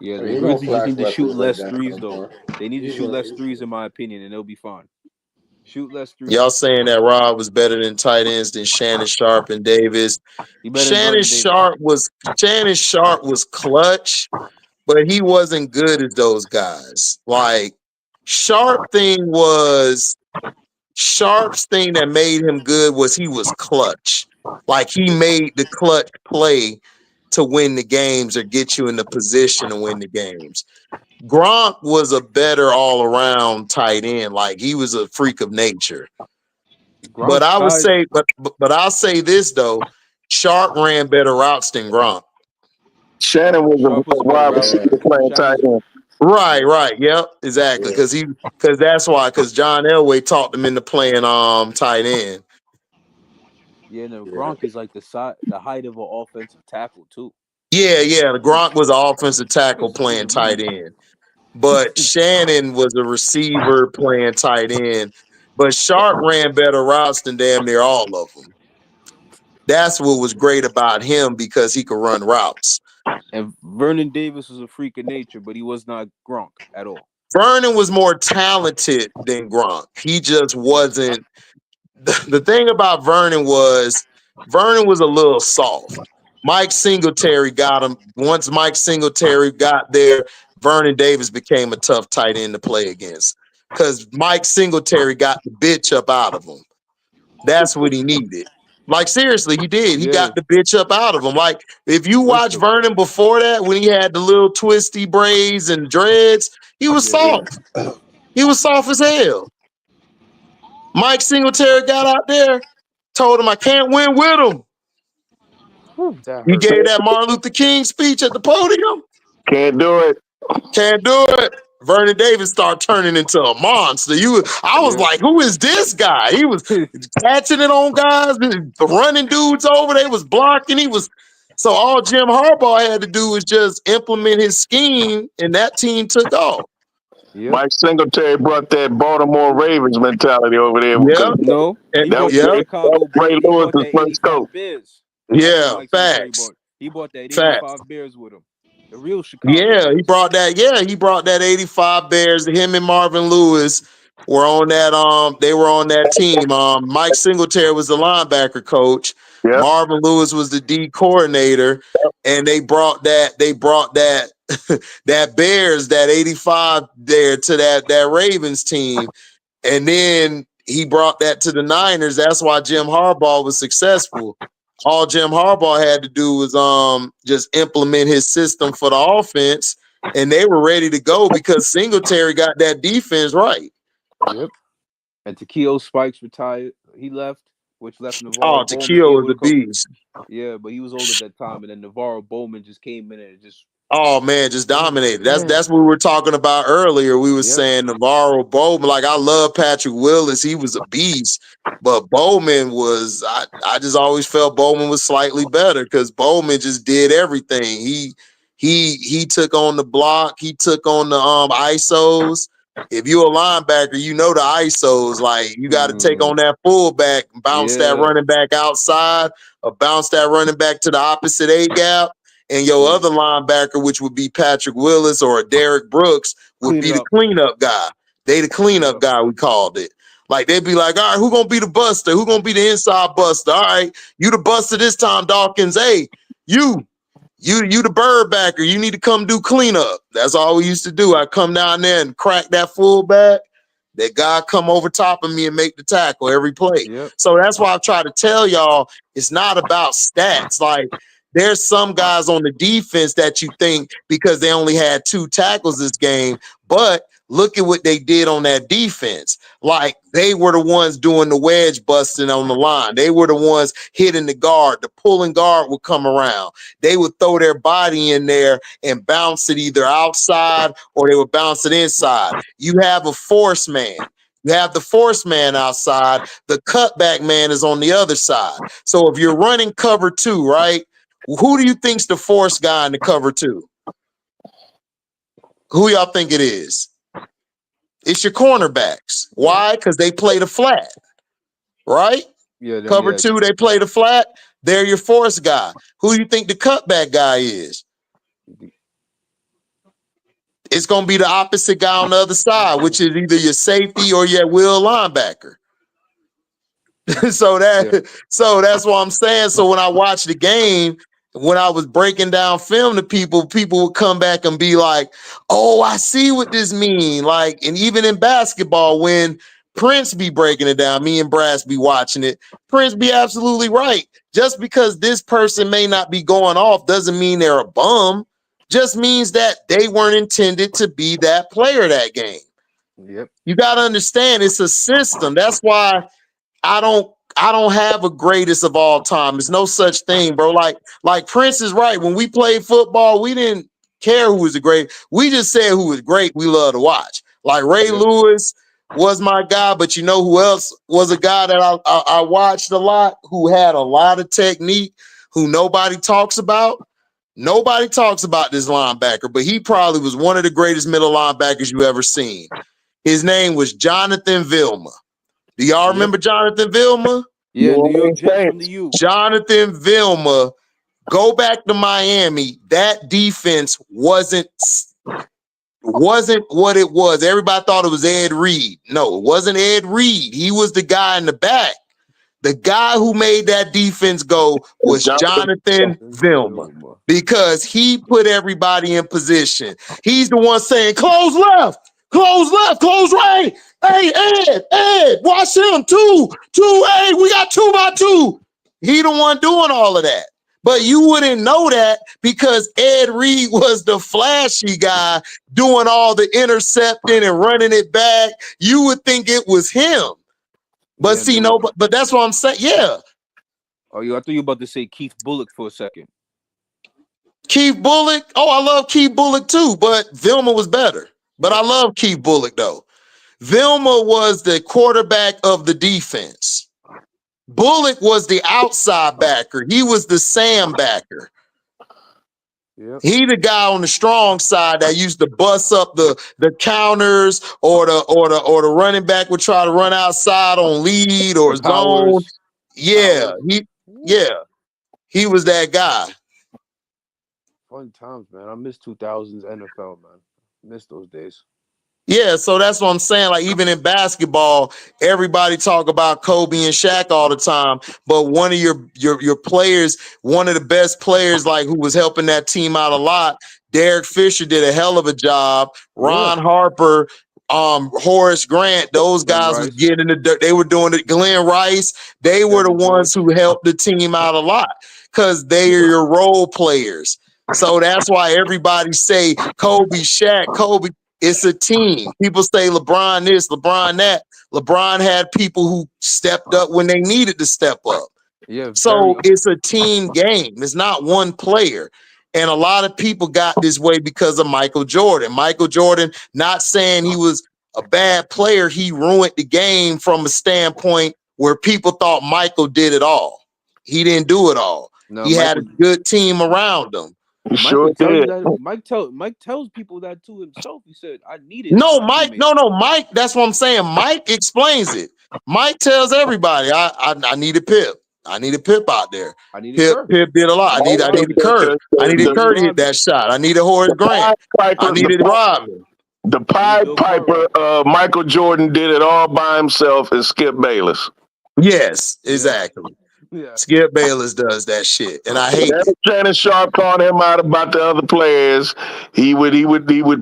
S5: Yeah, the Grizzlies just need to shoot less threes, though. They need to shoot less threes, in my opinion, and they'll be fine. Shoot less threes.
S1: Y'all saying that Rob was better than tight ends than Shannon Sharp and Davis. Shannon Sharp was clutch, but he wasn't good as those guys. Like, Sharp's thing that made him good was he was clutch. Like, he made the clutch play to win the games or get you in the position to win the games. Gronk was a better all-around tight end. Like, he was a freak of nature. But I would
S5: size.
S1: say, but I'll say this though, Sharp ran better routes than Gronk.
S3: Shannon was
S5: Sharp was
S3: a
S5: a better
S3: wide
S5: route
S3: receiver
S5: runner.
S3: playing tight
S5: Shannon's
S3: end.
S1: Right, yep, exactly. Because that's why, because John Elway talked him into playing tight end.
S5: Gronk is like the height of an offensive tackle too.
S1: Yeah, the Gronk was an offensive tackle playing tight end. But Shannon was a receiver playing tight end. But Sharp ran better routes than damn near all of them. That's what was great about him because he could run routes.
S5: And Vernon Davis was a freak of nature, but he was not Gronk at all.
S1: Vernon was more talented than Gronk. He just wasn't. The thing about Vernon was a little soft. Mike Singletary got him. Once Mike Singletary got there, Vernon Davis became a tough tight end to play against because Mike Singletary got the bitch up out of him. That's what he needed. Like, seriously, he did. He got the bitch up out of him. Like, if you watch Vernon before that, when he had the little twisty braids and dreads, he was soft. He was soft as hell. Mike Singletary got out there, told him, I can't win with him. He gave that Martin Luther King speech at the podium.
S3: Can't do it.
S1: Can't do it. Vernon Davis started turning into a monster. I was like, who is this guy? He was catching it on guys, running dudes over. They was blocking. So all Jim Harbaugh had to do was just implement his scheme, and that team took off.
S3: Yep. Mike Singletary brought that Baltimore Ravens mentality over there.
S1: Yeah.
S5: No,
S3: that was
S5: Chicago
S3: Ray Lewis's first coach.
S5: Bears.
S1: Yeah, facts.
S5: He brought that 85 Bears with him. The real Chicago.
S1: Yeah, he brought that. Yeah, he brought that 85 Bears. Him and Marvin Lewis were on that. They were on that team. Mike Singletary was the linebacker coach. Yep. Marvin Lewis was the D coordinator, and they brought that. That Bears, that 85 there to that Ravens team, and then he brought that to the Niners. That's why Jim Harbaugh was successful. All Jim Harbaugh had to do was just implement his system for the offense, and they were ready to go because Singletary got that defense right.
S5: Yep. And Takeo Spikes retired. He left, which left Navarro.
S1: Oh, Takeo was the beast.
S5: Yeah, but he was old at that time, and then Navarro Bowman just came in and just.
S1: Oh man, just dominated. That's what we were talking about earlier. We were saying Navarro Bowman. Like, I love Patrick Willis. He was a beast. But Bowman was, I just always felt Bowman was slightly better because Bowman just did everything. He took on the block, he took on the ISOs. If you're a linebacker, you know the ISOs. Like, you got to take on that fullback, bounce that running back outside, or bounce that running back to the opposite A gap. And your other linebacker, which would be Patrick Willis or Derek Brooks, would be the cleanup guy. They the cleanup guy, we called it. Like, they'd be like, all right, who gonna be the buster? Who gonna be the inside buster? All right, you the buster this time, Dawkins. Hey, you the bird backer. You need to come do cleanup. That's all we used to do. I come down there and crack that fullback. That guy come over top of me and make the tackle every play. Yep. So that's why I try to tell y'all, it's not about stats. Like, there's some guys on the defense that you think because they only had 2 tackles this game, but look at what they did on that defense. Like, they were the ones doing the wedge busting on the line. They were the ones hitting the guard. The pulling guard would come around. They would throw their body in there and bounce it either outside or they would bounce it inside. You have a force man. You have the force man outside. The cutback man is on the other side. So if you're running cover 2, right? Who do you think's the force guy in the cover 2? Who y'all think it is? It's your cornerbacks. Why? Because they play the flat, right?
S5: Yeah.
S1: Cover 2, they play the flat. They're your force guy. Who do you think the cutback guy is? It's going to be the opposite guy on the other side, which is either your safety or your will linebacker. So that's what I'm saying. So when I watch the game, when I was breaking down film to people would come back and be like, oh, I see what this mean. Like, and even in basketball, when Prince be breaking it down, me and Brass be watching it, Prince be absolutely right. Just because this person may not be going off doesn't mean they're a bum. Just means that they weren't intended to be that player that game.
S5: Yep.
S1: You got to understand, it's a system. That's why I don't have a greatest of all time. There's no such thing, bro. Like Prince is right. When we played football, we didn't care who was the great. We just said who was great. We love to watch. Like Ray Lewis was my guy, but you know who else was a guy that I watched a lot, who had a lot of technique, who nobody talks about? Nobody talks about this linebacker, but he probably was one of the greatest middle linebackers you ever seen. His name was Jonathan Vilma. Do y'all remember Jonathan Vilma?
S5: Yeah, New York Jets from the U.
S1: Jonathan Vilma, go back to Miami. That defense wasn't what it was. Everybody thought it was Ed Reed. No, it wasn't Ed Reed. He was the guy in the back. The guy who made that defense go was Jonathan Vilma, because he put everybody in position. He's the one saying, close left, close right. Hey, Ed, watch him. Two, hey, we got 2 by 2. He the one doing all of that. But you wouldn't know that because Ed Reed was the flashy guy doing all the intercepting and running it back. You would think it was him. But but that's what I'm saying. Yeah.
S5: Oh, I thought you were about to say Keith Bullock for a second.
S1: Keith Bullock? Oh, I love Keith Bullock too, but Vilma was better. But I love Keith Bullock though. Vilma was the quarterback of the defense. Bullock was the outside backer. He was the Sam backer. He the guy on the strong side that used to bust up the counters, or the running back would try to run outside on lead or zone. Yeah, he was that guy.
S5: Fun times, man. I miss 2000s NFL, man. Miss those days.
S1: Yeah, so that's what I'm saying. Like, even in basketball, everybody talk about Kobe and Shaq all the time, but one of your players, one of the best players, like, who was helping that team out a lot, Derek Fisher, did a hell of a job. Ron Harper, Horace Grant, those guys was getting in the dirt. They were doing it. Glenn Rice, they were the ones who helped the team out a lot because they are your role players. So that's why everybody say Kobe, Shaq, Kobe. It's a team. People say LeBron this, LeBron that. LeBron had people who stepped up when they needed to step up.
S5: Yeah.
S1: So it's a team game. It's not one player. And a lot of people got this way because of Michael Jordan. Michael Jordan, not saying he was a bad player, he ruined the game from a standpoint where people thought Michael did it all. He didn't do it all. No, he had a good team around him.
S5: Mike tells people that to himself. He said, "I needed."
S1: Mike. Mike. That's what I'm saying. Mike explains it. Mike tells everybody, "I needed Pip. I needed Pip out there. Pip did a lot. I needed Kurt. I needed Kurt to hit that shot. I needed Horace Grant. I needed Robin."
S3: The Pied Piper, Michael Jordan did it all by himself, and Skip Bayless.
S1: Yes, exactly. Yeah. Skip Bayless does that shit, and I hate it.
S3: Shannon Sharp calling him out about the other players. He would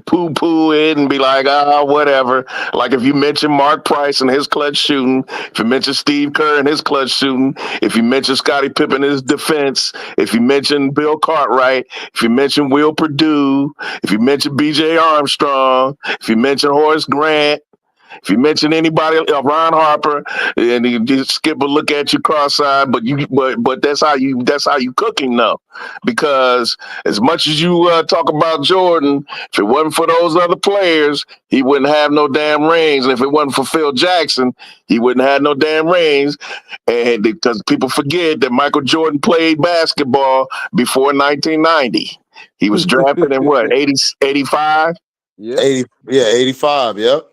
S3: poo it and be like, whatever. Like if you mention Mark Price and his clutch shooting, if you mention Steve Kerr and his clutch shooting, if you mention Scottie Pippen and his defense, if you mention Bill Cartwright, if you mention Will Perdue, if you mention B.J. Armstrong, if you mention Horace Grant, if you mention anybody, Ron Harper, and you just Skip will look at you cross-eyed, but that's how you cooking though, because as much as you talk about Jordan, if it wasn't for those other players, he wouldn't have no damn rings, and if it wasn't for Phil Jackson, he wouldn't have no damn rings, and because people forget that Michael Jordan played basketball before 1990. He was drafted in what, 85?
S1: Yeah, 85. Yep.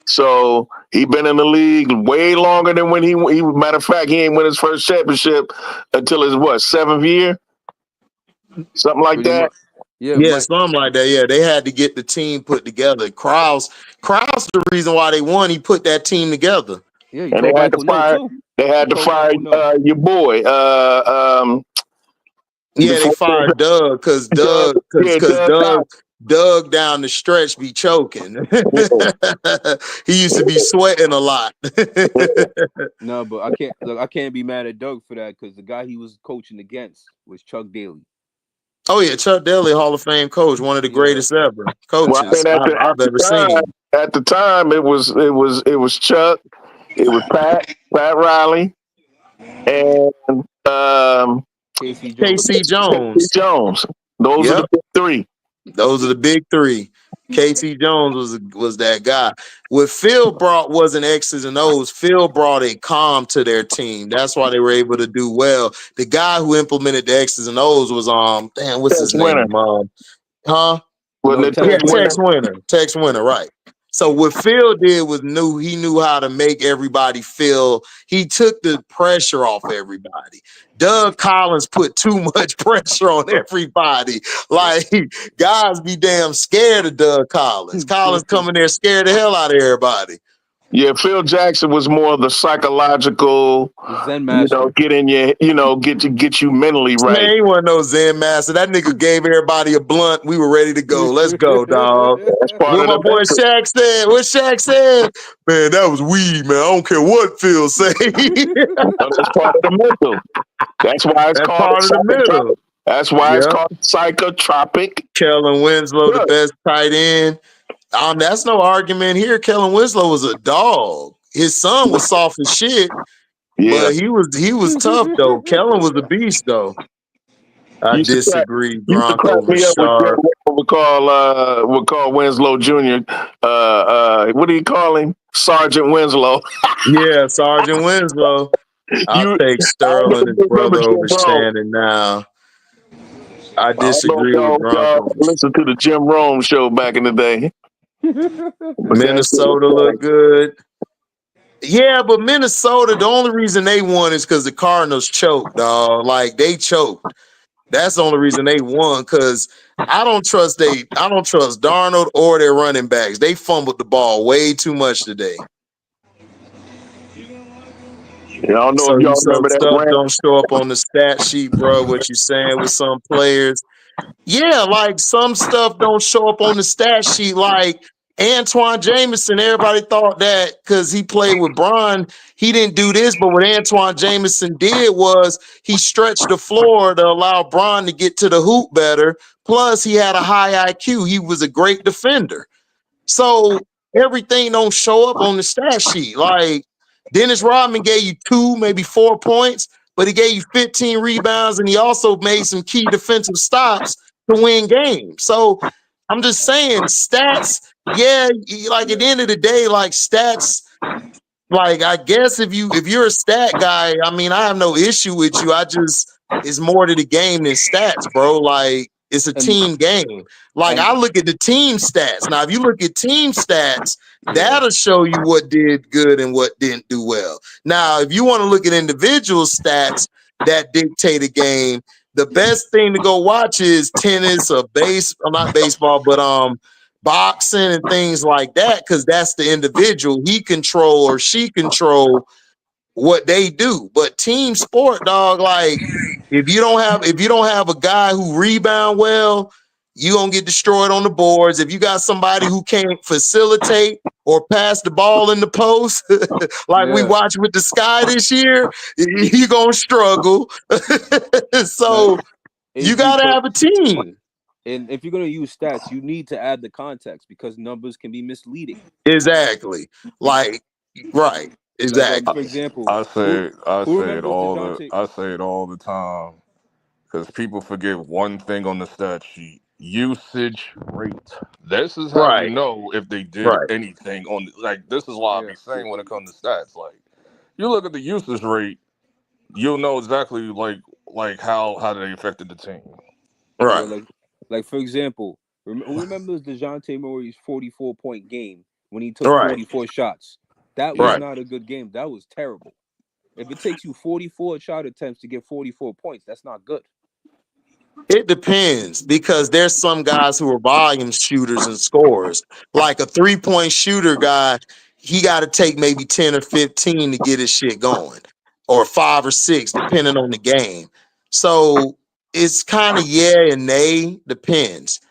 S3: So he been in the league way longer than when he matter of fact, he ain't win his first championship until his 7th year? Something like that.
S1: Yeah, something like that. Yeah, they had to get the team put together. Krause, the reason why they won, he put that team together.
S5: Yeah, and they had to
S3: fire your boy.
S1: They fired Doug because Doug down the stretch be choking. He used to be sweating a lot.
S5: No, but I can't be mad at Doug for that because the guy he was coaching against was Chuck Daly.
S3: Oh yeah, Chuck Daly, Hall of Fame coach, one of the greatest ever coaches I've ever seen. At the time, it was Chuck, It was Pat Riley, and
S5: Casey Jones.
S1: Casey Jones.
S3: Those are the big three.
S1: Those are the big three. Casey Jones was that guy. What Phil brought wasn't X's and O's. Phil brought a calm to their team. That's why they were able to do well. The guy who implemented the X's and O's was what's his name? Tex Winter, right. So what Phil did was he knew how to make everybody feel. He took the pressure off everybody. Doug Collins put too much pressure on everybody. Like, guys be damn scared of Doug Collins. Collins coming there scared the hell out of everybody.
S3: Yeah, Phil Jackson was more of the psychological,
S5: Zen master.
S3: get you mentally right.
S1: Man, he wasn't no Zen master. That nigga gave everybody a blunt. We were ready to go. Let's go, dog. What my boy Shaq said. What Shaq said? Man, that was weed, man. I don't care what Phil say.
S3: That's part of the mental. That's why it's called
S1: part of the middle.
S3: That's why it's called psychotropic.
S1: Kellen Winslow, the best tight end. That's no argument here. Kellen Winslow was a dog. His son was soft as shit, but he was tough though. Kellen was a beast though. I disagree. Bronco was sharp.
S3: We'll call Winslow Jr. What do you call him? Sergeant Winslow.
S1: Yeah, Sergeant Winslow. I'll take Sterling and brother over Shannon now. I disagree with Bronco.
S3: Listen to the Jim Rome show back in the day.
S1: Minnesota looked good. Yeah, but Minnesota, the only reason they won is because the Cardinals choked, dog. Like, they choked. That's the only reason they won, because I don't trust Darnold or their running backs. They fumbled the ball way too much today.
S3: I don't know if y'all remember that.
S1: Stuff don't show up on the stat sheet, bro. What you saying with some players? Yeah, like some stuff don't show up on the stat sheet. Like Antoine Jameson, everybody thought that because he played with Bron, he didn't do this. But what Antoine Jameson did was he stretched the floor to allow Bron to get to the hoop better. Plus, he had a high IQ. He was a great defender. So everything don't show up on the stat sheet. Like Dennis Rodman gave you 2, maybe 4 points, but he gave you 15 rebounds, and he also made some key defensive stops to win games. So I'm just saying, stats, yeah, like at the end of the day, like stats, like I guess if you're a stat guy, I mean, I have no issue with you. It's more to the game than stats, bro. Like it's a team game. Like I look at the team stats. Now, if you look at team stats, that'll show you what did good and what didn't do well. Now, if you want to look at individual stats that dictate a game, the best thing to go watch is tennis or not baseball, but boxing and things like that, because that's the individual. He control or she control what they do. But team sport, dog, like if you don't have a guy who rebound well, you're gonna get destroyed on the boards. If you got somebody who can't facilitate or pass the ball in the post, like we watched with the Sky this year, you're gonna struggle. So you gotta have a team.
S5: And if you're going to use stats, you need to add the context because numbers can be misleading.
S1: Exactly. Like, right. Exactly.
S5: Like, for example,
S11: I say it all the time because people forget one thing on the stat sheet: usage rate. This is how you know if they did anything on. Like, this is why I be saying when it comes to stats, like you look at the usage rate, you'll know exactly like how they affected the team.
S1: Right.
S5: Yeah, like for example, remember DeJounte Murray's 44-point game when he took 44 shots? That was not a good game. That was terrible. If it takes you 44 shot attempts to get 44 points, that's not good.
S1: It depends because there's some guys who are volume shooters and scorers. Like a 3-point shooter guy, he got to take maybe 10 or 15 to get his shit going, or 5 or 6, depending on the game. So it's kind of yeah and nay, depends.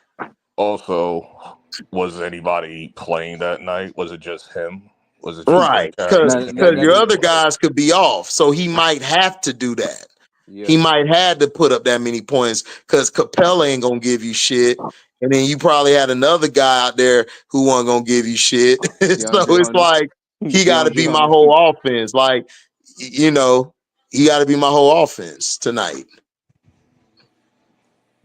S11: Also, was anybody playing that night? Was it just him? Was it
S1: right? Because your other guys could be off, so he might have to do that. Yeah. He might have to put up that many points because Capella ain't gonna give you shit, and then you probably had another guy out there who wasn't gonna give you shit. So it's like he got to be my whole offense. Like, you know, he got to be my whole offense tonight.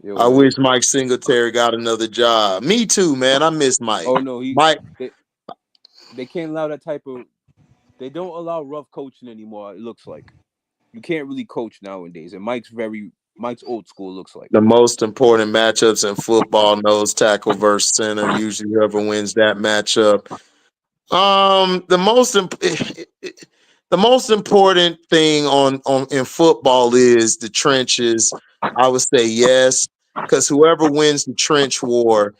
S5: Yo,
S1: I wish Mike Singletary got another job. Me too, man. I miss Mike.
S5: Oh no,
S1: Mike.
S5: They can't allow that type of. They don't allow rough coaching anymore. It looks like you can't really coach nowadays, and Mike's old school. Looks like
S1: the most important matchups in football: nose tackle versus center. Usually, whoever wins that matchup. The most important thing on in football is the trenches. I would say yes, because whoever wins the trench war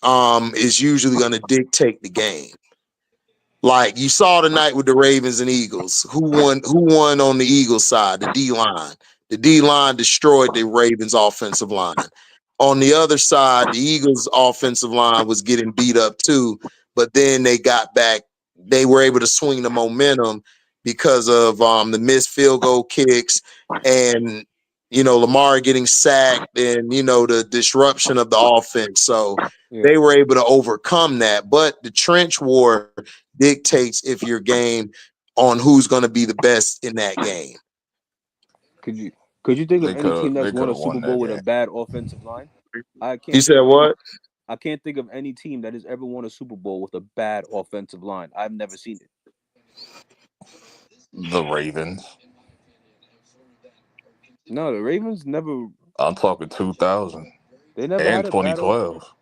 S1: is usually going to dictate the game. Like you saw tonight with the Ravens and Eagles. Who won on the Eagles side? The D-line. The D-line destroyed the Ravens offensive line. On the other side, the Eagles offensive line was getting beat up too, but then they got back. They were able to swing the momentum because of the missed field goal kicks and Lamar getting sacked and the disruption of the offense. So they were able to overcome that. But the trench war dictates if your game on who's going to be the best in that game.
S5: Could you think of any team that's won a Super Bowl with a bad offensive line? I can't.
S1: You said what?
S5: I can't think of any team that has ever won a Super Bowl with a bad offensive line. I've never seen it.
S11: The Ravens.
S5: No, the Ravens never.
S11: I'm talking 2000.
S5: They never
S11: and
S5: had a
S11: 2012.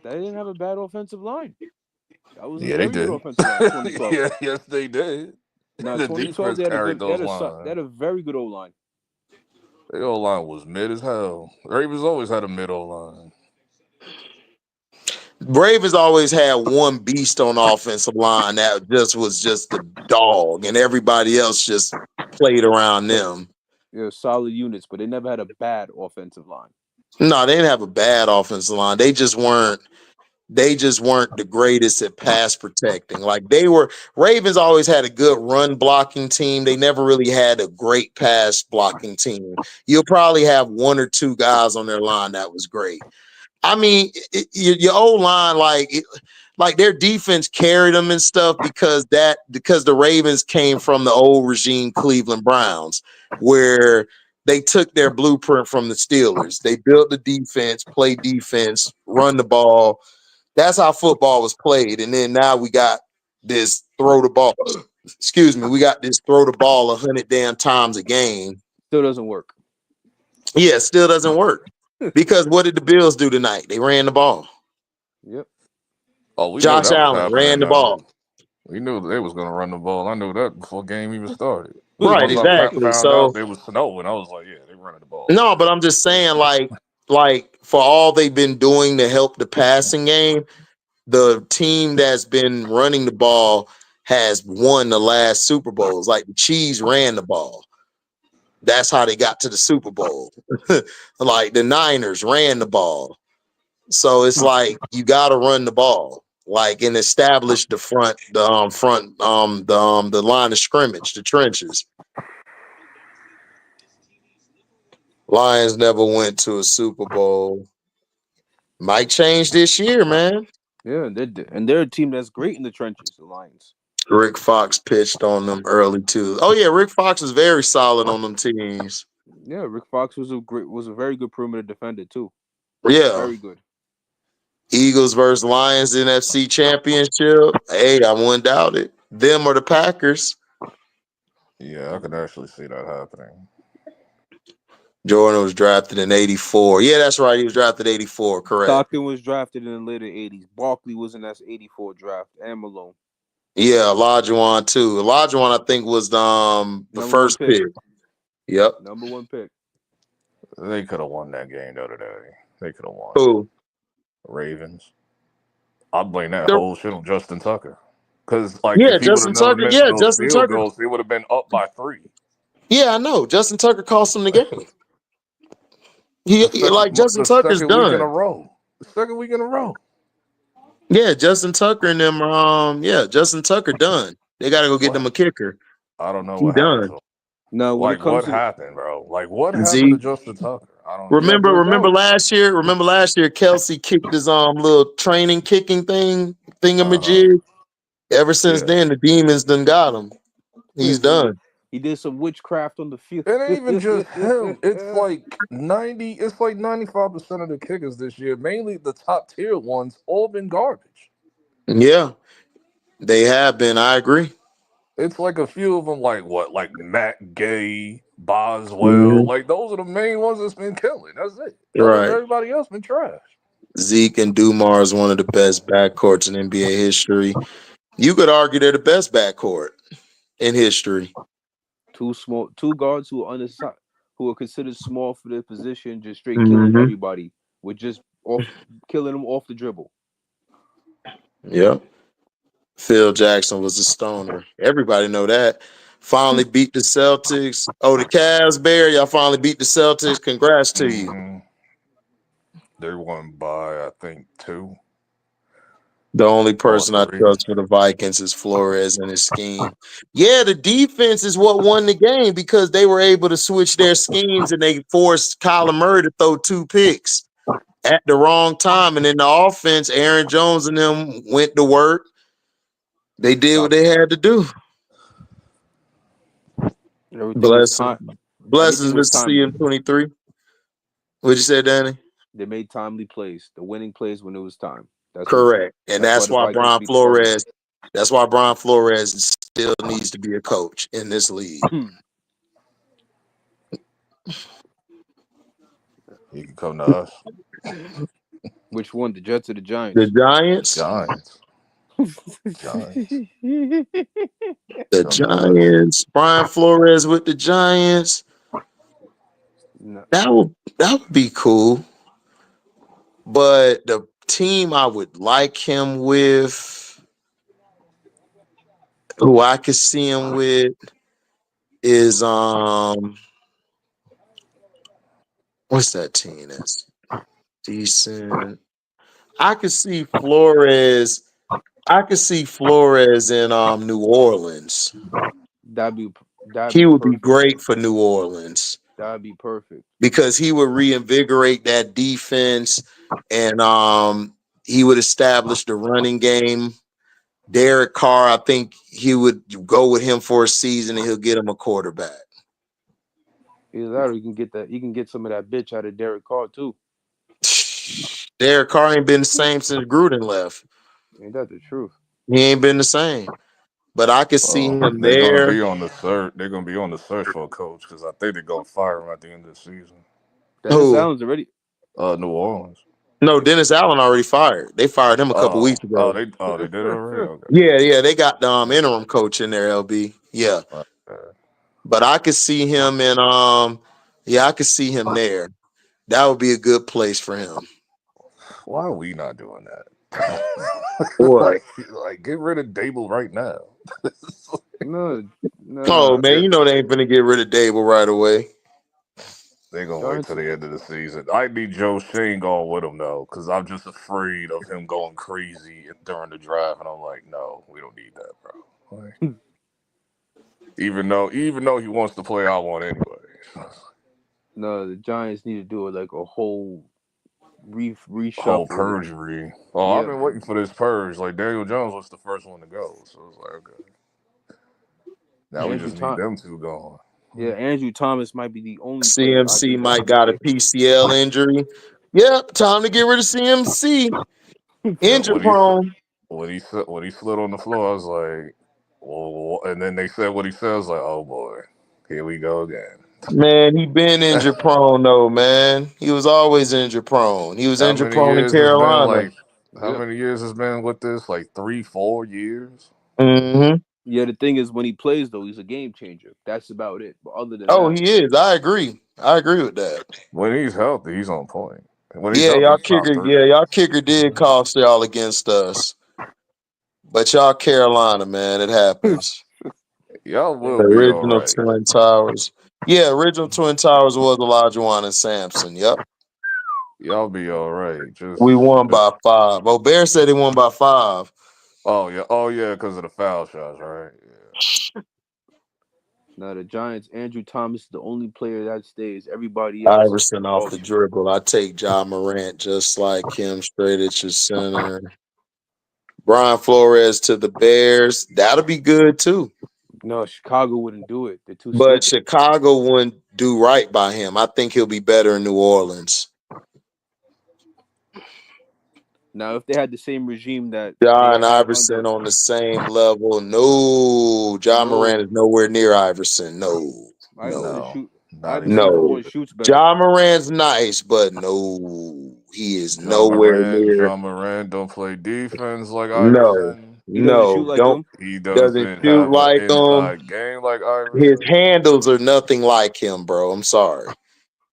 S5: They didn't have a bad offensive line. That was
S11: a very
S5: good offensive line. 2012.
S11: Yes, they did.
S5: No,
S11: the
S5: 2012
S11: defense carried those lines.
S5: They had a very good O-line.
S11: The O-line was mid as hell. Ravens always had a mid O-line.
S1: Ravens always had one beast on the offensive line that was just the dog, and everybody else just played around them.
S5: Yeah, solid units, but they never had a bad offensive line.
S1: No, they didn't have a bad offensive line. They just weren't the greatest at pass protecting. Like Ravens always had a good run blocking team. They never really had a great pass blocking team. You'll probably have one or two guys on their line that was great. I mean, your old line, like their defense carried them and stuff because the Ravens came from the old regime Cleveland Browns, where they took their blueprint from the Steelers. They built the defense, play defense, run the ball. That's how football was played. And then now we got this throw the ball. Excuse me. We got this throw the ball 100 damn times a game.
S5: Still doesn't work.
S1: Yeah, still doesn't work. Because what did the Bills do tonight? They ran the ball.
S5: Yep.
S11: Oh,
S1: Josh Allen ran the ball.
S11: We knew they was going to run the ball. I knew that before the game even started.
S1: Right, exactly.
S11: I found out they was snowing. I was like, yeah, they running the ball.
S1: No, but I'm just saying, like for all they've been doing to help the passing game, the team that's been running the ball has won the last Super Bowls. Like the Chiefs ran the ball. That's how they got to the Super Bowl. Like the Niners ran the ball. So it's like you got to run the ball, like and establish the the line of scrimmage, the trenches. Lions never went to a Super Bowl. Might change this year, man.
S5: Yeah, they're a team that's great in the trenches, the Lions.
S1: Rick Fox pitched on them early too. Oh yeah, Rick Fox is very solid on them teams.
S5: Yeah, Rick Fox was a very good perimeter defender too.
S1: Yeah,
S5: very good.
S1: Eagles versus Lions NFC Championship. Hey, I wouldn't doubt it. Them or the Packers.
S11: Yeah, I could actually see that happening.
S1: Jordan was drafted in 84. Yeah, that's right. He was drafted 84. Correct.
S5: Stockton was drafted in the later 80s. Barkley was in that 84 draft. And Malone.
S1: Yeah, Olajuwon too. Olajuwon, I think, was the first pick. Yep.
S5: Number 1 pick.
S11: They could have won that game the other day. They could have won.
S1: Who?
S11: Ravens. I'd blame that whole shit on Justin Tucker. Because,
S1: Justin Tucker. Yeah, Justin Tucker.
S11: Goals, they would have been up by 3.
S1: Yeah, I know. Justin Tucker cost them the game. Justin Tucker's done.
S11: The second week in a row.
S1: Yeah, Justin Tucker and them. Justin Tucker done. They got to go get them a kicker.
S11: I don't know what happened.
S5: No,
S11: what happened, bro? What happened to Justin Tucker? I don't
S1: remember last year. Remember last year, Kelsey kicked his little training kicking thingamajig. Ever since then, the demons done got him. He's done.
S5: He did some witchcraft on the field.
S11: It ain't even just him. It's like 95% of the kickers this year, mainly the top tier ones, all been garbage.
S1: Yeah, they have been. I agree.
S11: It's like a few of them, like Matt Gay, Boswell. Like those are the main ones that's been killing. That's it.
S1: Right.
S11: Everybody else been trash.
S1: Zeke and Dumar is one of the best backcourts in NBA history. You could argue they're the best backcourt in history.
S5: Two guards who are who are considered small for their position, just straight killing everybody with just killing them off the dribble.
S1: Yep. Phil Jackson was a stoner. Everybody know that. Finally beat the Celtics. Oh, the Cavs, Bear, y'all finally beat the Celtics. Congrats to you.
S11: They won by, I think, 2.
S1: The only person I trust for the Vikings is Flores and his scheme. Yeah, the defense is what won the game because they were able to switch their schemes and they forced Kyler Murray to throw 2 picks at the wrong time. And in the offense, Aaron Jones and them went to work. They did what they had to do. Blessings, Mr. CM23. What'd you say, Danny?
S5: They made timely plays, the winning plays when it was time. That's
S1: correct, and that's why Brian Flores. That's why Brian Flores still needs to be a coach in this league.
S11: He can come to us.
S5: Which one, the Jets or the Giants?
S1: The Giants.
S11: Giants.
S1: The Giants. Brian Flores with the Giants.
S5: No.
S1: That would be cool. But the team I would like him with, who I could see him with, is what's that team that's decent? I could see Flores. I could see Flores in New Orleans. He would be great for New Orleans.
S5: That'd be perfect
S1: because he would reinvigorate that defense, and he would establish the running game. Derek Carr, I think he would go with him for a season, and he'll get him a quarterback.
S5: Either that, or you can get that. You can get some of that bitch out of Derek Carr too.
S1: Derek Carr ain't been the same since Gruden left.
S5: Ain't that the truth?
S1: He ain't been the same. But I could see him
S11: they're
S1: there.
S11: Gonna be on the search. They're gonna be on the search for a coach because I think they're gonna fire him at the end of the season.
S5: Dennis Allen's already.
S11: New Orleans.
S1: No, Dennis Allen already fired. They fired him a couple weeks ago.
S11: They did already. Okay.
S1: Yeah. They got the interim coach in there. LB. Yeah. But I could see him in I could see him there. That would be a good place for him.
S11: Why are we not doing that?
S1: What?
S11: like get rid of Dable right now.
S5: No.
S1: Oh man, you know they ain't gonna get rid of Dable right away.
S11: They're gonna wait till the end of the season. I need Joe Shane going with him though, because I'm just afraid of him going crazy during the draft, and I'm like, no, we don't need that, bro. Like, even though he wants to play I want anyway.
S5: No, the Giants need to do it like a whole reshuffle.
S11: Whole purgery. Oh, yeah. I've been waiting for this purge. Like Daniel Jones was the first one to go, so it's like okay. Now we just need them two going.
S5: Yeah, Andrew Thomas might be the only.
S1: CMC might got a PCL injury. Yep, time to get rid of CMC. Injury prone.
S11: When he slid on the floor, I was like, well, and then they said what he said. I was like, oh boy, here we go again.
S1: Man, he been injury prone though, man. He was always injury prone. He was injury prone in Carolina.
S11: How many years has been with this? Like 3-4 years?
S1: Mm-hmm.
S5: Yeah, the thing is, when he plays though, he's a game changer. That's about it. But other than
S1: that, he is. I agree with that.
S11: When he's healthy, he's on point.
S1: Y'all kicker did cost y'all against us. But y'all Carolina, man, it happens.
S11: Y'all will
S1: the
S11: be
S1: original
S11: all right.
S1: Twin Towers. Yeah, original Twin Towers was Olajuwon and Sampson. Yep.
S11: Y'all be all right.
S1: We won by 5. Oh, Bear said he won by 5.
S11: Oh yeah, because of the foul shots, right? Yeah.
S5: Now the Giants, Andrew Thomas is the only player that stays. Everybody else.
S1: Iverson off the dribble. I take Ja Morant just like him straight at your center. Brian Flores to the Bears. That'll be good too.
S5: No, Chicago wouldn't do it. They're too
S1: But
S5: stupid.
S1: Chicago wouldn't do right by him. I think he'll be better in New Orleans.
S5: Now, if they had the same regime that they
S1: John
S5: had
S1: Iverson
S5: under,
S1: on the same level. No, John Moran is nowhere near Iverson. No.
S11: Not even
S5: Iverson for
S11: close.
S5: one shoots better.
S1: John Moran's nice, but no, he is
S11: John
S1: nowhere near.
S11: Moran don't play defense like
S1: No,
S11: Iverson.
S5: He doesn't shoot
S1: no,
S5: like
S1: don't.
S5: him.
S11: He
S1: Doesn't
S11: doesn't
S1: shoot
S11: have an
S1: like him.
S11: inside game like
S1: His
S11: Iverson.
S1: handles are nothing like him, bro. I'm sorry.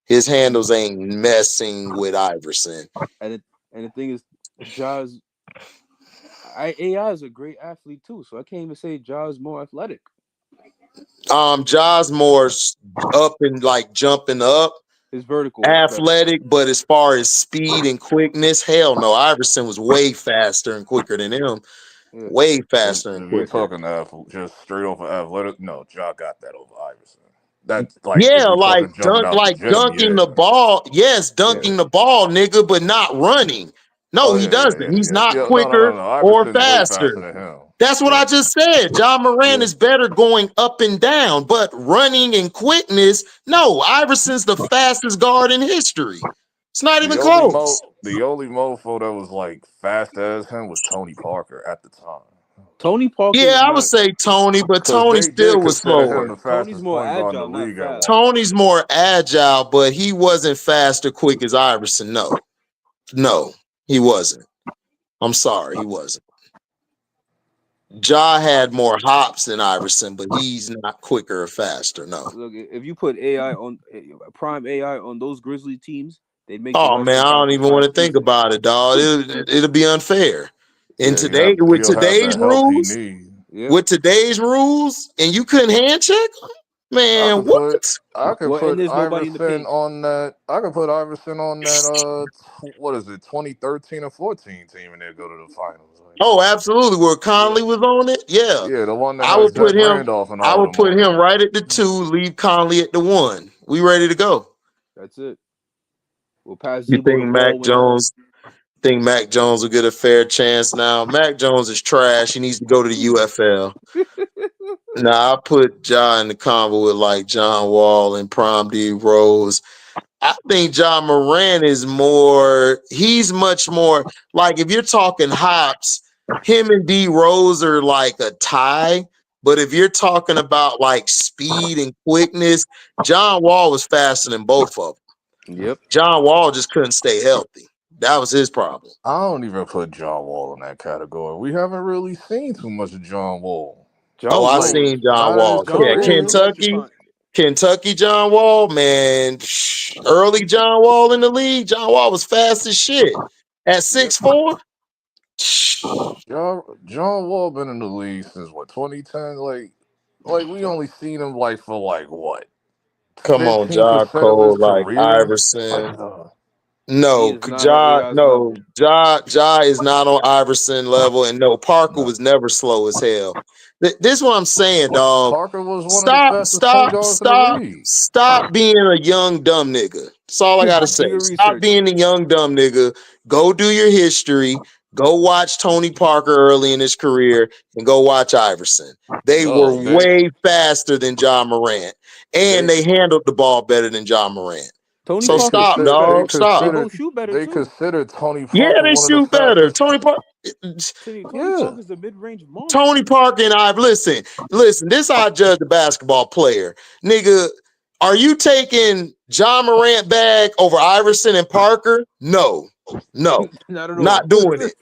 S1: His handles ain't messing with Iverson.
S5: And the thing is, Ja's AI is a great athlete too, so I can't even say Ja's more athletic.
S1: Ja's more up and like jumping up.
S5: His vertical is better.
S1: Athletic, but as far as speed and quickness, hell no. Iverson was way faster and quicker than him.
S5: Yeah.
S1: Way
S11: If,
S1: faster and
S11: if you're
S1: quicker.
S11: talking just straight off of athletic, no, Ja got that over Iverson. That's like
S1: Yeah,
S11: if you're
S1: like
S11: talking jumping out the gym,
S1: dunking
S11: yeah.
S1: the ball. Yes, dunking the ball, nigga, but not running. No,
S11: Oh
S1: he doesn't. He's not
S11: yeah.
S1: quicker
S11: No.
S1: or
S11: Iverson's way
S1: faster.
S11: faster than him.
S1: That's what I just said. John Moran
S11: Yeah.
S1: is better going up and down, but running and quickness, no. Iverson's the fastest guard in history. It's not even close.
S11: The only mofo that was like fast as him was Tony Parker at the time.
S5: Tony Parker.
S1: Yeah, I would say Tony, but Tony
S11: they did
S1: still was
S11: consider him
S1: slower.
S11: the
S5: Tony's
S11: fastest
S5: more
S11: point guard in
S5: agile,
S11: the
S5: not
S11: league at one.
S5: fast.
S1: Tony's more agile, but he wasn't fast or quick as Iverson. No, he wasn't. I'm sorry, he wasn't. Ja had more hops than Iverson, but he's not quicker or faster. No.
S5: Look, if you put AI on prime AI on those Grizzly teams, they'd make the
S1: Oh
S5: Western
S1: man, I don't
S5: Conference
S1: even want to
S5: Finals
S1: think
S5: easy.
S1: about it, dog. It'll be unfair. And
S11: Yeah,
S1: with
S11: he'll have
S1: today's
S11: the help he
S1: rules,
S11: needs.
S1: with today's rules, and you couldn't hand check him, man. What?
S11: I could
S5: Well, and
S11: put
S5: there's nobody in the
S11: Iverson
S5: paint.
S11: on that. I could put Iverson on that. What is it, 2013 or 14 team, and they'll go to the finals.
S1: Oh, absolutely. Where Conley was on it, yeah.
S11: Yeah, the one that
S1: I
S11: has
S1: would put
S11: Zach
S1: him.
S11: Randolph and
S1: I
S11: all
S1: would
S11: them
S1: put
S11: on
S1: him
S11: it.
S1: right at the 2. Leave Conley at the 1. We ready to go.
S5: That's it. We'll pass
S1: You
S5: Z-Bo the
S1: think
S5: ball
S1: Mac
S5: whenever.
S1: Jones? Think Mac Jones will get a fair chance now? Mac Jones is trash. He needs to go to the UFL. Now I put Ja in the combo with like John Wall and Prom D Rose. I think John Moran is more. He's much more like if you're talking hops, him and D Rose are like a tie. But if you're talking about like speed and quickness, John Wall was faster than both of them.
S5: Yep.
S1: John Wall just couldn't stay healthy. That was his problem.
S11: I don't even put John Wall in that category. We haven't really seen too much of John Wall.
S1: I seen John
S11: Not at his
S1: Wall.
S5: John Wall is
S11: career.
S1: Kentucky John Wall, man. Early John Wall in the league. John Wall was fast as shit. At 6'4".
S11: John Wall been in the league since what, 2010? Like we only seen him like for like what?
S1: Come on,
S11: 15%
S1: Ja
S11: of his
S1: Cole, like
S11: career.
S1: Iverson.
S5: He
S1: No,
S5: is not on AI's level.
S1: Ja is not on Iverson level, and no, Parker was never slow as hell. This is what I'm saying, dog.
S11: Parker was one of the fastest point guards in the league.
S1: Stop being a young dumb nigga. That's all I gotta say.
S5: Do your
S1: Stop
S5: research.
S1: being a young dumb nigga. Go do your history. Go watch Tony Parker early in his career, and go watch Iverson. They were way faster than John Morant, and they handled the ball better than John Morant.
S5: Tony
S1: So
S5: Parker
S1: stop, dog. Stop.
S5: They both shoot better
S11: They
S5: too.
S11: consider Tony Parker
S1: Yeah, they
S11: one
S1: shoot
S11: of the
S1: better.
S11: fastest.
S1: Tony Parker.
S5: Tony Parker's a mid-range monster.
S1: Tony Parker and I listen. This how I judge the basketball player. Nigga, are you taking John Morant bag over Iverson and Parker? No.
S5: Not at all.
S1: Not doing it.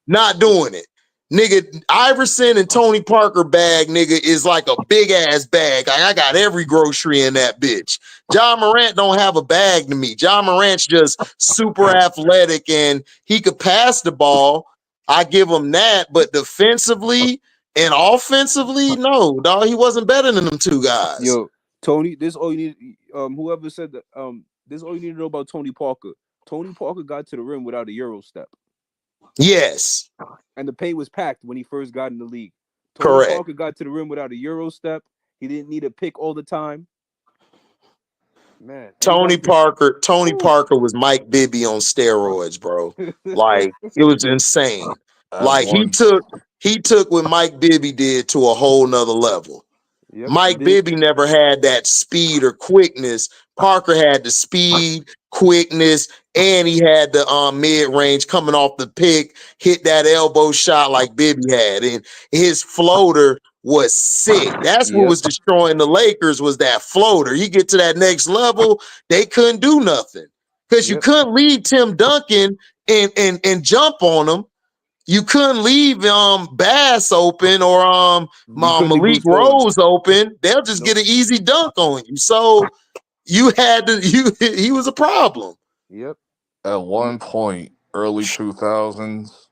S1: Not doing it. Nigga, Iverson and Tony Parker bag, nigga, is like a big ass bag. I got every grocery in that bitch. John Morant don't have a bag to me. John Morant's just super athletic and he could pass the ball. I give him that, but defensively and offensively, no, dog, he wasn't better than them two guys.
S5: Yo, Tony, this all you need. Whoever said that. This is all you need to know about Tony Parker. Tony Parker got to the rim without a Euro step.
S1: Yes.
S5: And the paint was packed when he first got in the league.
S1: Correct.
S5: Tony Parker got to the rim without a Euro step. He didn't need a pick all the time. Man,
S1: Tony Parker was Mike Bibby on steroids, bro. Like, it was insane. Like he took what Mike Bibby did to a whole nother level.
S5: Yep.
S1: Mike Bibby never had that speed or quickness. Parker had the speed, quickness, and he had the mid-range coming off the pick, hit that elbow shot like Bibby had. And his floater was sick. That's what was destroying the Lakers, was that floater. You get to that next level, they couldn't do nothing. Because you couldn't leave Tim Duncan and jump on him. You couldn't leave Bass open or Malik Rose open. They'll just get an easy dunk on you. So you had to he was a problem.
S5: Yep.
S11: At one point, early 2000s,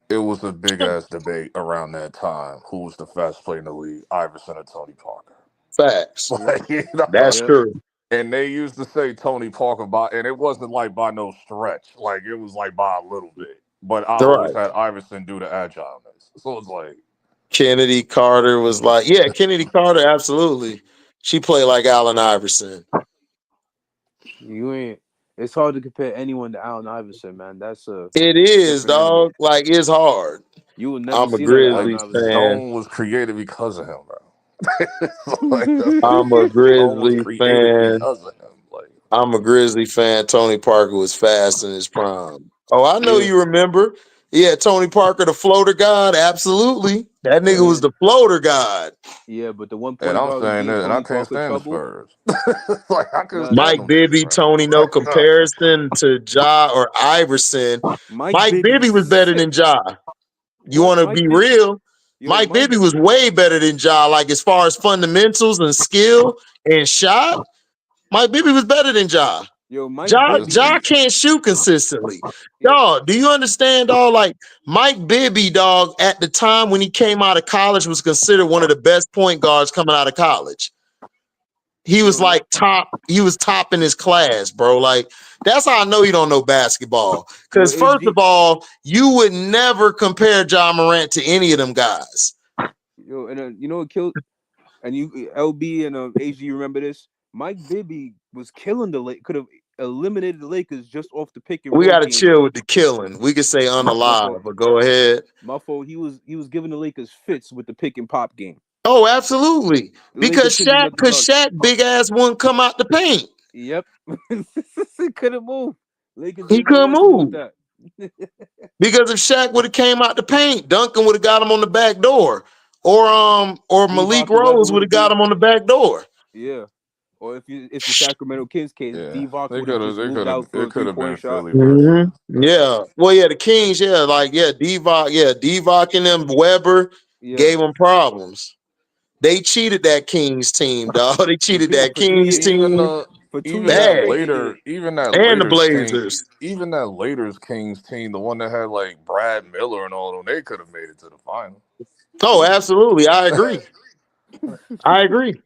S11: it was a big ass debate around that time. Who was the fastest player in the league, Iverson or Tony Parker?
S1: Facts.
S11: Like, you know,
S1: that's true.
S11: And they used to say Tony Parker and it wasn't like by no stretch. Like it was like by a little bit. But I always had Iverson do the agileness. So it's like
S1: Kennedy Carter was like, yeah, Kennedy Carter, absolutely. She played like Allen Iverson.
S5: It's hard to compare anyone to Allen Iverson, man.
S1: It is, dog. Like, it's hard.
S5: You will never
S1: I'm a
S5: see
S1: Grizzlies
S5: that.
S1: fan.
S11: Stone was created because of him, bro.
S1: I'm a Grizzlies fan.
S11: Because of him.
S1: I'm a Grizzly fan. Tony Parker was fast in his prime. Oh, I know you remember. Yeah, Tony Parker, the floater god. Absolutely. That nigga was the floater god.
S5: Yeah, but the one point
S11: and I'm saying that, and I can't stand the Spurs. Like I couldn't
S1: Mike Bibby, Tony, no comparison to Ja or Iverson. Mike Bibby was better than Ja. You want to be real? Mike Bibby was way better than Ja. Like as far as fundamentals and skill and shot, Mike Bibby was better than Ja. Ja can't shoot consistently. Dog, do you understand, dog? Like Mike Bibby, dog, at the time when he came out of college was considered one of the best point guards coming out of college. He was like top in his class, bro. Like that's how I know you don't know basketball. Because first of all, you would never compare Ja Morant to any of them guys.
S5: Yo, and you know what killed, and you LB and HG, you remember this? Mike Bibby was killing could have eliminated the Lakers just off the pick and roll.
S1: We got to chill with the killing. We could say unalive, but go ahead.
S5: My fault. He was giving the Lakers fits with the pick and pop game.
S1: Oh, absolutely. Because Shaq big ass wouldn't come out the paint.
S5: Yep. He couldn't move.
S1: He couldn't move. Because if Shaq would have came out the paint, Duncan would have got him on the back door. Or Malik Rose would have got him on the back door.
S5: Yeah. Or if the Sacramento Kings case, D-Vox would have just moved out for a 3-point shot.
S1: Yeah. Well, yeah, the Kings, D-Vox and them Weber gave them problems. They cheated that Kings team, dog. They cheated that Kings team.
S11: Even that
S1: Blazers.
S11: Even that Lakers Kings team, the one that had like Brad Miller and all of them, they could have made it to the final.
S1: Oh, absolutely. I agree. I agree.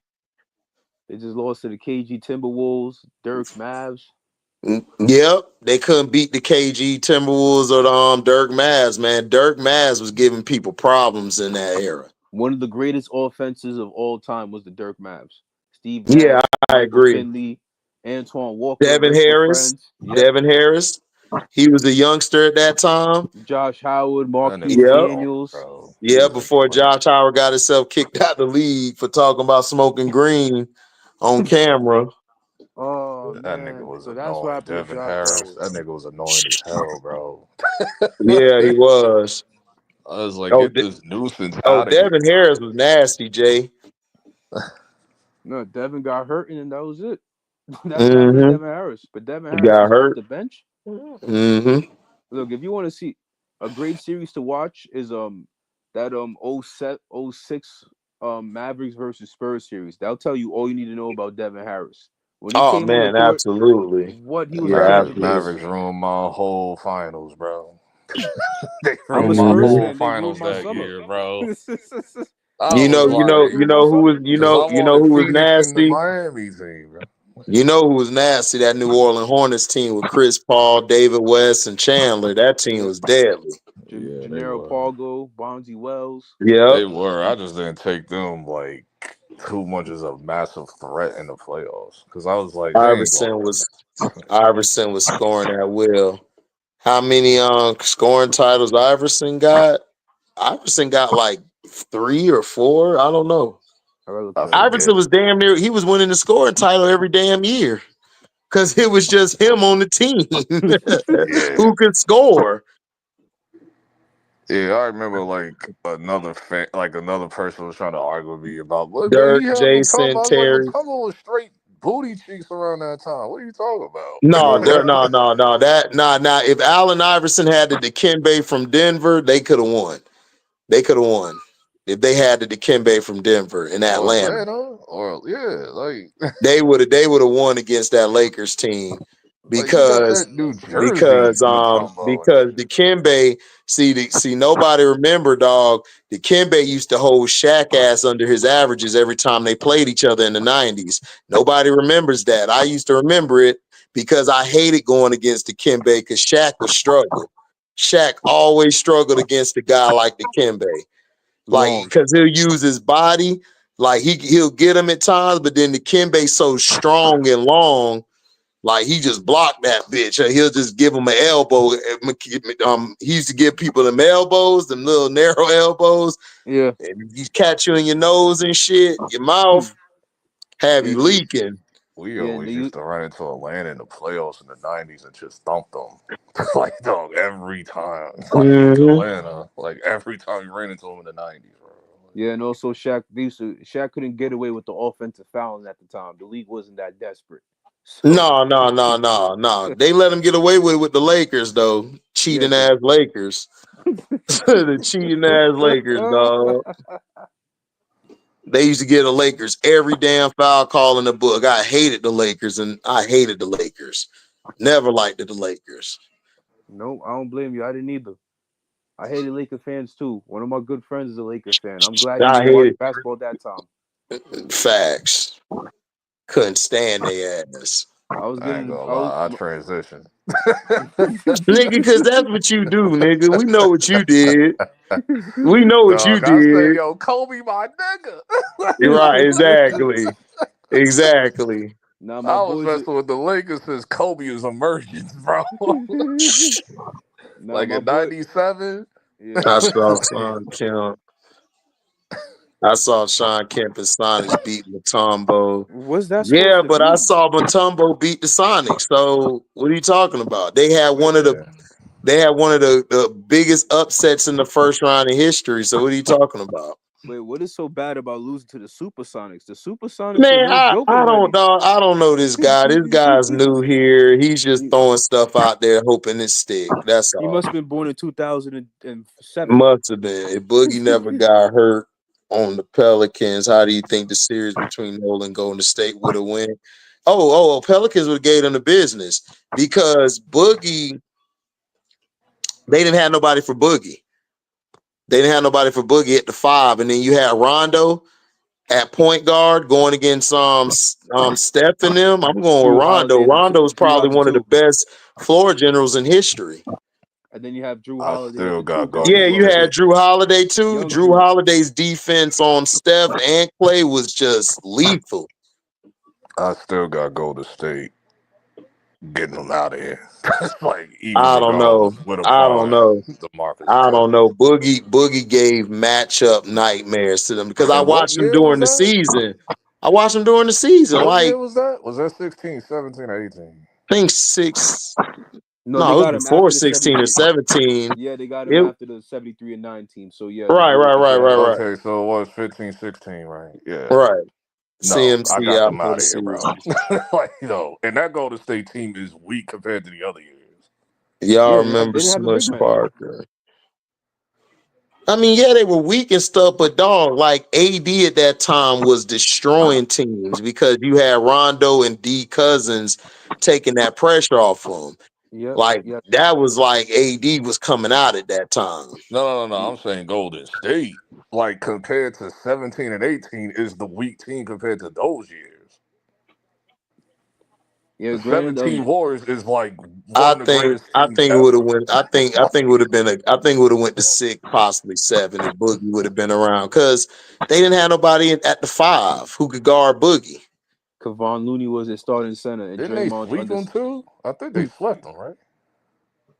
S5: They just lost to the KG Timberwolves, Dirk's Mavs.
S1: Yep, they couldn't beat the KG Timberwolves or the Dirk Mavs, man. Dirk Mavs was giving people problems in that era.
S5: One of the greatest offenses of all time was the Dirk Mavs. Steve Nash,
S1: yeah, I agree.
S5: Finley, Antoine Walker,
S1: Devin Harris. Devin Harris. He was a youngster at that time.
S5: Josh Howard, Marquise Daniels.
S1: Yeah, before Josh Howard got himself kicked out of the league for talking about smoking green on camera.
S5: Oh,
S11: that nigga was annoying. Devin Harris. That nigga was annoying as hell, bro.
S1: Yeah, he was.
S11: I was like, get this nuisance out of
S1: Devin Harris was nasty, Jay.
S5: No, Devin got hurt and that was it. That's Devin Harris. But Devin Harris
S1: got hurt
S5: off the bench.
S1: Look,
S5: if you want to see a great series to watch is that 06 Mavericks versus Spurs series. That'll tell you all you need to know about Devin Harris. When he came on the court,
S1: absolutely.
S5: What he was
S11: Mavericks ruined my whole finals, bro. They ruined my whole finals that year, bro.
S1: You know who was nasty?
S11: Miami team, bro.
S1: You know who was nasty? That New Orleans Hornets team with Chris Paul, David West, and Chandler. That team was deadly.
S5: Gennaro Pargo, Bonzi Wells.
S1: Yeah,
S11: they were. I just didn't take them like too much as a massive threat in the playoffs because I was like,
S1: Iverson was scoring at will. how many scoring titles Iverson got? Iverson got like 3 or 4. I don't know. Iverson was damn near. He was winning the scoring title every damn year because it was just him on the team who could score.
S11: Yeah, I remember like another person was trying to argue with me about, but
S1: Dirk,
S11: he had Mutombo.
S1: Jason,
S11: I was like,
S1: Terry.
S11: Mutombo was straight booty cheeks around that time. What are you talking about?
S1: No. If Allen Iverson had the Dikembe from Denver, they could have won. They could have won if they had the Dikembe from Denver in Atlanta. They would have won against that Lakers team
S11: like you got that New Jersey Mutombo.
S1: because Dikembe see nobody remember, dog. Dikembe used to hold Shaq ass under his averages every time they played each other in the 90s. Nobody remembers that. I used to remember it because I hated going against Dikembe because Shaq would struggle. Shaq always struggled against a guy like Dikembe. Like, because he'll use his body, like he'll get him at times, but then Dikembe's so strong and long, like he just blocked that bitch. He'll just give him an elbow. He used to give people them elbows, them little narrow elbows.
S5: Yeah,
S1: and he catch you in your nose and shit, your mouth, have you leaking.
S11: We always used to run into Atlanta in the playoffs in the 90s and just thump them. Like, dog, every time. Like, Atlanta. Like, every time we ran into them in the 90s, bro.
S5: Yeah, and also Shaq couldn't get away with the offensive fouling at the time. The league wasn't that desperate. So.
S1: No. They let him get away with the Lakers, though. Cheating ass Lakers. The cheating ass Lakers, dog. They used to get the Lakers every damn foul call in the book. I hated the Lakers, and I hated the Lakers. Never liked the Lakers.
S5: No, I don't blame you. I didn't either. I hated Laker fans too. One of my good friends is a Laker fan. I'm glad he didn't watch basketball at that time.
S1: Facts. Couldn't stand their ass.
S11: I transitioned.
S1: Nigga, because that's what you do, nigga. We know what you did. We know what you did.
S11: I said, yo, Kobe, my nigga.
S1: You're right, exactly.
S5: Nah,
S11: I was messing with the Lakers since Kobe was emerging, bro. Like in 97?
S5: Yeah.
S1: I saw Sean Kemp. I saw Sean Kemp and Sonics beat Mutombo.
S5: What's that?
S1: Yeah, but I saw Mutombo beat the Sonics. So what are you talking about? They had one of the biggest upsets in the first round in history. So what are you talking about?
S5: Wait, what is so bad about losing to the Supersonics? The Supersonics,
S1: man, I don't know this guy. This guy's new here. He's just throwing stuff out there, hoping it stick. That's all.
S5: He must have been born in 2007.
S1: Must have been. If Boogie never got hurt on the Pelicans, how do you think the series between Nolan and Golden State would have went? Oh, Pelicans would have gave them the business because Boogie, they didn't have nobody for Boogie. They didn't have nobody for Boogie at the 5, and then you had Rondo at point guard going against Steph and them. I'm going with Rondo. Rondo's probably one of the best floor generals in history.
S5: And then you have Drew Holiday.
S1: You had Drew Holiday too. Drew Holiday's defense on Steph and Clay was just lethal.
S11: I still got Golden State getting them out of here. Like,
S1: I don't know. Boogie gave matchup nightmares to them because I watched him during the season.
S11: What year was that? Was that 16, 17, or 18?
S1: I think 6.
S5: No, it was
S1: before 16 or 17.
S5: Yeah, they got him after the 73 and 19. So yeah.
S1: Right.
S11: Okay, so it was 15, 16, right? Yeah.
S1: Right.
S11: No,
S1: CMC
S11: I got them out of here, bro. Like, and that Golden State team is weak compared to the other years.
S1: Y'all remember Smush Parker? I mean, yeah, they were weak and stuff, but dog, like AD at that time was destroying teams because you had Rondo and D Cousins taking that pressure off them. That was like AD was coming out at that time.
S11: No. I'm saying Golden State, like compared to 17 and 18, is the weak team compared to those years.
S5: Yeah,
S11: the 17 Warriors is like
S1: I think it would have went. I think it would have been I think it would have went to 6, possibly 7 if Boogie would have been around because they didn't have nobody at the 5 who could guard Boogie.
S5: Kevon Looney was his starting center. And
S11: didn't they sweep them too? I think they swept them, right?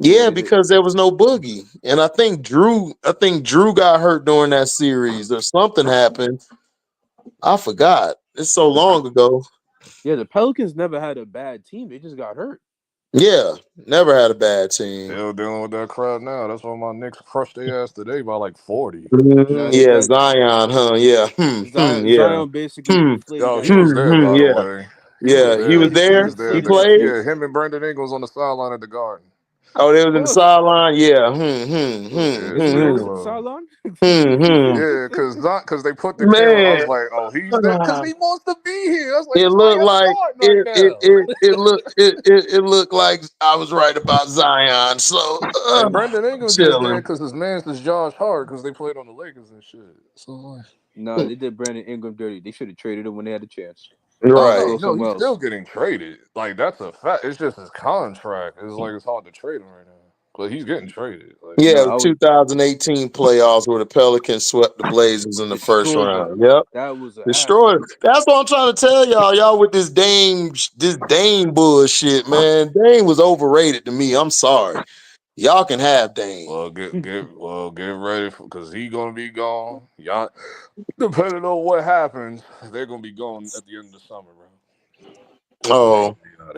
S1: Yeah, because there was no Boogie, and I think Drew got hurt during that series, or something happened. I forgot. It's so long ago.
S5: Yeah, the Pelicans never had a bad team. They just got hurt.
S1: Yeah, never had a bad team.
S11: Still dealing with that crowd now. That's why my Knicks crushed their ass today by like 40.
S1: Yeah, Zion, huh? Yeah.
S5: Zion basically deflated that
S11: He was
S5: team.
S11: there, by the
S1: Yeah.
S11: way.
S1: Yeah, he was there. He
S11: Nigga,
S1: played.
S11: yeah, him and Brandon Ingram on the sideline at the Garden.
S1: Oh, they was in the sideline. Yeah.
S5: Is he always at the sideline?
S11: Yeah, because they put the camera. I was like, oh, he's there because he wants to be here. I was like,
S1: It
S11: why
S1: looked
S11: y'all
S1: like
S11: starting right now?
S1: it looked like I was right about Zion. So
S11: And Brandon Ingram just there
S1: chilling.
S11: because his man's is Josh Hart because they played on the Lakers and shit. So
S5: Nah, they did Brandon Ingram dirty. They should have traded him when they had a chance.
S1: Right.
S11: No, he's still getting traded. Like that's a fact. It's just his contract. It's like it's hard to trade him right now. But he's getting traded. Like,
S1: Yeah, the 2018 playoffs where the Pelicans swept the Blazers in the first round. Yep.
S5: That was
S1: Destroyed. That's what I'm trying to tell y'all. Y'all with this Dame bullshit, man. Dame was overrated to me. I'm sorry. Y'all can have Dame.
S11: Well, get ready because he's gonna be gone. Y'all, depending on what happens, they're gonna be gone at the end of the summer, bro.
S1: Oh,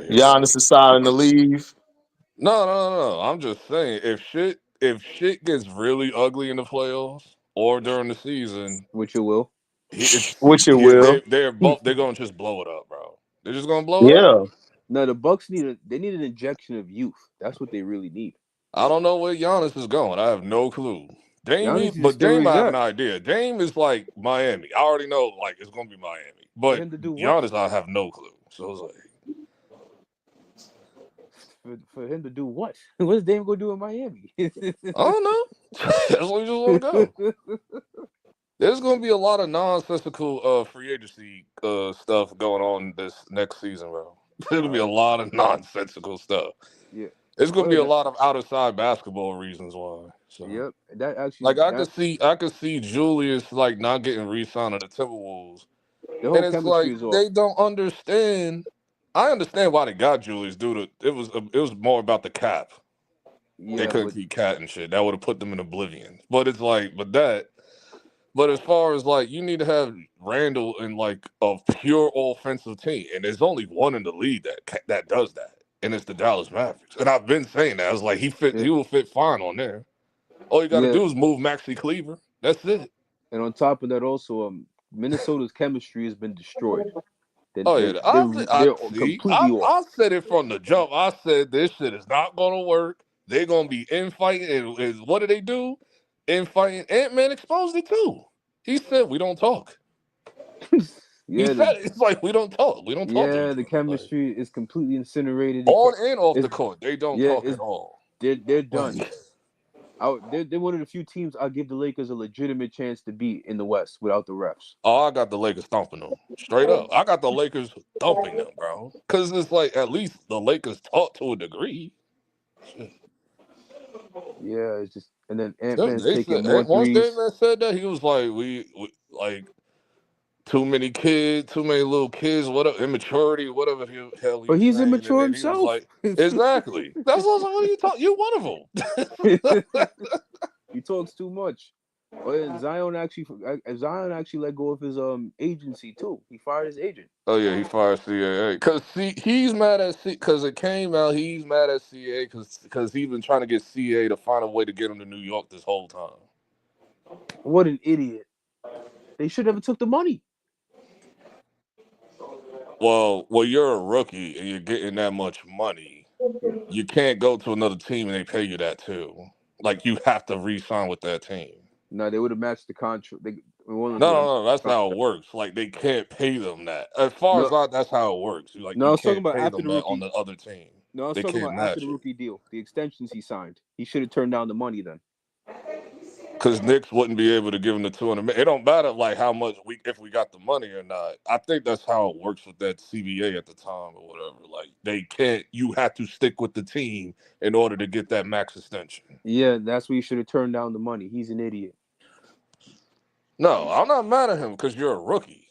S1: Giannis is deciding to leave.
S11: No. I'm just saying, if shit gets really ugly in the playoffs or during the season,
S5: which it will,
S11: they're gonna just blow it up, bro. They're just gonna blow it up.
S5: No, the Bucks need an injection of youth. That's what they really need.
S11: I don't know where Giannis is going. I have no clue. Dame, I have an idea. Dame is like Miami. I already know, like it's gonna be Miami. But Giannis, I have no clue. So it's like,
S5: for him to do what? What's Dame gonna do in Miami?
S11: I don't know. That's what you just want to go. There's gonna be a lot of nonsensical free agency stuff going on this next season, bro. There's gonna be a lot of nonsensical stuff.
S5: Yeah.
S11: It's gonna be a lot of out-of-side basketball reasons why. So.
S5: Yep, that actually.
S11: Like I could see Julius like not getting re-signed to the Timberwolves, and it's like they don't understand. I understand why they got Julius due to it was more about the cap. Yeah, they couldn't keep Cat and shit. That would have put them in oblivion. But it's like, but as far as like you need to have Randall in like a pure offensive team, and there's only one in the league that does that, and it's the Dallas Mavericks. And I've been saying that. I was like, he will fit fine on there. All you got to do is move Maxi Cleaver. That's it.
S5: And on top of that, also, Minnesota's chemistry has been destroyed.
S11: They're completely off. I said it from the jump. I said this shit is not going to work. They're going to be infighting. And what do they do? Infighting. Ant-Man exposed it too. He said, we don't talk. He said it's like we don't talk. We don't talk.
S5: Yeah, the chemistry is completely incinerated.
S11: On and off the court, they don't talk at all.
S5: They're done. They're one of the few teams I'll give the Lakers a legitimate chance to beat in the West without the refs.
S11: Oh, I got the Lakers thumping them. Straight up. I got the Lakers thumping them, bro. Because it's like at least the Lakers talk to a degree. Shit.
S5: Yeah, it's just and then Ant-Man's taking more threes.
S11: Once Ant-Man said that, he was like, we like too many kids, too many little kids, whatever, immaturity, whatever the hell.
S5: But he's immature himself.
S11: He was like, exactly. That's what what are you talking? You're one of them.
S5: He talks too much. But Zion actually let go of his agency too. He fired his agent.
S11: Oh yeah, he fired CAA because he's mad at because it came out he's mad at CAA because he's been trying to get CAA to find a way to get him to New York this whole time.
S5: What an idiot! They should never took the money.
S11: Well, you're a rookie and you're getting that much money. You can't go to another team and they pay you that too. Like you have to re-sign with that team.
S5: No, they would have matched the contract.
S11: No, that's how it works. Like they can't pay them that. As far as that's how it works. Like
S5: no, I was talking
S11: about
S5: after the rookie
S11: on the other team.
S5: No, I was talking about after the rookie deal, the extensions he signed. He should have turned down the money then.
S11: Because Knicks wouldn't be able to give him the $200 million. It don't matter like how much if we got the money or not. I think that's how it works with that CBA at the time or whatever. Like they can't. You have to stick with the team in order to get that max extension.
S5: Yeah, that's why you should have turned down the money. He's an idiot.
S11: No, I'm not mad at him because you're a rookie.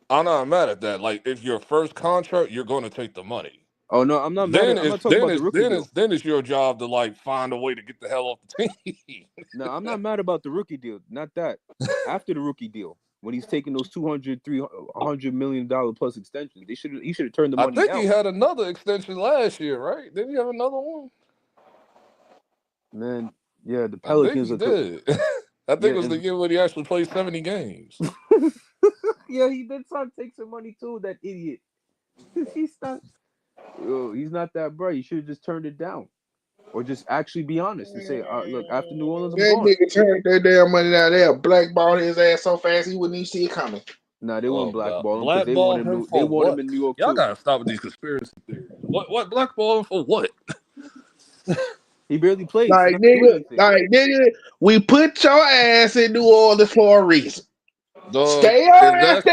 S11: I'm not mad at that. Like if your first contract, you're going to take the money.
S5: Oh no, I'm not mad. I'm not talking about the rookie deal.
S11: Then it's your job to like find a way to get the hell off the team.
S5: No, I'm not mad about the rookie deal. Not that. After the rookie deal, when he's taking those $200 million plus extensions, he should have turned the money
S11: I think
S5: out.
S11: he had another extension last year, right? Didn't he have another one?
S5: Man, yeah, the Pelicans
S11: I think he did. I think it was the year when he actually played 70 games.
S5: Yeah, he did try to take some money too. That idiot. He's not that bright. You should have just turned it down, or just actually be honest and say, "Look, after New Orleans, I'm
S6: that
S5: gone."
S6: nigga turned that damn money down there, blackballed his ass so fast he wouldn't even see it coming.
S5: Nah, they wouldn't blackball him because
S11: Blackball him
S5: they want him in New York
S11: Y'all
S5: too.
S11: gotta stop with these conspiracy theories. What blackball him for what?
S5: He barely played.
S6: Like nigga, we put your ass in New Orleans for a reason.
S11: Dog,
S6: stay your ass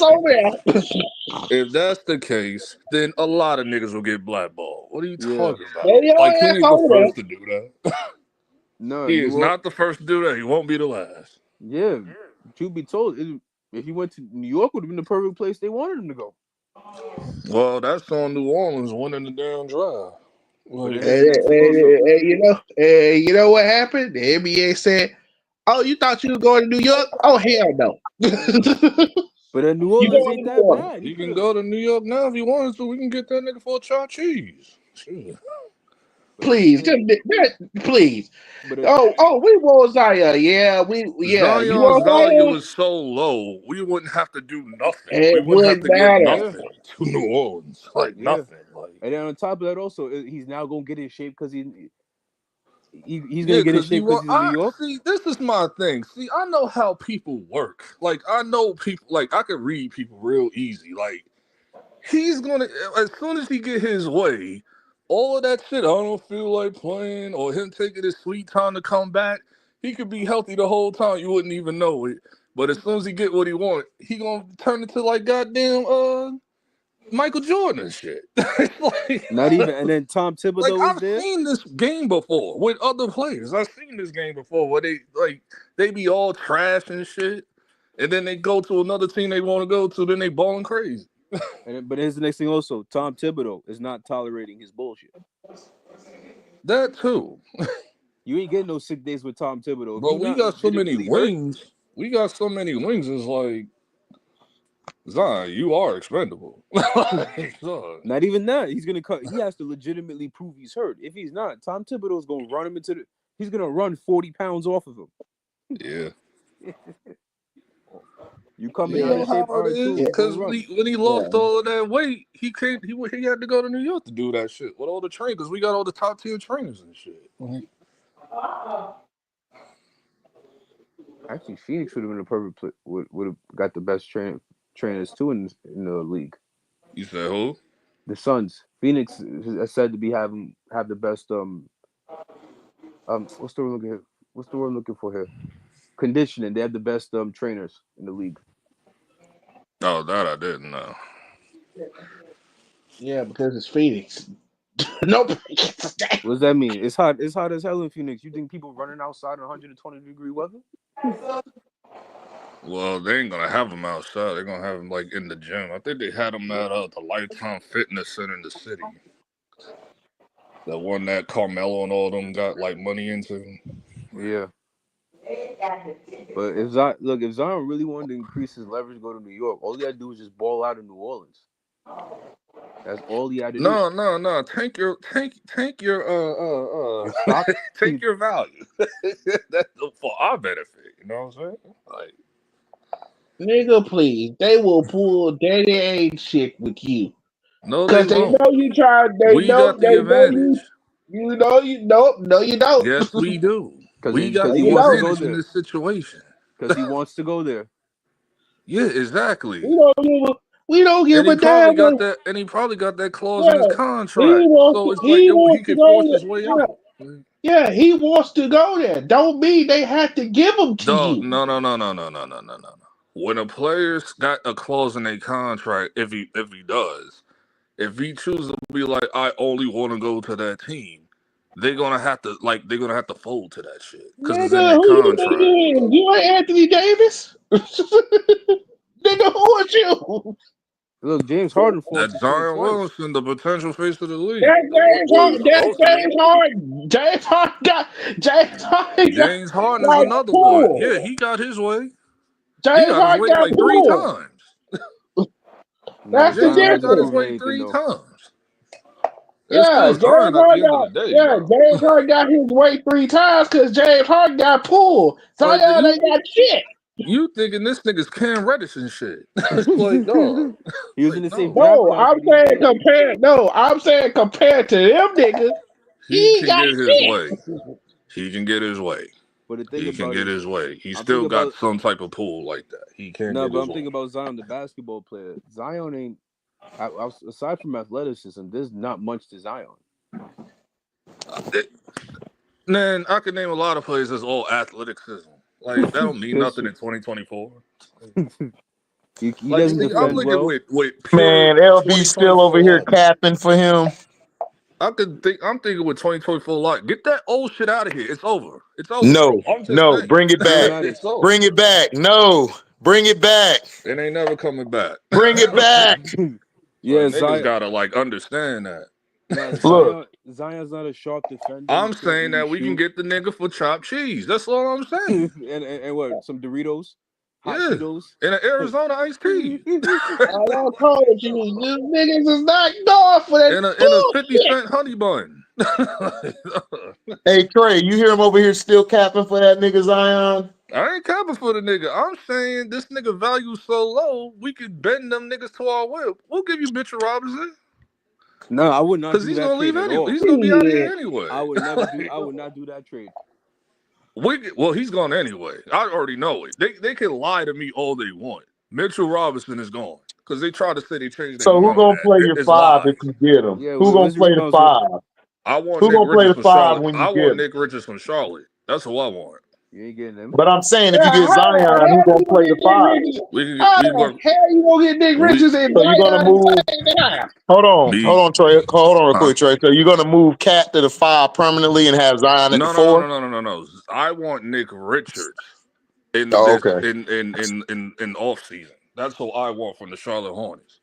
S6: over there.
S11: If that's the case, then a lot of niggas will get blackballed. What are you talking about?
S6: Stay your
S11: Like he
S6: ass
S11: ain't the
S6: over
S11: first
S6: there.
S11: to do that.
S5: No,
S11: he is not the first to do that. He won't be the last.
S5: Yeah, truth be told, if he went to New York, would have been the perfect place they wanted him to go.
S11: Well, that's on New Orleans winning the damn drive.
S6: You know what happened? The NBA said, "Oh, you thought you were going to New York? Oh, hell no."
S5: But in New Orleans ain't that bad.
S11: He can go to New York now if he wanted to. We can get that nigga for a chopped cheese.
S6: Please, please. We want Zion. Yeah.
S11: Zion's value was so low, we wouldn't have to do nothing. We wouldn't have to give nothing to New Orleans. Like nothing. Like,
S5: and then on top of that, also, he's now gonna get in shape because he's gonna get in shape because he's in New York.
S11: See, this is my thing. See, I know how people work. Like, I know people. Like, I can read people real easy. Like, he's gonna, as soon as he get his way, all of that shit, I don't feel like playing, or him taking his sweet time to come back, he could be healthy the whole time. You wouldn't even know it. But as soon as he get what he want, he gonna turn into like goddamn Michael Jordan and shit.
S5: Not even. And then Tom Thibodeau
S11: like,
S5: is there.
S11: I've seen this game before with other players. I've seen this game before where they be all trash and shit, and then they go to another team they want to go to, then they balling crazy.
S5: But here's the next thing also. Tom Thibodeau is not tolerating his bullshit.
S11: That too.
S5: You ain't getting no sick days with Tom Thibodeau.
S11: But we got so many wings. We got so many wings. It's like, Zion, you are expendable.
S5: Not even that. He's gonna cut. He has to legitimately prove he's hurt. If he's not, Tom Thibodeau is gonna run him into the. He's gonna run 40 pounds off of him.
S11: Yeah.
S5: You coming out of shape,
S11: because when he lost all of that weight, he had to go to New York to do that shit with all the trainers. Because we got all the top tier trainers and shit.
S5: Actually, Phoenix would have been a perfect would have got the best trainers too in the league.
S11: You said who?
S5: The Suns. Phoenix is said to have the best what's the word I'm looking for here? Conditioning. They have the best trainers in the league.
S11: Oh, that I didn't know.
S6: Yeah, because it's Phoenix. Nope.
S5: What does that mean? It's hot. It's hot as hell in Phoenix. You think people running outside in 120-degree weather?
S11: Well, they ain't gonna have them outside. They're gonna have them like in the gym. I think they had them at the Lifetime Fitness Center in the city. The one that Carmelo and all them got like money into.
S5: Yeah. But if Zion really wanted to increase his leverage, go to New York, all he had to do is just ball out in New Orleans. That's all he had to do.
S11: No. Tank your take your value. That's for our benefit. You know what I'm saying? Like,
S6: nigga, please. They will pull daddy ain't shit with you.
S11: No, they won't.
S6: Know you tried.
S11: We got the advantage.
S6: You know you don't. No, you don't.
S11: Yes, we do.
S5: Because
S11: he wants to go there in this situation.
S5: Because he wants to go there.
S11: Yeah, exactly.
S6: We don't give a damn.
S11: And he probably got that clause in his contract. So it's he can force his way out.
S6: Yeah, he wants to go there. Don't mean they have to give him to you.
S11: No. When a player's got a clause in their contract, if he chooses to be like, I only want to go to that team, they're gonna have to fold to that shit because it's in their contract.
S6: You ain't Anthony Davis, nigga. Who are you?
S5: Look, James Harden forced
S11: That
S5: his hand
S11: Zion
S5: twice.
S11: Wilson, the potential face of the league.
S6: That's James Harden. James
S11: James Harden is
S6: got
S11: another one.
S6: pulled.
S11: Yeah, he got his way. He
S6: James
S11: got his
S6: Harden
S11: way
S6: got
S11: like 3
S6: pulled.
S11: times.
S5: Nah,
S6: That's the
S11: James
S5: Zion
S11: Harden got
S5: hasn't
S11: his
S6: difference.
S5: proven
S11: way
S5: anything
S11: 3
S5: though.
S11: times. It's
S6: Yeah,
S11: still Zion at the end of the day, bro.
S6: James Harden got his way 3 times because James Harden got pulled.
S11: Like
S6: Zion ain't got shit.
S11: you thinking this nigga's Cam Reddish and shit? It's like, dog.
S5: He was in the same
S11: No.
S5: draft
S6: No,
S5: class
S6: I'm
S5: with these
S6: saying
S5: dudes.
S6: compared. No, I'm saying compared to them niggas,
S11: He
S6: he
S11: can
S6: got
S11: get his
S6: shit.
S11: way. He can get his way.
S5: But the thing
S11: He can
S5: about
S11: get
S5: it,
S11: his way. He
S5: I'm
S11: still
S5: thinking
S11: got
S5: about
S11: some type of pull like that. He can't
S5: no,
S11: get
S5: but
S11: his
S5: I'm
S11: way.
S5: thinking about Zion, the basketball player. Zion ain't aside from athleticism. There's not much to Zion.
S11: Man, I could name a lot of players that's all athleticism. Like that don't mean nothing in 2024.
S5: He
S11: Like
S5: doesn't
S11: see, I'm
S5: defend
S11: looking
S5: well.
S11: with pure
S1: Man, LB still over
S11: 2024
S1: here
S11: logic.
S1: capping for him.
S11: I'm thinking with 2024 logic. Get that old shit out of here. It's over. It's over.
S1: No,
S11: I'm just
S1: no,
S11: saying.
S1: bring it back.
S11: It's over.
S1: Bring it back. No, bring it back.
S11: It ain't never coming back.
S1: Bring it back.
S5: Yeah,
S11: Like, niggas
S5: Zion.
S11: gotta like understand that.
S5: Nah,
S1: Look,
S5: Zion's not a sharp defender.
S11: I'm
S5: He can't
S11: saying
S5: really
S11: that we can
S5: shoot.
S11: get the nigga for chopped cheese. That's all I'm saying.
S5: and what? Some Doritos, hot
S11: Yeah.
S5: Cheetos,
S11: And an Arizona iced tea.
S6: I told you, these niggas is not going for that
S11: And a 50
S6: bullshit.
S11: cent honey bun.
S1: hey Trey, you hear him over here still capping for that nigga Zion?
S11: I ain't capping for the nigga. I'm saying this nigga value so low, we could bend them niggas to our will. We'll give you Mitchell Robinson.
S5: No, I would not
S11: Because
S5: do
S11: he's
S5: that
S11: gonna
S5: trade
S11: leave
S5: at
S11: anyway.
S5: all.
S11: He's gonna be out of here anyway.
S5: I would not do that trade.
S11: Well, he's gone anyway. I already know it. They can lie to me all they want. Mitchell Robinson is gone. Because they try to say they changed their
S1: So who
S11: mind on
S1: gonna play
S11: that.
S1: your
S11: It's
S1: 5 if
S11: lies.
S1: you get him?
S5: Yeah,
S1: Who gonna
S5: where's the
S1: play the
S5: rebounds?
S1: 5?
S11: I want
S1: Who
S11: Nick
S1: gonna play
S11: Richards
S1: the
S11: for
S1: 5
S11: Charlotte.
S1: when you
S11: I
S1: get
S11: want
S1: him?
S11: Nick Richards from Charlotte. That's who I want.
S5: You ain't getting them.
S1: But I'm saying if
S6: Yeah,
S1: you get Zion, who gonna
S6: you
S1: play
S6: gonna
S1: the
S6: get Nick
S1: 5?
S6: Richards?
S11: We
S6: How
S11: work.
S6: the hell you gonna get Nick
S11: We
S6: Richards and
S1: So you're gonna
S6: Zion at
S1: move.
S6: the same time?
S11: me.
S1: Hold on, Trey. Hold on real
S11: Huh?
S1: quick, Trey. So you're gonna move Cat to the 5 permanently and have Zion at the
S11: No.
S1: 4?
S11: I want Nick Richards in
S1: Oh,
S11: this
S1: okay.
S11: in off season. That's what I want from the Charlotte Hornets.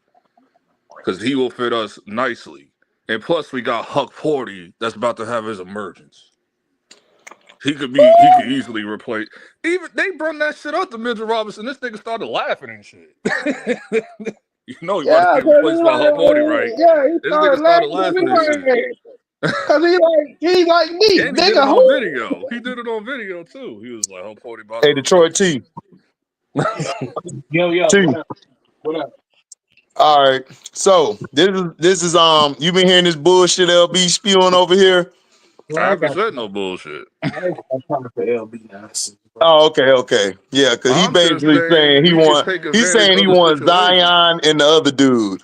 S11: Because he will fit us nicely. And plus we got Huck Porty that's about to have his emergence. He could easily replace. Even they brought that shit up to Mitchell Robinson. This nigga started laughing and shit. You know he about to
S6: Yeah,
S11: be replaced by Huck Porty, right?
S6: he
S11: This nigga
S6: started
S11: started
S6: laughing
S11: laughing and shit.
S6: because he like me,
S11: And he did
S6: nigga.
S11: it on
S6: Who?
S11: video. He did it on video too. He was like, Huck Porty about to
S1: Hey, Detroit
S11: replace
S1: T.
S6: Yo,
S1: T.
S6: what up?
S1: All right. So this is you've been hearing this bullshit LB spewing over here.
S11: I haven't said no bullshit.
S6: I'm talking for LB now.
S1: Oh, okay. Yeah, because he
S11: I'm just
S1: basically
S11: saying
S1: saying
S11: we can take
S1: he's
S11: advantage
S1: saying he
S11: of the
S1: wants
S11: situation.
S1: Zion and the other dude.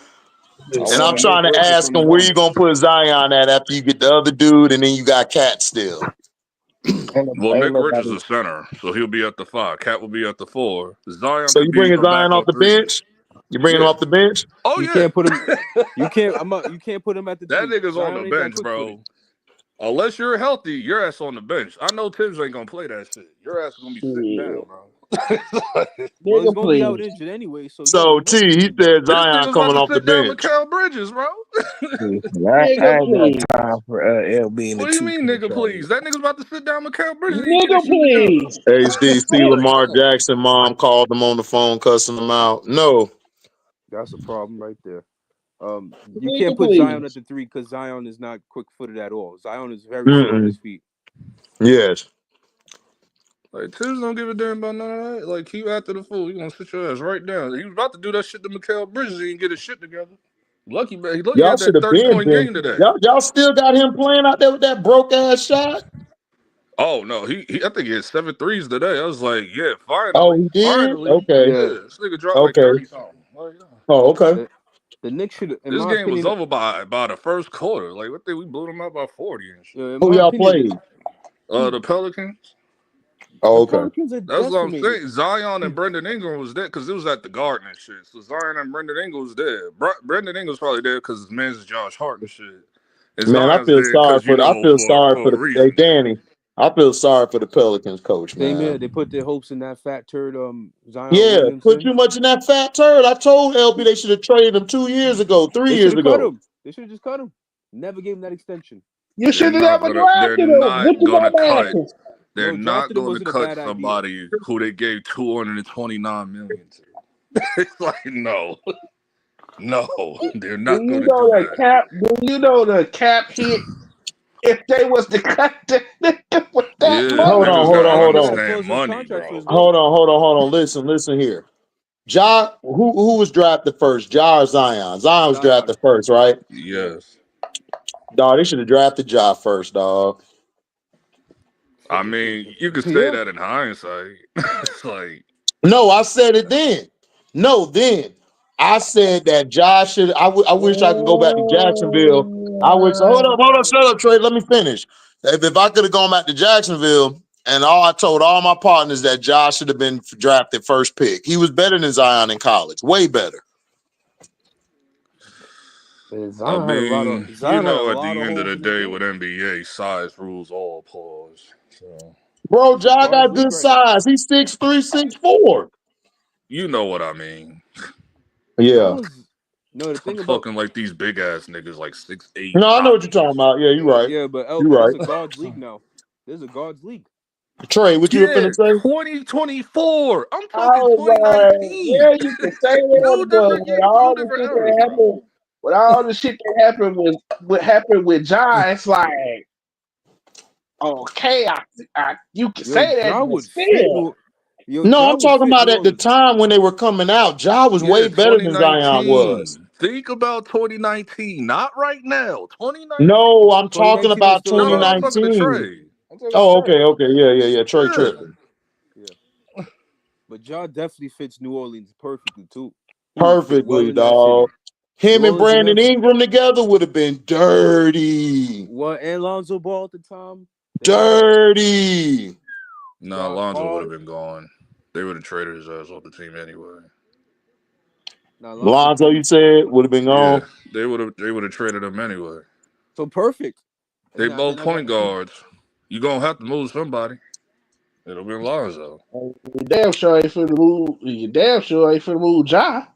S11: I
S1: And I'm
S11: want Nick
S1: trying to
S11: Richards
S1: ask
S11: from the
S1: him where you
S11: Hornets.
S1: gonna put Zion at after you get the other dude and then you got Cat still.
S11: Well, Nick Richards is center, so he'll be at the 5. Cat will be at the 4. Zion
S1: So
S11: could
S1: you
S11: be
S1: bringing
S11: a
S1: Zion off
S11: backup
S1: the
S11: 3.
S1: bench? You bringing him
S11: Yeah.
S1: off the bench?
S11: Oh
S5: You
S11: yeah.
S5: can't put him. You can't. You can't put him at the
S11: That
S5: 3.
S11: nigga's on the
S5: Zion ain't that
S11: bench,
S5: quick-footed.
S11: bro. Unless you're healthy, your ass on the bench. I know Tibbs ain't gonna play that shit. Your ass is gonna be sitting down, bro.
S5: Well, he's
S6: Nigga,
S5: gonna be out
S6: please.
S5: injured anyway. So yeah,
S1: So
S5: you're
S1: T,
S5: right.
S1: he said
S11: This
S1: Zion
S11: nigga's about
S1: coming
S11: to
S1: off the
S11: sit down
S1: bench.
S11: Mikal Bridges, bro.
S8: I
S6: Nigga,
S8: ain't
S6: please.
S8: got time for LB and the
S11: What do you
S8: 2K
S11: mean, nigga,
S8: trade.
S11: please? That nigga's about to sit down Mikal Bridges and get
S6: Nigga,
S11: his shit together.
S6: please.
S1: HDC
S11: Like,
S1: Lamar
S11: come on.
S1: Jackson mom called him on the phone cussing him out. No.
S5: That's a problem right there. You can't
S6: Nigga,
S5: put Zion at
S6: please.
S5: the 3 because Zion is not quick-footed at all. Zion is very slow on his
S1: Mm-mm.
S5: feet.
S1: Yes.
S11: Like, Tibbs don't give a damn about none of that. Like, keep after the fool. You gonna sit your ass right down. He was about to do that shit to Mikal Bridges and get his shit together. Lucky, man. He
S1: Y'all
S11: had
S1: should
S11: that
S1: have been
S11: 30-point
S1: been.
S11: game today.
S1: Y'all still got him playing out there with that broke ass shot?
S11: Oh no, he I think he had 7 threes today. I was like, yeah,
S1: Oh,
S11: finally.
S1: he did?
S11: Finally.
S1: Okay.
S11: Yeah,
S5: Yeah,
S11: this nigga dropped like
S1: Okay.
S11: 30 something. Like, yeah.
S1: Oh, okay.
S5: the Knicks should, in
S11: This
S5: my
S11: game was
S5: opinion,
S11: over by the first quarter. Like, what think we blew them out by 40 and shit.
S5: in
S1: Who
S5: my
S1: y'all
S5: opinion,
S1: played?
S11: The Pelicans.
S1: Oh,
S5: the
S1: okay.
S5: Pelicans are
S11: That's what I'm
S5: decimated.
S11: saying. Zion and Brendan Ingram was there because it was at the Garden and shit. So Zion and Brendan Ingram was there. Brendan Ingram's probably there because his man's Josh Hart and shit. And
S1: Man, I
S11: Zion's
S1: feel
S11: there
S1: sorry
S11: because
S1: for
S11: for
S1: the
S11: a
S1: Hey
S11: reason.
S1: Danny. I feel sorry for the Pelicans coach,
S5: Same here.
S1: man.
S5: They put their hopes in that fat turd, Zion
S1: Yeah, put
S5: Williamson.
S1: too much in that fat turd. I told LB they should have traded him 2 years ago, 3
S5: They should
S1: years
S5: have cut
S1: ago.
S5: him. They should have just cut him. Never gave him that extension.
S6: You
S11: They're
S6: should have
S11: not
S6: never
S11: gonna. They're
S6: drafted him. What
S11: not
S6: you
S11: gonna
S6: got
S11: cut.
S6: asking?
S11: They're
S5: No,
S11: not
S5: drafting him
S11: going to
S5: wasn't a
S11: cut
S5: bad idea.
S11: somebody who they gave $229 million to. It's like no, they're
S6: Do
S11: not
S6: you
S11: going to
S6: know
S11: do
S6: the
S11: that.
S6: cap? Do you know the cap hit if they was to cut the nigga with that
S11: Yeah,
S1: Hold
S6: money?
S1: on,
S11: niggas
S1: hold on,
S11: gotta
S1: hold
S5: He got to
S1: on.
S11: understand
S5: close his
S11: money,
S5: contract for his
S11: bro.
S5: GOAT.
S1: Hold on. Listen here. Ja, who was drafted first? Ja or Zion? Zion was
S5: Zion.
S1: drafted first, right?
S11: Yes.
S1: Dog, they should have drafted Ja first, dog.
S11: I mean, you could say
S5: Yeah.
S11: that in hindsight. It's like,
S1: No, I said it then. No, then I said that Josh should. I wish I could go back to Jacksonville. I wish. Hold up, shut up, Trey. Let me finish. If I could have gone back to Jacksonville, and I told all my partners that Josh should have been drafted first pick. He was better than Zion in college, way better.
S5: Man,
S11: I
S5: Zion had a lot of.
S11: mean, you
S5: Zion had a
S11: know, at
S5: lot
S11: the
S5: of
S11: end of
S5: holes
S11: the
S5: in his
S11: day
S5: game.
S11: with NBA, size rules all. Pause. So
S1: Bro,
S5: It's a
S1: Ja
S5: guards
S1: got
S5: league
S1: good
S5: right now.
S1: size. He's 6'3", 6'4".
S11: you know what I mean.
S1: Yeah.
S5: Zion no. The
S11: I'm
S5: thing about
S11: talking like these big ass niggas, like 6'8"
S1: No, I know
S11: top
S1: what you're talking
S11: niggas.
S1: about. Yeah, you're right.
S5: yeah, but
S1: You're
S5: LB, it's
S1: right.
S5: a guards league now. There's a guards league.
S1: Trey, what you were
S11: Yeah,
S1: finna say?
S11: 2024. I'm
S6: I
S11: talking
S6: was like,
S11: 2019.
S6: yeah, you can say that,
S11: Two
S6: but
S11: different years, two different eras, bro.
S6: with all the shit that happened with what happened with John, it's like, okay, you can
S5: Yo,
S6: say that,
S5: Ja
S6: but
S5: would fit
S6: still,
S5: New. Yo,
S1: No,
S5: Ja
S1: I'm
S5: would
S1: talking
S5: fit
S1: about
S5: New
S1: at the
S5: Orleans.
S1: time when they were coming out. Ja was
S11: Yeah,
S1: way better than Zion was.
S11: 2019. Think about 2019, not right now. 2019.
S1: No, I'm talking
S5: 2019 was
S1: about
S5: still a
S11: No,
S5: guards
S11: I'm
S5: league.
S11: talking to
S1: 2019.
S11: Trey. I'm talking to
S1: Oh,
S11: Trey.
S1: okay. Yeah. Trey
S11: Yeah.
S1: tripping.
S5: Yeah, but Ja definitely fits New Orleans perfectly too. He would fit well
S1: Perfectly,
S5: in that city.
S1: dog.
S5: New
S1: Him and
S5: Orleans and
S1: Brandon
S5: Memphis.
S1: Ingram together would have been dirty.
S5: What and Lonzo Ball at the time? They had
S1: Dirty.
S11: No,
S5: Josh
S11: Alonzo would
S5: Hart.
S11: have been gone. They would have traded his ass off the team anyway.
S5: Now Lonzo
S1: Lonzo, you said, would have been
S11: Yeah,
S1: gone.
S11: they would have traded him anyway.
S5: so perfect.
S11: They
S5: And
S11: both
S5: then I got
S11: point guards. You gonna have to move somebody. It'll be Lonzo.
S6: you damn sure ain't finna move. You damn sure ain't finna move Ja.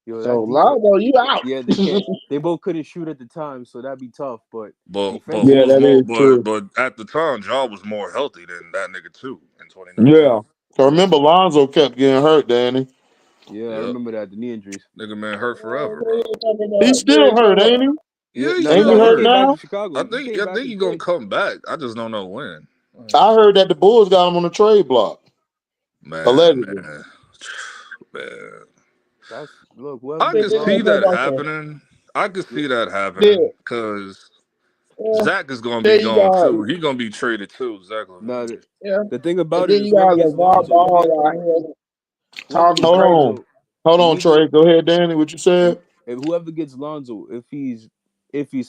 S5: yo
S6: So
S5: that defense.
S6: Lonzo, you out.
S5: Yeah, they can't. They both couldn't shoot at the time, so that'd be tough. But
S11: But
S1: Yeah,
S11: who's
S5: defensively,
S1: that
S11: more?
S1: is true.
S11: But at the time, Ja was more healthy than that nigga too in 2019.
S1: Yeah. So remember, Lonzo kept getting hurt, Danny.
S5: yeah, I
S11: Yep,
S5: remember that the knee injuries.
S11: nigga, man, hurt forever, bro.
S1: He's still hurt, ain't he?
S5: Yeah,
S11: Yeah, he's
S5: no,
S1: Ain't
S11: still
S1: he
S5: he
S1: hurt
S5: came
S11: hurt.
S5: back to
S1: now?
S5: Chicago.
S11: I
S5: He
S11: think
S5: came
S11: I
S5: back
S11: think
S5: and
S11: he's gonna
S5: played.
S11: come back. I just don't know when.
S1: I heard that the Bulls got him on the trade block.
S11: Man,
S1: Allegedly.
S11: man, man.
S5: That's look. Whoever
S11: I
S5: gets
S11: can see that
S5: Lonzo,
S11: happening. I can
S5: yeah,
S11: see that
S6: Yeah,
S11: happening because
S6: yeah.
S11: Zach is gonna be
S6: Then you
S11: gone
S6: got,
S11: too. He gonna be traded too. Zach
S5: no,
S11: LaVine.
S6: yeah.
S5: the thing
S6: And
S5: about it
S6: then
S5: is
S6: you got
S5: whoever gets
S6: LeVar
S5: Lonzo,
S6: Ball out here
S5: whoever
S6: talking
S5: gets
S1: Hold
S6: crazy.
S1: on.
S5: Lonzo,
S1: Hold
S5: you
S1: on,
S5: need to.
S1: Trey. Go ahead, Danny. What you said?
S5: If whoever gets Lonzo, if he's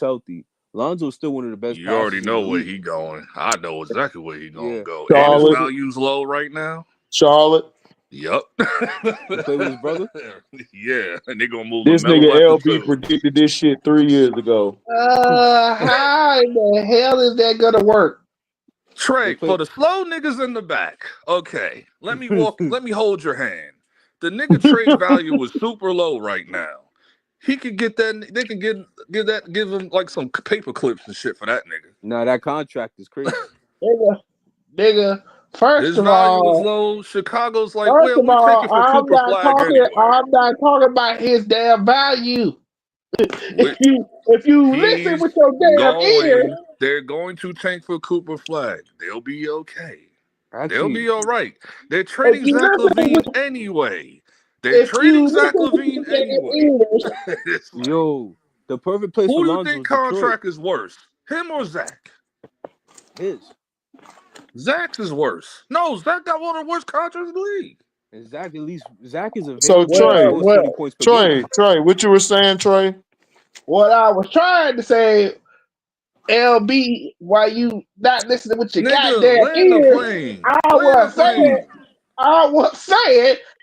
S5: healthy, Lonzo's still one of the best
S11: You already
S5: passers in the
S11: know where
S5: league.
S11: he going. I know exactly where he gonna
S5: Yeah,
S11: go.
S5: and
S11: And his
S1: Charlotte.
S11: value's low right now.
S1: Charlotte.
S11: Yup.
S5: to play with his brother.
S11: Yeah, and they gonna move
S1: This
S11: LaMelo
S1: nigga
S11: after
S1: LB
S11: two.
S1: predicted this shit 3 years ago.
S6: How in the hell is that gonna work?
S5: They
S11: Trey,
S5: play.
S11: for the slow niggas in the back. Okay, let me walk. Let me hold your hand. The nigga trade value was super low right now. He could get that. They could give him like some paper clips and shit for that nigga.
S5: Nah, that contract is crazy.
S6: Nigga,
S11: His value is low. Chicago's like, well, we'll take it for Cooper Flag anyway.
S6: I'm not talking about his damn value.
S11: With,
S6: If you listen
S11: he's
S6: with your damn ears,
S11: going. They're going to tank for Cooper Flag. They'll be okay. They'll
S5: Actually,
S11: be all right. They're
S6: if
S11: trading
S6: you
S11: Zach
S6: listen
S11: LaVine
S6: with
S11: anyway. They're
S6: if you
S11: trading Zach
S6: listen with
S11: LaVine
S6: your
S11: anyway.
S6: damn ears,
S11: It's like,
S5: yo, the perfect place for
S11: who do you
S5: Lonzo
S11: think
S5: is Detroit.
S11: contract is worse, him or Zach?
S5: His
S11: Zach's is worse. No, Zach got one of the worst contracts in the league.
S5: and Zach is
S1: So
S5: available and
S1: Trey,
S5: scores 20 points per game.
S1: Trey, what you were saying, Trey?
S6: what I was trying to say, LB, why you not listening with your
S11: Nigga,
S6: goddamn
S11: land the
S6: ears?
S11: plane.
S6: I
S11: Land the
S6: was saying,
S11: plane.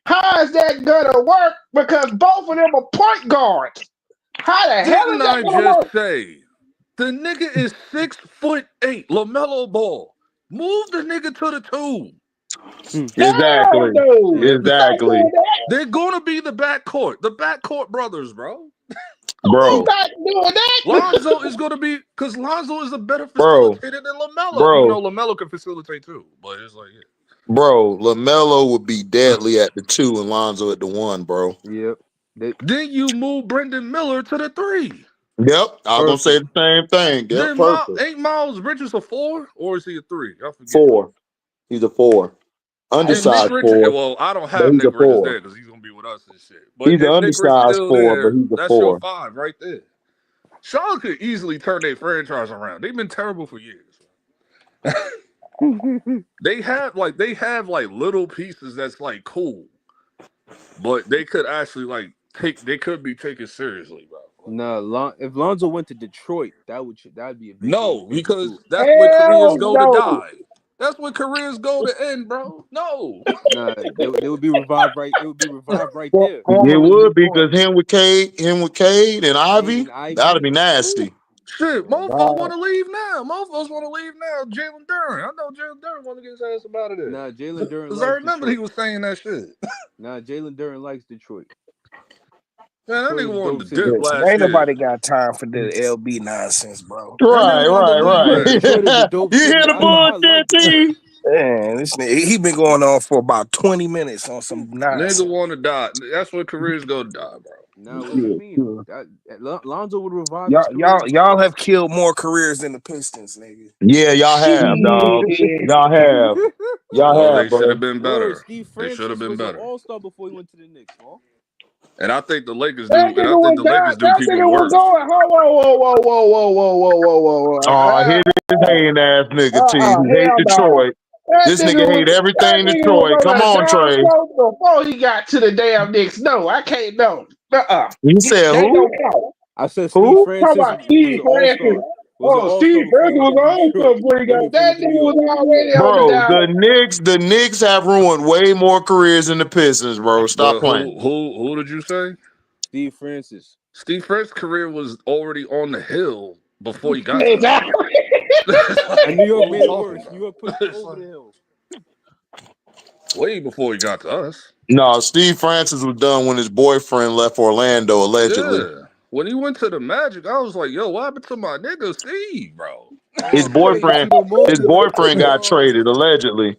S6: how is that gonna work? Because both of them are point guards. How the hell is
S11: Didn't
S6: that
S11: I
S6: gonna
S11: just
S6: work?
S11: say the nigga is 6'8", LaMelo Ball. Move the nigga to the 2.
S1: Exactly. Exactly.
S11: They're gonna be the backcourt. The backcourt brothers, bro.
S1: Bro.
S6: Not doing that.
S11: Lonzo is gonna be because Lonzo is a better facilitator than LaMelo. You know, LaMelo can facilitate too, but it's like
S1: Bro, LaMelo would be deadly at the 2 and Lonzo at the 1, bro.
S5: Yep.
S11: Then you move Brendan Miller to the 3.
S1: Yep, I was gonna say the same thing. Yep,
S11: Then
S1: perfect.
S11: ain't Miles Bridges a 4 or is he a 3? I forget.
S1: 4. He's a 4. Undersized 4.
S11: Well, I don't have Nick Bridges there because he's gonna be with us and shit. But
S1: he's
S11: if
S1: an
S11: Nick Bridges
S1: undersized
S11: still
S1: 4,
S11: there,
S1: but he's a
S11: that's
S1: 4.
S11: your 5 right there. Charlotte could easily turn their franchise around. They've been terrible for years. They have like little pieces that's like cool, but they could actually they could be taken seriously, bro.
S5: No, if Lonzo went to Detroit, that'd be a big
S11: no, because that's where careers go to die. That's when careers go to end, bro. No.
S5: Nah, they would be revived right. It would be revived right there.
S1: It would be because him with Cade and Ivy, that'd be nasty.
S11: Shit, mofos want to leave now. Mofos want to leave now. Jalen Duren. I know Jalen Duren want to get his ass up out of there.
S5: Nah, Jalen Duren.
S11: Because I remember he was saying that shit.
S5: Nah, Jalen Duren likes Detroit.
S11: Man, that nigga wanted to dip last
S8: Ain't
S11: year.
S8: nobody got time for the LB nonsense, bro.
S1: Right. You hear the bullshit, T?
S8: Man, this nigga, he been going on for about 20 minutes on some nonsense.
S11: Nigga want to die. That's where careers go to die, bro.
S5: No, what you mean? Lonzo would revive.
S8: Y'all have killed more careers than the Pistons, nigga.
S1: Yeah, y'all have, dog. Y'all have.
S11: They should have been better.
S5: Steve
S11: They should have been
S5: was
S11: better.
S5: an all-star before he went to the Knicks, man.
S11: And I think the Lakers do. And I think the Lakers do people worse.
S6: Whoa.
S1: Oh, hit his hating ass nigga, T. He hate Detroit. This nigga hate everything Detroit. Come on, Trey.
S6: Before he got to the damn Knicks, no, I can't. No.
S1: You said who?
S5: I said Steve Francis.
S6: Steve Francis. Steve Francis was also bring up. That nigga was already on the down.
S1: The Knicks have ruined way more careers than the Pistons, bro. Stop playing.
S11: Who did you say?
S5: Steve Francis.
S11: Steve Francis' career was already on the hill before he got
S6: exactly.
S5: And New York made it worse. New York pushed him over the hill.
S11: Way before he got to us.
S1: No, Steve Francis was done when his boyfriend left Orlando, allegedly.
S11: Yeah. When he went to the Magic, I was like, yo, what happened to my nigga Steve, bro?
S1: His boyfriend got traded, allegedly.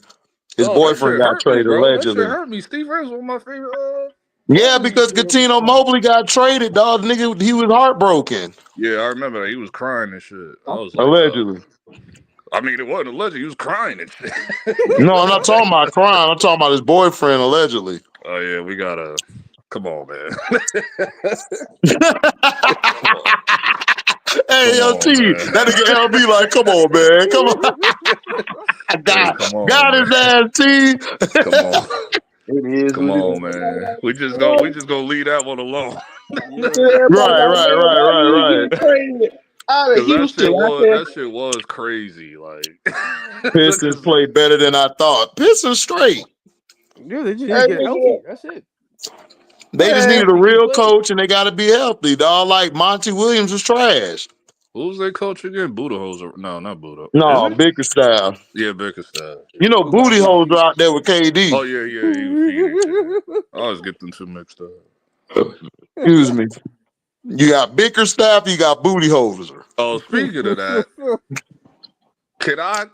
S1: His boyfriend got traded, allegedly.
S11: That shit hurt me. Steve Francis was my favorite.
S1: Yeah, because Cuttino Mobley got traded, dog. Nigga, he was heartbroken.
S11: Yeah, I remember that. He was crying and shit. I was like,
S1: allegedly.
S11: I mean, it wasn't allegedly. He was crying and shit.
S1: No, I'm not talking about crying. I'm talking about his boyfriend, allegedly.
S11: Oh, yeah, we gotta... Come on, man.
S1: Hey, yo, T, that nigga LB like, come on, man. Come on. Got his ass, T.
S11: Come on. It is. Come on, man. We just gonna leave that one alone.
S1: Right.
S6: Out of Houston,
S11: that shit was crazy. Like
S1: Pistons played better than I thought. Pistons straight.
S5: Yeah, they just need to get healthy. That's it.
S1: They just needed a real coach, and they got to be healthy. Dog, like Monty Williams was trash.
S11: Who's their coach again? Budenholzer? No, not Buda.
S1: No, Bickerstaff.
S11: Yeah, Bickerstaff.
S1: You know, Booty Holes are out there with KD.
S11: Oh yeah. He was I always get them two mixed up.
S1: Excuse me. You got Bickerstaff. You got Booty Hoser.
S11: Oh, speaking of that, could I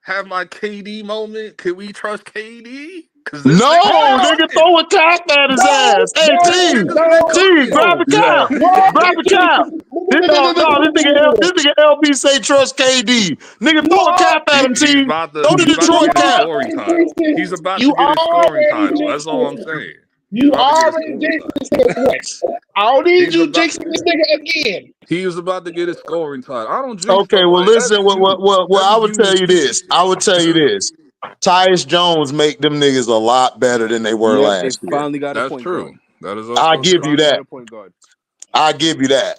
S11: have my KD moment? Can we trust KD?
S1: Nigga, throw a cap at his ass. Hey, T, grab a cap. Grab a cap. This nigga LB say trust KD. Nigga, throw a cap at him, T. Throw the Detroit cap.
S11: He's about to get his scoring title. That's all I'm saying.
S6: You already jinxed this nigga once. I don't need you jinxing this nigga again.
S11: He was about to get his scoring title. I don't jinx.
S1: Okay, well, listen. Well, I would tell you this. Tyus Jones make them niggas a lot better than they were last year.
S5: Finally got a
S11: That's
S5: point
S11: true.
S5: guard.
S11: That is.
S1: I'll give you that. I'll give you that.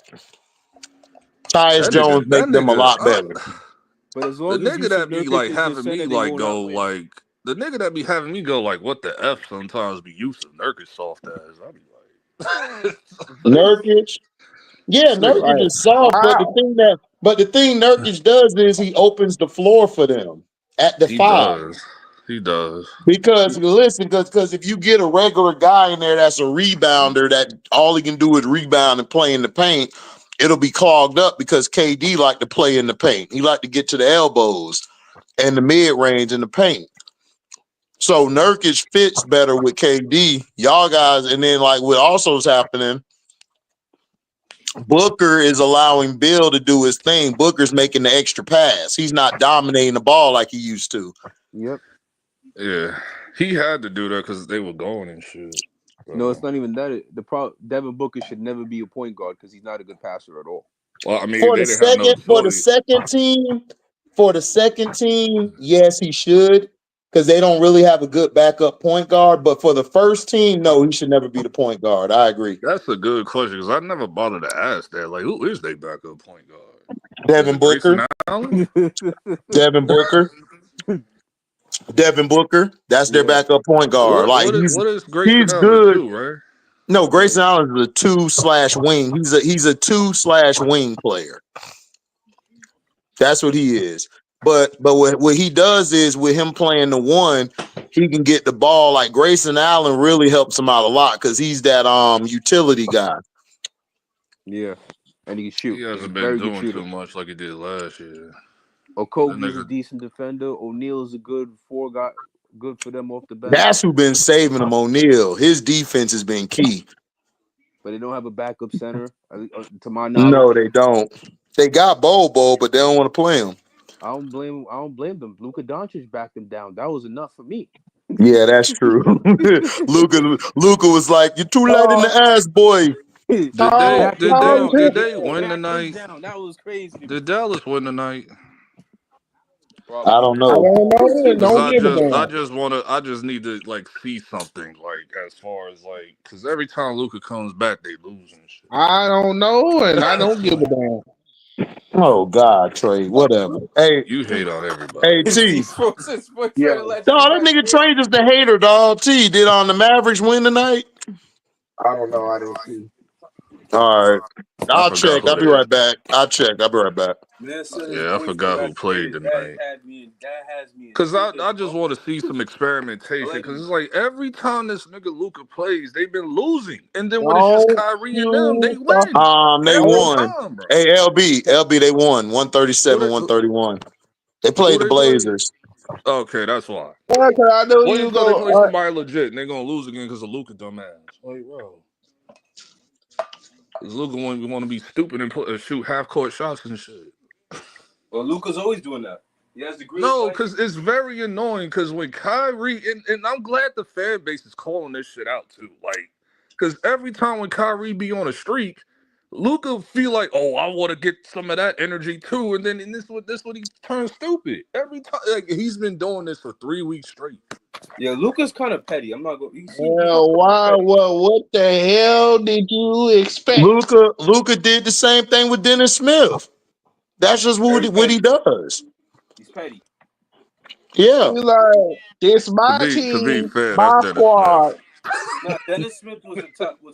S1: Tyus Jones make them a lot better.
S5: But as long
S11: the nigga that be like having me like go like the nigga that be having me go like what the F sometimes be used to Nurkic soft ass. I be like
S1: Nurkic. Yeah, Nurkic is soft, but But the thing Nurkic does is he opens the floor for them at the
S11: He
S1: 5.
S11: does. He does.
S1: Because listen, because if you get a regular guy in there that's a rebounder that all he can do is rebound and play in the paint, it'll be clogged up because KD like to play in the paint. He like to get to the elbows and the mid range in the paint. So Nurkic fits better with KD. Y'all guys, and then like what also is happening, Booker is allowing Bill to do his thing. Booker's making the extra pass. He's not dominating the ball like he used to.
S5: Yep.
S11: Yeah, he had to do that because they were going and shit.
S5: No, it's not even that. Devin Booker should never be a point guard because he's not a good passer at all.
S11: Well, I mean,
S1: For
S11: they
S1: the
S11: didn't have no
S1: second, for the
S11: choice.
S1: second team, yes, he should, because they don't really have a good backup point guard. But for the first team, no, he should never be the point guard. I agree.
S11: That's a good question because I never bothered to ask that. Like, who is their backup point guard?
S1: Devin Booker. Devin Booker. Devin Booker. That's their backup point guard.
S11: What is Grayson
S1: he's
S11: Allen
S1: good.
S11: too, right?
S1: No, Grayson Allen is a 2/wing. He's a 2/wing player. That's what he is. But what he does is with him playing the 1, he can get the ball. Like Grayson Allen really helps him out a lot because he's that utility guy.
S5: Yeah, and he can shoot.
S11: He hasn't been doing too much like he did last year.
S5: Okogie is a decent defender. O'Neal is a good 4 guy, good for them off the bench.
S1: That's who been saving him. O'Neal. His defense has been key.
S5: But they don't have a backup center, to my knowledge.
S1: No, they don't. They got Bobo, but they don't want to play him.
S5: I don't blame them. Luka Doncic backed them down. That was enough for me.
S1: Yeah, that's true. Luka was like, "You're too late in the ass, boy."
S11: Did they win tonight?
S5: That was crazy.
S11: Did Dallas win tonight?
S1: I don't know.
S11: I just need to like see something like as far as like because every time Luka comes back, they lose and shit.
S6: I don't know, and I don't give a damn.
S1: Oh God, Trey, whatever. Hey,
S11: you hate on everybody.
S1: Hey T,
S6: yeah.
S1: Dog, that nigga Trey just a hater, dog. T, did the Mavericks win tonight?
S6: I don't know. I didn't see.
S1: All right, I'll check. I'll be right back. I'll check. I'll be right back.
S11: Yeah, I forgot who played tonight. Because I just want to see some experimentation. Because it's like every time this nigga Luka plays, they've been losing, and then when it's just Kyrie and them, they win.
S1: They won. Hey, LB, they won 137-131. They played the Blazers.
S11: Okay, that's why.
S6: Okay, I know you
S11: go.
S6: go.
S11: Play somebody legit, and they're gonna lose again because of Luka dumbass. Like, bro. Luka want to be stupid and shoot half-court shots and shit.
S5: Well, Luka's always doing that. He has the green.
S11: No, because it's very annoying. Because when Kyrie and I'm glad the fan base is calling this shit out too. Like, because every time when Kyrie be on a streak, Luka feel like, oh, I want to get some of that energy too, and then this what he turns stupid every time. Like he's been doing this for 3 weeks straight.
S5: Yeah, Luka's kind of petty. I'm not going.
S6: Well, why? What the hell did you expect?
S1: Luka did the same thing with Dennis Smith. That's just what he does.
S5: He's petty.
S6: He's
S1: Yeah.
S6: like, this my team,
S11: to be fair,
S6: my squad.
S5: No, Dennis Smith was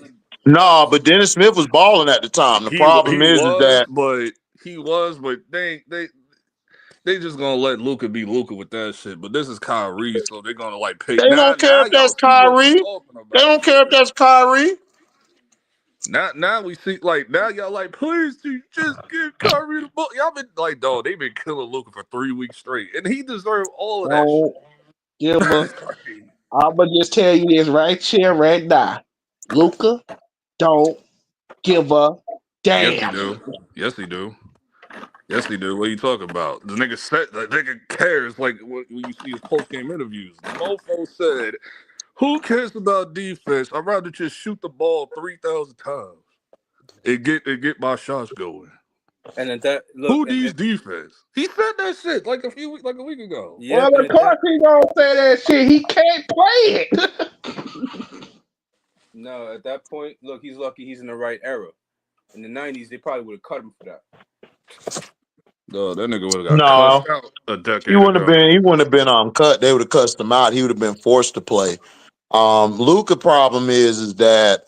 S5: a.
S1: No, but Dennis Smith was balling at the time. The problem is that
S11: they just gonna let Luka be Luka with that shit. But this is Kyrie, so they're gonna like pick.
S1: They don't care if that's Kyrie. They don't care if that's Kyrie.
S11: Now we see now y'all like, please just give Kyrie the ball. Y'all been like, dog, they've been killing Luka for 3 weeks straight, and he deserved all of that shit.
S6: I'ma just tell you this right here, right now. Luka don't give a damn.
S11: Yes, he do. Yes, he do. What are you talking about? The nigga cares. Like when you see his post-game interviews, the mofo said, "Who cares about defense? I'd rather just shoot the ball 3,000 times and get my shots going."
S5: And then that
S11: defense? He said that shit like a week ago.
S6: Yeah, well, of course he gonna say that shit. He can't play it.
S5: No, at that point, look, he's lucky he's in the right era. In the 90s, they probably would have cut him for that.
S11: No, that nigga would have got cussed out a decade
S1: He wouldn't have been cut. They would have cussed him out. He would have been forced to play. Luka problem is that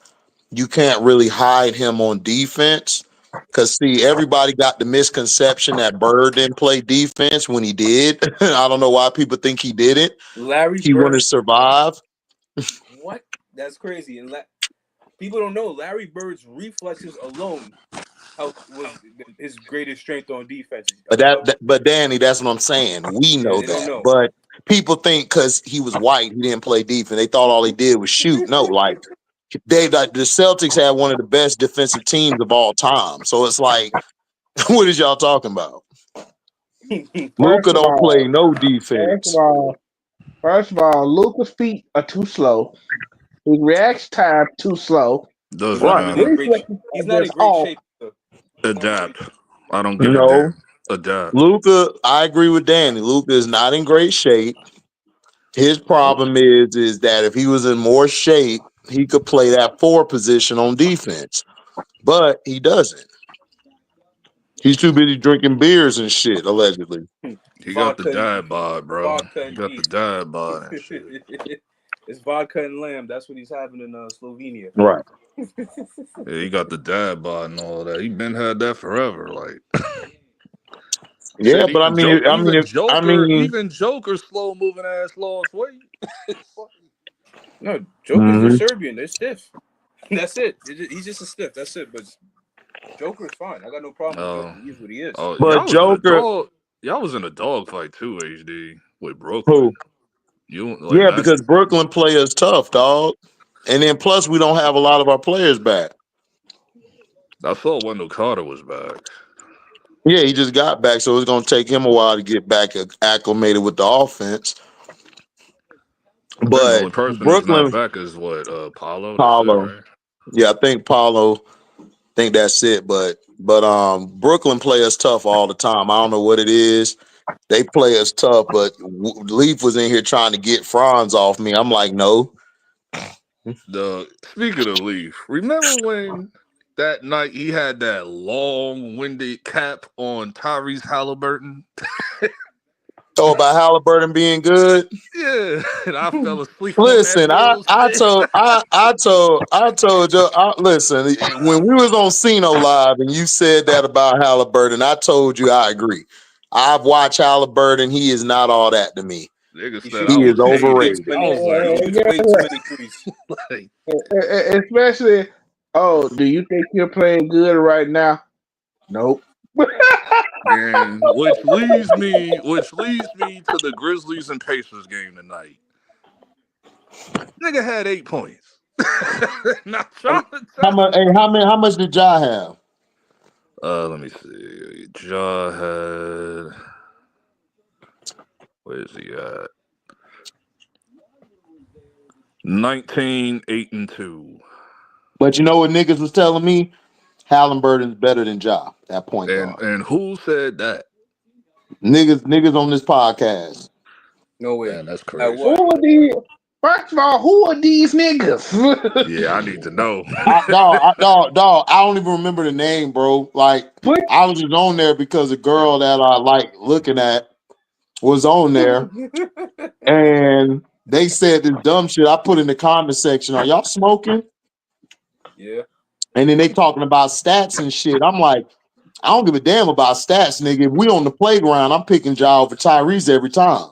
S1: you can't really hide him on defense. Because see, everybody got the misconception that Bird didn't play defense when he did. I don't know why people think he didn't.
S5: Larry
S1: He
S5: Bird
S1: wanted to survive.
S5: What? That's crazy. And people don't know Larry Bird's reflexes alone was his greatest strength on defense.
S1: But Danny, that's what I'm saying. We know
S5: they don't
S1: that,
S5: know.
S1: but people think because he was white, he didn't play defense. They thought all he did was shoot. No, like the Celtics had one of the best defensive teams of all time. So it's like, what is y'all talking about? Luka don't play no defense.
S6: First of all, Luka's feet are too slow. His reaction time too slow.
S11: Doesn't matter.
S5: He's not in great shape.
S11: Adapt. I don't give a damn. Adapt.
S1: Luka, I agree with Danny. Luka is not in great shape. His problem is that if he was in more shape, he could play that 4 position on defense. But he doesn't. He's too busy drinking beers and shit, allegedly.
S11: He got the dad bod, bro. He got the dad bod and shit.
S5: It's vodka and lamb. That's what he's having in Slovenia.
S1: Right.
S11: Yeah, he got the dad bod and all that. He been had that forever, like.
S1: Yeah,
S11: shit,
S1: but I mean,
S11: even Joker slow moving ass lost weight.
S5: No, Joker's a Serbian. They're stiff. That's it. He's just a stiff. That's it. But Joker's fine. I got no problem with Joker. He's what he is.
S1: But Joker,
S11: y'all was in a dogfight too, HD, with Brooklyn.
S1: Who? Because Brooklyn play us tough, dog. And then plus we don't have a lot of our players back.
S11: I saw Wendell Carter was back.
S1: Yeah, he just got back, so it's going to take him a while to get back acclimated with the offense. But
S11: the only person Brooklyn who's not back is what Paulo.
S1: Paulo.
S11: Right?
S1: Yeah, I think Paulo. Think that's it. But Brooklyn play us tough all the time. I don't know what it is. They play us tough, but Leaf was in here trying to get Franz off me. I'm like, no.
S11: Speaking of Leaf, remember when that night he had that long-winded cap on Tyrese Halliburton?
S1: Oh, about Halliburton being good?
S11: Yeah, and I fell asleep.
S1: Listen, I told you. Listen, when we was on Cino Live and you said that about Halliburton, I told you I agree. I've watched Halliburton. He is not all that to me. He is overrated.
S6: Especially, do you think you're playing good right now? Nope.
S11: And which leads me to the Grizzlies and Pacers game tonight. Nigga had 8 points.
S1: How much did Ja have?
S11: Let me see. Ja had. Where is he at? 19, 8, and 2.
S1: But you know what niggas was telling me? Halliburton's better than Ja. That point guard.
S11: And who said that?
S1: Niggas on this podcast.
S5: No way.
S11: Man, that's crazy.
S6: First of all, who are these niggas?
S11: Yeah, I need to know.
S1: Dog, I don't even remember the name, bro. Like, I was just on there because a girl that I like looking at was on there. And they said this dumb shit. I put in the comment section, are y'all smoking?
S5: Yeah.
S1: And then they talking about stats and shit. I'm like, I don't give a damn about stats, nigga. If we on the playground, I'm picking Ja over Tyrese every time.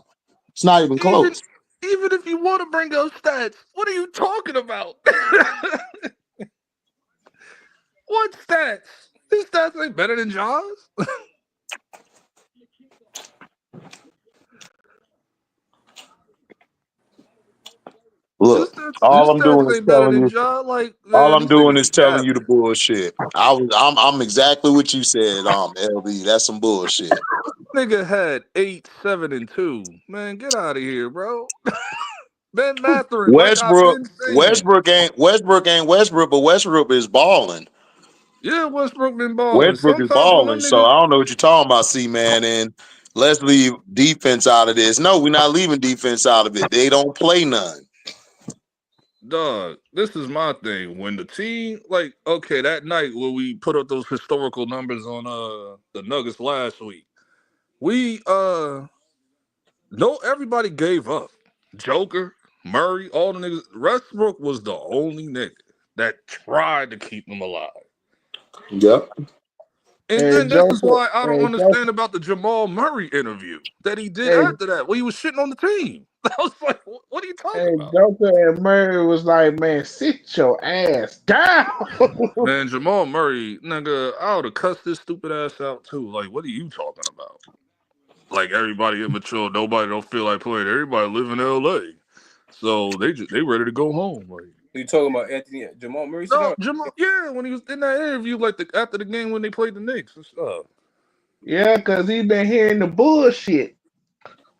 S1: It's not even close.
S11: Even if you want to bring up stats, what are you talking about? What stats? His stats ain't better than Ja's.
S1: Look, all I'm doing is telling you.
S11: All
S1: I'm doing is telling you the bullshit. I'm exactly what you said, LB. That's some bullshit.
S11: Nigga had 8, 7, and 2. Man, get out of here, bro. Ben Mathurin.
S1: Westbrook ain't Westbrook, but Westbrook is balling.
S11: Yeah, Westbrook been balling.
S1: Westbrook is balling. So I don't know what you're talking about, C-Man. And let's leave defense out of this. No, we're not leaving defense out of it. They don't play none.
S11: Dog, this is my thing. When the team, that night when we put up those historical numbers on the Nuggets last week, everybody gave up. Joker, Murray, all the niggas. Westbrook was the only nigga that tried to keep them alive.
S1: Yep.
S11: And then this is why I don't understand about the Jamal Murray interview that he did after that, where he was shitting on the team. I was like, what are you talking about?
S6: Joker and Murray was like, man, sit your ass down.
S11: Man, Jamal Murray, nigga, I would have cussed this stupid ass out too. Like, what are you talking about? Like, everybody immature, nobody don't feel like playing. Everybody live in LA. So they ready to go home. Like,
S5: you talking about Jamal Murray?
S11: No, Jamal, yeah, when he was in that interview, like after the game when they played the Knicks and stuff.
S6: Yeah, because he been hearing the bullshit.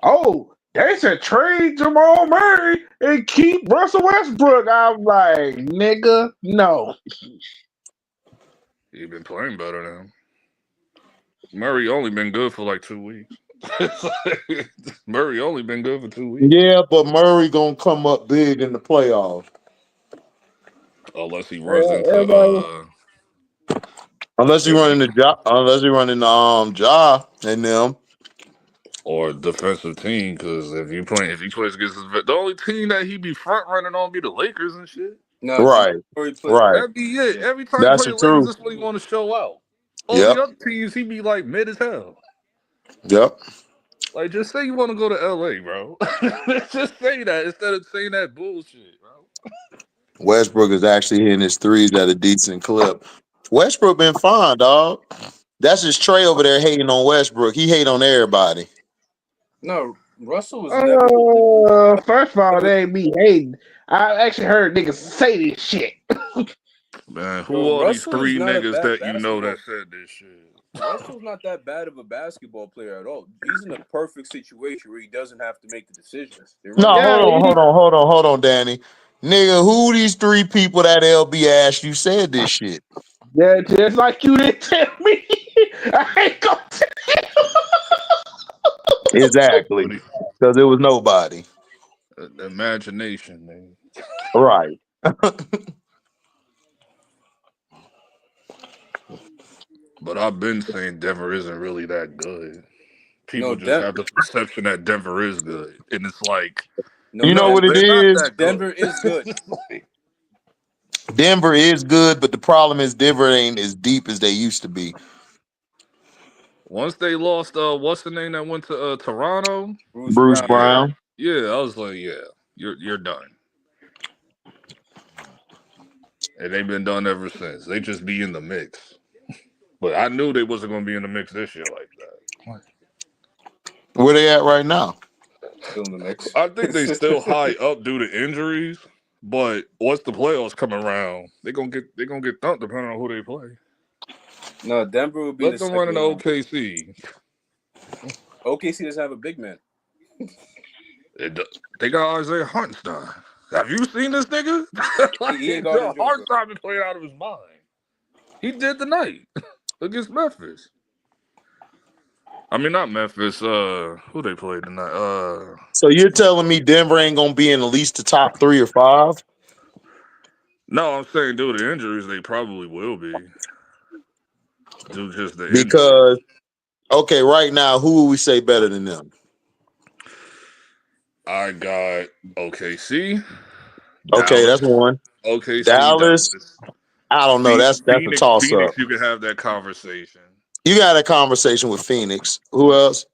S6: Oh, they said trade Jamal Murray and keep Russell Westbrook. I'm like, nigga, no.
S11: He been playing better now. Murray only been good for like 2 weeks. Murray only been good for 2 weeks.
S1: Yeah, but Murray gonna come up big in the playoffs.
S11: Unless he runs into
S1: unless he running the Ja and them.
S11: Or defensive team, because if he plays against the only team that he be front running on be the Lakers and shit.
S5: No,
S1: right.
S11: That'd be it. Every time he play the Lakers, that's what he want to show out. All the other teams, he be like mid as hell.
S1: Yep.
S11: Like, just say you want to go to LA, bro. Just say that instead of saying that bullshit, bro.
S1: Westbrook is actually hitting his threes at a decent clip. Westbrook been fine, dog. That's just Trey over there hating on Westbrook. He hate on everybody.
S5: No, Russell was never.
S6: First of all, they ain't me hating. I actually heard niggas say this shit.
S11: Man, who are these three niggas that you know that said this shit?
S5: Russell's not that bad of a basketball player at all. He's in a perfect situation where he doesn't have to make the decisions.
S1: Hold on, Danny. Nigga, who these three people that LB asked you said this shit?
S6: Yeah, just like you didn't tell me. I ain't gonna tell you.
S1: Exactly. Because it was nobody.
S11: Imagination, man.
S1: Right.
S11: But I've been saying Denver isn't really that good. People just have the perception that Denver is good. And it's like,
S1: you know what it is?
S5: Denver is good.
S1: Denver is good, but the problem is Denver ain't as deep as they used to be.
S11: Once they lost, what's the name that went to Toronto?
S1: Bruce Brown.
S11: Yeah, I was like, yeah, you're done. And they've been done ever since. They just be in the mix. But I knew they wasn't going to be in the mix this year like that.
S1: Where they at right now?
S5: Still in the mix.
S11: I think they still high up due to injuries. But once the playoffs come around, they're gonna get thumped depending on who they play.
S5: No, Denver will be.
S11: Let them run into OKC.
S5: OKC doesn't have a big man.
S11: They got Isaiah Hartenstein. Have you seen this nigga? Hartenstein been playing out of his mind. He did tonight against Memphis. I mean, not Memphis. Who they played tonight?
S1: So you're telling me Denver ain't gonna be in at least the top 3 or 5?
S11: No, I'm saying due to injuries, they probably will be. Due to just the
S1: because okay, right now, who would we say better than them?
S11: I got OKC.
S1: Okay, that's one.
S11: OKC,
S1: Dallas. I don't know. That's a toss up.
S11: Phoenix, you can have that conversation.
S1: You got a conversation with Phoenix. Who else?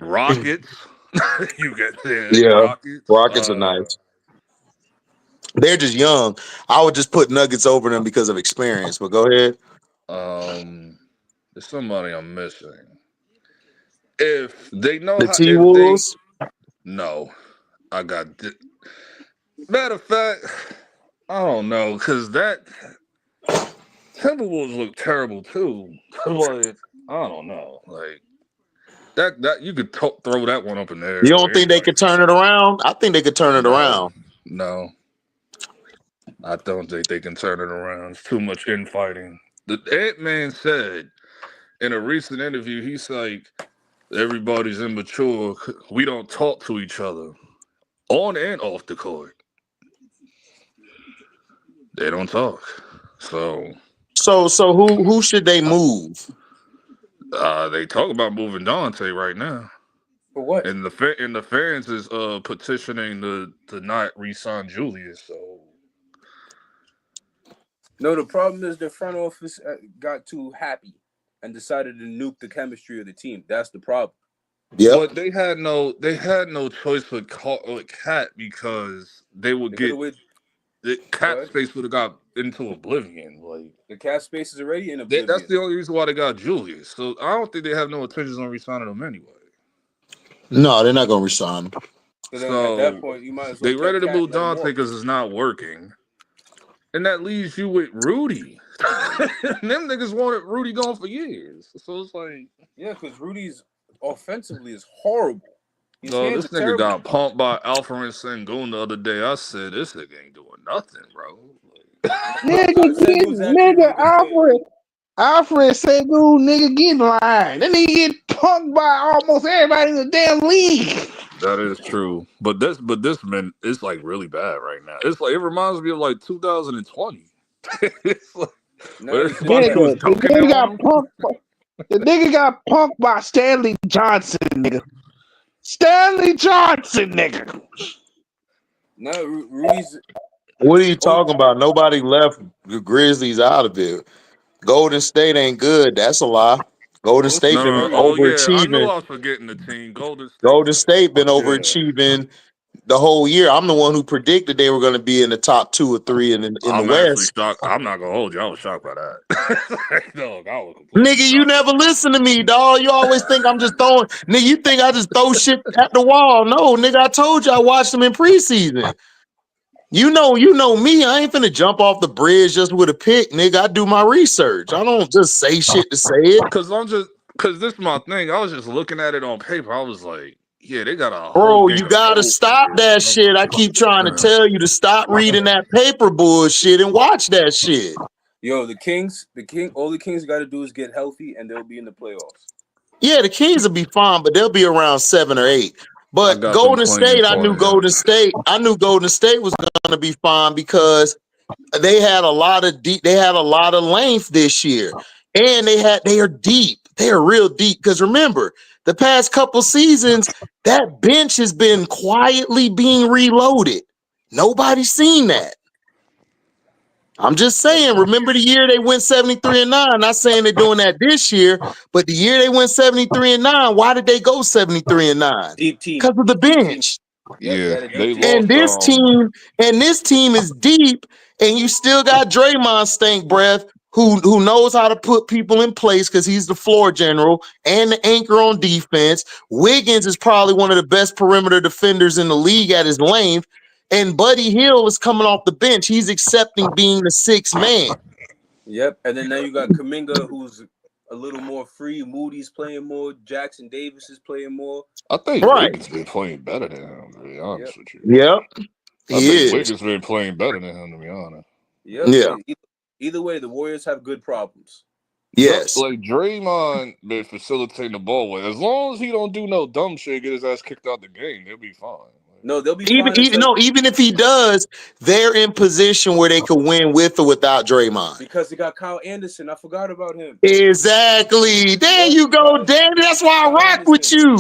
S11: Rockets. You get there.
S1: Yeah, Rockets are nice. They're just young. I would just put Nuggets over them because of experience. But go ahead.
S11: There's somebody I'm missing. If they know
S1: the T-Wolves.
S11: No, I got. Matter of fact, I don't know because that Timberwolves look terrible too. But I don't know, like that you could throw that one up in there.
S1: You don't think they could turn it around? I think they could turn it around.
S11: No, I don't think they can turn it around. It's too much infighting. The Ant-Man said in a recent interview, he's like, everybody's immature. We don't talk to each other on and off the court. They don't talk. So
S1: who should they move?
S11: They talk about moving Dante right now.
S5: For what?
S11: And the fans is petitioning to not re-sign Julius. So
S5: No, the problem is the front office got too happy and decided to nuke the chemistry of the team. That's the problem.
S1: Yep.
S11: But they had no choice with Cat because they would get the Cat space would have got into oblivion. Like
S5: the Cat space is already in oblivion.
S11: That's the only reason why they got Julius. So I don't think they have no intentions on resigning him anyway.
S1: No, they're not gonna resign him.
S5: So at that point, you might as well.
S11: They ready to move Dante because it's not working, and that leaves you with Rudy. Them niggas wanted Rudy gone for years. So it's like,
S5: yeah, because Rudy's offensively is horrible.
S11: No, this nigga got pumped by Alfred Sengun the other day. I said, this nigga ain't doing nothing, bro.
S6: Nigga, Alfred Sengun, nigga, get in line. That nigga get punked by almost everybody in the damn league.
S11: That is true, but this man, it's like really bad right now. It's like it reminds me of like 2020. It's like,
S6: the nigga got punked by Stanley Johnson, nigga. Stanley Johnson, nigga.
S5: No, Rudy's.
S1: What are you talking about? Nobody left the Grizzlies out of it. Golden State ain't good. That's a lie. Golden State been overachieving.
S11: Yeah, I knew I was forgetting the team. Golden
S1: State been overachieving the whole year. I'm the one who predicted they were going to be in the top 2 or 3 in the West.
S11: Shocked. I'm not gonna hold you. I was shocked by that. Dog, I was
S1: nigga, you never listen to me, dog. You always think I'm just throwing. Nigga, you think I just throw shit at the wall? No, nigga, I told you I watched them in preseason. You know me. I ain't finna jump off the bridge just with a pick, nigga. I do my research. I don't just say shit to say it.
S11: Cause this is my thing. I was just looking at it on paper. I was like, yeah, they got a
S1: bro. You gotta stop that shit. I keep trying to tell you to stop reading that paper bullshit and watch that shit.
S5: Yo, all the Kings got to do is get healthy, and they'll be in the playoffs.
S1: Yeah, the Kings will be fine, but they'll be around 7 or 8. But Golden State, I knew Golden State was gonna be fine because they had a lot of length this year, and they are deep. They are real deep. Because remember, the past couple seasons, that bench has been quietly being reloaded. Nobody's seen that. I'm just saying, remember the year they went 73-9. Not saying they're doing that this year, but the year they went 73-9, why did they go 73-9?
S5: Deep team.
S1: Because of the bench.
S11: Yeah, they lost.
S1: And this team is deep, and you still got Draymond Stank Breath, who knows how to put people in place because he's the floor general and the anchor on defense. Wiggins is probably one of the best perimeter defenders in the league at his length. And Buddy Hield is coming off the bench. He's accepting being the 6th man.
S5: Yep. And then now you got Kuminga, who's a little more free. Moody's playing more. Jackson Davis is playing more.
S11: I think Wiggins been playing better than him, to be honest with you.
S1: Yep.
S11: I think Wiggins been playing better than him, to be honest.
S5: Yep.
S1: Yeah.
S5: Either way, the Warriors have good problems.
S1: Yes.
S11: Like Draymond been facilitating the ball with. As long as he don't do no dumb shit, get his ass kicked out the game, they'll be fine.
S5: No, they'll be
S1: even if he does, they're in position where they could win with or without Draymond.
S5: Because they got Kyle Anderson. I forgot about him.
S1: Exactly. There you go, Danny. That's why I rock with you.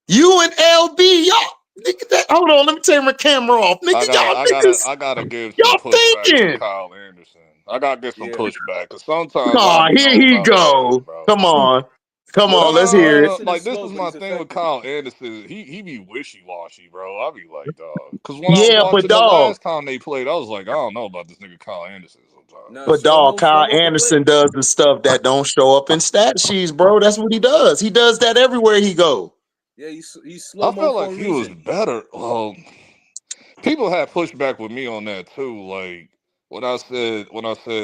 S1: You and LB, y'all. Nigga, hold on, let me turn my camera off. Nigga,
S11: I gotta give some pushback to Kyle Anderson. I gotta get some pushback because sometimes.
S1: Here he go. Come on. Let's hear it.
S11: Like this is my thing with Kyle Anderson. He be wishy washy, bro. I be like, dog. Because when I was watching the last time they played, I was like, I don't know about this nigga Kyle Anderson sometimes.
S1: But dog, Kyle Anderson does the stuff that don't show up in stat sheets, bro. That's what he does. He does that everywhere he go.
S5: Yeah, he's slow.
S11: I felt like he was better. Well, people had pushback with me on that too. Like when I said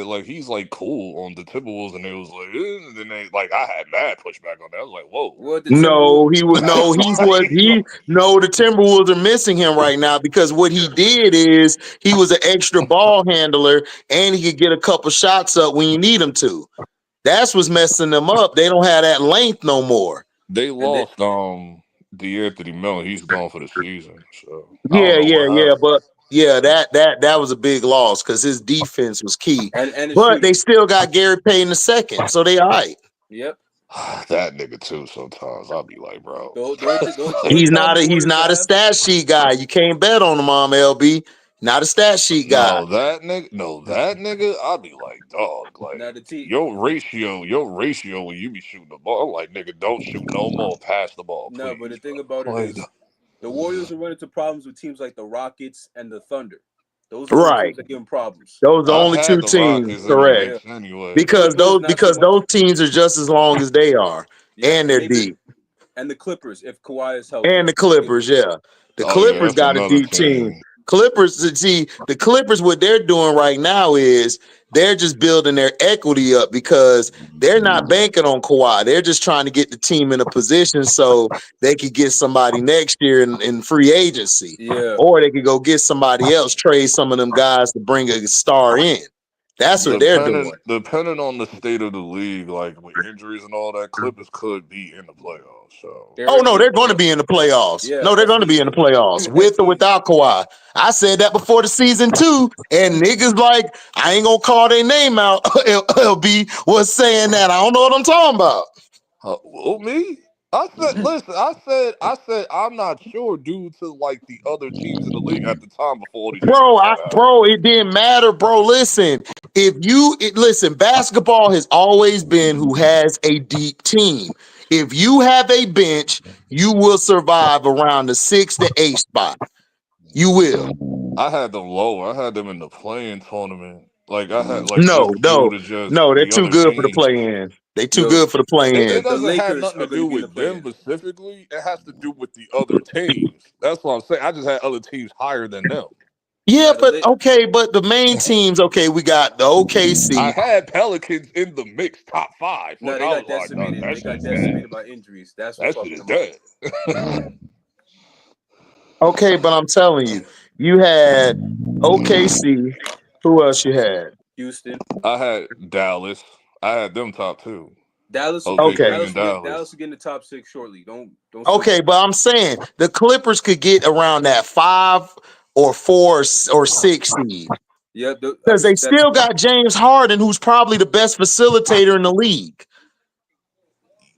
S11: like he's like cool on the Timberwolves, and it was like, and then they like I had mad pushback on that. I was like, whoa.
S1: The Timberwolves are missing him right now because what he did is he was an extra ball handler and he could get a couple shots up when you need him to. That's what's messing them up. They don't have that length no more.
S11: They lost D'Anthony Melton. He's gone for the season. So
S1: that was a big loss because his defense was key. But they still got Gary Payton II, so they all right.
S5: Yep.
S11: That nigga too. Sometimes I'll be like, bro,
S1: he's not a stat sheet guy. You can't bet on him, LB. not a stat sheet guy.
S11: No, that nigga, I'd be like, dog, like
S5: Now the T.
S11: your ratio when you be shooting the ball, I'm like, nigga, don't shoot no more, pass the ball,
S5: No,
S11: please.
S5: but the thing about it
S11: Like,
S5: is, the Warriors will run into problems with teams like the Rockets and the Thunder. Those are the
S1: Right.
S5: teams that give them problems.
S1: Those are the
S11: I
S1: only
S11: had
S1: two
S11: the
S1: teams,
S11: Rockets in the
S1: correct?
S5: Yeah.
S11: mix anyway.
S5: The
S1: Because
S5: Clippers, not so much.
S1: those teams are just as long as they are,
S5: Yeah,
S1: and they're
S5: they could,
S1: deep.
S5: and the Clippers if Kawhi is healthy.
S1: And the Clippers, yeah. The
S11: Oh yeah,
S1: Clippers
S11: that's
S1: got a
S11: another
S1: deep team.
S11: team.
S1: Clippers, see, the Clippers, what they're doing right now is they're just building their equity up because they're not banking on Kawhi. They're just trying to get the team in a position so they could get somebody next year in free agency.
S5: Yeah.
S1: Or they could go get somebody else, trade some of them guys to bring a star in. That's what they're doing.
S11: Depending on the state of the league, like with injuries and all that, Clippers could be in the playoffs. So
S1: Oh no, they're going to be in the playoffs.
S5: Yeah,
S1: No, they're going to be in the playoffs with or without Kawhi. I said that before the season too, and niggas like I ain't gonna call their name out. LB was saying that. I don't know what I'm talking about.
S11: Me? I said, listen, I said I'm not sure due to like the other teams in the league at the time before all these injuries started happening.
S1: Bro, it didn't matter, bro. Listen, listen, basketball has always been who has a deep team. If you have a bench, you will survive around the 6th to 8th spot. You will.
S11: I had them lower. I had them in the playing tournament. Like I had like
S1: No,
S11: just due to just
S1: they're
S11: the
S1: too
S11: other
S1: good for the
S11: teams.
S1: play-in. They too good for the
S11: It
S1: play-in.
S11: doesn't have nothing to do with them specifically. It has to do with the other teams. That's what I'm saying. I just had other teams higher than them.
S1: Yeah, but the main teams, we got the OKC.
S11: I had Pelicans in the mix top 5.
S5: No,
S11: Like,
S5: they
S11: I
S5: got
S11: was like,
S5: decimated.
S11: that
S5: They got
S11: shit's dead.
S5: decimated by injuries. That's
S11: That
S5: what's
S11: shit
S5: fucking
S11: is
S5: them up.
S11: dead.
S1: Okay, but I'm telling you, you had OKC. Who else you had?
S5: Houston.
S11: I had Dallas. I had them top 2.
S5: Dallas.
S11: OKC and
S5: Dallas will get in the top 6 shortly. Don't.
S1: Okay, but I'm saying the Clippers could get around that 5 or 4 or 6 seed.
S5: Yeah,
S1: because they still got James Harden, who's probably the best facilitator in the league.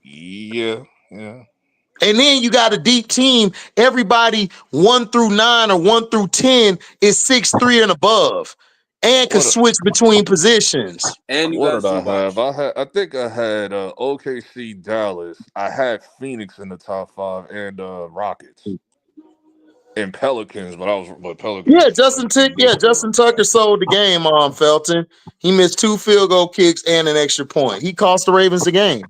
S11: Yeah.
S1: And then you got a deep team. Everybody 1 through 9 or 1 through 10 is 6'3" and above, and can switch between positions.
S5: And
S11: what did I have? I think I had OKC, Dallas. I had Phoenix in the top 5 and Rockets and Pelicans, but Pelicans.
S1: Yeah, Justin Tucker sold the game on Felton. He missed 2 field goal kicks and an extra point. He cost the Ravens the game.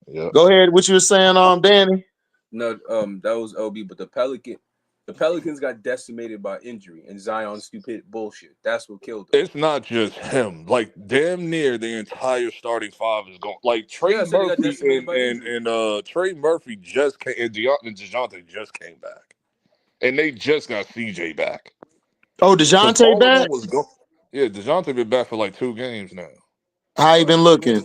S11: Yeah.
S1: Go ahead. What you were saying, Danny?
S5: No, that was LB, but the Pelicans got decimated by injury and Zion's stupid bullshit. That's what killed them.
S11: It's not just him. Like damn near the entire starting 5 is gone. Like Trey Murphy and Trey Murphy just came and DeJounte just came back. And they just got CJ back.
S1: Oh, DeJounte back?
S11: Yeah, DeJounte been back for like 2 games now.
S1: How he been looking?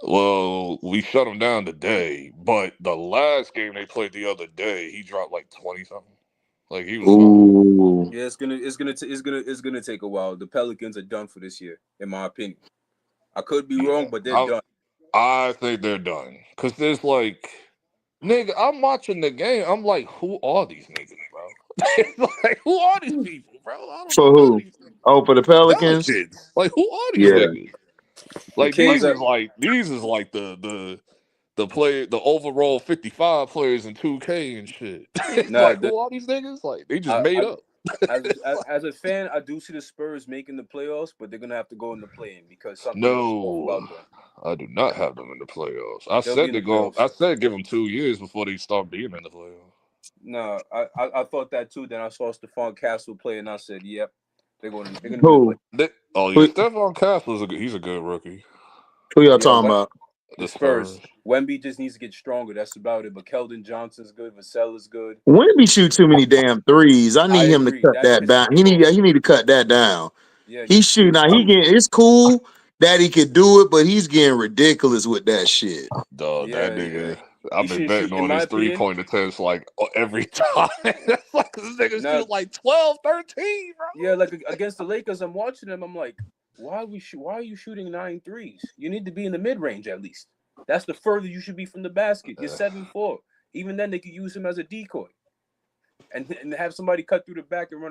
S11: Well, we shut him down today, but the last game they played the other day, he dropped like 20 something. Like he was
S1: fine.
S5: Yeah, it's gonna take a while. The Pelicans are done for this year, in my opinion. I could be wrong, but they're done.
S11: I think they're done. Cause there's like, nigga, I'm watching the game. I'm like, who are these niggas, bro? Like, who are these people, bro? I don't
S1: for
S11: know
S1: who? Oh, for the Pelicans?
S11: Like, who are these niggas? Like these is like the overall 55 players in 2K and shit. It's like, who are these niggas? Like they just made up.
S5: As a fan, I do see the Spurs making the playoffs, but they're gonna have to go in the play-in because something is off about them.
S11: I do not have them in the playoffs. I said give them 2 years before they start being in the playoffs.
S5: No, I thought that too. Then I saw Stephon Castle play, and I said, "Yep, they're gonna be
S11: the Stephon Castle he's a good rookie.
S1: Who y'all talking about?
S5: The Spurs. Wemby just needs to get stronger. That's about it. But Keldon Johnson's good. Vassell is good.
S1: Wemby shoot too many damn threes. I need him to cut that down. He need to cut that down.
S5: Yeah,
S1: he's shooting. Now it's cool that he could do it, but he's getting ridiculous with that shit.
S11: Dog, that nigga. I've been betting on his 3-point attempts like every time. That's like this nigga shoot like 12, 13, bro.
S5: Yeah, like against the Lakers, I'm watching them. I'm like, why are you shooting 9 threes? You need to be in the mid range at least. That's the further you should be from the basket. You're 7'4". Even then, they could use him as a decoy, and have somebody cut through the back and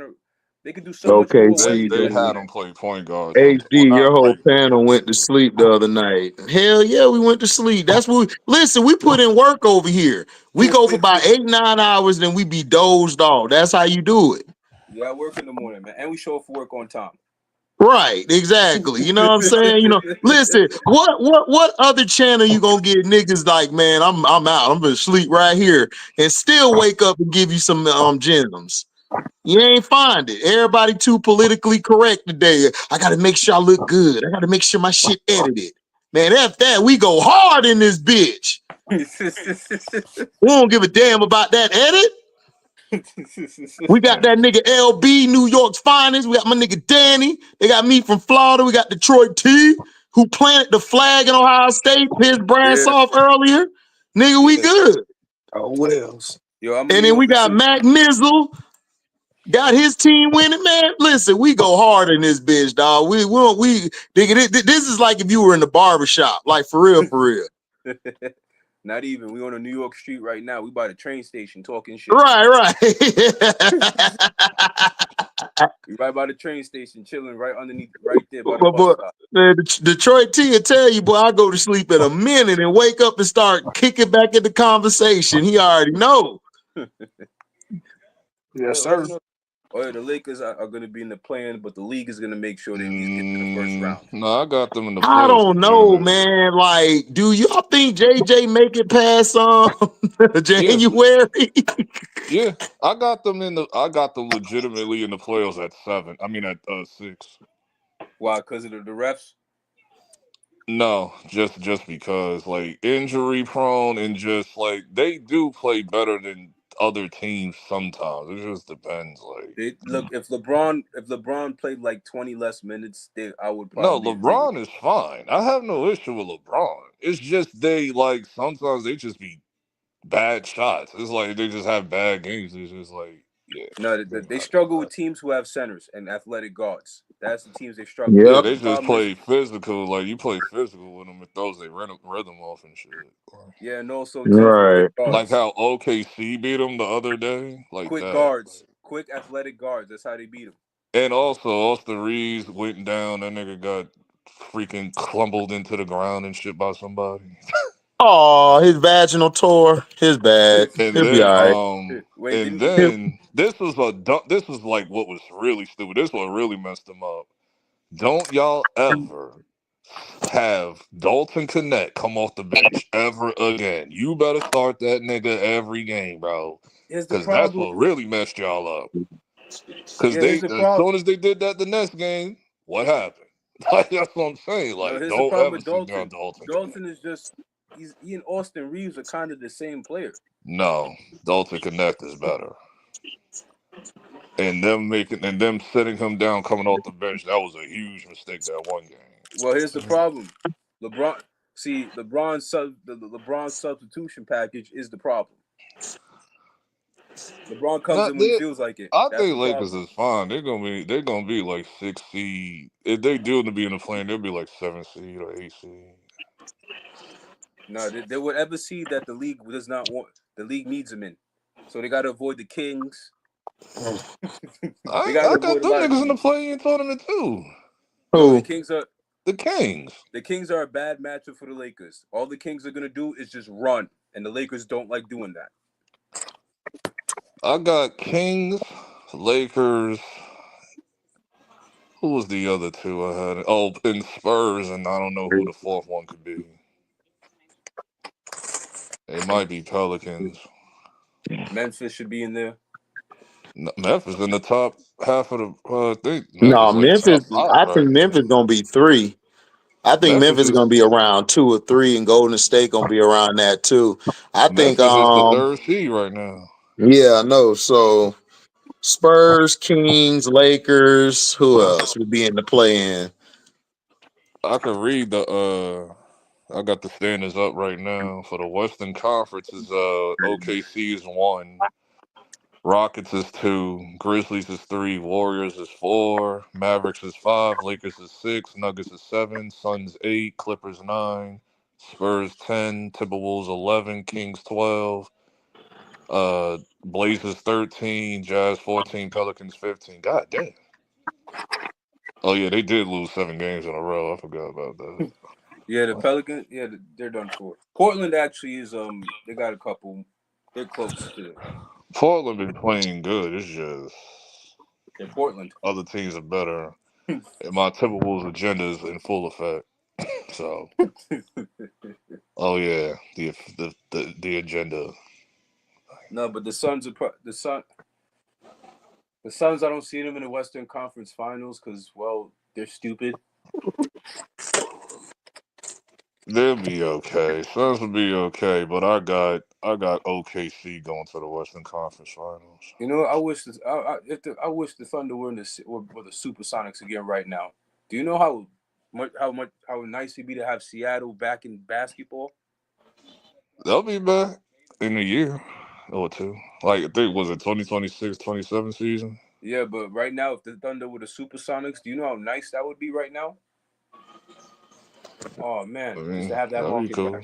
S5: They could do so much
S1: Okay,
S5: more with
S1: see,
S11: They
S5: defense
S11: had
S5: than
S11: him
S5: that.
S11: play point guard sometimes. Well,
S1: HD, your
S11: not
S1: whole
S11: regular,
S1: panel went to sleep the other night. Hell yeah, we went to sleep. That's what listen, we put in work over here. We go for about 8-9 hours, then we be dozed off. That's how you do it.
S5: Yeah, I work in the morning, man, and we show up for work on time.
S1: Right, exactly. You know what I'm saying? Listen, what other channel you gonna get niggas like, man, I'm out. I'm gonna sleep right here and still wake up and give you some gems. You ain't find it. Everybody too politically correct today. I gotta make sure I look good. I gotta make sure my shit edited. Man, F that. We go hard in this bitch. We don't give a damn about that edit. We got that nigga LB, New York's finest. We got my nigga Danny. They got me from Florida. We got Detroit T, who planted the flag in Ohio State, pissed Brands off earlier. Nigga, we good.
S8: Oh, Wells.
S5: Yo, I'm
S1: And then we got Mac Mizzle, got his team winning, man. Listen, we go hard in this bitch, dog. We nigga, this is like if you were in the barbershop, like for real, for real.
S5: Not even. We on a New York street right now. We by the train station talking shit.
S1: Right.
S5: We right by the train station, chilling right underneath, right there by the bus stop.
S1: Man, Detroit T will tell you, boy, I go to sleep in a minute and wake up and start kicking back in the conversation. He already know.
S8: Yes, sir.
S5: Oh, yeah, the Lakers are going to be in the plan, but the league is going to make sure they at least get to the first round.
S11: No, I got them in the
S1: I
S11: playoffs.
S1: don't know, man. Like, do y'all think JJ make it past January?
S11: Yeah, I got them legitimately in the playoffs at 7. I mean at 6.
S5: Why? Because of the refs?
S11: No, just because like injury prone and just like they do play better than other teams sometimes. It just depends. Like
S5: Look, if LeBron played like 20 less minutes, I would
S11: no,
S5: probably agree with
S11: LeBron is fine. I have no issue with LeBron. It's just they like sometimes they just be bad shots. It's like they just have bad games. It's just like
S5: No, they struggle with teams who have centers and athletic guards. That's the teams they struggle with.
S11: Yeah, they just play physical. Like you play physical with them, it throws their rhythm off and shit.
S5: Yeah, and also teams with quick guards.
S11: Like how OKC beat them the other day. Like
S5: quick
S11: that.
S5: guards, quick athletic guards. That's how they beat them.
S11: And also Austin Reeves went down. That nigga got freaking crumbled into the ground and shit by somebody.
S1: Oh, his vaginal tour. His bad.
S11: And
S1: He'll be all right.
S11: then this was like what was really stupid. This one really messed him up. Don't y'all ever have Dalton Connect come off the bench ever again. You better start that nigga every game, bro. Because that's what really messed y'all up. Because as soon as they did that the next game, what happened? Like, that's what I'm saying. Like, don't ever sit down Dalton.
S5: Dalton is just he and Austin Reeves are kind of the same player.
S11: No, Dalton Connect is better. And them sitting him down coming off the bench, that was a huge mistake that one game.
S5: Well, here's the problem. LeBron's substitution package is the problem. LeBron comes in when he feels like it.
S11: I think Lakers is fine. They're gonna be like 6 seed. If they do to be in the play, they'll be like 7 seed or 8 seed.
S5: No, they would ever see that the league does not want. The league needs them in, so they got to avoid the Kings.
S11: I got them niggas in the play-in tournament too.
S5: No, the Kings are
S11: the Kings.
S5: The Kings are a bad matchup for the Lakers. All the Kings are gonna do is just run, and the Lakers don't like doing that.
S11: I got Kings, Lakers. Who was the other two I had? Oh, and Spurs, and I don't know who the fourth one could be. It might be Pelicans.
S5: Memphis should be in there.
S11: No, Memphis in the top half of the thing.
S1: No, Memphis. I think Memphis gonna be 3. I think Memphis is gonna be around 2 or 3, and Golden State gonna be around that too. I think
S11: Memphis is the 3rd seed right now.
S1: Yeah, I know. So Spurs, Kings, Lakers. Who else would be in the play-in?
S11: I can read I got the standings up right now for the Western Conference. Is OKC is 1, Rockets is 2, Grizzlies is 3, Warriors is 4, Mavericks is 5, Lakers is 6, Nuggets is 7, Suns 8, Clippers 9, Spurs 10, Timberwolves 11, Kings 12, Blazers 13, Jazz 14, Pelicans 15. God damn. Oh yeah, they did lose 7 games in a row. I forgot about that.
S5: Yeah, the Pelicans. Yeah, they're done for. Portland actually is. They got a couple. They're close to.
S11: Portland been playing good. It's just
S5: They're Portland.
S11: other teams are better. And my Timberwolves agenda is in full effect. So, oh yeah, the agenda.
S5: No, but the Suns are the Suns. I don't see them in the Western Conference Finals because, well, they're stupid.
S11: They'll be okay. Suns will be okay, but I got OKC going to the Western Conference Finals.
S5: You know, I wish the Thunder were the Supersonics again right now. Do you know how nice it'd be to have Seattle back in basketball?
S11: They'll be back in a year or two. Like I think was it 2026, 27 season?
S5: Yeah, but right now, if the Thunder were the Supersonics, do you know how nice that would be right now? Oh man, just to have that market
S11: cool.
S5: back.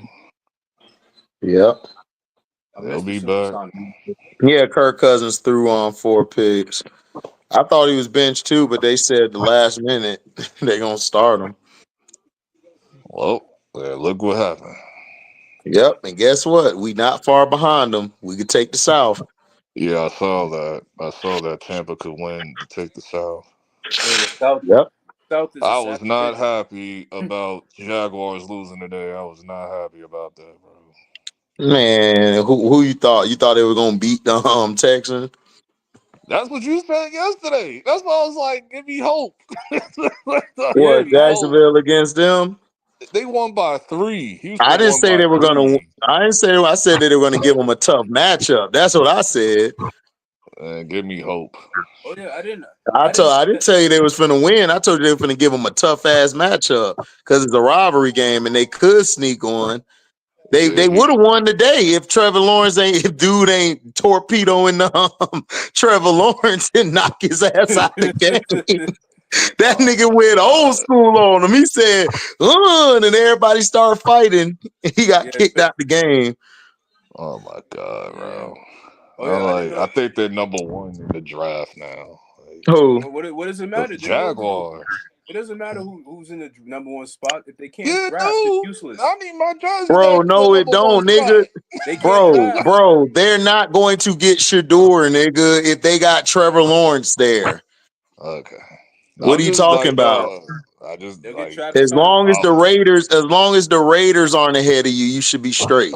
S1: Yep.
S11: They'll be back.
S1: Yeah, Kirk Cousins threw on 4 picks. I thought he was benched too, but they said the last minute they're gonna start him.
S11: Well, look what happened.
S1: Yep, and guess what? We not far behind them. We could take the South.
S11: Yeah, I saw that. I saw that Tampa could win to take the South.
S5: Yeah, the South.
S1: Yep.
S5: South is
S11: I was not happy about Jaguars losing today. I was not happy about that, bro.
S1: Man, who you thought? You thought they were gonna beat the Texans?
S11: That's what you said yesterday. That's why I was like, give me hope.
S1: What, Jacksonville against them?
S11: They won by 3. Houston
S1: I didn't
S11: won
S1: say
S11: by
S1: they were
S11: 3.
S1: gonna. I said that they were gonna give them a tough matchup. That's what I said.
S11: Give me hope.
S5: Oh yeah, I didn't.
S1: I didn't tell you they was finna win. I told you they were finna give them a tough ass matchup because it's a rivalry game and they could sneak on. They would have won today if Trevor Lawrence if dude ain't torpedoing Trevor Lawrence and knock his ass out the game. That nigga went old school on him. He said, and everybody started fighting. He got kicked out the game.
S11: Oh my god, bro.
S5: Oh, yeah,
S11: I think they're number 1 in the draft now.
S1: Who?
S5: What does it matter?
S11: The Jaguars.
S5: It doesn't matter who's in the number 1 spot. If they can't draft, it's useless.
S11: I need my jersey.
S1: Bro, no, it don't, nigga. Bro, they're not going to get Shador, nigga, if they got Trevor Lawrence there.
S11: Okay.
S1: What are you talking about?
S11: I just
S1: as long as the Raiders aren't ahead of you, you should be straight.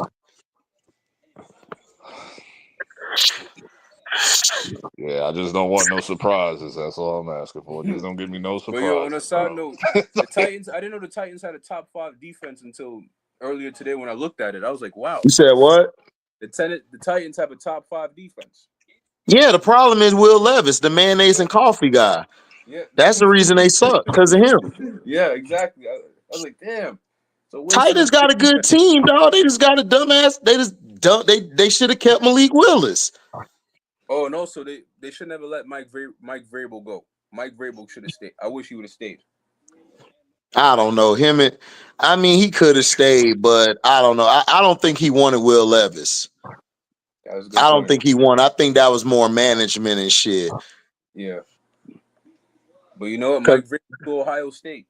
S11: Yeah, I just don't want no surprises. That's all I'm asking for. Just don't give me no surprises.
S5: But yo, on a side note, the Titans. I didn't know the Titans had a top 5 defense until earlier today when I looked at it. I was like, wow.
S1: You said what?
S5: The Titans have a top 5 defense.
S1: Yeah, the problem is Will Levis, the mayonnaise and coffee guy.
S5: Yeah,
S1: that's the reason they suck because of him.
S5: Yeah, exactly. I was like, damn. So
S1: Titans got a good team, dog. They just got a dumbass. They should have kept Malik Willis.
S5: Oh, and also they should never let Mike Vrabel go. Mike Vrabel should have stayed. I wish he would have stayed.
S1: I don't know him. He could have stayed, but I don't know. I don't think he wanted Will Levis. I don't think he won. I think that was more management and shit.
S5: Yeah. But you know what? Mike Vrabel to Ohio State.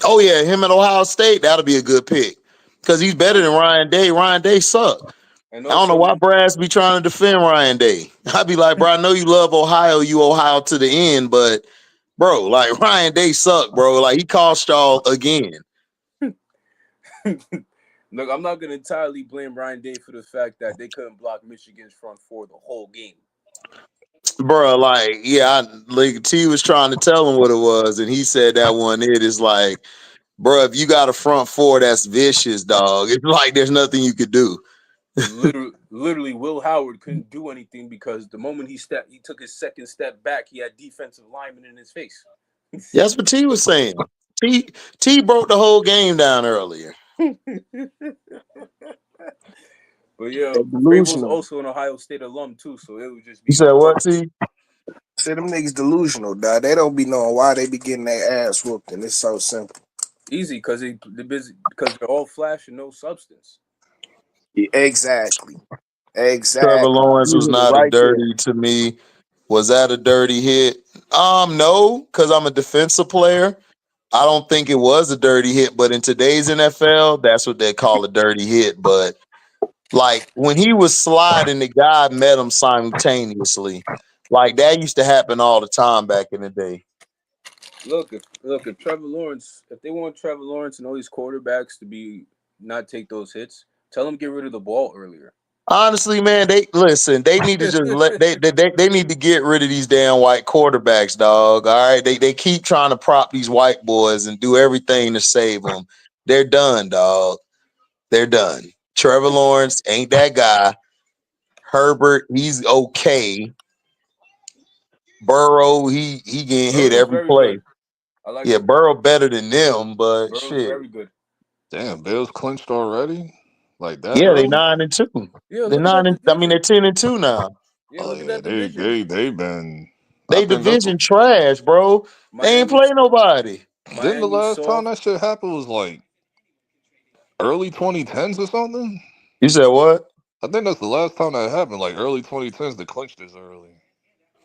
S1: Oh yeah, him at Ohio State. That'll be a good pick because he's better than Ryan Day. Ryan Day sucked. I don't know why Brass be trying to defend Ryan Day. I'd be like, bro, I know you love Ohio, you Ohio to the end, but bro, like Ryan Day sucked, bro. Like he cost y'all again.
S5: Look, I'm not gonna entirely blame Ryan Day for the fact that they couldn't block Michigan's front 4 the whole game.
S1: Bro, like, yeah, T was trying to tell him what it was, and he said that one it is like, bro, if you got a front 4 that's vicious, dog, it's like there's nothing you could do.
S5: Literally, Will Howard couldn't do anything because the moment he took his second step back, he had defensive linemen in his face.
S1: That's what T was saying. T broke the whole game down earlier.
S5: But yeah, Vrabel's also an Ohio State alum too, so it would just be.
S1: You said what, T?
S8: Say them niggas delusional, dog. They don't be knowing why they be getting their ass whooped, and it's so simple.
S5: Easy, because they're busy because they're all flash and no substance.
S8: Exactly. Exactly.
S1: Trevor Lawrence
S8: You
S1: was
S8: hit it
S1: not a
S8: right there.
S1: dirty to me. Was that a dirty hit? No, because I'm a defensive player. I don't think it was a dirty hit, but in today's NFL, that's what they call a dirty hit. But like when he was sliding, the guy met him simultaneously. Like that used to happen all the time back in the day.
S5: Look, if Trevor Lawrence, if they want Trevor Lawrence and all these quarterbacks to be not take those hits, tell them get rid of the ball earlier.
S1: Honestly, man, they listen. They need to just they need to get rid of these damn white quarterbacks, dog. All right, they keep trying to prop these white boys and do everything to save them. They're done, dog. They're done. Trevor Lawrence ain't that guy. Herbert, he's okay. Burrow, he getting hit
S5: Burrow's
S1: every
S5: very
S1: play.
S5: good. I like
S1: Yeah,
S5: him.
S1: Burrow better than them, but
S5: Burrow's
S1: shit.
S5: very good.
S11: Damn, Bills clinched already? Like that
S1: Yeah, they
S11: early?
S1: 9-2.
S5: Yeah,
S1: They're
S5: look at that
S1: I mean, they're
S5: division.
S1: 10-2 now.
S5: Yeah,
S11: Oh
S5: look at
S11: yeah,
S5: that division.
S11: they've been. I
S1: They
S11: think that's
S1: division trash, bro. They ain't
S5: Miami,
S1: play nobody.
S11: didn't the
S5: Miami
S11: last time
S5: soft.
S11: that shit happened was like early 2010s or something?
S1: You said what?
S11: I think that's the last time that happened, like early 2010s. They clinched this early.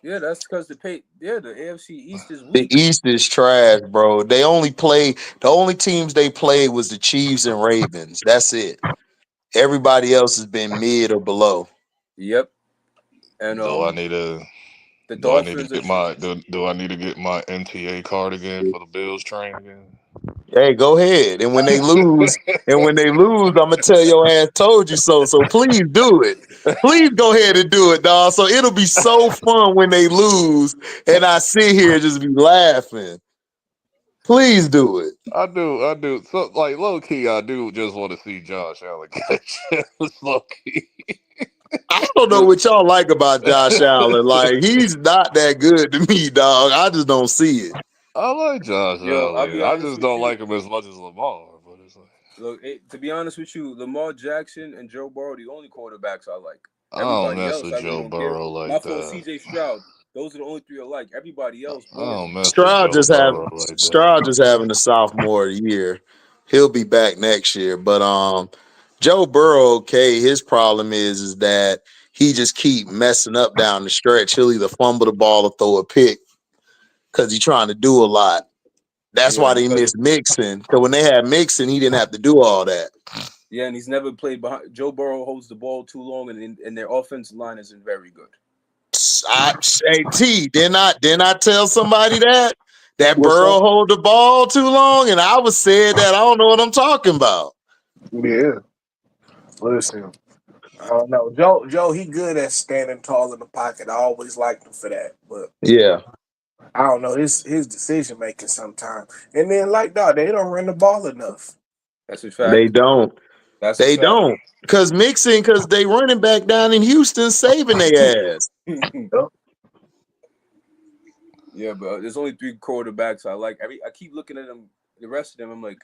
S5: Yeah, that's because the AFC East is
S1: The
S5: weak.
S1: East is trash, bro. The only teams they played was the Chiefs and Ravens. That's it. Everybody else has been mid or below.
S5: Yep. And
S11: Do I need to?
S5: the
S11: Do I need to
S5: Dolphins are
S11: get my do I need to get my MTA card again for the Bills train again?
S1: Hey, go ahead. And when they lose, I'm gonna tell your ass told you so. So please do it. Please go ahead and do it, dog. So it'll be so fun when they lose, and I sit here and just be laughing. Please do it.
S11: I do. So like low key, I do just want to see Josh Allen catch. Low key.
S1: I don't know what y'all like about Josh Allen. Like he's not that good to me, dog. I just don't see it.
S11: I like Josh
S5: Yo, I'll
S11: Allen.
S5: be
S11: I
S5: honest
S11: just
S5: with
S11: don't
S5: you.
S11: like him as much as Lamar. But it's like
S5: Look, to be honest with you, Lamar Jackson and Joe Burrow are the only quarterbacks I like.
S11: I don't
S5: Everybody
S11: mess
S5: else,
S11: with
S5: I really
S11: Joe
S5: don't care.
S11: Burrow
S5: My
S11: like
S5: fault,
S11: that.
S5: CJ Stroud. Those are the only three I like. Everybody else,
S11: I don't
S5: boring.
S11: mess with Joe Burrow like that.
S1: Stroud just having a sophomore year. He'll be back next year. But Joe Burrow, okay, his problem is that he just keep messing up down the stretch. He'll either fumble the ball or throw a pick because he's trying to do a lot. That's
S5: Yeah,
S1: why they
S5: because
S1: miss Mixon. Because when they had Mixon, he didn't have to do all that.
S5: and he's never played behind. Joe Burrow holds the ball too long, and their offensive line isn't very good.
S1: Hey T, didn't I tell somebody that
S6: What's
S1: Burrow
S6: up?
S1: hold the ball too long, and I was said that I don't know what I'm talking about.
S8: Yeah. Listen, I don't know. Joe, he good at standing tall in the pocket. I always liked him for that. But
S1: Yeah,
S8: I don't know his decision making sometimes. And then like that, they don't run the ball enough.
S5: That's a
S1: they
S5: fact.
S1: don't.
S5: That's a
S1: They
S5: fact.
S1: don't. Because they running back down in Houston saving their ass.
S5: Yeah, but there's only three quarterbacks I like. I keep looking at them. The rest of them, I'm like,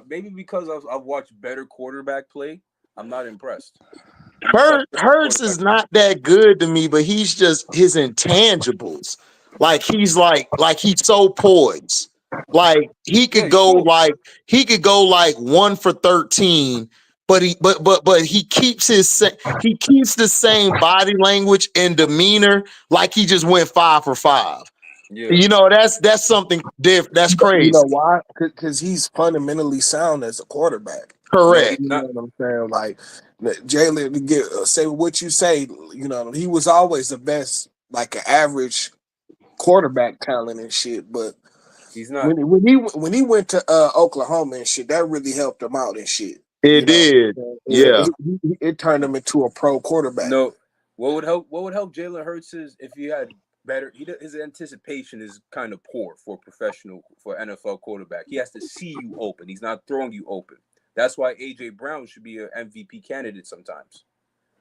S5: maybe because I've watched better quarterback play, I'm not impressed.
S1: Hurts is not that good to me, but he's just his intangibles. Like he's so poised. Like he could go like 1 for 13, but he keeps he keeps the same body language and demeanor like he just went 5 for 5.
S5: Yeah.
S1: You know, that's something different. That's crazy.
S8: You know why? Because he's fundamentally sound as a quarterback.
S1: Correct.
S8: You know what I'm saying? Like Jalen, say what you say. You know, he was always the best, like an average quarterback talent and shit. But
S5: he's not.
S8: When he went to Oklahoma and shit, that really helped him out and shit.
S1: It did. Yeah.
S8: It turned him into a pro quarterback.
S5: No, what would help Jalen Hurts is if he had better. His anticipation is kind of poor for NFL quarterback. He has to see you open. He's not throwing you open. That's why AJ Brown should be an MVP candidate sometimes.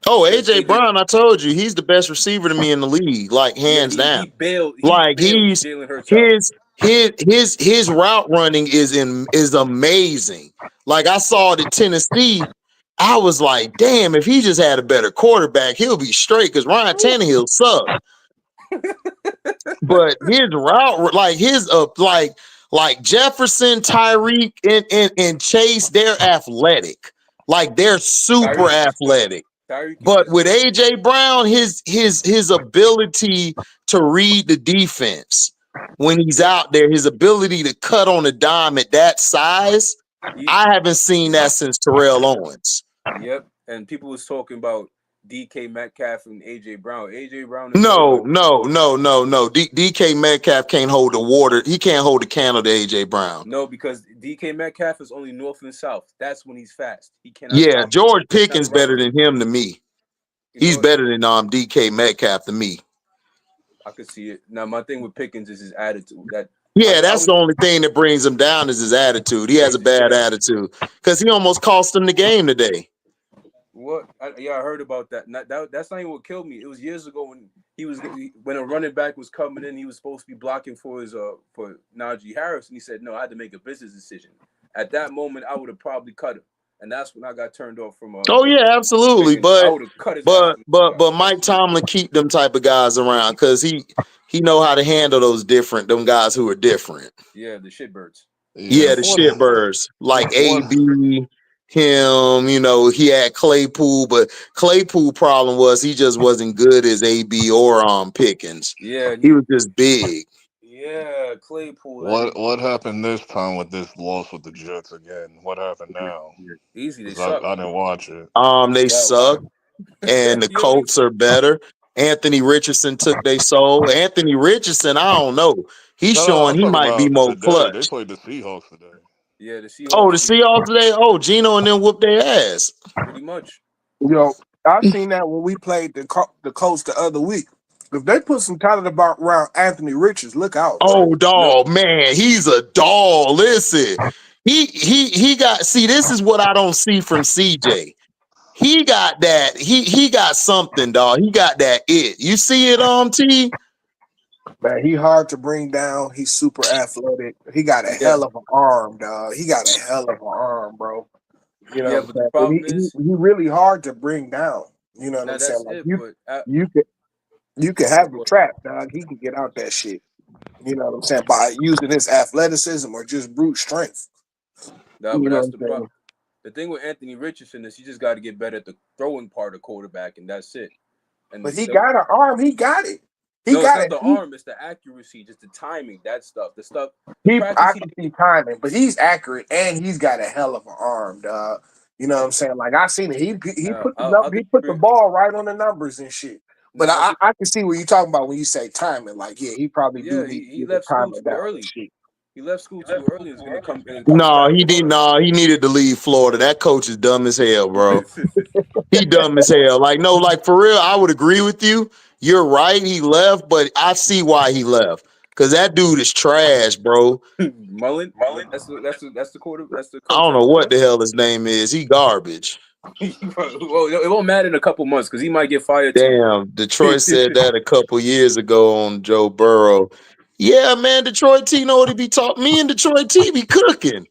S1: Oh, AJ Brown, I told you, he's the best receiver to me in the league, like hands down.
S5: He bailed
S1: he's
S5: Jalen Hurts
S1: his route running is amazing. Like I saw it at Tennessee, I was like, damn, if he just had a better quarterback, he'll be straight because Ryan Tannehill sucked. But his route, like Jefferson, Tyreek, and Chase, they're athletic. Like they're super athletic. But with AJ Brown, his ability to read the defense when he's out there, his ability to cut on a dime at that size, I haven't seen that since Terrell Owens.
S5: Yep, and people was talking about DK Metcalf and AJ Brown. AJ Brown is
S1: No. DK Metcalf can't hold the water. He can't hold the candle to AJ Brown.
S5: No, because DK Metcalf is only north and south. That's when he's fast. He cannot.
S1: Yeah, George Pickens better than him to me. He's better than DK Metcalf to me.
S5: I could see it. Now, my thing with Pickens is his attitude.
S1: That's the only thing that brings him down is his attitude. He has a bad attitude because he almost cost him the game today.
S5: What? I heard about that. That's not even what killed me. It was years ago when a running back was coming in, he was supposed to be blocking for Najee Harris, and he said, "No, I had to make a business decision." At that moment, I would have probably cut him, and that's when I got turned off from.
S1: Oh yeah, absolutely. But Mike Tomlin keep them type of guys around because he know how to handle them guys who are different.
S5: Yeah, the shitbirds.
S1: Yeah, the shitbirds like AB. Him, he had Claypool, but Claypool problem was he just wasn't good as AB or Pickens.
S5: Yeah,
S1: he was just big.
S5: Yeah, Claypool.
S11: What happened this time with this loss with the Jets again? What happened now?
S5: Easy, they suck.
S11: I didn't watch it.
S1: They suck, and the Colts are better. Anthony Richardson took their soul. Anthony Richardson, I don't know. He's showing he might be more clutch.
S11: They played the Seahawks today.
S5: Yeah, the Seahawks.
S1: Oh, the Seahawks today. Oh, Geno and them whooped their ass.
S5: Pretty much.
S8: I seen that when we played the Colts the other week. If they put some talent around Anthony Richards, look out.
S1: Oh, dog, man, he's a dog. Listen, he got. See, this is what I don't see from CJ. He got that. He got something, dog. He got that it. You see it, T?
S8: Man, he hard to bring down. He's super athletic. He got a hell of an arm, dog. He got a hell of an arm, bro. You know,
S5: but the problem is
S8: he really hard to bring down. You know what I'm saying? Like you can have the trap, dog. He can get out that shit. You know what I'm saying? By using his athleticism or just brute strength.
S5: No, but that's the problem. The thing with Anthony Richardson is he just got to get better at the throwing part of quarterback, and that's it.
S8: But he got an arm. He got it.
S5: It's not the arm, it's the accuracy, just the timing, that stuff.
S8: I can see timing, but he's accurate and he's got a hell of an arm, dog. You know what I'm saying? Like I seen it. He put the ball right on the numbers and shit. But I can see what you're talking about when you say timing. Like, yeah, he probably
S5: he left school too early. He left school too early. He's gonna come.
S1: No, he did. No, he needed to leave Florida. That coach is dumb as hell, bro. He dumb as hell. Like for real, I would agree with you. You're right. He left, but I see why he left. Cause that dude is trash, bro.
S5: Mullen. That's the quarter. That's the.
S1: I don't know what the hell his name is. He garbage.
S5: Well, it won't matter in a couple months because he might get fired.
S1: Damn, Detroit said that a couple years ago on Joe Burrow. Yeah, man, Detroit T know what he be talking. Me and Detroit T be cooking.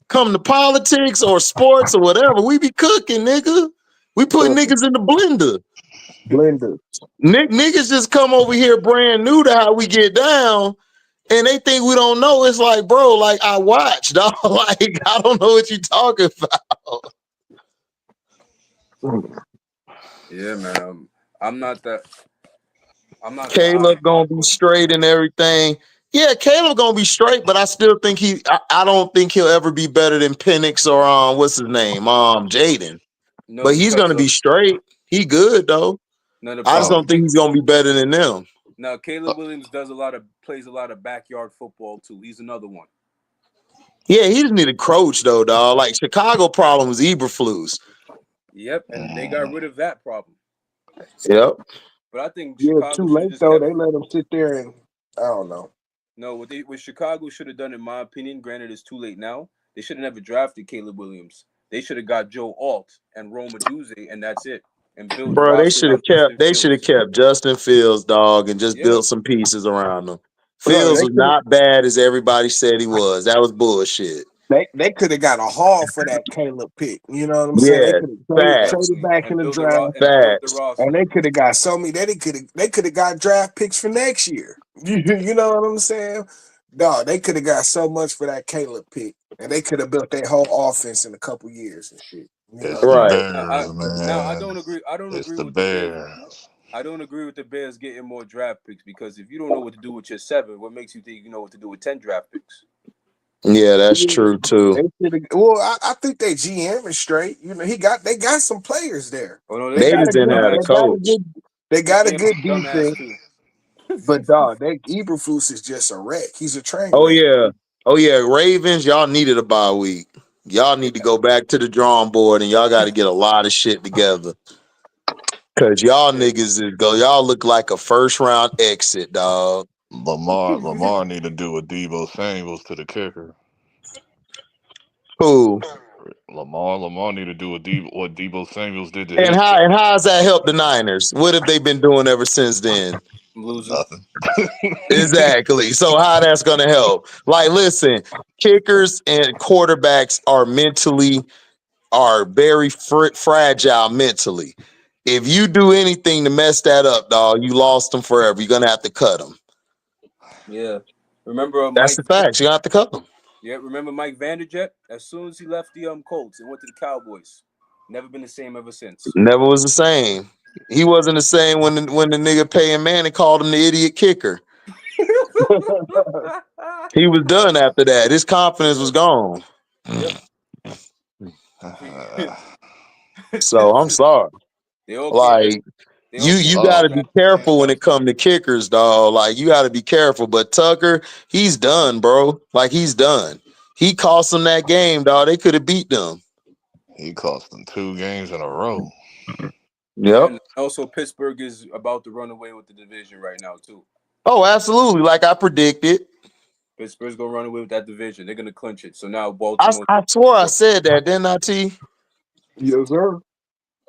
S1: Come to politics or sports or whatever, we be cooking, nigga. We put niggas in the blender. Niggas just come over here brand new to how we get down, and they think we don't know. It's like, bro, like I watched, dog. Like I don't know what you talking about.
S5: Yeah, man. I'm not.
S1: Caleb gonna be straight and everything. Yeah, Caleb gonna be straight, but I still think I don't think he'll ever be better than Penix or what's his name, Jaden. No, but he's gonna be straight. He good though. I just don't think he's gonna be better than them.
S5: Now, Caleb Williams plays a lot of backyard football too. He's another one.
S1: Yeah, he just need a coach though, dog. Like Chicago problem was Eberflus.
S5: Yep, and they got rid of that problem.
S1: Yep.
S5: But I think
S8: Chicago too late though. They let him sit there and I don't know.
S5: No, what Chicago should have done, in my opinion, granted it's too late now. They should have never drafted Caleb Williams. They should have got Joe Alt and Rome Odunze, and that's it. And build.
S1: Bro, they should have kept Justin Fields, dog, and just built some pieces around him. Fields was not bad as everybody said he was. That was bullshit.
S8: They could have got a haul for that Caleb pick. You know what I'm saying? They could have traded back in the draft. And they could have got so many. They could have got draft picks for next year. You know what I'm saying? Dog, they could have got so much for that Caleb pick. And they could have built their whole offense in a couple years and shit.
S11: It's the Bears, man.
S5: Now I don't agree. I don't
S11: It's
S5: agree
S11: the
S5: with the Bears.
S11: Bears.
S5: I don't agree with the Bears getting more draft picks because if you don't know what to do with your 7, what makes you think you know what to do with 10 draft picks?
S1: Yeah, that's true too.
S8: Well, I think they GM is straight. You know, they got some players there.
S5: Oh no,
S1: They just didn't have a coach.
S8: They got a
S5: GM
S8: good
S5: dumbass
S8: defense.
S5: too.
S8: But dog, Eberflus is just a wreck. He's a train
S1: Oh
S8: wreck.
S1: yeah. Oh yeah. Ravens, y'all needed a bye week. Y'all need to go back to the drawing board and y'all got to get a lot of shit together. Cause y'all niggas y'all look like a first round exit, dog.
S11: Lamar need to do what Debo Samuels to the kicker.
S1: Who?
S11: Lamar need to do what Debo Samuels did to
S1: And
S11: his kicker.
S1: how has that helped the Niners? What have they been doing ever since then?
S5: Losing.
S11: Nothing.
S1: Exactly. So how that's gonna help? Like, listen, kickers and quarterbacks are very fragile mentally. If you do anything to mess that up, dog, you lost them forever. You're gonna have to cut them.
S5: Yeah. Remember
S1: That's the facts. You have to cut them.
S5: Yeah, remember Mike Vanderjagt? As soon as he left the Colts and went to the Cowboys, never been the same ever since.
S1: Never was the same. He wasn't the same when the nigga Peyton Manning called him the idiot kicker. He was done after that. His confidence was gone. So I'm sorry. Like you got to be careful when it comes to kickers, dog. Like you got to be careful. But Tucker, he's done, bro. Like he's done. He cost them that game, dog. They could have beat them.
S11: He cost them 2 games in a row.
S1: Yep.
S5: And also, Pittsburgh is about to run away with the division right now too.
S1: Oh, absolutely. Like I predicted.
S5: Pittsburgh's gonna run away with that division. They're gonna clinch it. So now Baltimore.
S1: I swore I said that, didn't I, T?
S8: Yes, sir.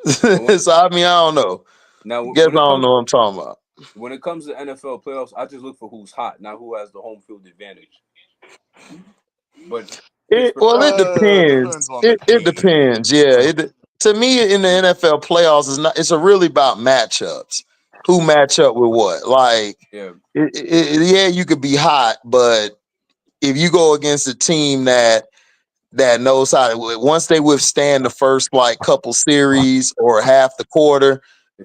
S1: So I mean, I don't know.
S5: Now,
S1: Guess I don't know what I'm talking about.
S5: When it comes to NFL playoffs, I just look for who's hot, not who has the home field advantage. But
S1: it depends. It depends. Yeah. To me, in the NFL playoffs, it's really about matchups. Who match up with what? Like,
S5: yeah,
S1: you could be hot, but if you go against a team that knows how to, once they withstand the first like couple series or half the quarter,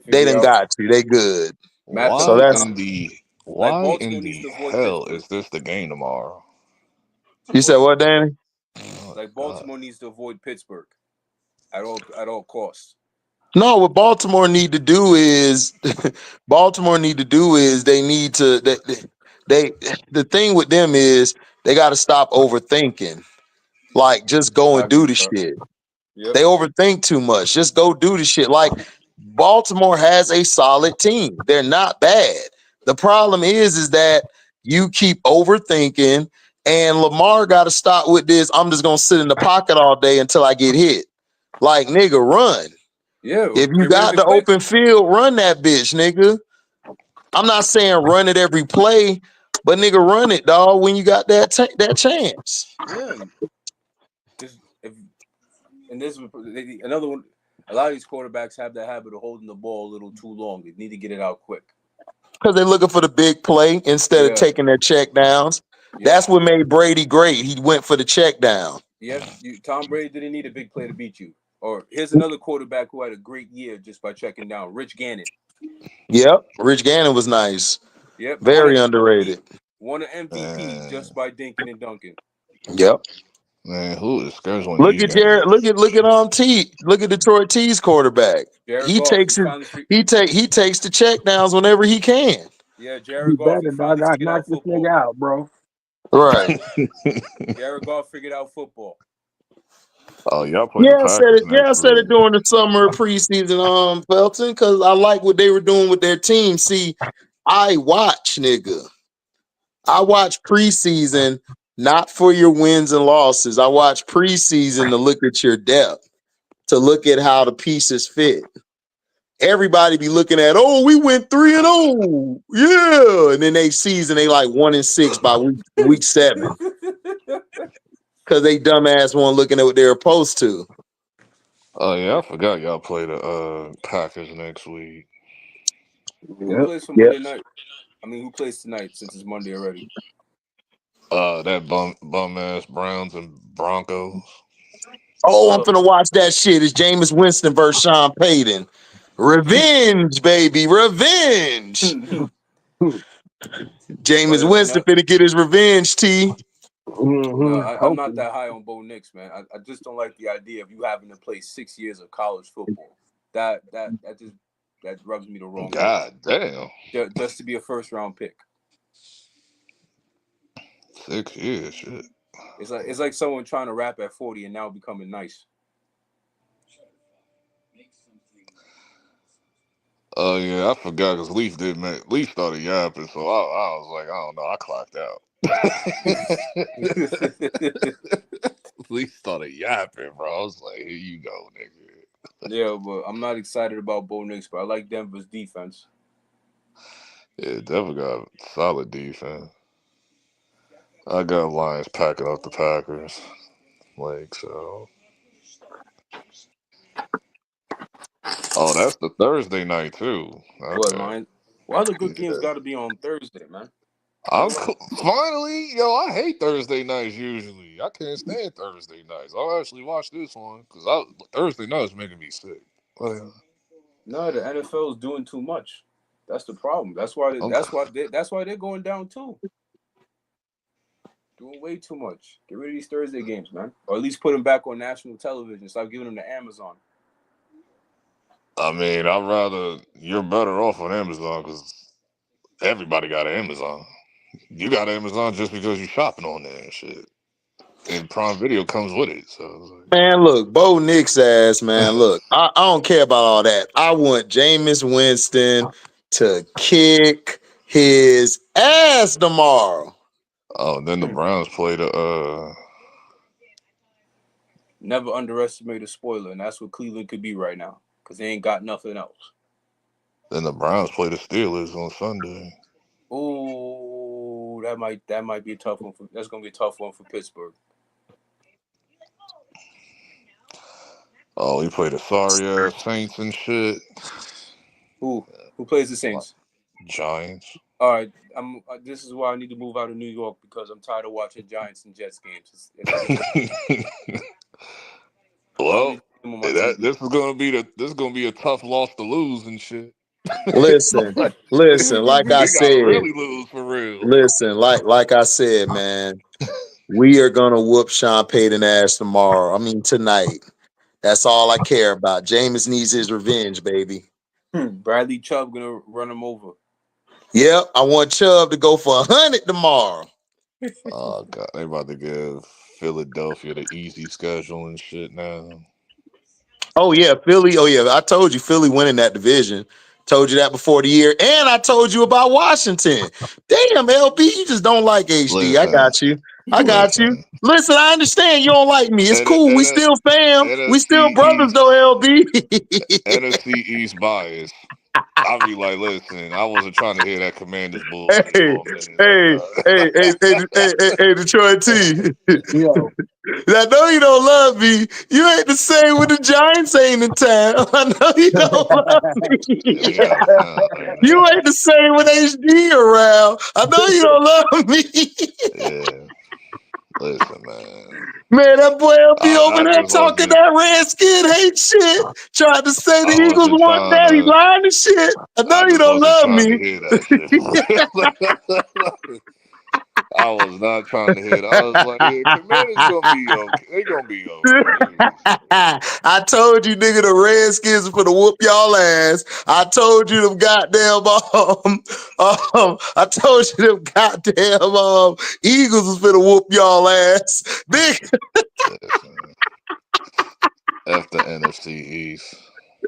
S1: they done got you. They good. So that's
S11: why in the hell is this the game tomorrow?
S1: You said what, Danny?
S5: Like Baltimore needs to avoid Pittsburgh at all costs.
S1: No, what Baltimore need to do is they need to the thing with them is they got to stop overthinking. Like just go and do the shit. Yep. They overthink too much. Just go do the shit. Like Baltimore has a solid team. They're not bad. The problem is that you keep overthinking, and Lamar got to stop with this. I'm just gonna sit in the pocket all day until I get hit. Like nigga, run.
S5: Yeah.
S1: If you got the open field, run that bitch, nigga. I'm not saying run it every play, but nigga, run it, dog. When you got that chance.
S5: Yeah. And this another one. A lot of these quarterbacks have the habit of holding the ball a little too long. They need to get it out quick.
S1: Because they're looking for the big play instead of taking their check downs. Yeah. That's what made Brady great. He went for the check down.
S5: Yep. Tom Brady didn't need a big play to beat you. Or here's another quarterback who had a great year just by checking down. Rich Gannon.
S1: Yep. Rich Gannon was nice.
S5: Yep.
S1: Very underrated.
S5: Won an MVP just by dinking and dunking.
S1: Yep.
S11: Man, who is scheduling?
S1: Look at Jared. Look at T. Look at Detroit T's quarterback. He takes the check downs whenever he can.
S5: Yeah, Jared Goff. He finally figured out football.
S8: Out, bro.
S1: Right.
S5: Jared Goff figured out football.
S11: Oh, y'all played
S1: I said it during the summer preseason, Felton, because I like what they were doing with their team. See, I watch preseason not for your wins and losses. I watch preseason to look at your depth, to look at how the pieces fit. Everybody be looking at, we went 3-0. Yeah. And then they like 1-6 by week 7. Because they dumbass weren't looking at what they were supposed to.
S11: Oh, yeah, I forgot y'all play the Packers next week.
S5: Who plays for Monday night? I mean, who plays tonight since it's Monday already?
S11: That bum ass Browns and Broncos.
S1: Oh, I'm finna watch that shit. It's Jameis Winston versus Sean Payton. Revenge, baby, revenge. Jameis Winston finna get his revenge, T.
S5: I'm not that high on Bo Nix, man. I just don't like the idea of you having to play 6 years of college football. That rubs me the wrong way.
S11: God damn.
S5: Just to be a first round pick.
S11: 6 years, shit.
S5: It's like someone trying to rap at 40 and now becoming nice.
S11: Oh yeah, I forgot because Leaf started yapping, so I was like, I don't know, I clocked out. Leaf started yapping, bro. I was like, here you go, nigga.
S5: Yeah, but I'm not excited about Bo Nix, but I like Denver's defense.
S11: Yeah, Denver got solid defense. I got Lions packing up the Packers. Like, so. Oh, that's the Thursday night, too. Okay.
S5: What, Lions? Why the good games got to be on Thursday, man?
S11: Finally, I hate Thursday nights usually. I can't stand Thursday nights. I'll actually watch this one because Thursday night is making me sick.
S5: No, the NFL is doing too much. That's the problem. That's why they're going down too. Doing way too much. Get rid of these Thursday games, man, or at least put them back on national television. Stop giving them to Amazon.
S11: I mean, you're better off on Amazon because everybody got an Amazon. You got Amazon just because you're shopping on there and shit. And Prime Video comes with it. So
S1: Man, look, Bo Nix ass, man. Look, I don't care about all that. I want Jameis Winston to kick his ass tomorrow.
S11: Oh, then the Browns play the
S5: Never underestimate a spoiler, and that's what Cleveland could be right now because they ain't got nothing else.
S11: Then the Browns play the Steelers on Sunday.
S5: Oh, that might be a tough one. That's gonna be a tough one for Pittsburgh.
S11: Oh, he played the sorry ass Saints and shit.
S5: Who plays the Saints?
S11: Giants.
S5: All right, this is why I need to move out of New York because I'm tired of watching Giants and Jets games.
S11: Well, this is gonna be a tough loss to lose and shit.
S1: Listen, like I said,
S11: gotta really lose for real.
S1: Listen, like I said, man, we are gonna whoop Sean Payton ass tomorrow. I mean tonight. That's all I care about. Jameis needs his revenge, baby.
S5: Bradley Chubb gonna run him over.
S1: Yep, I want Chubb to go for 100 tomorrow.
S11: Oh God, they about to give Philadelphia the easy schedule and shit now.
S1: Oh yeah, Philly. Oh yeah, I told you Philly winning that division. Told you that before the year, and I told you about Washington. Damn, LB, you just don't like HD. I got you. You. Listen, I understand you don't like me. It's cool. We still fam. We still brothers, though, LB.
S11: NFC East bias. I'll be like, listen, I wasn't trying to hear that Commanders bullshit.
S1: Hey, Detroit T.
S6: Yo.
S1: I know you don't love me. You ain't the same when the Giants ain't in town. I know you don't love me. You ain't the same when HD around. I know you don't love me.
S11: Yeah. Listen, man.
S1: Man, that boy will be over there talking that Redskin hate shit. Tried to say the Eagles want that. He lying and shit. I know you don't love me.
S11: I was not trying to hear that. I was like, yeah, Commanders gonna be okay. They gonna be okay.
S1: I told you, nigga, the Redskins are for to whoop y'all ass. I told you them goddamn I told you them goddamn Eagles was for to whoop y'all ass. Nigga.
S11: F the NFC East.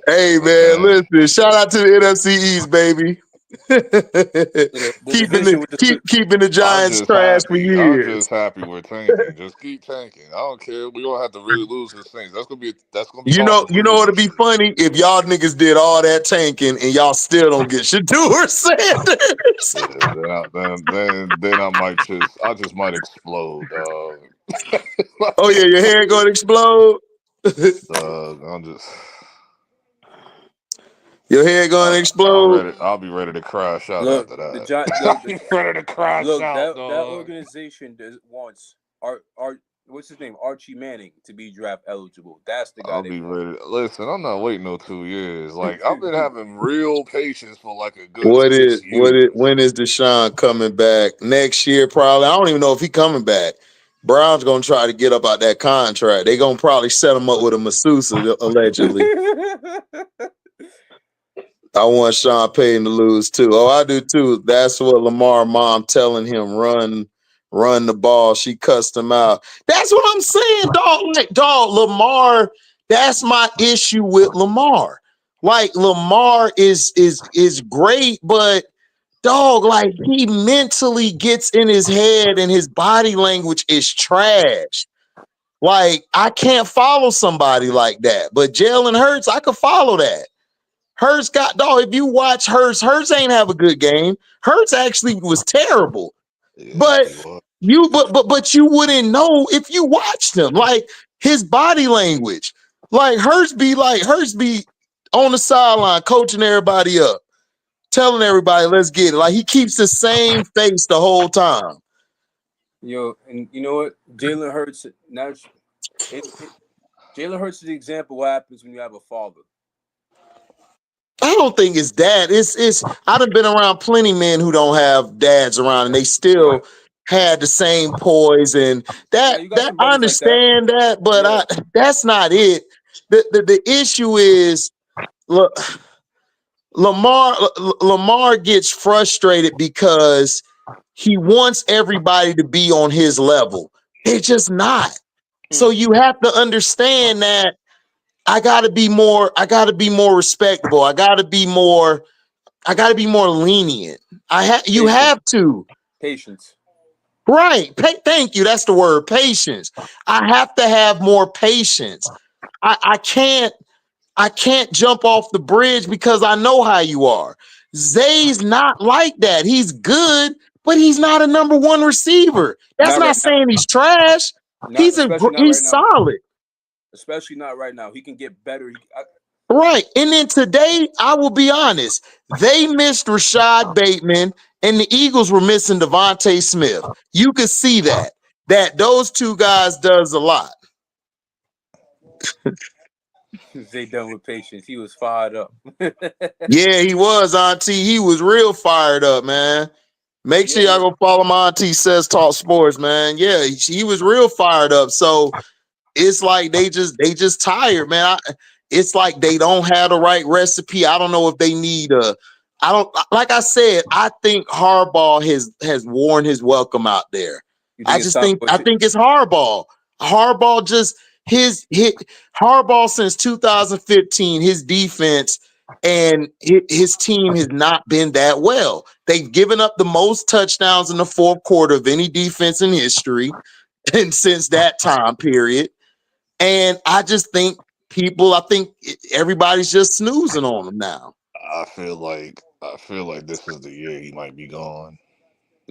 S1: Hey man, listen, shout out to the NFC East, baby. keeping the Giants trash for years.
S11: I'm just happy we're tanking. Just keep tanking. I don't care. We don't have to really lose the Saints. That's gonna be.
S1: You know it'd be funny if y'all niggas did all that tanking and y'all still don't get Shedeur Sanders.
S11: Then I just might explode.
S1: Oh yeah, your hair gonna explode.
S11: I'm just.
S1: Your head gonna explode.
S11: I'll be ready to crash out after that.
S5: I'll
S11: be ready to crash out.
S5: That organization wants our what's his name, Archie Manning, to be draft eligible. That's the guy.
S11: I'll be ready. Listen, I'm not waiting no 2 years. Like I've been having real patience for like a good 6 years.
S1: When is Deshaun coming back? Next year, probably. I don't even know if he coming back. Brown's gonna try to get up out that contract. They gonna probably set him up with a masseuse, allegedly. I want Sean Payton to lose too. Oh, I do too. That's what Lamar mom telling him run the ball. She cussed him out. That's what I'm saying, dog. Like, dog, Lamar. That's my issue with Lamar. Like Lamar is great, but dog, like he mentally gets in his head and his body language is trash. Like I can't follow somebody like that. But Jalen Hurts, I could follow that. Hurts got dog. If you watch Hurts ain't have a good game. Hurts actually was terrible. But you wouldn't know if you watched him. Like his body language. Like Hurts be on the sideline coaching everybody up, telling everybody, let's get it. Like he keeps the same face the whole time.
S5: Yo, and you know what? Jalen Hurts now. Jalen Hurts is the example of what happens when you have a father.
S1: I don't think it's that. It's I done been around plenty men who don't have dads around and they still had the same poise and that I understand like that, but that's not it. The issue is look, Lamar gets frustrated because he wants everybody to be on his level. They're just not. So you have to understand that I gotta be more respectable. I gotta be more lenient. You have to.
S5: Patience.
S1: Right. Thank you. That's the word, patience. I have to have more patience. I can't jump off the bridge because I know how you are. Zay's not like that. He's good, but he's not a number one receiver. That's not saying he's trash. He's solid.
S5: Especially not right now. He can get better.
S1: Right. And then today, I will be honest, they missed Rashad Bateman and the Eagles were missing Devontae Smith. You could see that those two guys does a lot.
S5: They done with patience. He was fired up.
S1: Yeah, he was, Auntie. He was real fired up, man. Make sure y'all go follow my Auntie Says Talk Sports, man. Yeah, he was real fired up. So it's like they just tired, man. It's like they don't have the right recipe. I don't know if they need like I said, I think Harbaugh has worn his welcome out there. I think it's Harbaugh. Harbaugh just Harbaugh since 2015, his defense and his team has not been that well. They've given up the most touchdowns in the fourth quarter of any defense in history, and since that time period. And I just think everybody's just snoozing on him now.
S11: I feel like this is the year he might be gone.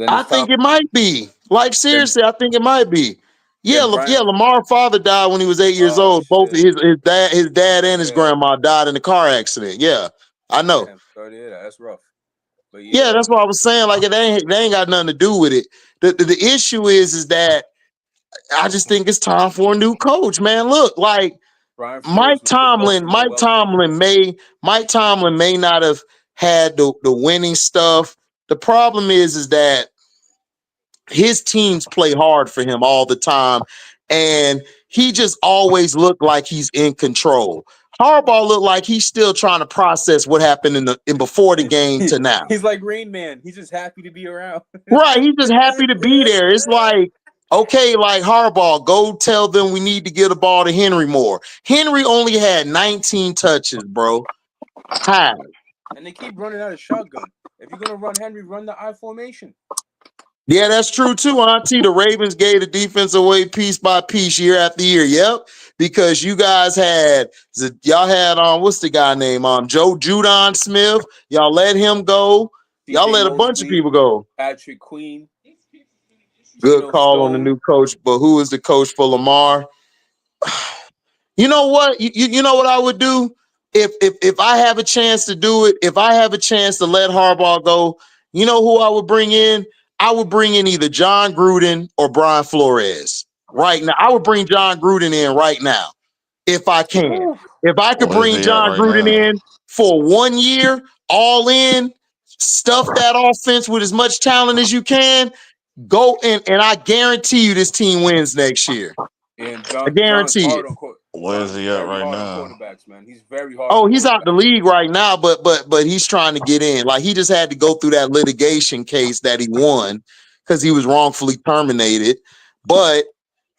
S1: I think it might be. Like seriously, I think it might be. Yeah, Lamar's father died when he was 8 years old. Both his dad and his grandma died in a car accident. Yeah, I know.
S5: Damn, sorry to hear that. That's rough. But
S1: yeah, that's what I was saying. Like they ain't got nothing to do with it. The issue is that I just think it's time for a new coach, man. Look, like Mike Tomlin may not have had the winning stuff. The problem is that his teams play hard for him all the time, and he just always looked like he's in control. Harbaugh looked like he's still trying to process what happened in before the game to now.
S5: He's like Rain Man. He's just happy to be around.
S1: Right, he's just happy to be there. It's like, okay, like Harbaugh, go tell them we need to get the ball to Henry more. Henry only had 19 touches, bro. How?
S5: And they keep running out of shotgun. If you're gonna run Henry, run the I formation.
S1: Yeah, that's true too, Auntie. The Ravens gave the defense away piece by piece, year after year. Yep, because you guys had what's the guy name? Joe Judon Smith. Y'all let him go. Y'all let a bunch of people go.
S5: Patrick Queen.
S1: Good call on the new coach, but who is the coach for Lamar? You know what? You know what I would do if I have a chance to do it. If I have a chance to let Harbaugh go, you know who I would bring in? I would bring in either John Gruden or Brian Flores. right now. I would bring John Gruden in right now if I can. If I could bring John Gruden in for 1 year, all in, stuff that offense with as much talent as you can, go in, and I guarantee you this team wins next year.
S5: And
S1: I
S5: John's
S1: guarantee
S5: hard
S1: it.
S5: on court.
S11: Where's he at right now?
S5: Quarterbacks, man. He's very hard.
S1: Oh, he's out the league right now, but he's trying to get in. Like, he just had to go through that litigation case that he won because he was wrongfully terminated. But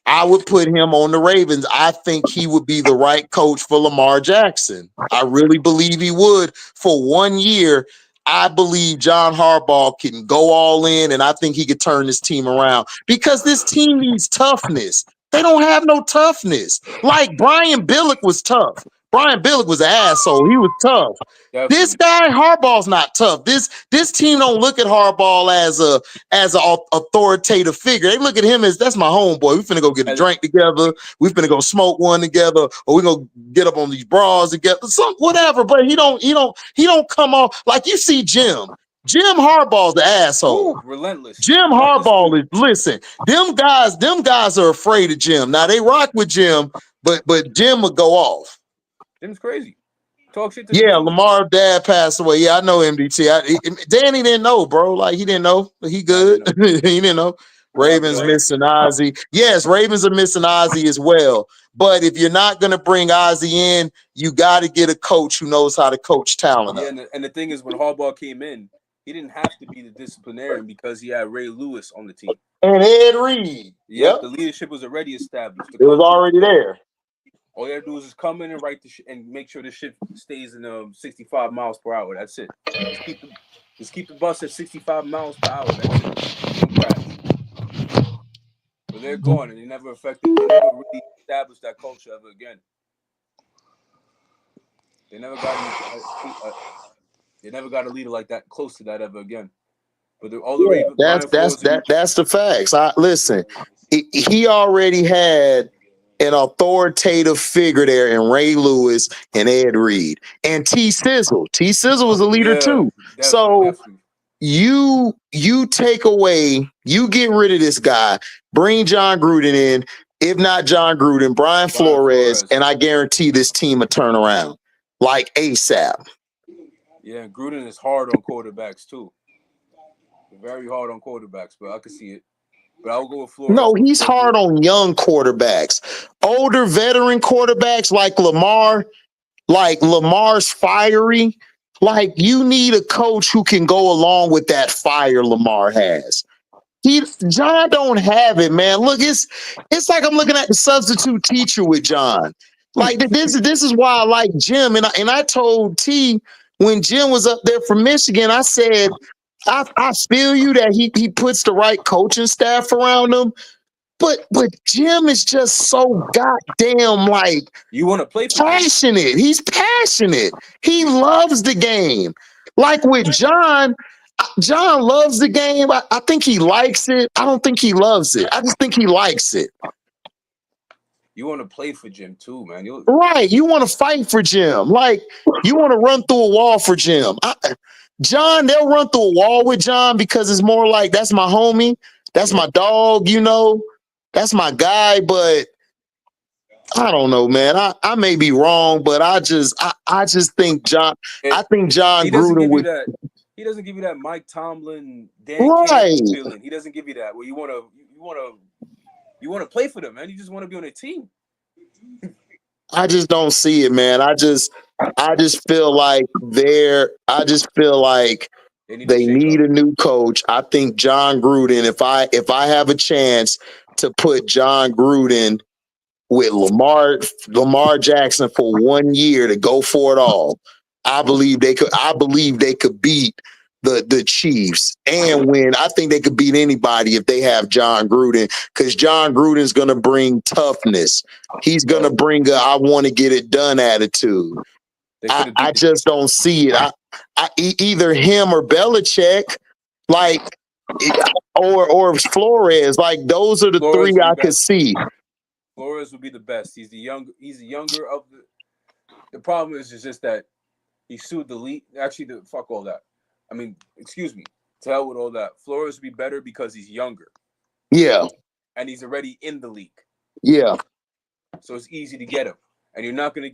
S1: I would put him on the Ravens. I think he would be the right coach for Lamar Jackson. I really believe he would. For 1 year, I believe John Harbaugh can go all in, and I think he could turn this team around because this team needs toughness. They don't have no toughness. Like, Brian Billick was tough. Brian Billick was an asshole. He was tough.
S5: Definitely.
S1: This guy Harbaugh's not tough. This team don't look at Harbaugh as an authoritative figure. They look at him as, that's my homeboy. We finna go get a drink together. We finna go smoke one together, or we gonna get up on these bras together. Some whatever. But he don't come off like you see Jim. Jim Harbaugh's the asshole.
S5: Ooh, relentless.
S1: Jim Harbaugh is, listen. Them guys are afraid of Jim. Now they rock with Jim, but Jim will go off.
S5: Jim's crazy. Talk shit to
S1: Yeah, Lamar's dad passed away. Yeah, I know MDT. Danny didn't know, bro. Like, he didn't know. He good. He didn't know. Ravens missing Ozzie. Yes, Ravens are missing Ozzie as well. But if you're not going to bring Ozzie in, you got to get a coach who knows how to coach talent.
S5: Yeah, and the thing is, when Harbaugh came in, he didn't have to be the disciplinarian because he had Ray Lewis on the team.
S1: And Ed Reed.
S5: Yep. The leadership was already established.
S1: It was already there.
S5: All you have to do is just come in and write the shit and make sure the shit stays in 65 miles per hour. That's it. Just keep the bus at 65 miles per hour. That's it. But they're gone, and they never really established that culture ever again. They never got a leader like that, close to that ever again. But all the Ravens,
S1: that's the facts. Listen, he already had an authoritative figure there in Ray Lewis and Ed Reed and T Sizzle. T Sizzle was a leader too. Definitely. You take away, you get rid of this guy, bring John Gruden in. If not John Gruden, Brian Flores, and I guarantee this team will turn around like ASAP.
S5: Yeah, Gruden is hard on quarterbacks too. Very hard on quarterbacks, but I can see it. But I'll go with Flores.
S1: No, he's hard on young quarterbacks. Older veteran quarterbacks like Lamar, like Lamar's fiery. Like, you need a coach who can go along with that fire Lamar has. John don't have it, man. Look, it's like I'm looking at the substitute teacher with John. Like, this is why I like Jim. And I told T when Jim was up there from Michigan, I said, I feel you that he puts the right coaching staff around him, but Jim is just so goddamn, like,
S5: you want to play
S1: passionate. He's passionate. He loves the game. Like with John loves the game. I think he likes it. I don't think he loves it. I just think he likes it.
S5: You want to play for Jim too, man.
S1: Right. You want to fight for Jim. Like, you want to run through a wall for Jim. John, they'll run through a wall with John because it's more like, that's my homie. That's my dog, That's my guy. But I don't know, man. I may be wrong, but I just think John Gruden would.
S5: He doesn't give you that Mike Tomlin, Dan Campbell feeling. He doesn't give you that. Well, you want to play for them, man. You just want to be on a team.
S1: I just don't see it, man. I just feel like they need a new coach. I think John Gruden, if I have a chance to put John Gruden with Lamar Jackson for 1 year to go for it all, I believe they could beat the Chiefs and win. I think they could beat anybody if they have John Gruden, because John Gruden's going to bring toughness. He's going to bring I want to get it done attitude. I just don't see it. Either him or Belichick, like, or Flores. Like, those are the three I could see.
S5: Flores would be the best. He's the younger of the problem is just that he sued the league. Actually, fuck all that. I mean, excuse me. To hell with all that. Flores would be better because he's younger.
S1: Yeah.
S5: And he's already in the league.
S1: Yeah.
S5: So it's easy to get him, and they're not going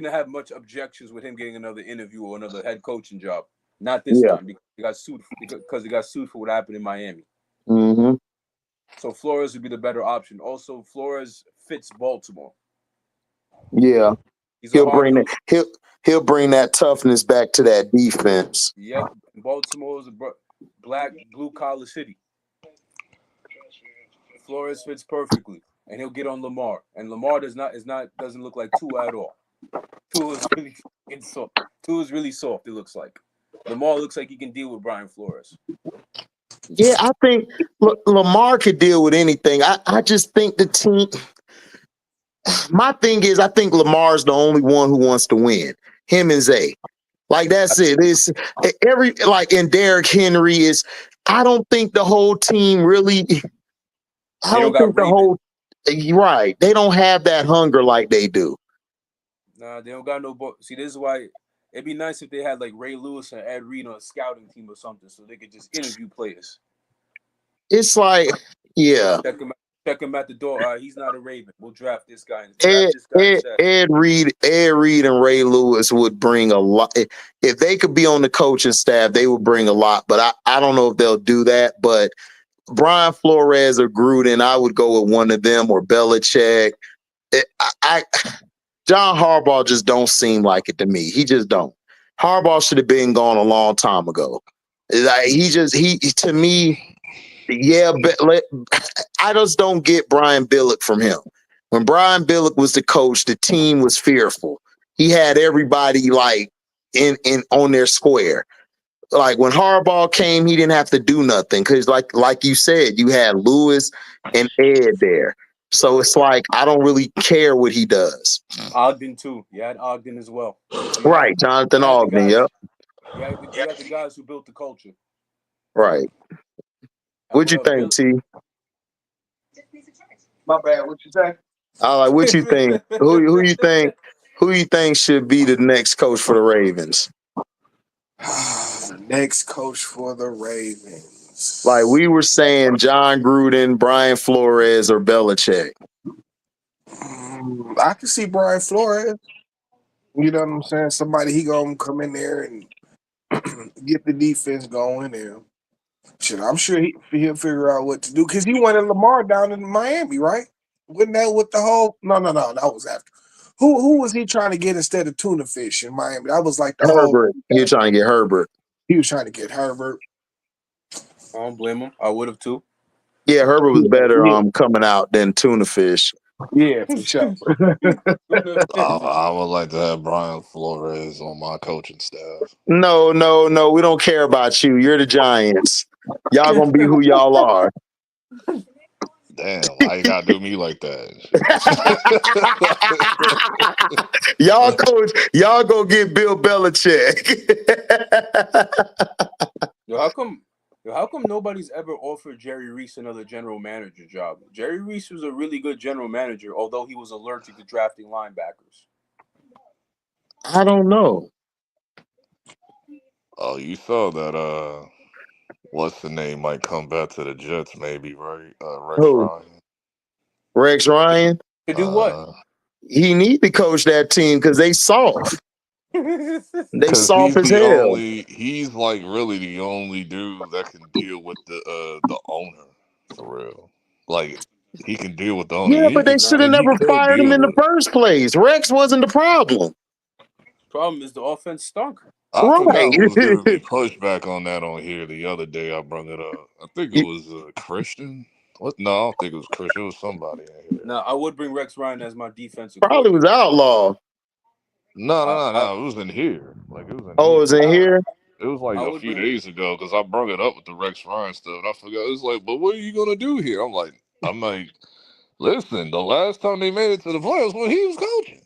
S5: to have much objections with him getting another interview or another head coaching job. Not this time because he got sued for what happened in Miami.
S1: Mm-hmm.
S5: So Flores would be the better option. Also, Flores fits Baltimore.
S1: Yeah. He'll bring that toughness back to that defense.
S5: Yep. Baltimore is a black blue collar city. Flores fits perfectly, and he'll get on Lamar. And Lamar doesn't look like Tua at all. Tua is really soft. Tua is really soft. It looks like Lamar looks like he can deal with Brian Flores.
S1: Yeah, I think Lamar could deal with anything. I just think the team. My thing is, I think Lamar's the only one who wants to win. Him and Zay. Like, that's it. It's and Derrick Henry is. I don't think the whole team really. I don't think the whole. Right. They don't have that hunger like they do.
S5: Nah, they don't got no. See, this is why it'd be nice if they had like Ray Lewis and Ed Reed on a scouting team or something, so they could just interview players.
S1: It's like, yeah.
S5: Check him at the door. He's not a Raven. We'll draft this guy.
S1: Ed Reed and Ray Lewis would bring a lot. If they could be on the coaching staff, they would bring a lot. But I don't know if they'll do that. But Brian Flores or Gruden, I would go with one of them, or Belichick. John Harbaugh just don't seem like it to me. He just don't. Harbaugh should have been gone a long time ago. Like, he to me. Yeah, but I just don't get Brian Billick from him. When Brian Billick was the coach, the team was fearful. He had everybody like in on their square. Like when Harbaugh came, he didn't have to do nothing because, like you said, you had Lewis and Ed there. So it's like I don't really care what he does.
S5: Ogden too. You had Ogden as well.
S1: Right, Jonathan Ogden. Yep.
S5: You had the guys who built the culture.
S1: Right. What'd you think, T?
S8: My bad. What you say?
S1: What you think? Who you think should be the next coach for the Ravens?
S8: The next coach for the Ravens.
S1: Like we were saying, John Gruden, Brian Flores, or Belichick.
S8: I can see Brian Flores. You know what I'm saying? Somebody he gonna come in there and get the defense going, and shit, I'm sure he'll figure out what to do because he wanted Lamar down in Miami, right? Wasn't that with the whole? No, that was after. Who was he trying to get instead of tuna fish in Miami? That was like the
S1: Herbert. He was trying to get Herbert.
S8: He was trying to get Herbert.
S5: I don't blame him. I would have too.
S1: Yeah, Herbert was better coming out than tuna fish.
S8: Yeah, for sure.
S11: I would like to have Brian Flores on my coaching staff.
S1: No, we don't care about you. You're the Giants. Y'all gonna be who y'all are.
S11: Damn, why you gotta do me like that?
S1: y'all go get Bill Belichick.
S5: How come nobody's ever offered Jerry Reese another general manager job? Jerry Reese was a really good general manager, although he was allergic to drafting linebackers.
S1: I don't know.
S11: Oh, you saw that what's the name might come back to the Jets, maybe, right? Rex Ryan.
S1: Rex Ryan?
S5: To do what?
S1: He need to coach that team because they soft. They soft as hell.
S11: He's like really the only dude that can deal with the owner for real. Like he can deal with the owner.
S1: Yeah, but they should have never fired him in the first place. Rex wasn't the problem.
S5: Problem is the offense stunk.
S11: I forgot who was giving me pushback on that on here the other day. I brought it up. I think it was Christian. What? No, I don't think it was Christian. It was somebody in here.
S5: No, I would bring Rex Ryan as my defensive.
S1: Probably was Outlaw.
S11: No. It was in here. Like it was in.
S1: Oh, it was in here.
S11: It was like a few days ago because I brought it up with the Rex Ryan stuff. And I forgot. It's like, but what are you gonna do here? I'm like, listen. The last time they made it to the playoffs when he was coaching.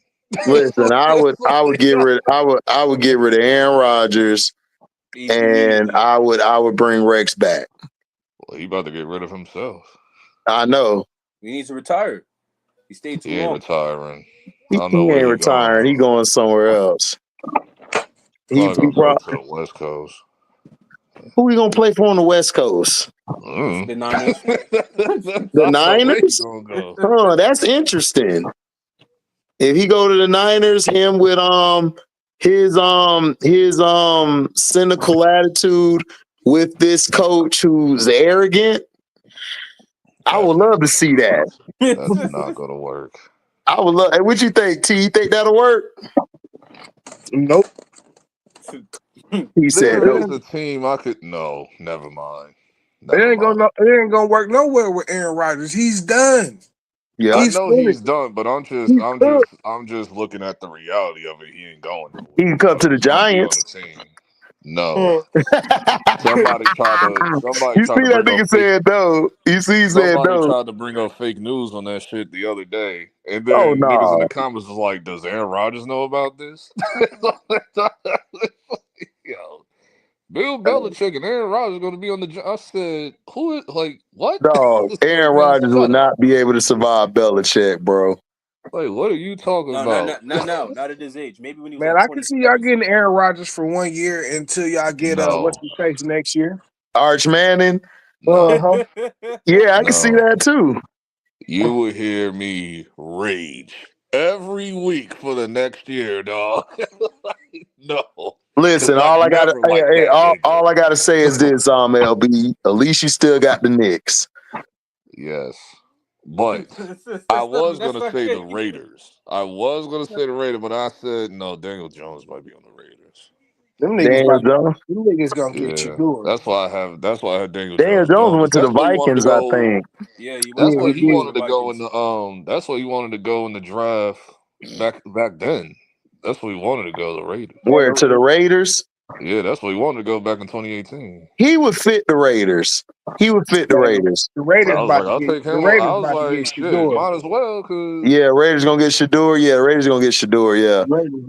S1: Listen, I would get rid of Aaron Rodgers, and I would bring Rex back.
S11: Well, he about to get rid of himself.
S1: I know.
S5: He needs to retire. He stayed too long.
S11: He ain't retiring.
S1: He ain't retiring. He going somewhere else.
S11: He probably to the West Coast.
S1: Who we gonna play for on the West Coast?
S5: The Niners.
S1: The Niners?
S11: Go.
S1: Oh, that's interesting. If he go to the Niners, him with his cynical attitude with this coach who's arrogant, I would love to see that.
S11: That's not gonna work.
S1: I would love. Hey, what you think, T? You think that'll work?
S6: Nope.
S1: He said,
S11: There's a team I could. No, never mind.
S6: It ain't gonna work nowhere with Aaron Rodgers. He's done.
S1: Yeah,
S11: I know he's done, but I'm just looking at the reality of it. He ain't going nowhere.
S1: He can come to the Giants.
S11: No. Somebody tried to.
S1: You see that nigga said no. You see, he said
S11: Somebody
S1: no.
S11: tried to bring up fake news on that shit the other day, and then
S1: Oh, no.
S11: niggas in the comments was like, "Does Aaron Rodgers know about this?" Yo, Bill Belichick and Aaron Rodgers going to be on the. I said, "Who is like what?"
S1: Dog, Aaron Rodgers would not be able to survive Belichick, bro.
S11: Like, what are you talking about?
S5: Not at his age. Maybe when he was
S6: Man,
S5: like
S6: I can see y'all getting Aaron Rodgers for 1 year until y'all get what's his face next year.
S1: Arch Manning.
S6: Uh-huh.
S1: Yeah, I can see that too.
S11: You will hear me rage every week for the next year, dog. No.
S1: Listen, all I gotta say is this, LB. At least you still got the Knicks.
S11: Yes. But I was going to say the Raiders. I was going to say the Raiders, but I said, no, Daniel Jones might be on the Raiders.
S6: Them niggas gonna get you good.
S11: That's why I had Daniel
S1: Jones. Daniel Jones went to the Vikings, I think.
S5: Yeah,
S11: that's why he wanted to go in the that's why he wanted to go in the draft back then. That's what he wanted to go, the Raiders.
S1: Where, to the Raiders?
S11: Yeah, that's what he wanted to go back in 2018.
S1: He would fit the Raiders. The Raiders.
S6: The Raiders
S11: I was like, I'll take him. I was like, shit, might as well, cause
S1: Raiders gonna get Shador. Yeah, Raiders gonna get Shador. Yeah,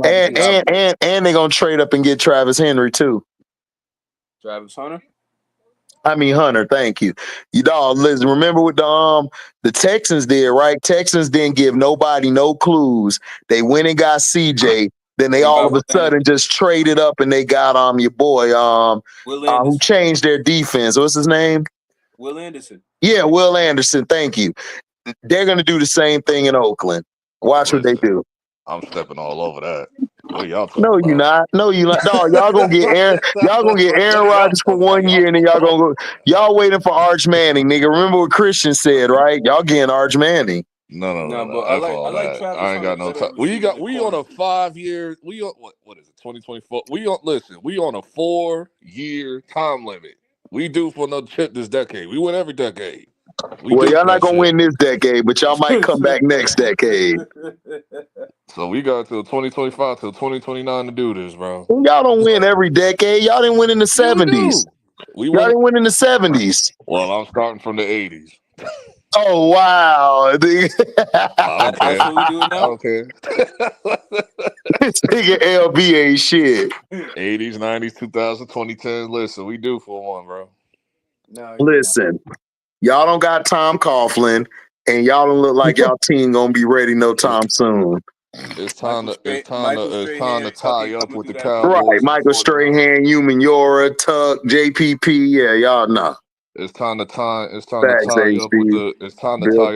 S1: and they gonna trade up and get Travis Henry too.
S5: Travis Hunter.
S1: Hunter, thank you. You dog, listen, remember what the Texans did, right? Texans didn't give nobody no clues. They went and got CJ. Then they all of a sudden just traded up and they got your boy who changed their defense. What's his name?
S5: Will Anderson.
S1: Yeah, Will Anderson. Thank you. They're gonna do the same thing in Oakland. Watch what they do.
S11: I'm stepping all over that. What y'all talking
S1: No, you're not. No, you not. Dog, y'all gonna get Aaron Rodgers for 1 year, and then y'all waiting for Arch Manning, nigga. Remember what Christian said, right? Y'all getting Arch Manning.
S11: No.
S5: But I like Travis.
S11: I ain't got no time. We on a 5 year. We on what is it? 2024. We on a 4 year time limit. We due for another chip this decade. We win every decade.
S1: Y'all not gonna win this decade, but y'all might come back next decade.
S11: So we got till 2025 till 2029 to do this, bro.
S1: Y'all don't win every decade. Y'all didn't win in the 70s. Y'all didn't win in the 70s.
S11: Well, I'm starting from the 80s.
S1: Oh wow!
S11: I don't care.
S5: That's what we do now.
S11: I don't care.
S1: This nigga LB ain't shit.
S11: 80s, 90s, 2000, 2010. Listen, we do for one, bro.
S5: No,
S1: listen, y'all don't got Tom Coughlin, and y'all don't look like y'all team gonna be ready no time soon.
S11: It's time to tie up with the Cowboys.
S1: Right, Michael Strahan, Human Yora, Tuck, JPP. Yeah, y'all know.
S11: It's time to tie up with the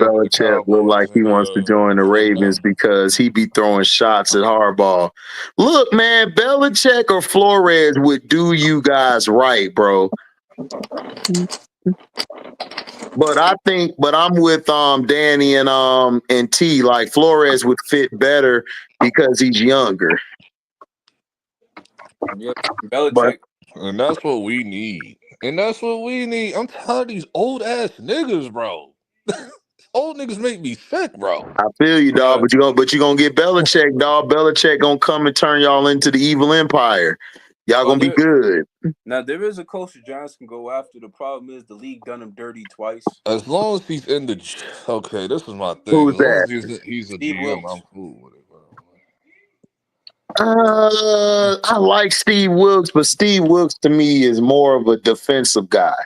S1: Belichick look like he wants to join the Ravens because he be throwing shots at hardball. Look, man, Belichick or Flores would do you guys right, bro. But I'm with Danny and T. Like Flores would fit better because he's younger.
S5: Yep, Belichick.
S11: And that's what we need. I'm tired of these old ass niggas, bro. Old niggas make me sick, bro.
S1: I feel you, dog. But you gonna get Belichick, dog. Belichick gonna come and turn y'all into the evil empire. Y'all gonna be good.
S5: Now there is a coach the Giants can go after. The problem is the league done him dirty twice.
S11: As long as he's in the this is my thing.
S1: Who's that?
S11: He's a GM. I'm cool with it, bro.
S1: I like Steve Wilkes, but Steve Wilkes to me is more of a defensive guy.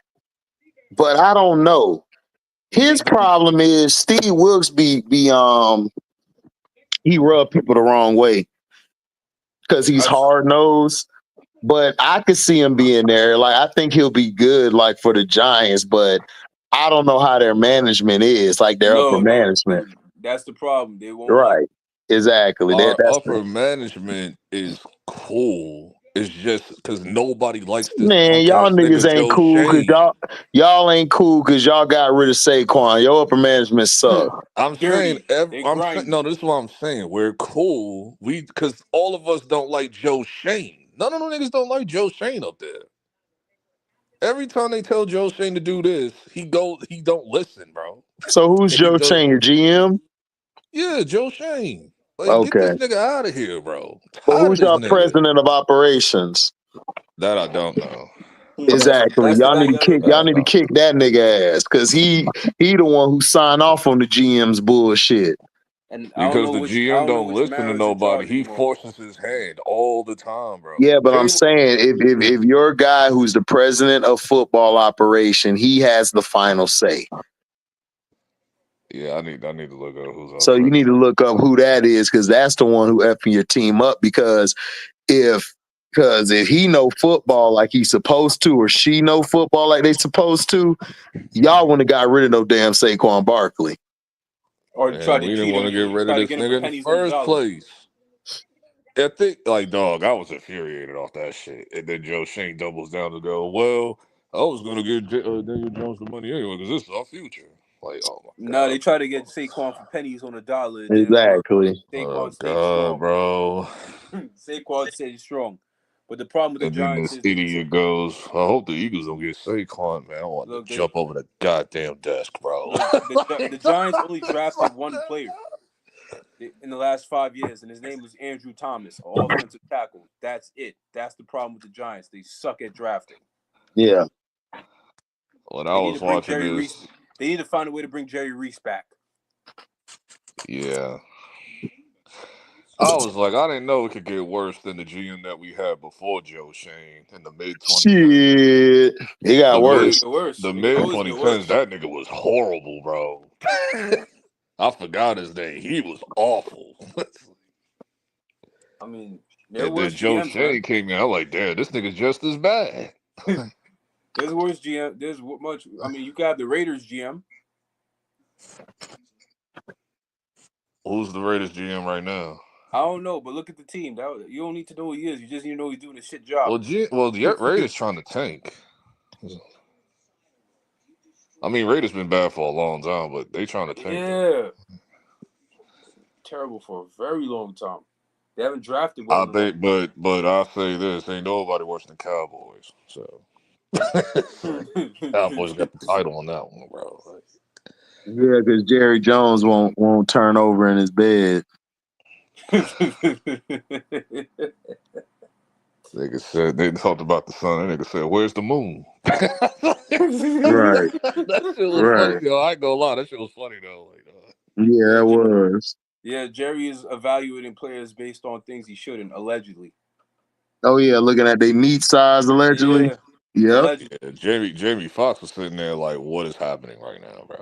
S1: But I don't know. His problem is Steve Wilkes he rub people the wrong way because he's hard nosed. but I could see him being there. Like, I think he'll be good, like, for the Giants, but I don't know how their management is, like their upper management.
S5: That's the problem. They won't
S1: Right. Exactly.
S11: Our
S1: That's
S11: upper management is cool. It's just because nobody likes this
S1: man,
S11: punk
S1: y'all
S11: ass nigga
S1: niggas ain't
S11: Joe
S1: cool because
S11: Shane.
S1: y'all ain't cool because y'all got rid of Saquon. Your upper management suck.
S11: I'm saying, no, this is what I'm saying. We're cool. Because all of us don't like Joe Shane. None of them niggas don't like Joe Shane up there. Every time they tell Joe Shane to do this, he don't listen, bro.
S1: So who's Joe Shane, your GM?
S11: Yeah, Joe Shane. Like, get this nigga out of here, bro.
S1: But
S11: Tired
S1: who's
S11: of this
S1: y'all
S11: nigga.
S1: president of operations?
S11: That I don't know.
S1: Exactly. Y'all need to kick that nigga ass because he the one who signed off on the GM's bullshit.
S5: And
S11: because the GM don't listen to nobody. He forces his hand all the time, bro.
S1: Yeah, but I'm saying if you're a guy who's the president of football operation, he has the final say.
S11: Yeah, I need to look up who's
S1: So you need to look up who that is because that's the one who effing your team up. Because if he know football like he's supposed to, or she know football like they supposed to, y'all wouldn't have got rid of no damn Saquon Barkley.
S5: Or try to
S11: we didn't want to get rid of this nigga in the first place. I think, like, dog, I was infuriated off that shit. And then Joe Shane doubles down to go, well, I was going to give Daniel Jones the money anyway because this is our future. Like, oh my God.
S5: No, they try to get Saquon for pennies on a dollar.
S1: Exactly.
S5: Saquon stayed strong,
S11: bro.
S5: Saquon stayed strong. But the problem with the Giants
S11: this
S5: is
S11: idiot goes, I hope the Eagles don't get Saquon, man. I want to jump over the goddamn desk, bro.
S5: The Giants only drafted one player in the last 5 years, and his name was Andrew Thomas, an offensive tackle. That's it. That's the problem with the Giants. They suck at drafting.
S1: Yeah.
S11: When I was watching this,
S5: they need to find a way to bring Jerry Reese back.
S11: Yeah. I was like, I didn't know it could get worse than the GM that we had before Joe Shane in the mid-2010s.
S1: Shit. It got worse.
S11: The mid-2010s, that nigga was horrible, bro. I forgot his name. He was awful.
S5: I mean,
S11: and then Joe Shane came in. I'm like, damn, this nigga's just as bad.
S5: There's worse GM. There's much. I mean, you can have the Raiders GM.
S11: Who's the Raiders GM right now?
S5: I don't know, but look at the team. You don't need to know who he is. You just need to know he's doing a shit job.
S11: Well, the Raiders trying to tank. I mean, Raiders been bad for a long time, but they trying to tank.
S5: Yeah. Terrible for a very long time. They haven't drafted well.
S11: But I say this: ain't nobody watching the Cowboys. So Cowboys got the title on that one, bro.
S1: Yeah, because Jerry Jones won't turn over in his bed.
S11: Nigga said they talked about the sun. That nigga said, "Where's the moon?"
S1: Right.
S11: That shit was funny though. I ain't gonna lie, that shit was funny though.
S1: Yeah, it was.
S5: Yeah, Jerry is evaluating players based on things he shouldn't, allegedly.
S1: Oh yeah, looking at their meat size allegedly.
S5: Yeah.
S11: Jamie Foxx was sitting there like, "What is happening right now, bro?"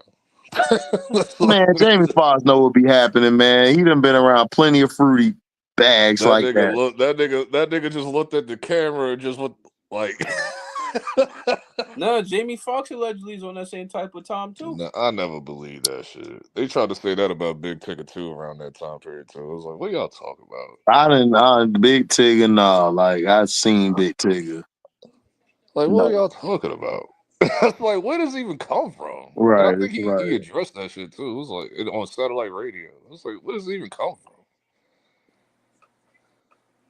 S1: Man, Jamie Foxx know what be happening, man. He done been around plenty of fruity bags
S11: that
S1: like
S11: nigga
S1: that.
S11: that nigga just looked at the camera and just looked like.
S5: No, Jamie Foxx allegedly is on that same type of time too.
S11: No, I never believed that shit. They tried to say that about Big Tigger too around that time period too. I was like, what y'all talking about?
S1: I didn't Big Tigger, nah. Like I seen Big Tigger.
S11: Like, what are y'all talking about? Like, where does it even come from?
S1: Right.
S11: And I think he addressed that shit too. It was like on satellite radio. It was like, where does it even come from?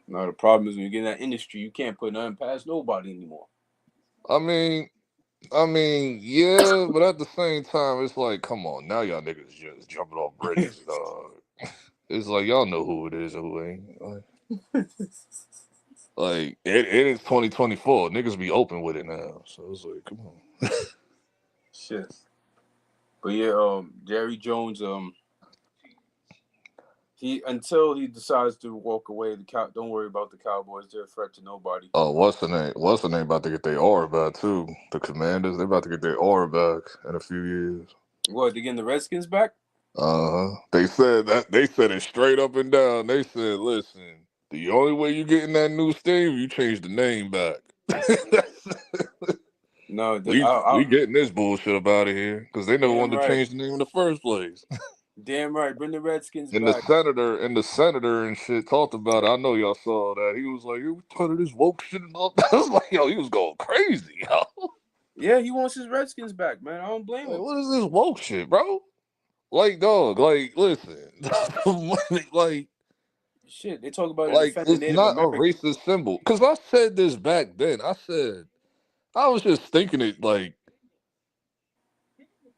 S5: No, the problem is when you get in that industry, you can't put nothing past nobody anymore.
S11: I mean, yeah, but at the same time, it's like, come on, now y'all niggas just jumping off bridges, dog. It's like y'all know who it is and who ain't. Like it is 2024. Niggas be open with it now, so it's like, come on.
S5: Shit. But yeah, Jerry Jones, until he decides to walk away, don't worry about the Cowboys. They're a threat to nobody.
S11: Oh, what's the name? What's the name about to get their aura back too? The Commanders, they're about to get their aura back in a few years.
S5: What, they getting the Redskins back?
S11: They said that. They said it straight up and down. They said, listen, The only way you get in that new stadium, you change the name back.
S5: No,
S11: we getting this bullshit up out of here because they never wanted to
S5: right.
S11: change the name in the first place.
S5: Damn right. Bring the Redskins
S11: and
S5: back.
S11: the senator and shit talked about it. I know y'all saw that. He was like, "You tired of this woke shit?" And all. I was like, "Yo, he was going crazy, yo."
S5: Yeah, he wants his Redskins back, man. I don't blame him.
S11: What is this woke shit, bro? Like, dog, like, listen, like,
S5: shit. They talk about it
S11: like
S5: defending
S11: it's
S5: Native
S11: not a
S5: Americans.
S11: racist symbol. Because I said this back then. I was just thinking it like,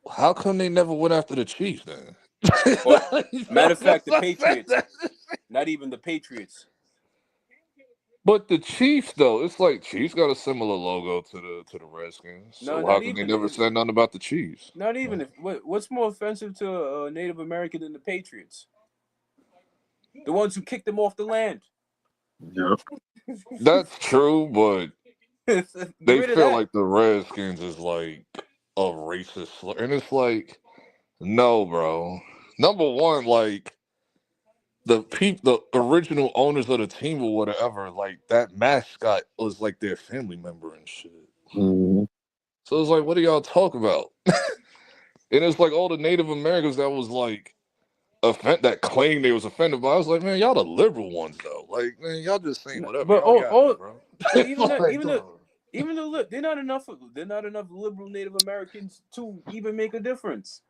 S11: how come they never went after the Chiefs then?
S5: Matter of fact, the Patriots. Not even the Patriots.
S11: But the Chiefs, though, it's like Chiefs got a similar logo to the Redskins.
S5: No,
S11: So how come they never said nothing about the Chiefs?
S5: Not even. What's more offensive to a Native American than the Patriots? The ones who kicked them off the land.
S3: Yep.
S11: That's true, but they feel like the Redskins is like a racist slur. And it's like, no, bro. Number one, like, the original owners of the team or whatever, like, that mascot was like their family member and shit.
S3: Mm-hmm.
S11: So it's like, what do y'all talk about? And it's like all the Native Americans that was like that claimed they was offended by. I was like, man, y'all the liberal ones though. Like, man, y'all just saying whatever.
S5: But
S11: y'all bro.
S5: But even they're not enough liberal Native Americans to even make a difference.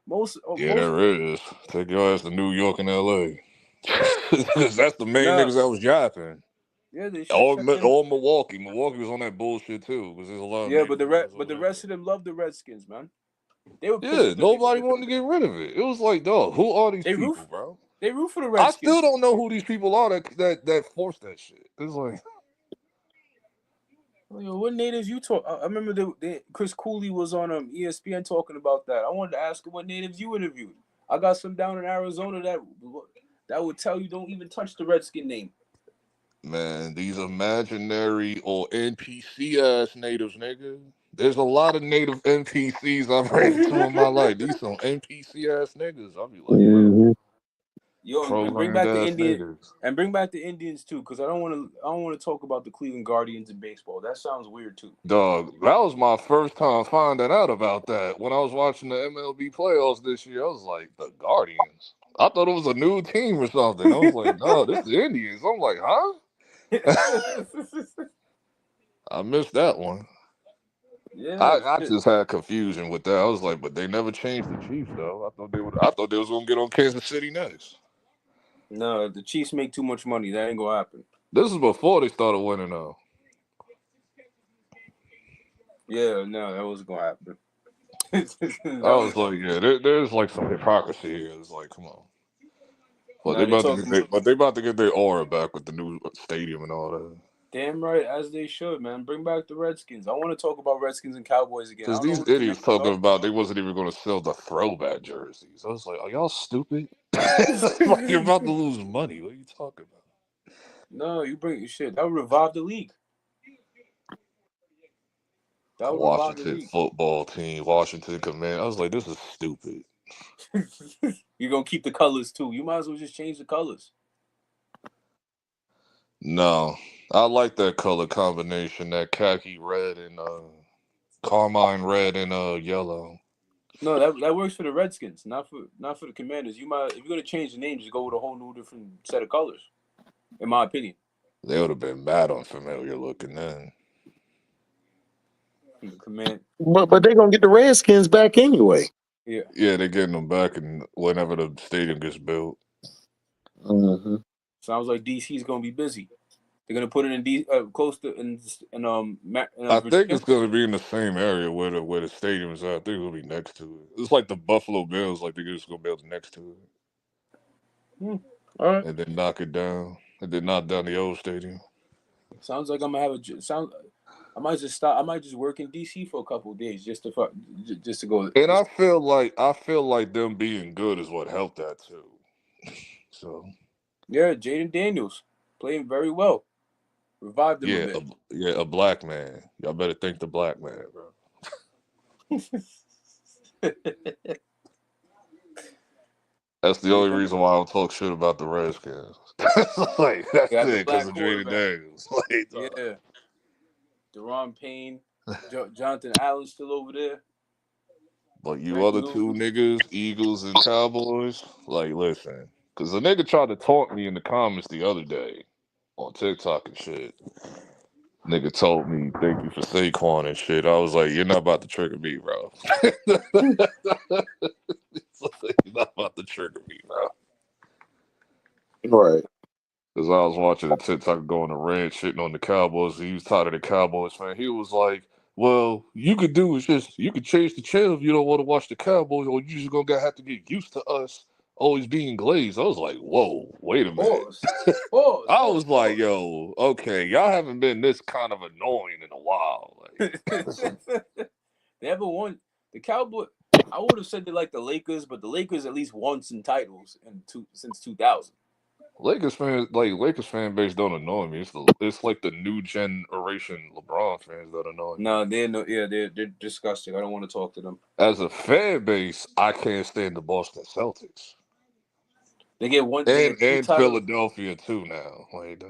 S11: There is. Take your ass to New York and LA. Because that's the main niggas that was yapping.
S5: Yeah, they should.
S11: Or Milwaukee. Milwaukee was on that bullshit too. Because there's a lot of
S5: but the rest of them love the Redskins, man. They were
S11: nobody wanted to get rid of it. It was like, dog, who are these people, bro?
S5: They root for the Redskins.
S11: I still don't know who these people are that forced that shit. It's like,
S5: what natives you talk? I remember Chris Cooley was on ESPN talking about that. I wanted to ask him what natives you interviewed. I got some down in Arizona that would tell you don't even touch the Redskin name.
S11: Man, these imaginary or NPC ass natives, nigga. There's a lot of native NPCs I've ran into in my life. These some NPC ass niggas. I'll be like,
S5: Yo, and bring back the Indians and bring back the Indians too, because I don't want to talk about the Cleveland Guardians in baseball. That sounds weird too.
S11: Dog, that was my first time finding out about that. When I was watching the MLB playoffs this year, I was like, the Guardians. I thought it was a new team or something. I was like, no, this is the Indians. I'm like, huh? I missed that one.
S5: Yeah,
S11: I just had confusion with that. I was like, but they never changed the Chiefs though. I thought they was gonna get on Kansas City next.
S5: No, the Chiefs make too much money. That ain't gonna happen.
S11: This is before they started winning though.
S5: Yeah, no, that wasn't gonna happen.
S11: I was like, yeah, there's like some hypocrisy here. It's like, come on. Well, they about to get their aura back with the new stadium and all that.
S5: Damn right, as they should, man. Bring back the Redskins. I want to talk about Redskins and Cowboys again.
S11: Because these idiots talking about they wasn't even going to sell the throwback jerseys. I was like, are y'all stupid? Like, you're about to lose money. What are you talking about?
S5: No, you bring your shit. That would revive the league.
S11: Washington football team, Washington Command. I was like, this is stupid.
S5: You're going to keep the colors too. You might as well just change the colors.
S11: No, I like that color combination, that khaki red and carmine red and yellow.
S5: No, that works for the Redskins, not for the Commanders. If you're gonna change the name, just go with a whole new different set of colors. In my opinion,
S11: they would have been mad unfamiliar looking then.
S3: But they're gonna get the Redskins back anyway.
S5: Yeah,
S11: they're getting them back, and whenever the stadium gets built.
S3: Mm-hmm.
S5: Sounds like DC's gonna be busy. They're gonna put it in close to
S11: I think it's gonna be in the same area where the stadium is at. I think it's gonna be next to it. It's like the Buffalo Bills, like they're just gonna build next to
S5: it. All right.
S11: And then knock it down. And then knock down the old stadium.
S5: Sounds like I'm gonna have I might just stop. I might just work in DC for a couple of days just to go.
S11: And I feel like them being good is what helped that too. So.
S5: Yeah, Jaden Daniels playing very well. Revived him a bit.
S11: A black man. Y'all better thank the black man, bro. That's the only reason why I don't talk shit about the Redskins. Like that's
S5: Got the
S11: it because
S5: black
S11: of Jaden
S5: quarterback.
S11: Daniels. Like,
S5: Yeah. Deron Payne, Jonathan Allen still over there.
S11: But you
S5: Grant
S11: other two
S5: Delulu.
S11: niggas, Eagles and Cowboys, like listen, because the nigga tried to taunt me in the comments the other day on TikTok and shit. Nigga told me thank you for Saquon and shit. I was like, you're not about to trigger me, bro. You're not about to trigger me, bro.
S1: Right.
S11: Because I was watching a TikTok going to rant shitting on the Cowboys. He was tired of the Cowboys fan. He was like, well, you could do is just, you could change the channel if you don't want to watch the Cowboys, or you just gonna have to get used to us always being glazed. I was like, whoa, wait a minute.
S5: Pause.
S11: I was like, yo, okay, y'all haven't been this kind of annoying in a while. Like,
S5: They haven't won. The Cowboys, I would have said they like the Lakers, but the Lakers at least won some titles since 2000.
S11: Lakers fan base don't annoy me. It's like the new generation LeBron fans that annoy me.
S5: No, they're disgusting. I don't want to talk to them.
S11: As a fan base, I can't stand the Boston Celtics.
S5: They get one
S11: and
S5: title.
S11: Philadelphia too now. Like,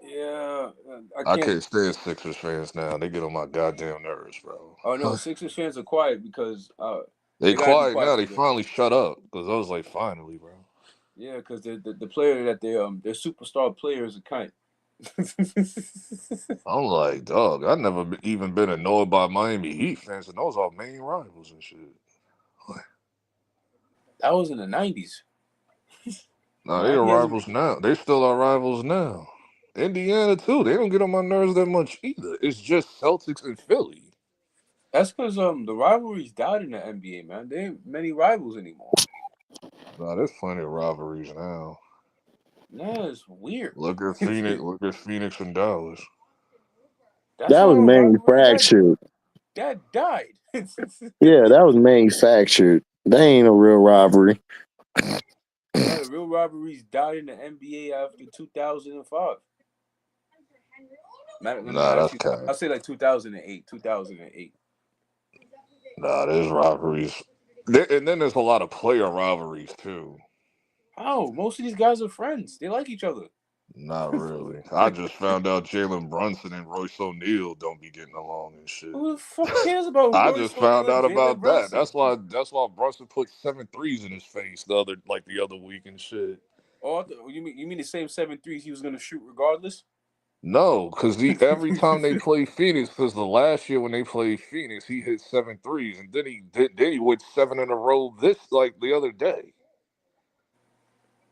S5: yeah,
S11: I can't stand Sixers fans now. They get on my goddamn nerves, bro.
S5: Oh no, Sixers fans are quiet because
S11: they
S5: gotta
S11: quiet
S5: be quiet
S11: now. They finally shut up because I was like, finally, bro.
S5: Yeah, because the player that their superstar player is a cunt.
S11: I'm like, dog, I've never even been annoyed by Miami Heat fans, and those are main rivals and shit.
S5: That was in the 90s.
S11: Nah, they are rivals now. They still are rivals now. Indiana too. They don't get on my nerves that much either. It's just Celtics and Philly.
S5: That's because the rivalries died in the NBA, man. There ain't many rivals anymore.
S11: Nah, there's plenty of rivalries now.
S5: Nah, it's weird.
S11: Look at Phoenix. Look at Phoenix and Dallas.
S1: That was manufactured.
S5: That died.
S1: Yeah, that was manufactured. That ain't a real rivalry.
S5: No, the real rivalries died in the NBA after 2005.
S11: That's kind
S5: I'll say like 2008. 2008.
S11: Nah, there's rivalries. And then there's a lot of player rivalries too.
S5: Oh, most of these guys are friends. They like each other.
S11: Not really. I just found out Jalen Brunson and Royce O'Neal don't be getting along and shit.
S5: Who the fuck cares about
S11: I
S5: Royce
S11: just found
S5: O'Neal
S11: out
S5: and
S11: about
S5: Jalen
S11: that. That's why Brunson put 7 threes in his face the other week and shit.
S5: Oh, you mean the same 7 threes he was gonna shoot regardless?
S11: No, because every time they play Phoenix, because the last year when they played Phoenix, he hit 7 threes, and then he went 7 in a row the other day.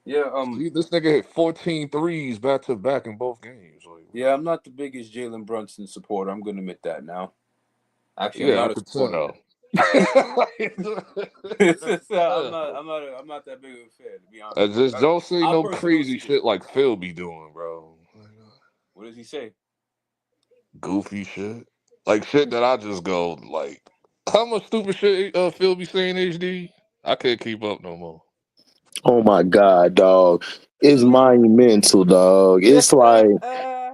S5: Yeah,
S11: See, this nigga hit 14 threes back to back in both games. Like,
S5: yeah, I'm not the biggest Jalen Brunson supporter. I'm gonna admit that now. Actually,
S11: yeah,
S5: I'm not
S11: I
S5: a
S11: could
S5: supporter. I'm not that big of a fan, to be honest.
S11: Just don't say no crazy shit like Phil be doing, bro.
S5: What does he say?
S11: Goofy shit. Like shit that I just go like, how much stupid shit Phil be saying HD? I can't keep up no more.
S1: Oh my God, dog. It's monumental, dog. It's like,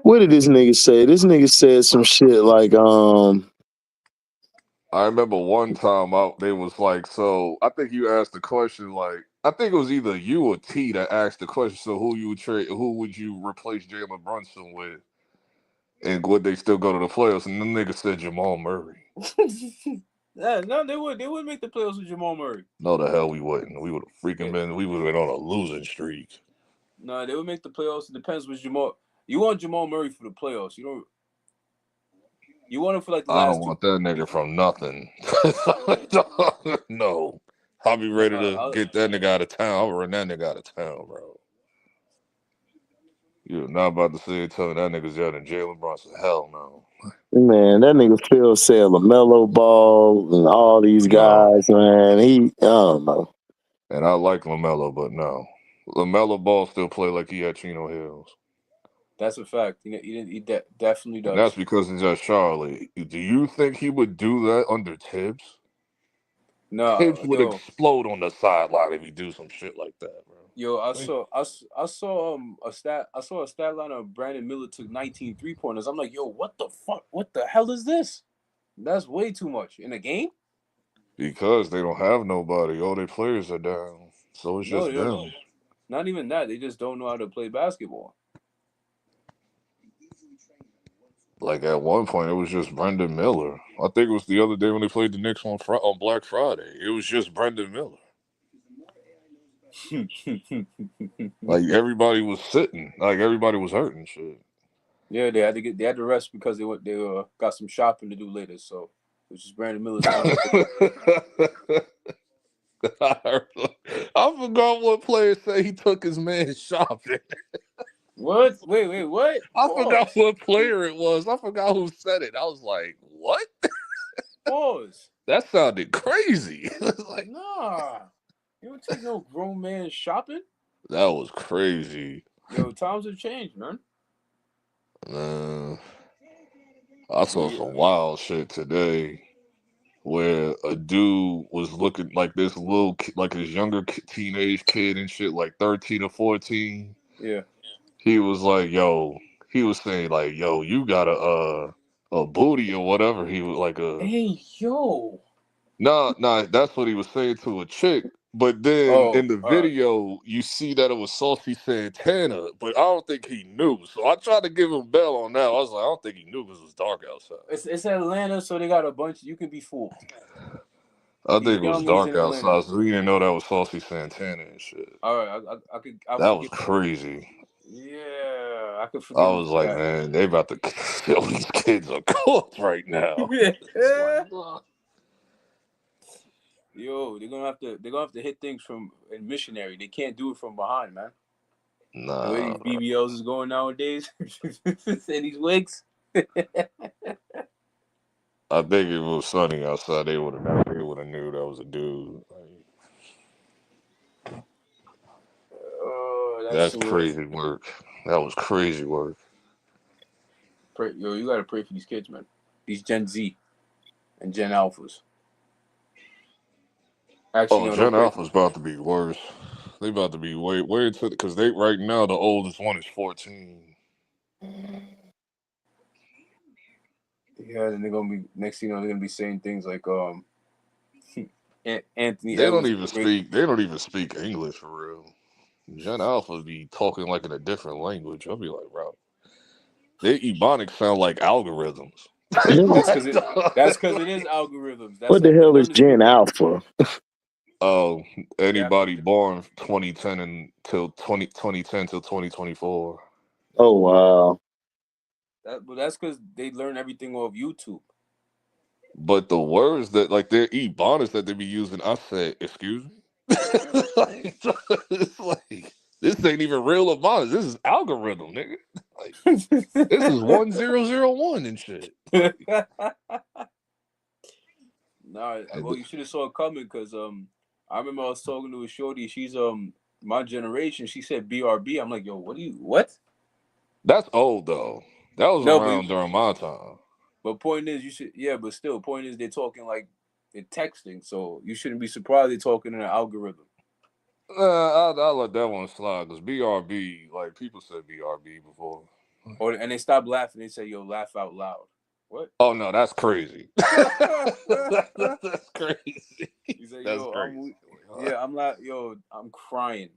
S1: what did this nigga say? This nigga said some shit like,
S11: I remember one time they was like, so I think you asked the question like, I think it was either you or T that asked the question. So who would you replace Jalen Brunson with, and would they still go to the playoffs? And the nigga said Jamal Murray.
S5: Yeah, no, they would make the playoffs with Jamal Murray.
S11: No, the hell we wouldn't. We would have freaking been. We would have been on a losing streak.
S5: No, they would make the playoffs. It depends with Jamal. You want Jamal Murray for the playoffs. You don't. You want him for like the last.
S11: I don't want that nigga from nothing. No, I'll be ready to get that nigga out of town. I'll run that nigga out of town, bro. You're not about to say telling that nigga's better than Jalen Brunson. Hell no.
S1: man, that nigga Phil said LaMelo Ball and all these guys, man. I don't know.
S11: And I like LaMelo, but no. LaMelo Ball still play like he had Chino Hills.
S5: That's a fact. He definitely does.
S11: And that's because he's at Charlotte. Do you think he would do that under Tibbs?
S5: No,
S11: Tibbs would explode on the sideline if he do some shit like that, bro.
S5: Yo, I saw a stat line of Brandon Miller took 19 3-pointers. I'm like, yo, what the fuck? What the hell is this? That's way too much in a game.
S11: Because they don't have nobody. All their players are down. So it's just them.
S5: Not even that. They just don't know how to play basketball.
S11: Like at one point, it was just Brendan Miller. I think it was the other day when they played the Knicks on Black Friday. It was just Brendan Miller. Like everybody was sitting, like everybody was hurting. Shit.
S5: Yeah, they had to rest because they got some shopping to do later. So it was just Brandon Miller's turn.
S11: I forgot what player said he took his man shopping.
S5: What? Wait, what?
S11: I forgot what player it was. I forgot who said it. I was like, what?
S5: Pause.
S11: That sounded crazy. Like,
S5: nah. You don't take no grown man shopping?
S11: That was crazy.
S5: Yo, times have changed, man.
S11: I saw some wild shit today where a dude was looking like this little like his younger teenage kid and shit, like 13 or 14.
S5: Yeah.
S11: He was like, yo, he was saying like, yo, you got a booty or whatever. He was like
S5: hey, yo.
S11: Nah, that's what he was saying to a chick. But then in the video, you see that it was Saucy Santana, but I don't think he knew. So I tried to give him Bell on that. I was like, I don't think he knew because it was dark outside.
S5: It's Atlanta, so they got a bunch. You can be fooled.
S11: I think it was dark outside, so we didn't know that was Saucy Santana and shit.
S5: All right,
S11: that was crazy.
S5: Yeah, I could forgive.
S11: I was like, man, they about to kill these kids are cooked right now.
S5: Yeah. Yo, they're gonna have to hit things from in missionary. They can't do it from behind, man.
S11: Nah.
S5: The way these BBLs is going nowadays, and these wigs.
S11: I think if it was sunny outside, they would have knew that was a dude. That's crazy work. That was crazy work.
S5: Yo, you gotta pray for these kids, man. These Gen Z and Gen Alphas.
S11: Actually, Gen Alpha's about to be worse. They about to be way to because they right now the oldest one is 14.
S5: Yeah, and they're gonna be next thing you know they're gonna be saying things like Anthony.
S11: They don't even speak English for real. Gen Alpha be talking like in a different language. I'll be like, bro, their ebonics sound like algorithms.
S5: That's because it is algorithms. That's
S1: what the hell is Gen Alpha?
S11: Oh, anybody born 2010 until 2010 till 2024.
S1: Oh wow.
S5: That's because they learn everything off YouTube.
S11: But the words that like their ebonics that they be using, I said, excuse me. It's like this ain't even real ebonics. This is algorithm, nigga. Like this is 1001 and shit.
S5: Nah, well, you should have saw it coming because I remember I was talking to a shorty. She's my generation. She said BRB. I'm like, yo, what?
S11: That's old though. That was around during my time.
S5: But point is, but still, point is they're talking like they're texting, so you shouldn't be surprised they're talking in an algorithm.
S11: I'll let that one slide because BRB, like people said BRB before.
S5: And they stop laughing. They say, yo, laugh out loud. What?
S11: Oh no, that's crazy. That's crazy.
S5: He said, yo, crazy. I'm like, yo, I'm crying.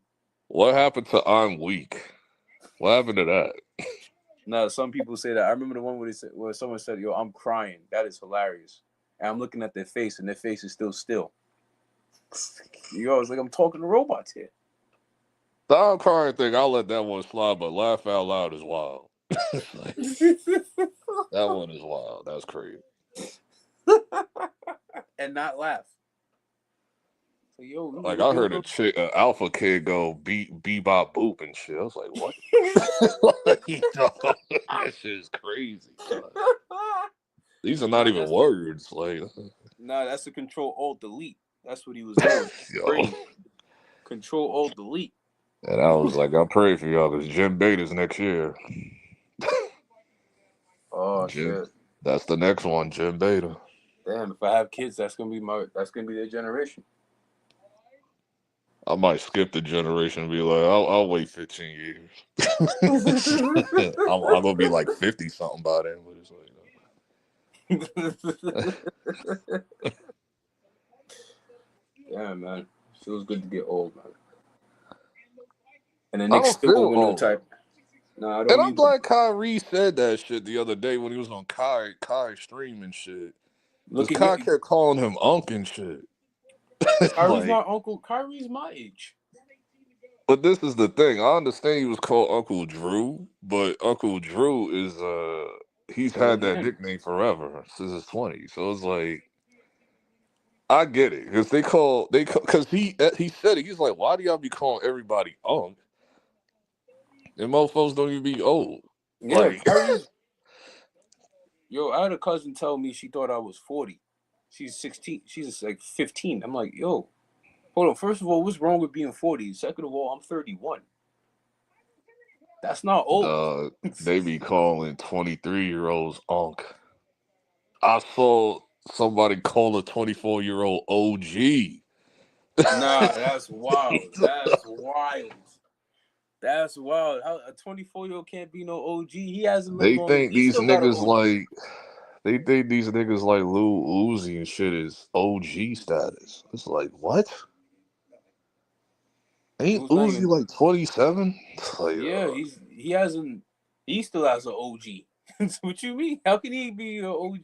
S11: What happened to I'm weak? What happened to that?
S5: No, some people say that. I remember the one where someone said, yo, I'm crying. That is hilarious. And I'm looking at their face, and their face is still. Yo, it's like I'm talking to robots here.
S11: The I'm crying thing, I'll let that one slide, but laugh out loud is wild. Like, that one is wild. That's crazy.
S5: And not laugh. So, yo,
S11: like I heard an alpha kid go bebop boop and shit. I was like, what? That shit is crazy. These are not even words. Like,
S5: nah, that's the Control Alt Delete. That's what he was doing. Control Alt Delete.
S11: And I was like, I pray for y'all because Jim Beta's next year.
S5: Oh shit!
S11: That's the next one, Jim Beta.
S5: Damn, if I have kids, that's gonna be their generation.
S11: I might skip the generation and be like, I'll wait 15 years. I'm gonna be like 50 something by then. But it's
S5: like, yeah, man, feels good to get old, man. And the
S11: I
S5: Knicks
S11: don't
S5: still
S11: feel
S5: gonna win no
S11: old.
S5: type. No, I
S11: And
S5: don't
S11: I'm
S5: either.
S11: glad Kyrie said that shit the other day when he was on Kai stream and shit. Because
S5: Look at
S11: Kai kept calling him Unc and shit.
S5: Kyrie's not Uncle. Kyrie's my age.
S11: But this is the thing. I understand he was called Uncle Drew, but Uncle Drew is he's had that nickname forever since his 20s. So it's like I get it because because he said it. He's like, why do y'all be calling everybody Unc? And motherfuckers don't even be old.
S5: Yeah,
S11: Like
S5: Kyrie's. Yo, I had a cousin tell me she thought I was 40. She's 16. She's like 15. I'm like, yo, hold on. First of all, what's wrong with being 40? Second of all, I'm 31. That's not old.
S11: They be calling 23-year-olds Unc. I saw somebody call a 24-year-old OG.
S5: Nah, that's wild. That's wild. That's wild. How a 24-year-old can't be no OG. He hasn't lived
S11: They
S5: long.
S11: think
S5: He
S11: these
S5: still got an
S11: niggas
S5: OG.
S11: like Lil Uzi and shit is OG status. It's like, what? Ain't
S5: Dude's not
S11: Uzi
S5: even.
S11: like 27? Like,
S5: Yeah, he hasn't. He still has an OG. What you mean? How can he be an OG?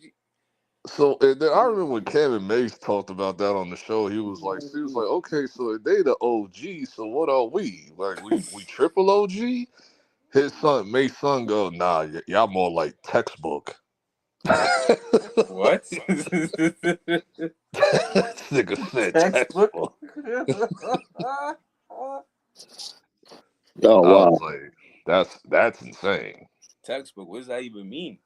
S11: so and then I remember when Kevin Mace talked about that on the show. He was like, okay, so if they the OG, so what are we? Like, we triple OG? His son, Mace's son, go, nah, y'all more like textbook.
S5: What?
S11: Nigga said textbook.
S1: Oh
S11: I
S1: wow.
S11: was like, that's insane.
S5: Textbook. What does that even mean?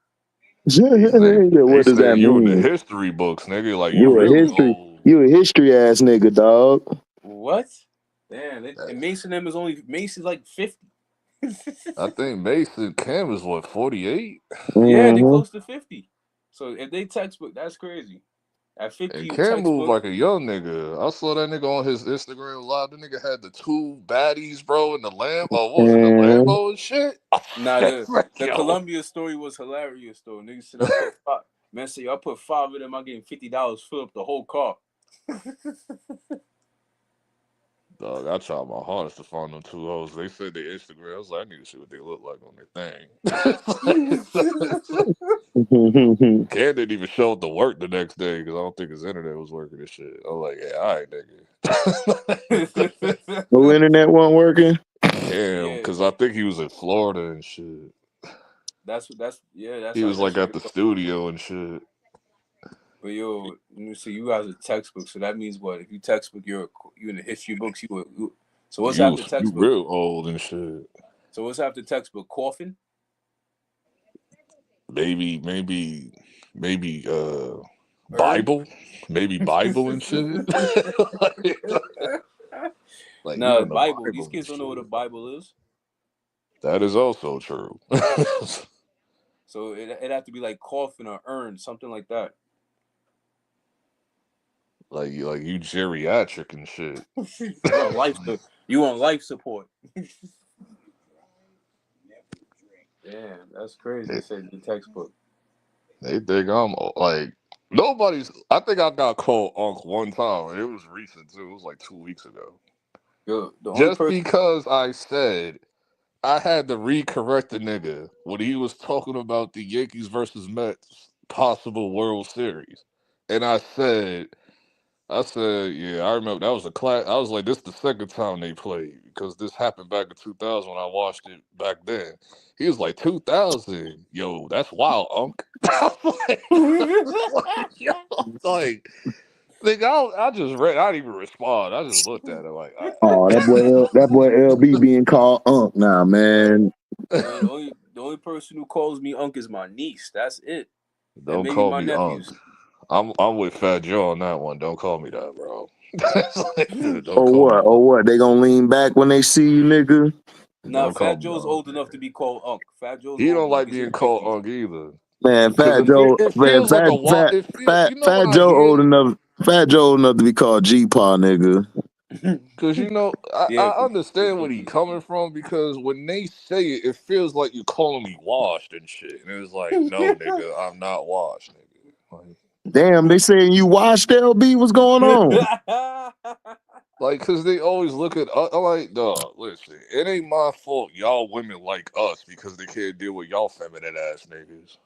S11: They
S1: What does
S11: say
S1: that
S11: you in the
S1: mean?
S11: history books, nigga. Like you really old.
S1: You a history ass nigga, dog.
S5: What? Damn. And Mason M is only Mason's like 50.
S11: I think Mason Cam is what 48.
S5: Yeah, they close to 50. So if they textbook, that's crazy. At 50,
S11: And
S5: you
S11: Cam moved
S5: textbook.
S11: like a young nigga. I saw that nigga on his Instagram live. The nigga had the two baddies, bro, in the Lambo. What was it, the Lambo and shit?
S5: Nah, the
S11: Yo.
S5: Columbia story was hilarious though. Niggas said I put five. Man said I put 5 of them. I gave him $50, fill up the whole car.
S11: Dog, I tried my hardest to find them two hoes. They said they Instagram. I was like, I need to see what they look like on their thing. Cam didn't even show up to work the next day because I don't think his internet was working and shit. I was like, yeah, all right, nigga.
S1: No internet wasn't working.
S11: Cam, because I think he was in Florida and shit.
S5: That's
S11: He was like at the studio and shit.
S5: But yo, let me see. You guys are textbook, so that means what? If you textbook, you in the history books. So what's after textbook?
S11: You real old and shit.
S5: So what's after textbook? Coffin?
S11: Maybe Bible, maybe Bible and shit. Like
S5: no, Bible. These kids don't know what a Bible is.
S11: That is also true.
S5: So it have to be like coffin or urn, something like that.
S11: Like you geriatric and shit.
S5: You on life support. Damn, that's crazy. They said the textbook.
S11: They think I'm like nobody's. I think I got called Unc one time. It was recent too. It was like 2 weeks ago.
S5: Yo,
S11: because I said I had to recorrect the nigga when he was talking about the Yankees versus Mets possible World Series, and I said, yeah, I remember that was a class. I was like, this is the second time they played because this happened back in 2000 when I watched it back then. He was like, 2000, yo, that's wild, Unc. Like, nigga, I just read. I didn't even respond. I just looked at it like,
S1: oh, that boy LB being called Unc now, man.
S5: The only person who calls me Unc is my niece. That's it.
S11: Don't call me nephews. Unc. I'm with Fat Joe on that one. Don't call me that, bro.
S1: What? They gonna lean back when they see you, nigga?
S5: Nah, Fat Joe's old enough to be called Unc. Fat Joe's
S11: he don't like being called Unc either.
S1: Man, Fat Joe, Fat Joe old enough. Fat Joe old enough to be called G-Paw, nigga.
S11: Because I understand where he coming from. Because when they say it, it feels like you calling me washed and shit. And it's like, no, nigga, I'm not washed, nigga. Like,
S1: damn, they saying you washed LB. What's going on?
S11: Like, cause they always look at us like, dog, listen, it ain't my fault y'all women like us because they can't deal with y'all feminine ass niggas.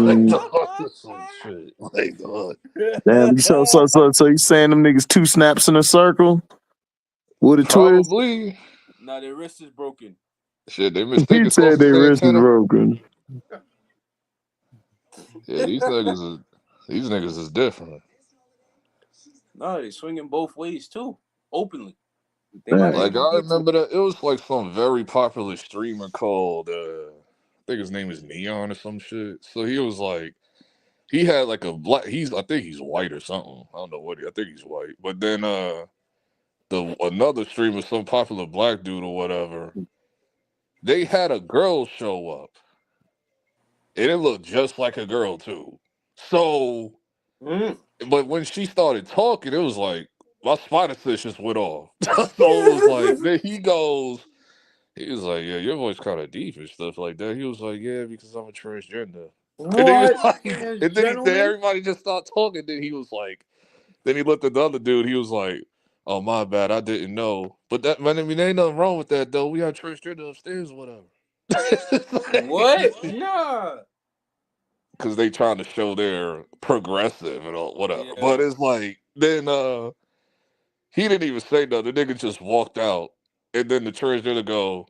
S11: Like, dog, this some shit. Like, dog.
S1: Damn, so you saying them niggas 2 snaps in a circle with a twist?
S11: Probably.
S5: Nah, their wrist is broken.
S11: Shit, they
S1: He
S11: mistaken
S1: said
S11: Tulsa
S1: their wrist is
S11: Santana.
S1: broken.
S11: Yeah, these niggas is different.
S5: No, they swinging both ways too, openly. They might
S1: Damn.
S11: Like,
S5: even
S11: I
S5: be.
S11: remember that it was like some very popular streamer called I think his name is Neon or some shit. So he was like, he had like a black. I think he's white or something. I don't know what. I think he's white. But then the another streamer, some popular black dude or whatever, they had a girl show up, and it looked just like a girl too. So, but when she started talking, it was like my spider sense just went off. So it was like then he goes. He was like, "Yeah, your voice kind of deep and stuff like that." He was like, "Yeah, because I'm a transgender." And then he was
S5: What?
S11: like, and then
S5: Gentlemen?
S11: everybody just started talking. Then he was like, then he looked at the other dude. He was like, "Oh my bad, I didn't know." But that, man, I mean, there ain't nothing wrong with that though. We got transgender upstairs, or whatever.
S5: What? Nah.
S11: Because they trying to show they're progressive and all, whatever.
S5: Yeah.
S11: But it's like then he didn't even say nothing. The nigga just walked out, and then the transgender go,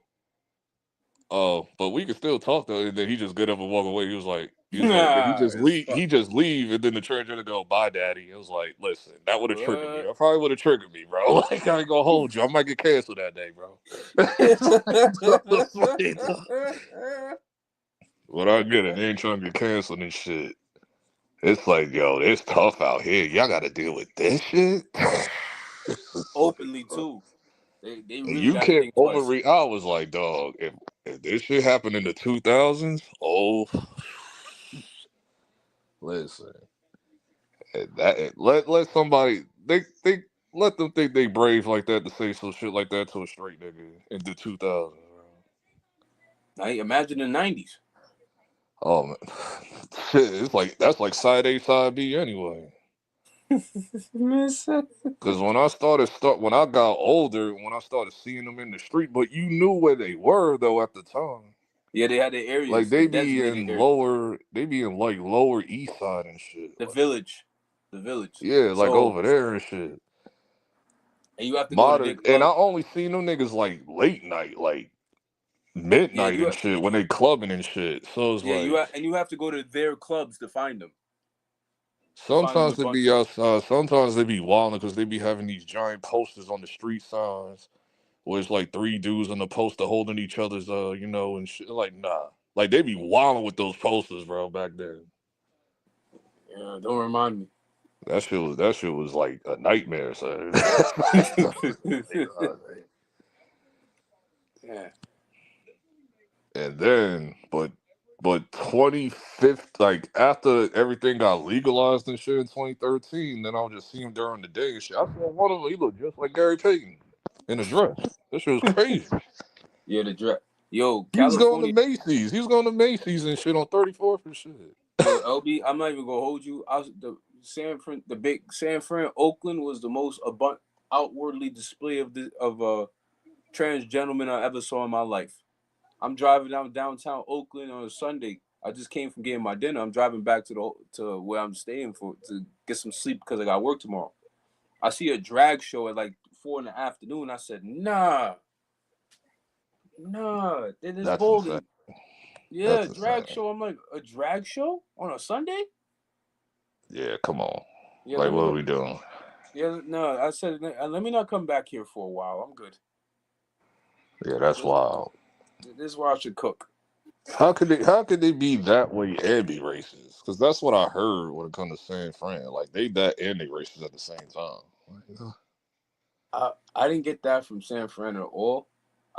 S11: "Oh, but we can still talk though." And then he just get up and walk away. He was like, then
S5: Nah, it's
S11: he just leave, and then the transgender go, "Bye, daddy." It was like, listen, that would have triggered me.
S5: what?
S11: I probably would have triggered me, bro. Like I ain't gonna hold you. I might get canceled that day, bro. What I get it, they ain't trying to get canceled and shit. It's like, yo, it's tough out here. Y'all got to deal with this shit.
S5: Openly too. They
S11: And
S5: really
S11: you
S5: got to
S11: can't
S5: think twice.
S11: overreact. I was like, dog, if this shit happened in the 2000s, oh, listen, let somebody they let them think they brave like that to say some shit like that to a straight nigga in the 2000s.
S5: Now imagine the 90s.
S11: Oh man, shit, it's like that's like side A, side B anyway. Because when I got older, when I started seeing them in the street, but you knew where they were though at the time.
S5: Yeah, they had their
S11: Like
S5: areas, the designated area.
S11: they be in like lower east side and shit.
S5: The
S11: Like,
S5: village. The village.
S11: yeah, like
S5: So,
S11: over there and shit.
S5: and you have to go to their
S11: Modern, and I
S5: club.
S11: only seen them niggas like late night, like
S5: Yeah,
S11: midnight and shit when they clubbing and shit. So it's like
S5: you have to go to their clubs to find them. To find them
S11: sometimes
S5: in
S11: they be
S5: bunches.
S11: outside, sometimes they be wilding because they be having these giant posters on the street signs where it's like 3 dudes on the poster holding each other's and shit. Like nah, like they be wilding with those posters, bro. Back then,
S5: Yeah, don't remind me.
S11: that shit was like a nightmare. So.
S5: Yeah.
S11: And then, but 25th, like after everything got legalized and shit in 2013, then I'll just see him during the day and shit. I saw one of them, he looked just like Gary Payton in a dress. That shit was crazy.
S5: Yeah, the dress. Yo,
S11: He was going to
S5: California.
S11: Macy's. He was going to Macy's and shit on 34th and shit.
S5: Yo, LB, I'm not even gonna hold you. The big San Fran, Oakland was the most outwardly display of trans gentleman I ever saw in my life. I'm driving downtown Oakland on a Sunday. I just came from getting my dinner. I'm driving back to where I'm staying to get some sleep because I got work tomorrow. I see a drag show at like 4 in the afternoon. I said, nah, it is
S11: That's insane.
S5: bowling. Yeah,
S11: That's
S5: drag
S11: insane.
S5: show. I'm like, a drag show on a Sunday?
S11: Yeah, come on.
S5: Yeah,
S11: Like,
S5: let me
S11: what are
S5: not.
S11: we doing?
S5: Yeah, no. I said, let me not come back here for a while. I'm good.
S11: Yeah, that's
S5: This,
S11: wild.
S5: this is where I should cook.
S11: How could they be that way and be racist? Because that's what I heard when it comes to San Fran. Like they that and they racist at the same time.
S5: I didn't get that from San Fran at all.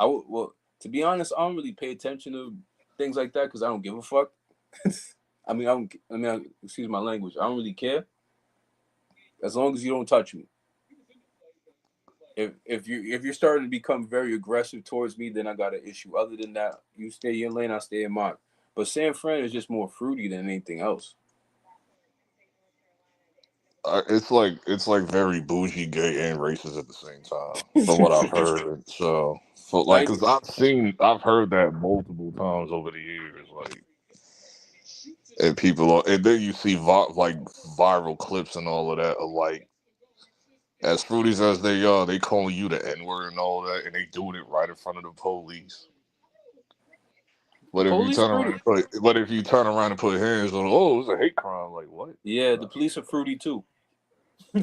S5: Well, to be honest, I don't really pay attention to things like that because I don't give a fuck. Excuse my language. I don't really care as long as you don't touch me. If you're starting to become very aggressive towards me, then I got an issue. Other than that, you stay in your lane, I stay in mine. But San Fran is just more fruity than anything else.
S11: it's like very bougie, gay, and racist at the same time, from what I've heard. So, because I've heard that multiple times over the years, like, and and then you see like viral clips and all of that of like, as fruities as they are, they calling you the N-word and all that, and they doing it right in front of the police. But if you turn around and put hands on, oh, it's a hate crime. Like what?
S5: Yeah, the police are fruity too.
S11: Yeah,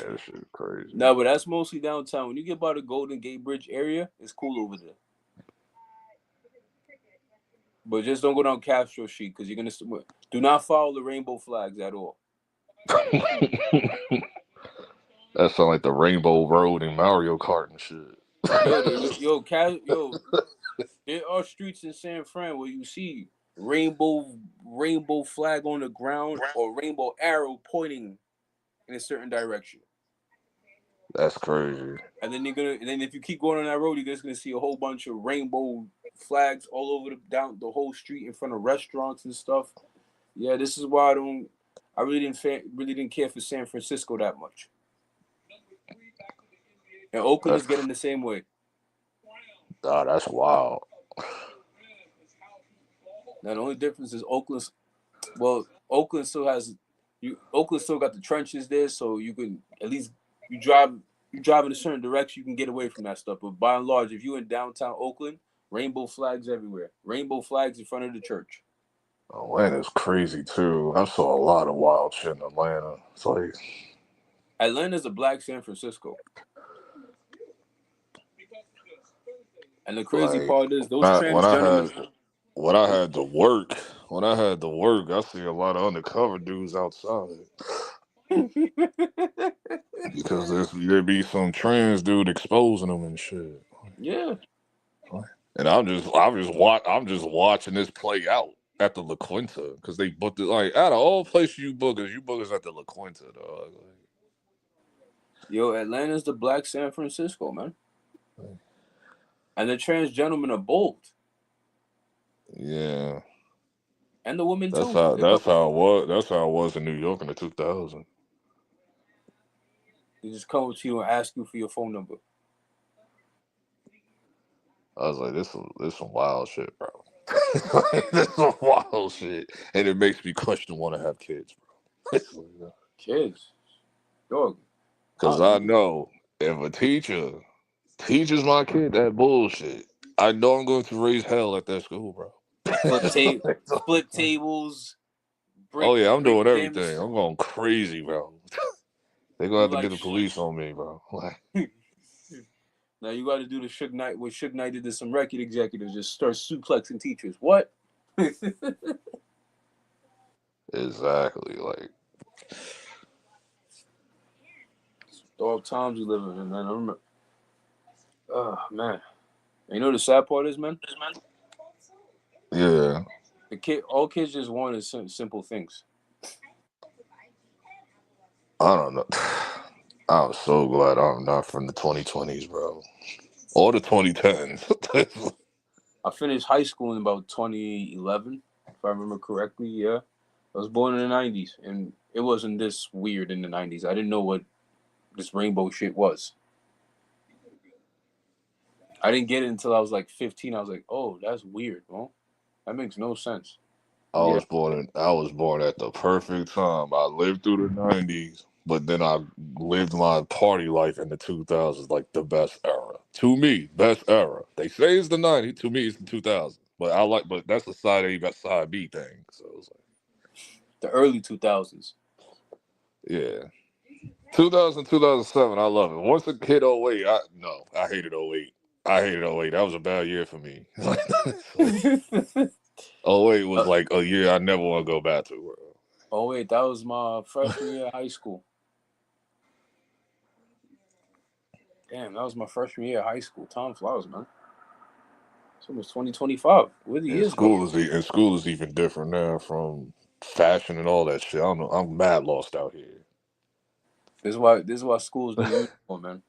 S11: this shit is crazy.
S5: No, but that's mostly downtown. When you get by the Golden Gate Bridge area, it's cool over there. But just don't go down Castro Street because you're gonna do not follow the rainbow flags at all.
S11: That sounds like the Rainbow Road in Mario Kart and shit.
S5: There are streets in San Fran where you see rainbow flag on the ground or rainbow arrow pointing in a certain direction.
S11: That's crazy.
S5: And then if you keep going on that road, you're just gonna see a whole bunch of rainbow flags all over down the whole street in front of restaurants and stuff. Yeah, this is why I really didn't care for San Francisco that much. And Oakland is getting the same way.
S11: Oh, that's wild.
S5: Now the only difference is Oakland still got the trenches there, so you can at least you drive in a certain direction, you can get away from that stuff. But by and large, if you're in downtown Oakland, rainbow flags everywhere. Rainbow flags in front of the church.
S11: Atlanta's crazy too. I saw a lot of wild shit in Atlanta. It's like
S5: Atlanta's a black San Francisco. And the crazy part is those trans gentlemen.
S11: When I had to work, I see a lot of undercover dudes outside. Because there be some trans dude exposing them and shit.
S5: Yeah.
S11: And I'm just watching this play out at the La Quinta because they booked it. Like, out of all places you bookers at the La Quinta, dog.
S5: Yo, Atlanta's the black San Francisco, man. And the trans gentlemen are bold.
S11: Yeah.
S5: And the women too.
S11: That's how it was in New York in the 2000s.
S5: They just come to you and ask you for your phone number.
S11: I was like, this some wild shit, bro. This some wild shit. And it makes me question want to have kids, bro.
S5: Kids? Dog.
S11: Because I know if a teacher teaches my kid that bullshit, I know I'm going to raise hell at that school, bro.
S5: Flip tables.
S11: I'm doing everything. I'm going crazy, bro. They're going to have to get the police on me, bro.
S5: Now you got to do the Suge Knight. What Suge Knight did to some record executives, just start suplexing teachers. What?
S11: Exactly. Like,
S5: dog times we live in, man. I remember. Oh man, you know the sad part is, man.
S11: Yeah.
S5: All kids just want is simple things.
S11: I don't know. I'm so glad I'm not from the 2020s, bro. Or the 2010s.
S5: I finished high school in about 2011, if I remember correctly. Yeah, I was born in the 90s, and it wasn't this weird in the 90s. I didn't know what this rainbow shit was. I didn't get it until I was like 15. I was like, oh, that's weird, bro. That makes no sense.
S11: I was born at the perfect time. I lived through the 90s, but then I lived my party life in the 2000s, like the best era. To me, best era. They say it's the 90s. To me, it's the 2000s. But that's the side A, got side B thing. So it's like
S5: the early 2000s.
S11: Yeah. 2000, 2007, I love it. Once a kid 08, I hated 08. That was a bad year for me. 08 was like a year I never want to go back to.
S5: Oh wait, that was my freshman year of high school. Damn, that was my freshman year of high school. Time flies, man. It's almost 2025. Where the years go?
S11: School is even different now from fashion and all that shit. I don't know. I'm mad lost out here.
S5: This is why schools need uniform, man.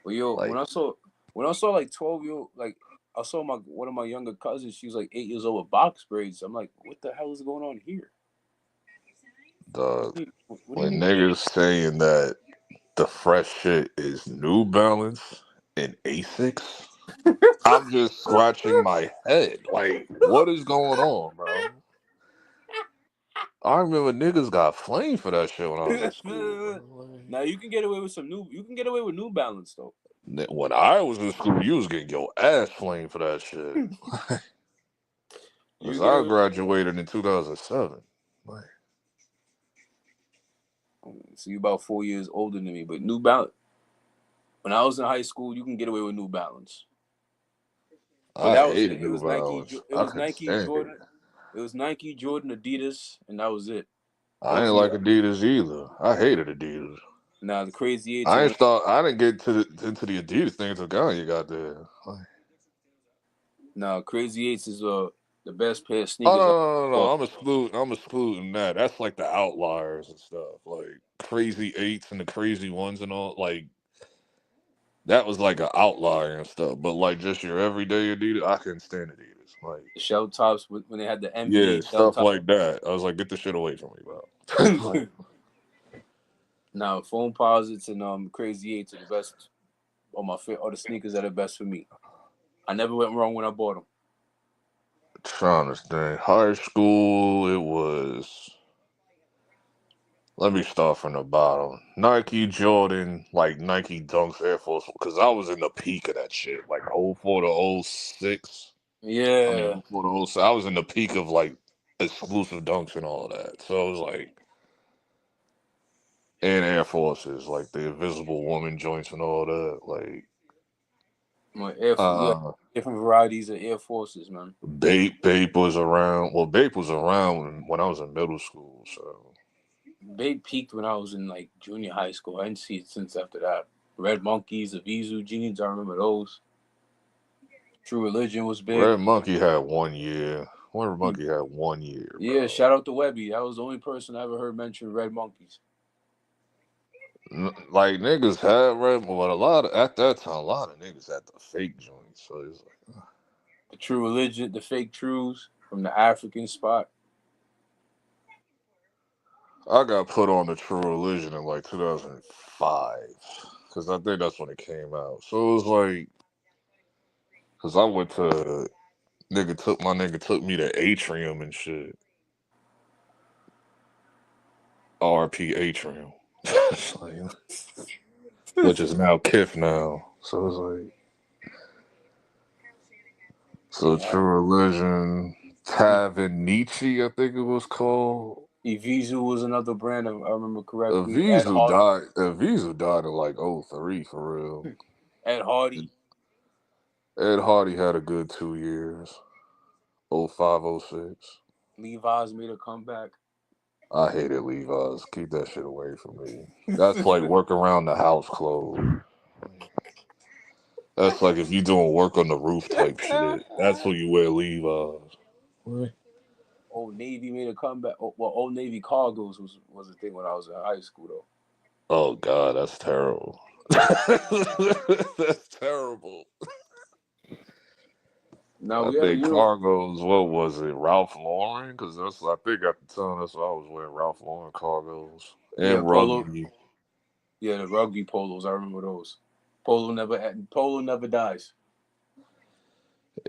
S5: Well, yo, when I saw like 12-year-old, like I saw one of my younger cousins. She was like 8 years old with box braids. I'm like, what the hell is going on here?
S11: Dog.
S5: What do you
S11: When
S5: mean?
S11: niggas saying that the fresh shit is New Balance and Asics, I'm just scratching my head. Like, what is going on, bro? I remember niggas got flamed for that shit when I was in school.
S5: Now you can get away with You can get away with New Balance though.
S11: When I was in school, you was getting your ass flamed for that shit. Because I graduated in 2007. Like,
S5: so you about 4 years older than me, but New Balance. When I was in high school, you can get away with New Balance. But
S11: I
S5: that was
S11: hated
S5: it. It
S11: New
S5: was Nike.
S11: Balance.
S5: It
S11: I
S5: was
S11: couldn't
S5: Nike
S11: stand
S5: Jordan.
S11: it.
S5: It was Nike, Jordan, Adidas, and that was it.
S11: I ain't like Adidas either. I hated Adidas.
S5: Now the Crazy Eights.
S11: I didn't get into the Adidas thing until Kanye got there. Like,
S5: now Crazy Eights is the best pair of
S11: oh
S5: sneakers.
S11: no! I'm excluding that. That's like the outliers and stuff. Like Crazy Eights and the Crazy Ones and all. Like that was like an outlier and stuff. But like just your everyday Adidas, I couldn't stand Adidas. Like
S5: The shell tops when they had the NBA
S11: yeah,
S5: shell
S11: stuff
S5: top.
S11: like that. I was like, get the shit away from me, bro. Like,
S5: Now Foam Posits and Crazy Eights are the best. Or the sneakers that are best for me. I never went wrong when I bought them.
S11: trying to think. High school, it was. Let me start from the bottom. Nike, Jordan, like Nike Dunks, Air Force, because I was in the peak of that shit, like 04 to 06.
S5: Yeah.
S11: I mean, 04 to 06. I was in the peak of like exclusive Dunks and all of that. So it was like, and Air Forces, like the Invisible Woman joints and all that. Like,
S5: different varieties of Air Forces, man.
S11: Bape was around. Well, Bape was around when I was in middle school, so.
S5: Bape peaked when I was in like junior high school. I didn't see it since after that. Red Monkeys, the Vizu jeans, I remember those. True Religion was big.
S11: Red Monkey had 1 year. Red Monkey had 1 year.
S5: Yeah,
S11: bro.
S5: shout out to Webby. That was the only person I ever heard mention Red Monkeys.
S11: Like niggas had Red, but at that time, a lot of niggas had the fake joints. So it's like
S5: the True Religion, the fake Trues from the African spot.
S11: I got put on the True Religion in like 2005 because I think that's when it came out. So it was like, because I went to nigga took me to Atrium and shit. RP Atrium, which is now Kif now. So it's like. So True Religion, Tavern Nietzsche, I think it was called.
S5: Evisu was another brand, if I remember correctly.
S11: Evisu died in like 03 for real.
S5: Ed Hardy.
S11: Ed Hardy had a good 2 years. 05, 06.
S5: Levi's made a comeback.
S11: I hated Levi's. Keep that shit away from me. That's like work around the house clothes. That's like if you doing work on the roof type shit. That's when you wear Levi's. What?
S5: Old Navy made a comeback. Well, Old Navy cargos was a thing when I was in high school, though.
S11: Oh God, that's terrible. That's terrible.
S5: Now
S11: I think cargos. What was it, Ralph Lauren? Because I think at the time that's what I was wearing, Ralph Lauren cargos and rugby.
S5: Yeah, the rugby polos. I remember those. Polo never dies.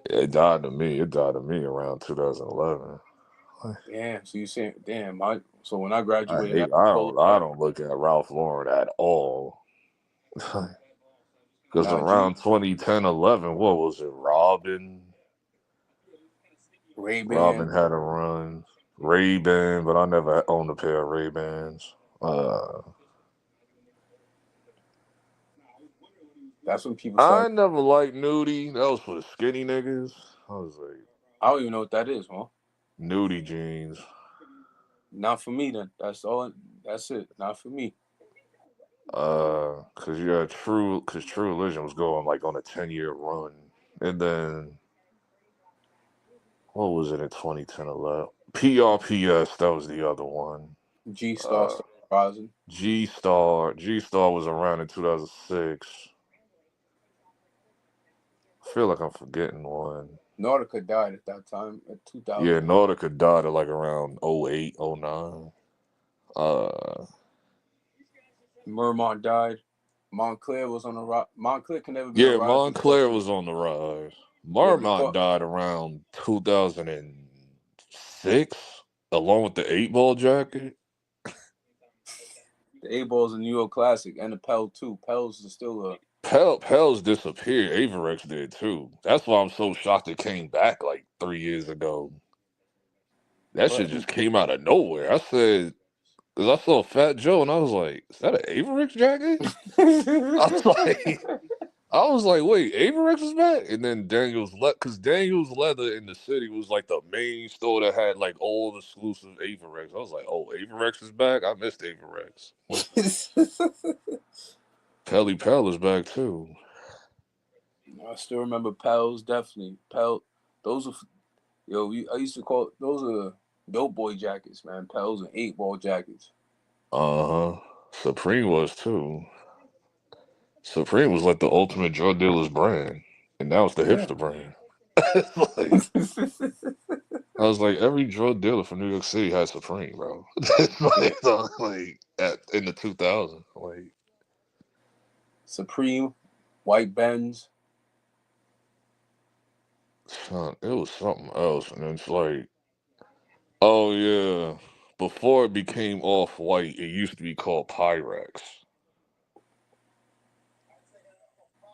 S11: It died to me. It died to me around 2011.
S5: Yeah, so you saying, damn, so when I graduated,
S11: I don't look at Ralph Lauren at all. Because around 2010, 11, what was it? Robin had a run. Ray-Ban, but I never owned a pair of Ray-Bans.
S5: That's when people started.
S11: I never liked nudie. That was for the skinny niggas. I was like,
S5: I don't even know what that is, huh?
S11: Nudie jeans.
S5: Not for me then. That's it. Not for me.
S11: Cause True Religion was going like on a 10-year run, and then what was it in 2010, 11? PRPS, that was the other one.
S5: G Star started rising.
S11: G Star was around in 2006. I feel like I'm forgetting one.
S5: Nautica died at that time at 2000.
S11: Yeah, Nautica died at like around 08, 09.
S5: Mermont died. Montclair was on the rise. Montclair can never be on the rise.
S11: Montclair was on the rise. Marmont died around 2006, along with the 8-ball jacket.
S5: The 8-ball's a New York classic, and the Pell too. Pell's is still a.
S11: Pell's disappeared. Averex did too. That's why I'm so shocked it came back like 3 years ago. That shit just came out of nowhere. I said, because I saw Fat Joe and I was like, is that an Averex jacket? I was like, wait, Averex is back? And then Daniel's because Daniel's Leather in the city was like the main store that had like all the exclusive Averex. I was like, oh, Averex is back? I missed Averex. Pelly Pell is back too.
S5: I still remember Pell's, definitely. Pell, those are, I used to call, those are dope boy jackets, man. Pell's and 8-ball jackets.
S11: Supreme was too. Supreme was like the ultimate drug dealer's brand, and now it's the hipster brand. I was like, every drug dealer from New York City has Supreme, bro. In the 2000s, like
S5: Supreme, white Benz.
S11: Son, it was something else, and it's like, oh yeah, before it became Off-White, it used to be called Pyrex.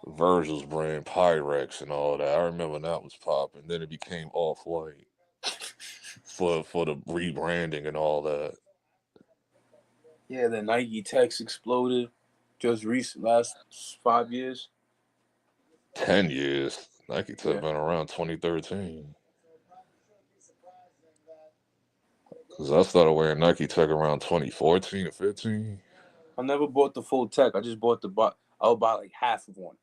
S11: Virgil's brand, Pyrex, and all that. I remember that was popping. Then it became Off-White for the rebranding and all that.
S5: Yeah, the Nike Techs exploded just recent, last 5 years.
S11: 10 years. Nike Tech been around 2013. Because I started wearing Nike Tech around 2014 or 15.
S5: I never bought the full Tech. I just bought I would buy like half of one.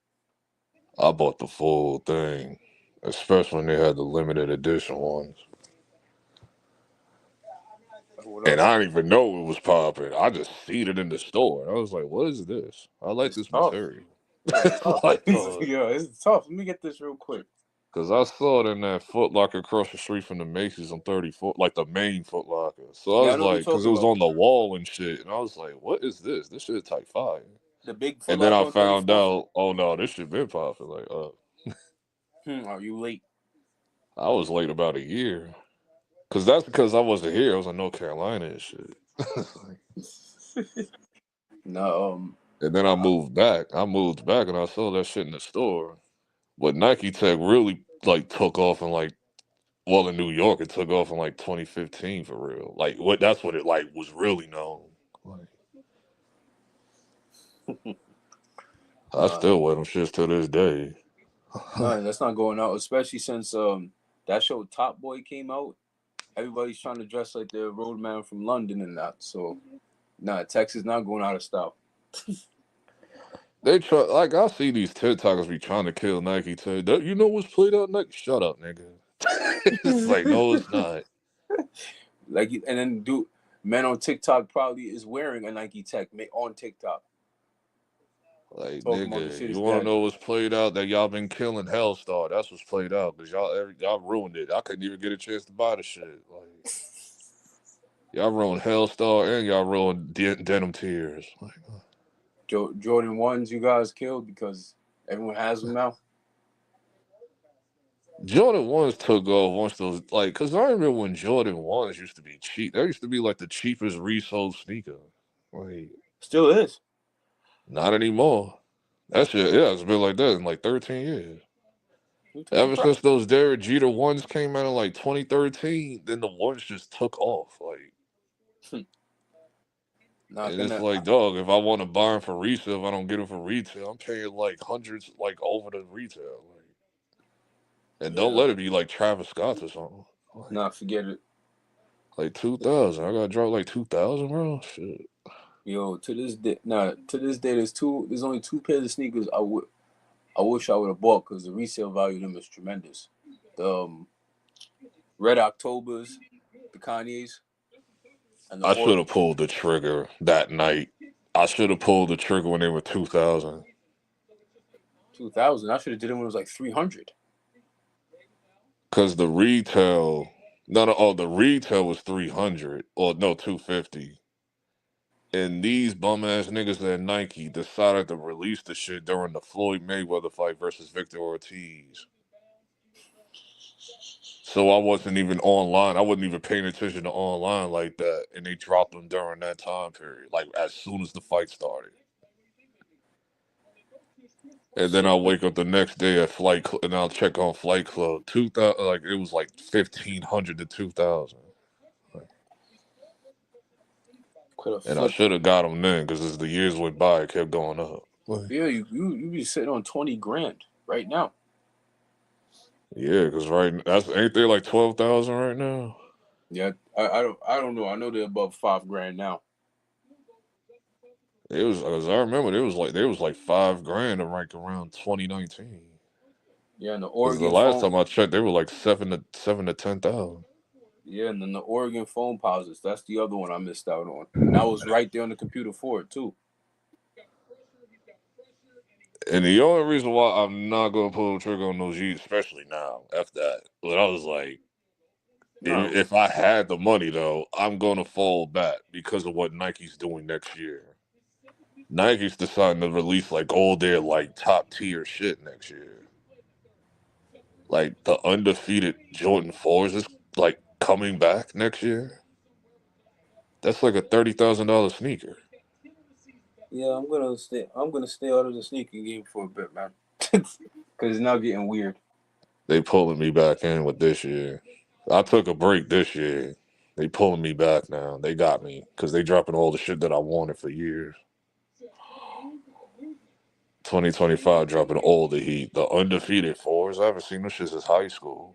S11: I bought the full thing, especially when they had the limited edition ones. And I didn't even know it was popping. I just seen it in the store. I was like, what is this? I like this material.
S5: It's tough. Let me get this real quick.
S11: Because I saw it in that Foot Locker across the street from the Macy's on 34, like the main Foot Locker. So I was like, because it was on the wall and shit. And I was like, what is this? This shit is type 5.
S5: The big Foot
S11: And then
S5: Locker
S11: I found out, oh no, this shit been popping. Like,
S5: are you late?
S11: I was late about a year. Because I wasn't here. I was in North Carolina and shit.
S5: No.
S11: And then I moved back. And I saw that shit in the store. But Nike Tech really like took off in like, well, in New York, it took off in like 2015 for real. Like that's what it like was really known. Like, I still wear them shits to this day.
S5: No, that's not going out, especially since that show Top Boy came out. Everybody's trying to dress like the roadman from London and that. So, Texas not going out of style.
S11: They try, like, I see these TikTokers be trying to kill Nike too. You know what's played out Nike? Shut up, nigga. It's like, no, it's not.
S5: Like, and then men on TikTok probably is wearing a Nike Tech on TikTok.
S11: Like, nigga, you want to know what's played out? That y'all been killing Hellstar. That's what's played out because y'all ruined it. I couldn't even get a chance to buy the shit. Like, y'all ruined Hellstar and y'all ruined Denim Tears. Like,
S5: Jordan 1s you guys killed because everyone has them now.
S11: Jordan 1s took off once those, like, because I remember when Jordan 1s used to be cheap. That used to be like the cheapest resold sneaker. Like,
S5: still is.
S11: Not anymore. That shit, it's been like that in like 13 years. Ever since those Derek Jeter 1s came out in like 2013, then the 1s just took off. Like, and it's like, dog, if I want to buy them for resale, if I don't get them for retail, I'm paying like hundreds, like over the retail. Like, and don't let it be like Travis Scott's or something.
S5: Like, forget it.
S11: Like 2,000. I gotta drop like 2,000, bro. Shit.
S5: Yo, to this day, there's only 2 pairs of sneakers I wish I would have bought because the resale value of them is tremendous. The Red Octobers, the Kanye's. And
S11: I should have pulled the trigger that night. I should have pulled the trigger when they were 2,000.
S5: 2,000? I should have did it when it was like 300.
S11: Because the retail, the retail was 300 or no 250. And these bum ass niggas at Nike decided to release the shit during the Floyd Mayweather fight versus Victor Ortiz. So I wasn't even online. I wasn't even paying attention to online like that. And they dropped them during that time period, like as soon as the fight started. And then I'll wake up the next day at and I'll check on Flight Club. 2000, like it was like 1,500 to 2,000. And I should have got them then, because as the years went by, it kept going up.
S5: Yeah, you be sitting on 20 grand right now.
S11: Yeah, because ain't they like 12,000 right now?
S5: Yeah, I don't know. I know they're above 5 grand now.
S11: It was, as I remember, there was like 5 grand right around 2019.
S5: Yeah, and the
S11: Because
S5: Oregon
S11: the last time I checked, they were like 7 to 10,000.
S5: Yeah, and then the Oregon phone pauses. That's the other one I missed out on. And I was right there on the computer for it too.
S11: And the only reason why I'm not gonna pull the trigger on those Yeezys, especially now, after that, but I was like, if I had the money though, I'm gonna fall back because of what Nike's doing next year. Nike's deciding to release like all their like top tier shit next year. Like the undefeated Jordan 4s is like coming back next year. That's like a $30,000 sneaker.
S5: Yeah, I'm gonna stay out of the sneaking game for a bit, man. Because it's now getting weird.
S11: They pulling me back in with this year. I took a break this year. They pulling me back now. They got me because they dropping all the shit that I wanted for years. 2025 dropping all the heat. The undefeated 4s. I haven't seen those shit since high school.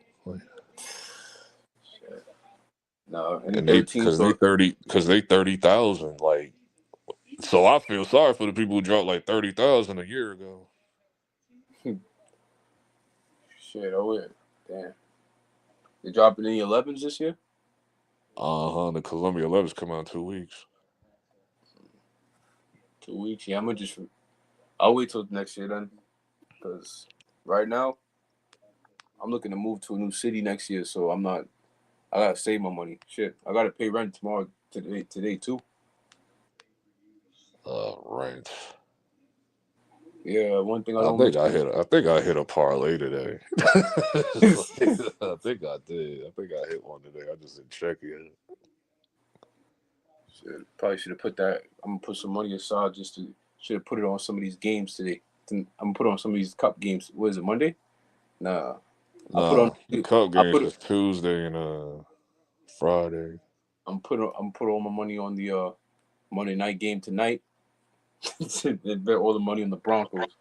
S5: No,
S11: And they 30,000. Like, so I feel sorry for the people who dropped like 30,000 a year ago.
S5: Shit, oh yeah, damn. They dropping any 11s this year?
S11: The Columbia 11s come out in 2 weeks.
S5: 2 weeks? Yeah, I'll wait till next year then. Because right now, I'm looking to move to a new city next year, so I gotta save my money. Shit, I gotta pay rent today too.
S11: Right.
S5: Yeah, one thing I
S11: think I hit a parlay today. I think I did. I think I hit one today. I just didn't check it.
S5: Shit, probably should have put that. I'm gonna put some money aside should have put it on some of these games today. I'm gonna put on some of these cup games. What is it, Monday? Nah.
S11: The cup games is Tuesday and Friday.
S5: I'm put all my money on the Monday night game tonight. And bet all the money on the Broncos.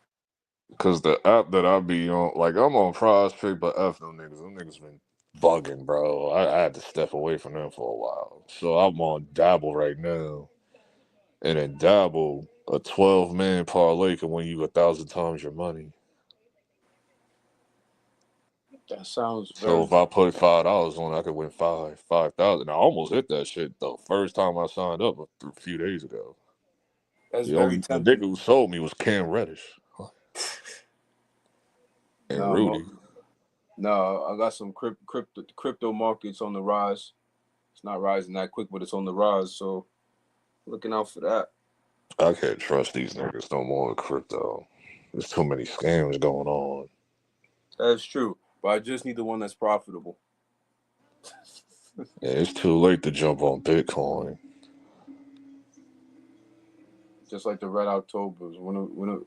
S11: Cause the app that I be on, like I'm on Prize Pick, but F them niggas. Them niggas been bugging, bro. I had to step away from them for a while. So I'm on Dabble right now. And in Dabble, a 12-man parlay can win you 1,000 times your money.
S5: That sounds
S11: So if I put $5 on, I could win 5,000. I almost hit that shit the first time I signed up a few days ago.
S5: That's very tempting.
S11: The nigga who sold me was Cam Reddish and Rudy.
S5: No, I got some crypto markets on the rise. It's not rising that quick, but it's on the rise. So looking out for that.
S11: I can't trust these niggas no more with crypto. There's too many scams going on.
S5: That's true, but I just need the one that's profitable.
S11: Yeah, it's too late to jump on Bitcoin.
S5: Just like the Red Octobers. When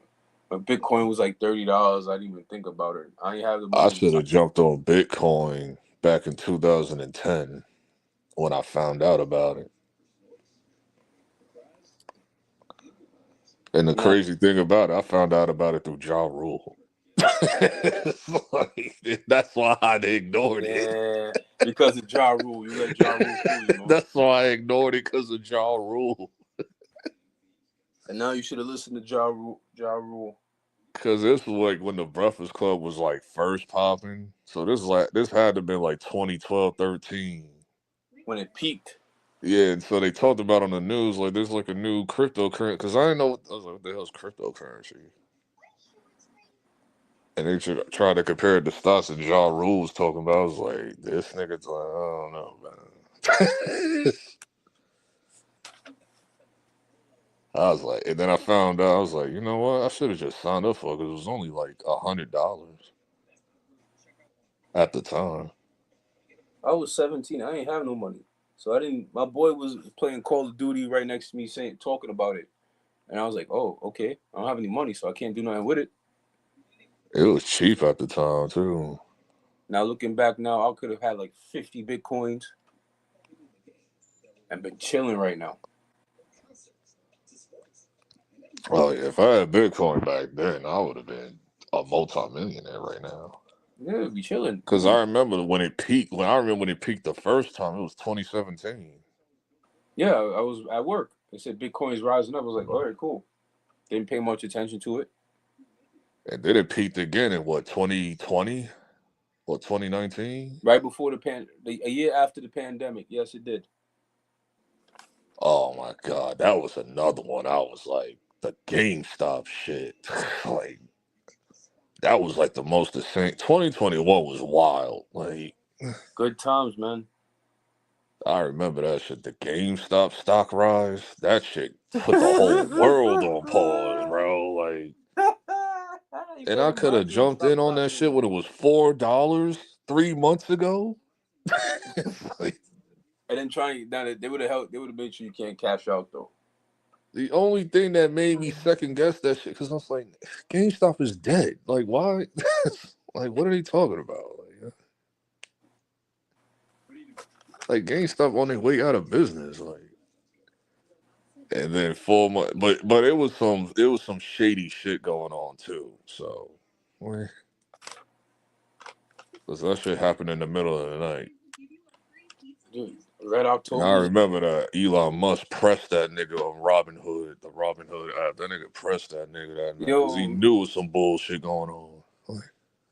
S5: Bitcoin was like $30, I didn't even think about it. I didn't have the money.
S11: I should have jumped on Bitcoin back in 2010 when I found out about it. And the crazy thing about it, I found out about it through Ja Rule. That's why I ignored it.
S5: Yeah, because of Ja Rule. You let Ja Rule fool you, man.
S11: That's why I ignored it, because of Ja Rule.
S5: And now you should have listened to Ja Rule.
S11: Because this was like when the Breakfast Club was like first popping. So this had to have been like 2012, 13.
S5: When it peaked.
S11: Yeah, and so they talked about on the news, like there's like a new cryptocurrency. Because I didn't know, I was like, what the hell is cryptocurrency? And they tried to compare it to stocks that Ja Rule was talking about. I was like, this nigga's like, I don't know, man. I was like, and then I found out, I was like, you know what? I should have just signed up for it because it was only like $100 at the time.
S5: I was 17. I ain't have no money, so I didn't. My boy was playing Call of Duty right next to me, talking about it, and I was like, "Oh, okay. I don't have any money, so I can't do nothing with it."
S11: It was cheap at the time too.
S5: Now looking back, now I could have had like 50 bitcoins and been chilling right now.
S11: Oh yeah, if I had Bitcoin back then, I would have been a multi-millionaire right now.
S5: Yeah, be chilling.
S11: Because I remember when it peaked. I remember when it peaked the first time. It was 2017.
S5: Yeah, I was at work. They said Bitcoin's rising up. I was like, all right, cool. Didn't pay much attention to it.
S11: And then it peaked again in what, 2020 or 2019?
S5: Right before a year after the pandemic. Yes, it did.
S11: Oh my God, that was another one. I was like, the GameStop shit. Like, that was like the most insane. 2021 was wild. Like,
S5: good times, man.
S11: I remember that shit. The GameStop stock rise. That shit put the whole world on pause, bro. Like, and I could have jumped in on that shit when it was $4 3 months ago. Like,
S5: And then they would have helped. They would have made sure you can't cash out though.
S11: the only thing that made me second guess that shit, because I was like, GameStop is dead. Like, why? Like, what are they talking about? Like GameStop on their way out of business. Like, and then 4 months, but it was some shady shit going on too. So, because that shit happened in the middle of the night.
S5: Dude, Red October.
S11: And I remember that Elon Musk pressed that nigga on Robinhood, the Robinhood app. That nigga pressed that nigga that night because he knew was some bullshit going on.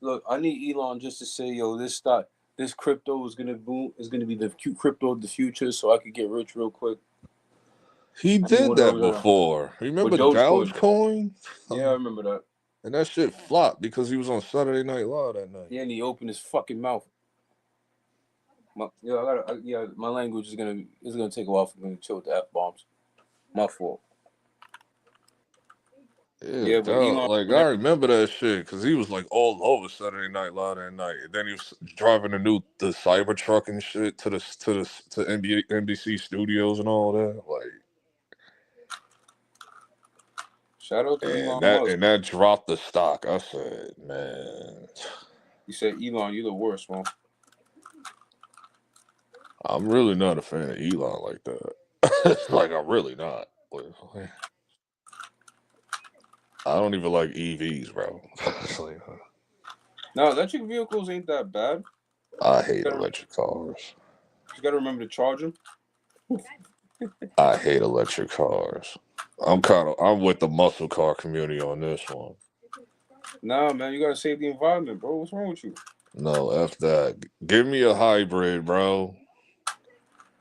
S5: Look, I need Elon just to say, yo, this crypto is gonna boom. Is gonna be the crypto of the future, so I could get rich real quick.
S11: He did that before. Remember Dogecoin?
S5: Yeah, I remember that.
S11: And that shit flopped because he was on Saturday Night Live that night.
S5: Yeah, and he opened his fucking mouth. My language is gonna take a while for me to chill with the F-bombs. My fault.
S11: Yeah, but Elon, like I remember that shit because he was like all over Saturday Night Live that night. And then he was driving the Cybertruck and shit to NBC studios and all that. Like,
S5: shout out to Elon Musk.
S11: And that dropped the stock. I said, man.
S5: You said, Elon, you're the worst, man.
S11: I'm really not a fan of Elon like that. Like, I'm really not. I don't even like EVs, bro.
S5: No, electric vehicles ain't that bad.
S11: I hate electric cars.
S5: You gotta remember to charge them.
S11: I hate electric cars. I'm with the muscle car community on this one.
S5: Nah, man, you gotta save the environment, bro. What's wrong with you?
S11: No, F that. Give me a hybrid, bro.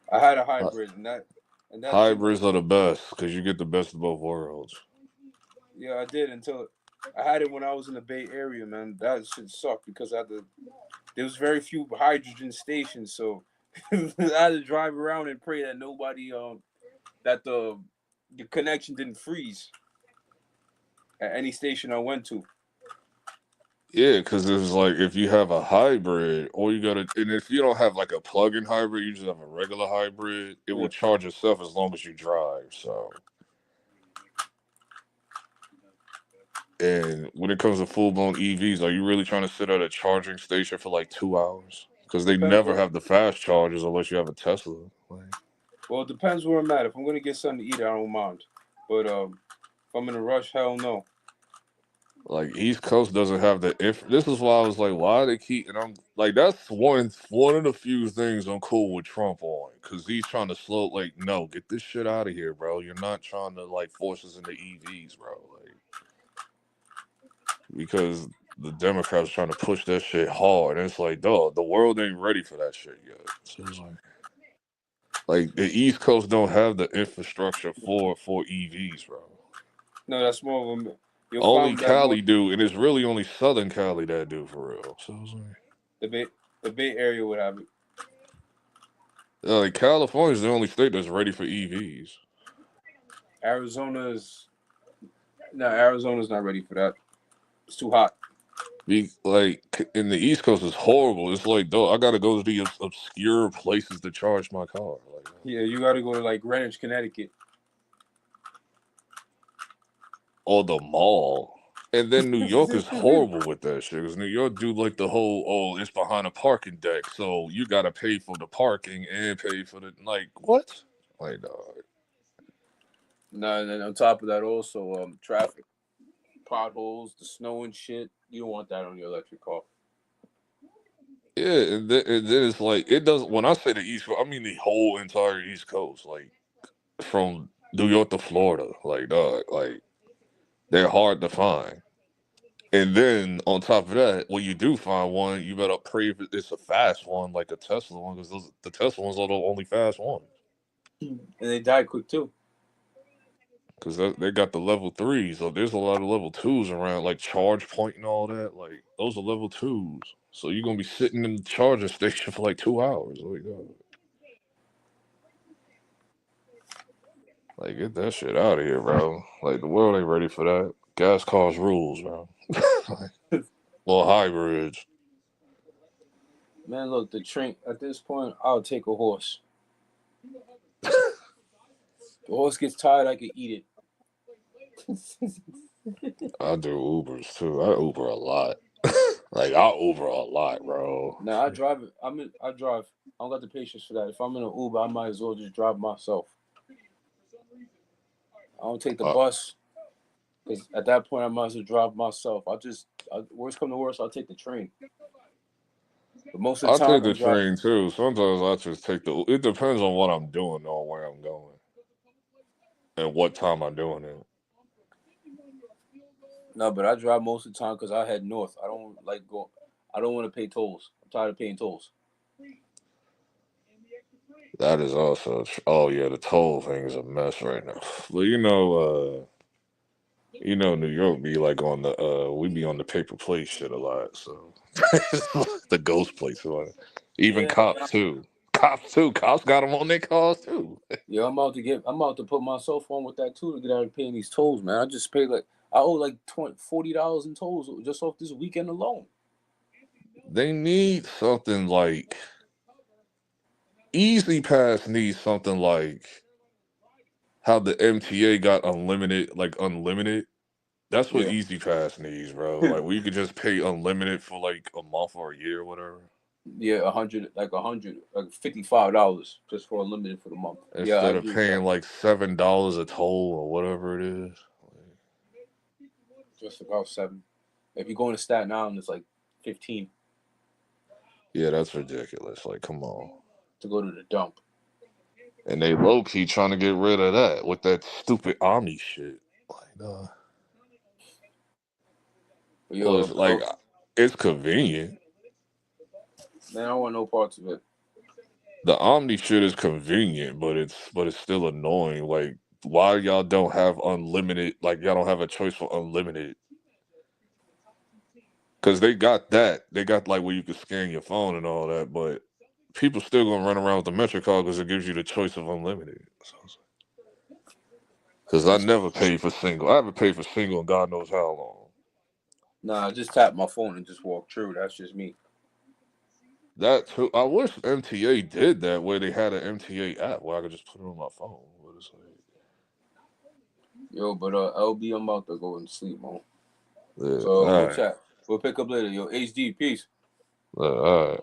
S5: I had a hybrid, and
S11: hybrids are the best because you get the best of both worlds.
S5: Yeah, I did until I had it when I was in the Bay Area, man. That shit sucked because there was very few hydrogen stations, so I had to drive around and pray that nobody that the connection didn't freeze at any station I went to.
S11: Yeah, because it's like if you have a hybrid, and if you don't have like a plug-in hybrid, you just have a regular hybrid, it will charge itself as long as you drive. So, and when it comes to full-blown EVs, are you really trying to sit at a charging station for like 2 hours? Because they never have the fast chargers unless you have a Tesla.
S5: Well, it depends where I'm at. If I'm gonna get something to eat, I don't mind. But if I'm in a rush, hell no.
S11: Like East Coast doesn't have the this is why I was like, why they keep, and I'm like, that's one of the few things I'm cool with Trump on, because he's trying to no, get this shit out of here, bro. You're not trying to like force us into EVs, bro. Like, because the Democrats are trying to push that shit hard, and it's like, dog, the world ain't ready for that shit yet. So it's like the East Coast don't have the infrastructure for EVs, bro.
S5: No, that's more of a
S11: only Cali do, and it's really only Southern Cali that do for real. So it's like
S5: the Bay Area would have it.
S11: Like California is the only state that's ready for EVs.
S5: Arizona's not ready for that. It's too hot.
S11: Like in the East Coast is horrible. It's like, though, I gotta go to the obscure places to charge my car. Like,
S5: Yeah, you got to go to like Greenwich, Connecticut,
S11: or the mall. And then New York is horrible with that shit. Because New York do like the whole, oh, it's behind a parking deck, so you gotta pay for the parking and pay for the, like, what? Like, dog.
S5: No, and then on top of that, also traffic, potholes, the snow and shit. You don't want that on your electric car.
S11: Yeah, and then it's like, it doesn't. When I say the East Coast, I mean the whole entire East Coast, like from New York to Florida. Like, dog, like they're hard to find. And then on top of that, when you do find one, you better pray if it's a fast one, like a Tesla one, because the Tesla ones are the only fast ones.
S5: And they die quick too.
S11: Because they got the level 3s, so there's a lot of level 2s around, like Charge Point and all that. Like, those are level 2s. So you're going to be sitting in the charging station for like 2 hours. Like, get that shit out of here, bro. Like, the world ain't ready for that. Gas cars rules, bro. Well, hybrids.
S5: Man, look, the train. At this point, I'll take a horse. The horse gets tired, I can eat it.
S11: I do Ubers too. I Uber a lot. Like, I Uber a lot, bro.
S5: Now I drive it. I drive. I don't got the patience for that. If I'm in an Uber, I might as well just drive myself. I don't take the bus because at that point I might as well drive myself. Worst come to worst, I'll take the train. But most of the
S11: I
S5: time
S11: take the
S5: I'm driving.
S11: train too. Sometimes I just take the. It depends on what I'm doing or where I'm going, and what time I'm doing it.
S5: No, but I drive most of the time because I head north. I don't like go. I don't want to pay tolls. I'm tired of paying tolls.
S11: That is also. Oh yeah, the toll thing is a mess right now. But New York be like on the. We be on the paper plate shit a lot. So the ghost plates, even
S5: Yeah,
S11: cops too. Cops too. Cops got them on their cars too.
S5: yeah. I'm about to put myself on with that too to get out of paying these tolls, man. I just paid I owe like $40 in tolls just off this weekend alone.
S11: They need something like Easy Pass needs something like how the MTA got unlimited, like unlimited. That's what
S5: Yeah.
S11: Easy Pass needs, bro. Like, we could just pay unlimited for like a month or a year or whatever.
S5: Yeah, $100, like $55 just for unlimited for the month. Yeah, I
S11: Instead of
S5: agree with that.
S11: paying like $7 a toll or whatever it is.
S5: Just about 7. If you're going to Staten Island, it's like 15
S11: Yeah, that's ridiculous. Like, come on.
S5: to go to the dump.
S11: And they low key trying to get rid of that with that stupid Omni shit. Like, well, it's like, it's convenient.
S5: Man, I don't want no parts of it.
S11: The Omni shit is convenient, but it's still annoying. Like, why y'all don't have unlimited? Like, y'all don't have a choice for unlimited? Because they got that. They got like where you can scan your phone and all that, but people still gonna run around with the Metro card because it gives you the choice of unlimited. Because I never paid for single. I haven't paid for single in God knows how long.
S5: Nah, I just tap my phone and just walk through. That's just me.
S11: That too. I wish MTA did that where they had an MTA app where I could just put it on my phone. But it's like,
S5: Yo, but LB, I'm about to go and sleep, man.
S11: yeah,
S5: So
S11: all
S5: we'll
S11: right.
S5: chat. We'll pick up later. Yo, HD, peace.
S11: All right.